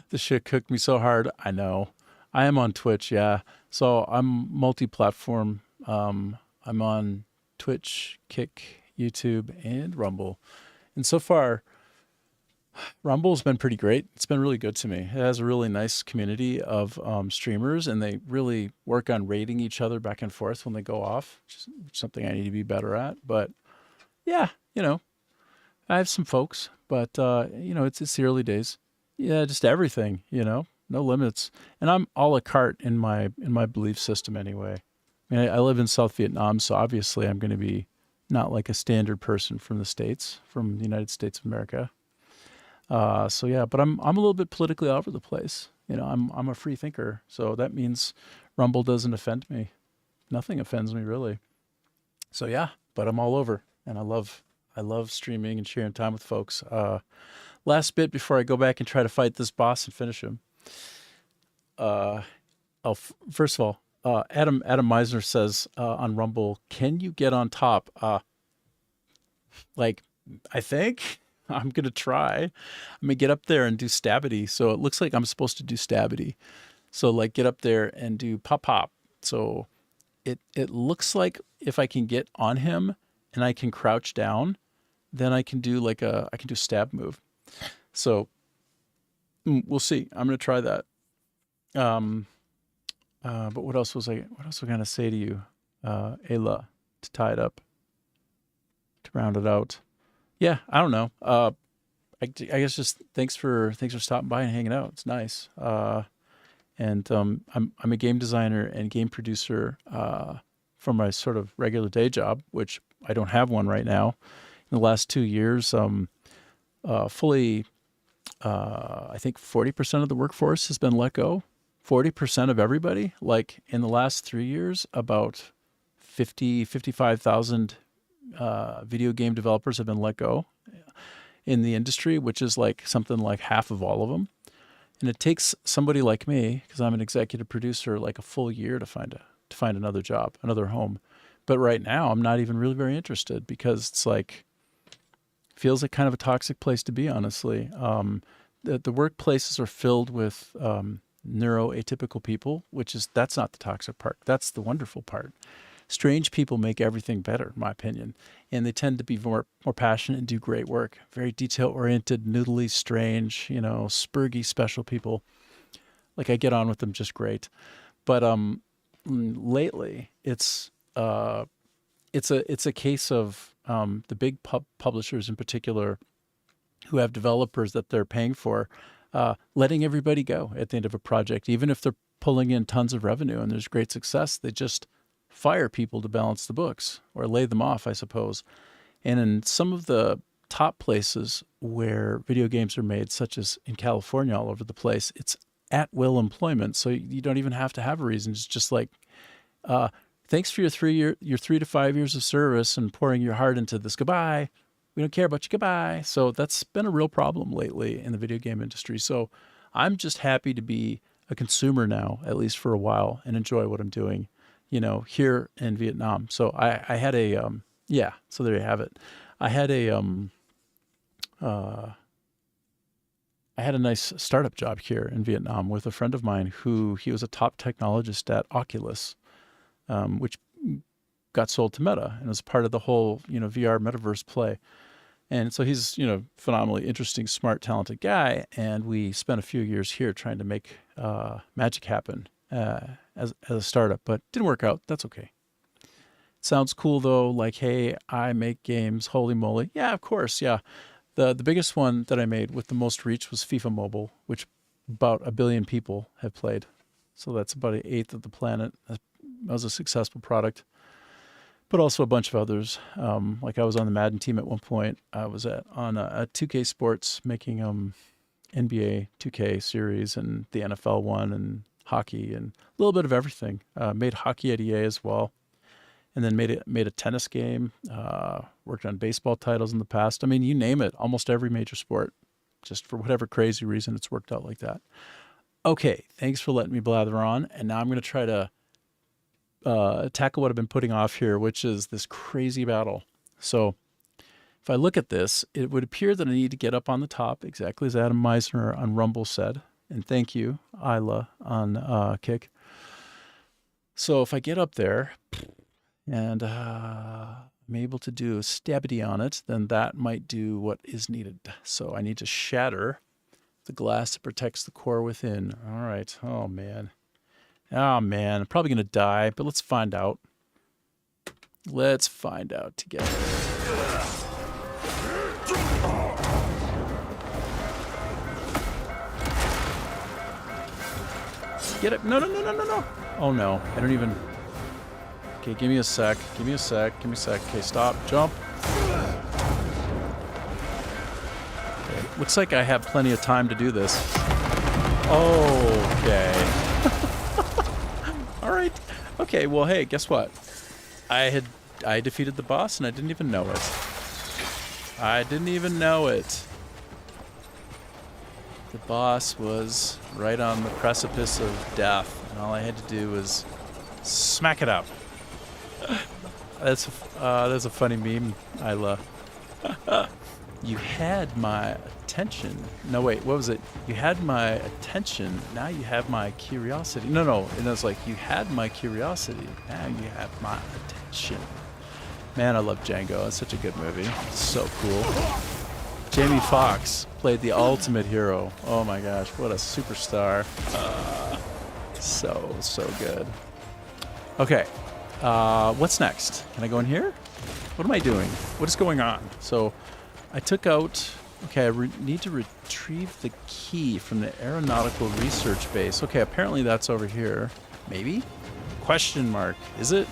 This shit cooked me so hard. I know. I am on Twitch, yeah. So I'm multi-platform. I'm on Twitch, Kick, YouTube, and Rumble. And so far, Rumble's been pretty great. It's been really good to me. It has a really nice community of streamers, and they really work on rating each other back and forth when they go off, which is something I need to be better at. But yeah, I have some folks, but it's the early days. Yeah, just everything, no limits. And I'm a la carte in my belief system anyway. I mean, I live in South Vietnam, so obviously I'm going to be not like a standard person from the States, from the United States of America. So yeah, but I'm a little bit politically all over the place. You know, I'm a free thinker, so that means Rumble doesn't offend me. Nothing offends me really. So yeah, but I'm all over, and I love streaming and sharing time with folks. Last bit before I go back and try to fight this boss and finish him. First of all, Adam Meisner says on Rumble, "Can you get on top?" Like, I think I'm gonna try. I'm gonna get up there and do stabity. So it looks like I'm supposed to do stabity. So like, get up there and do pop pop. So it looks like if I can get on him and I can crouch down, then I can do I can do a stab move. So we'll see. I'm gonna try that. But what else was I gonna say to you, Ayla, to tie it up, to round it out? Yeah, I don't know. I guess just thanks for stopping by and hanging out. It's nice. And I'm a game designer and game producer for my sort of regular day job, which I don't have one right now. In the last 2 years, fully, I think 40% of the workforce has been let go. 40% of everybody. Like in the last 3 years, about 55,000 video game developers have been let go in the industry, which is like something like half of all of them. And it takes somebody like me, because I'm an executive producer, like a full year to find another job, another home. But right now, I'm not even really very interested, because it's like, feels like kind of a toxic place to be, honestly. The workplaces are filled with neuroatypical people, that's not the toxic part. That's the wonderful part. Strange people make everything better, in my opinion. And they tend to be more passionate and do great work. Very detail-oriented, noodly, strange, spurgy, special people. Like, I get on with them just great. But lately, it's a case of the big publishers in particular, who have developers that they're paying for, letting everybody go at the end of a project. Even if they're pulling in tons of revenue and there's great success, they just fire people to balance the books, or lay them off, I suppose. And in some of the top places where video games are made, such as in California, all over the place, it's at-will employment. So you don't even have to have a reason. It's just like, thanks for your 3 to 5 years of service and pouring your heart into this. Goodbye. We don't care about you. Goodbye. So that's been a real problem lately in the video game industry. So I'm just happy to be a consumer now, at least for a while, and enjoy what I'm doing, here in Vietnam. So I had so there you have it. I had a nice startup job here in Vietnam with a friend of mine he was a top technologist at Oculus, which got sold to Meta and was part of the whole, VR metaverse play. And so he's, phenomenally interesting, smart, talented guy. And we spent a few years here trying to make magic happen as a startup, but didn't work out. That's okay. Sounds cool though. Like, hey, I make games. Holy moly. Yeah, of course. Yeah. The biggest one that I made with the most reach was FIFA Mobile, which about 1 billion people have played. So that's about an eighth of the planet. That was a successful product. But also a bunch of others. Like I was on the Madden team at one point. I was on a 2K Sports making NBA 2K series and the NFL one and hockey and a little bit of everything. Made hockey at EA as well. And then made a tennis game. Worked on baseball titles in the past. I mean, you name it. Almost every major sport. Just for whatever crazy reason, it's worked out like that. Okay, thanks for letting me blather on. And now I'm going to try to tackle what I've been putting off here, which is this crazy battle. So if I look at this, it would appear that I need to get up on the top, exactly as Adam Meisner on Rumble said. And thank you, Isla, on Kick. So if I get up there and I'm able to do a stabity on it, then that might do what is needed. So I need to shatter the glass that protects the core within. All right. Oh, man. I'm probably going to die, but let's find out. Let's find out together. Get it. No. Oh, no. I don't even... Okay, give me a sec. Give me a sec. Give me a sec. Okay, stop. Jump. Okay. Looks like I have plenty of time to do this. Okay. All right. Okay, well, hey, guess what? I defeated the boss and I didn't even know it. I didn't even know it. The boss was right on the precipice of death, and all I had to do was smack it out. That's a funny meme. I love. You had my attention. No, wait, what was it? You had my attention. Now you have my curiosity. No, and it's like you had my curiosity. Now you have my attention. Man, I love Django. It's such a good movie. It's so cool. Jamie Foxx played the ultimate hero. Oh my gosh, what a superstar. So good. Okay, what's next? Can I go in here? What am I doing? What is going on? So I took out... Okay, I need to retrieve the key from the aeronautical research base. Okay, apparently that's over here. Maybe? Question mark. Is it?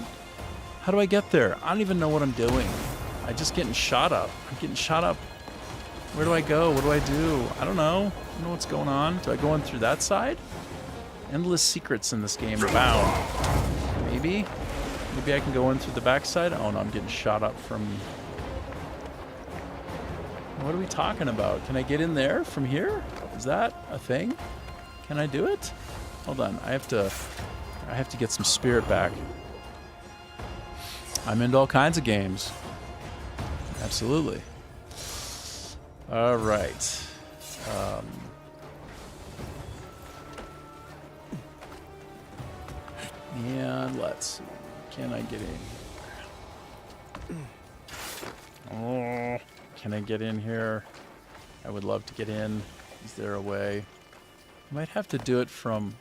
How do I get there? I don't even know what I'm doing. I'm just getting shot up. I'm getting shot up. Where do I go? What do I do? I don't know. I don't know what's going on. Do I go in through that side? Endless secrets in this game abound. Maybe? Maybe I can go in through the backside? Oh no, I'm getting shot up from... What are we talking about? Can I get in there from here? Is that a thing? Can I do it? Hold on. I have to get some spirit back. I'm into all kinds of games. Absolutely. All right. And let's see. Can I get in? Oh, can I get in here? I would love to get in. Is there a way? I might have to do it from...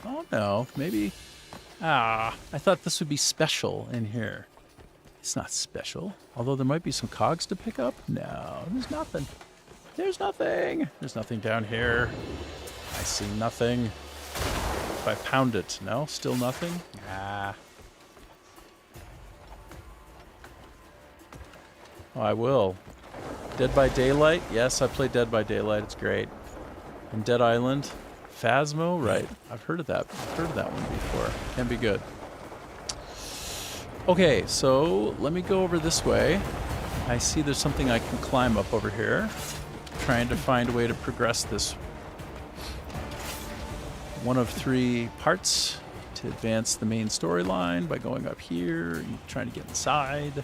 Oh, no. Maybe... I thought this would be special in here. It's not special. Although there might be some cogs to pick up. No, there's nothing. There's nothing. There's nothing down here. I see nothing. If I pound it. No, still nothing? Oh, I will. Dead by Daylight? Yes, I played Dead by Daylight. It's great. And Dead Island? Phasmo? Right. I've heard of that. I've heard of that one before. Can be good. Okay, so let me go over this way. I see there's something I can climb up over here. Trying to find a way to progress this. One of 3 parts to advance the main storyline by going up here and trying to get inside.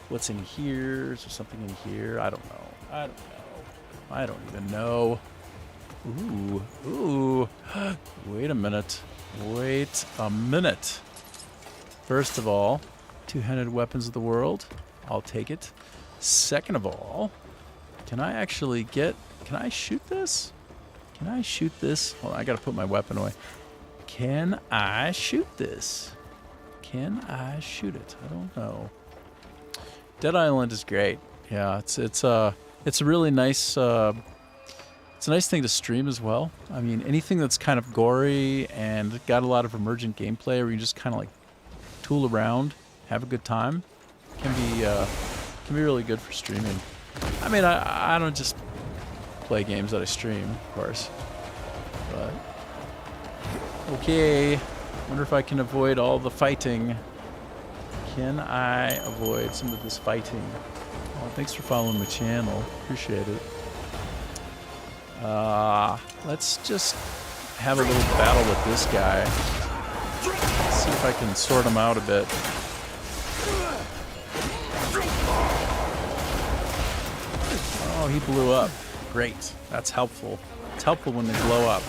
What's in here? Is there something in here? I don't know. I don't even know. Ooh. Wait a minute. First of all, 2-handed weapons of the world. I'll take it. Second of all, can I shoot this? Can I shoot this? Hold on, I gotta put my weapon away. Can I shoot this? Can I shoot it? I don't know. Dead Island is great. Yeah, it's a really nice it's a nice thing to stream as well. I mean, anything that's kind of gory and got a lot of emergent gameplay where you just kind of like tool around, have a good time, can be really good for streaming. I mean, I don't just play games that I stream, of course, but okay. Wonder if I can avoid all the fighting. Can I avoid some of this fighting? Well, thanks for following my channel. Appreciate it. Let's just have a little battle with this guy. See if I can sort him out a bit. Oh, he blew up. Great. That's helpful. It's helpful when they blow up.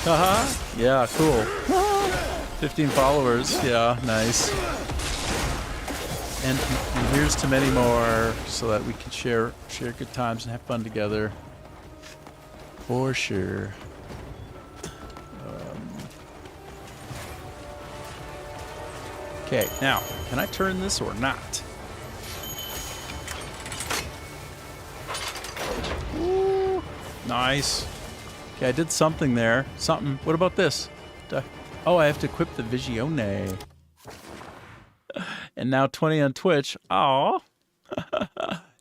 Haha. Yeah, cool. 15 followers. Yeah, nice. And here's to many more, so that we can share good times and have fun together. For sure. Okay, now, can I turn this or not? Nice. Okay, I did something there. Something. What about this? Oh, I have to equip the Visione. And now 20 on Twitch. Oh.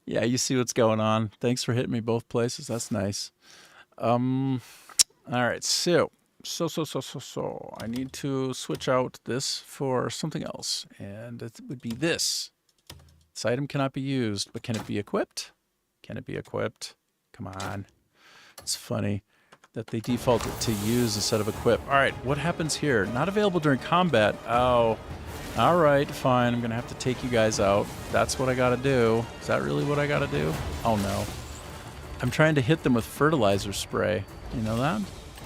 Yeah, you see what's going on. Thanks for hitting me both places. That's nice. All right, so I need to switch out this for something else, and it would be this. This item cannot be used, but can it be equipped? Can it be equipped? Come on. It's funny that they default it to use instead of equip. All right, what happens here? Not available during combat. Oh, all right, fine. I'm going to have to take you guys out. That's what I got to do. Is that really what I got to do? Oh, no. I'm trying to hit them with fertilizer spray. You know that?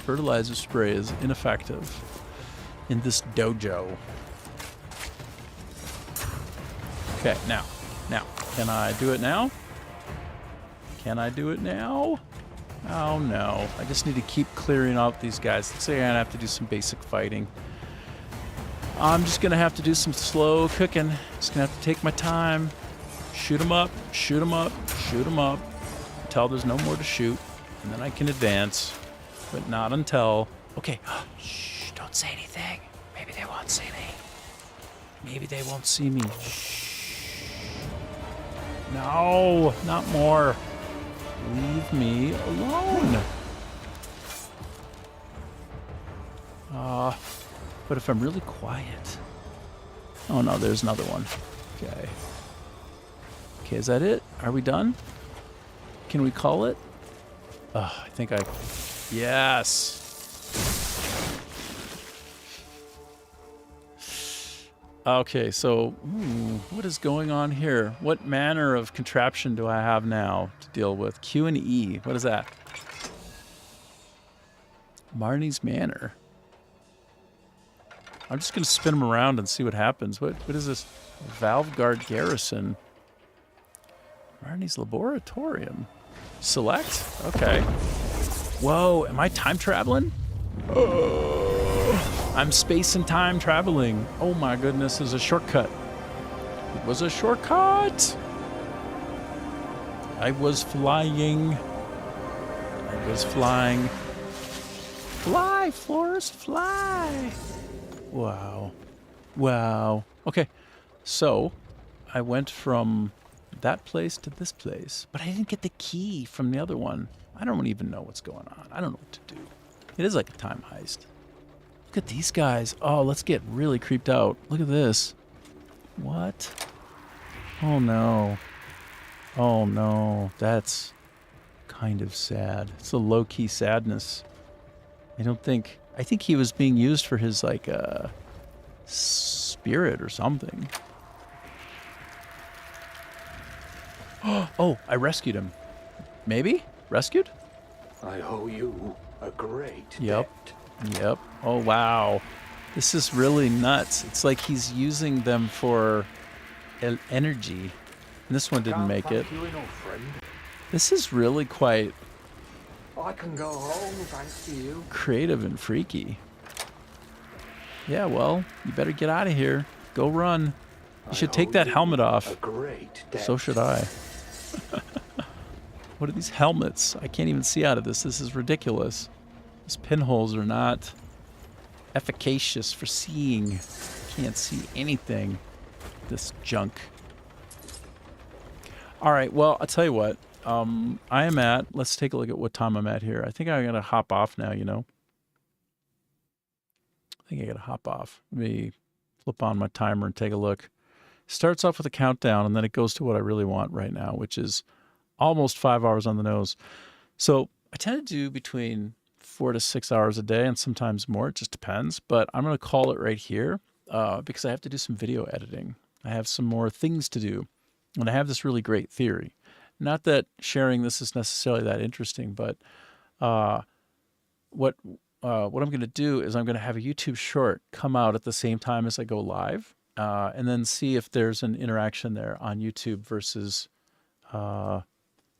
Fertilizer spray is ineffective in this dojo. Okay, now. Can I do it now? Can I do it now? Oh, no. I just need to keep clearing out these guys. Looks like I'm going to have to do some basic fighting. I'm just going to have to do some slow cooking. Just going to have to take my time. Shoot them up, shoot them up, shoot them up. Until there's no more to shoot. And then I can advance. But not until... Okay. Shh, don't say anything. Maybe they won't see me. Maybe they won't see me. Shh. No, not more. Leave me alone. But if I'm really quiet... Oh no, there's another one. Okay. Okay, is that it? Are we done? Can we call it? I think I... Yes! Okay, so what is going on here? What manner of contraption do I have now to deal with? Q and E. What is that? Marnie's Manor. I'm just going to spin them around and see what happens. What is this? Valve Guard Garrison. Marnie's Laboratorium. Select? Okay. Whoa, am I time traveling? I'm space and time traveling. Oh my goodness, there's a shortcut. It was a shortcut. I was flying. I was flying. Fly, Forrest, fly. Wow. Wow. Okay, so I went from that place to this place, but I didn't get the key from the other one. I don't even know what's going on. I don't know what to do. It is like a time heist. Look at these guys. Oh, let's get really creeped out. Look at this. What? Oh no. Oh no. That's kind of sad. It's a low-key sadness. I think he was being used for his, like, spirit or something. Oh, I rescued him. Maybe? Rescued? I owe you a great Yep. debt. Yep. Oh, wow. This is really nuts. It's like he's using them for energy. And this one didn't make it. Thank you enough, friend. This is really quite I can go home thanks to you. creative and freaky. Yeah, well, you better get out of here. Go run. You should take that helmet off. A great debt. So should I. What are these helmets? I can't even see out of this. This is ridiculous. These pinholes are not efficacious for seeing. Can't see anything. This junk. All right, well, I'll tell you what. I am at, let's take a look at what time I'm at here. I think I gotta hop off now, you know. I think I gotta hop off. Let me flip on my timer and take a look. Starts off with a countdown, and then it goes to what I really want right now, which is almost 5 hours on the nose. So I tend to do between 4 to 6 hours a day, and sometimes more. It just depends. But I'm going to call it right here because I have to do some video editing. I have some more things to do, and I have this really great theory. Not that sharing this is necessarily that interesting, but what I'm going to do is I'm going to have a YouTube short come out at the same time as I go live, and then see if there's an interaction there on YouTube versus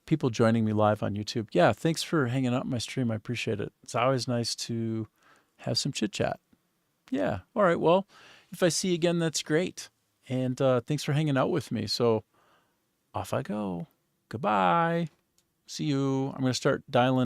people joining me live on YouTube. Yeah, thanks for hanging out in my stream. I appreciate it. It's always nice to have some chit chat. Yeah. All right. Well, if I see you again, that's great. And thanks for hanging out with me. So off I go. Goodbye. See you. I'm going to start dialing.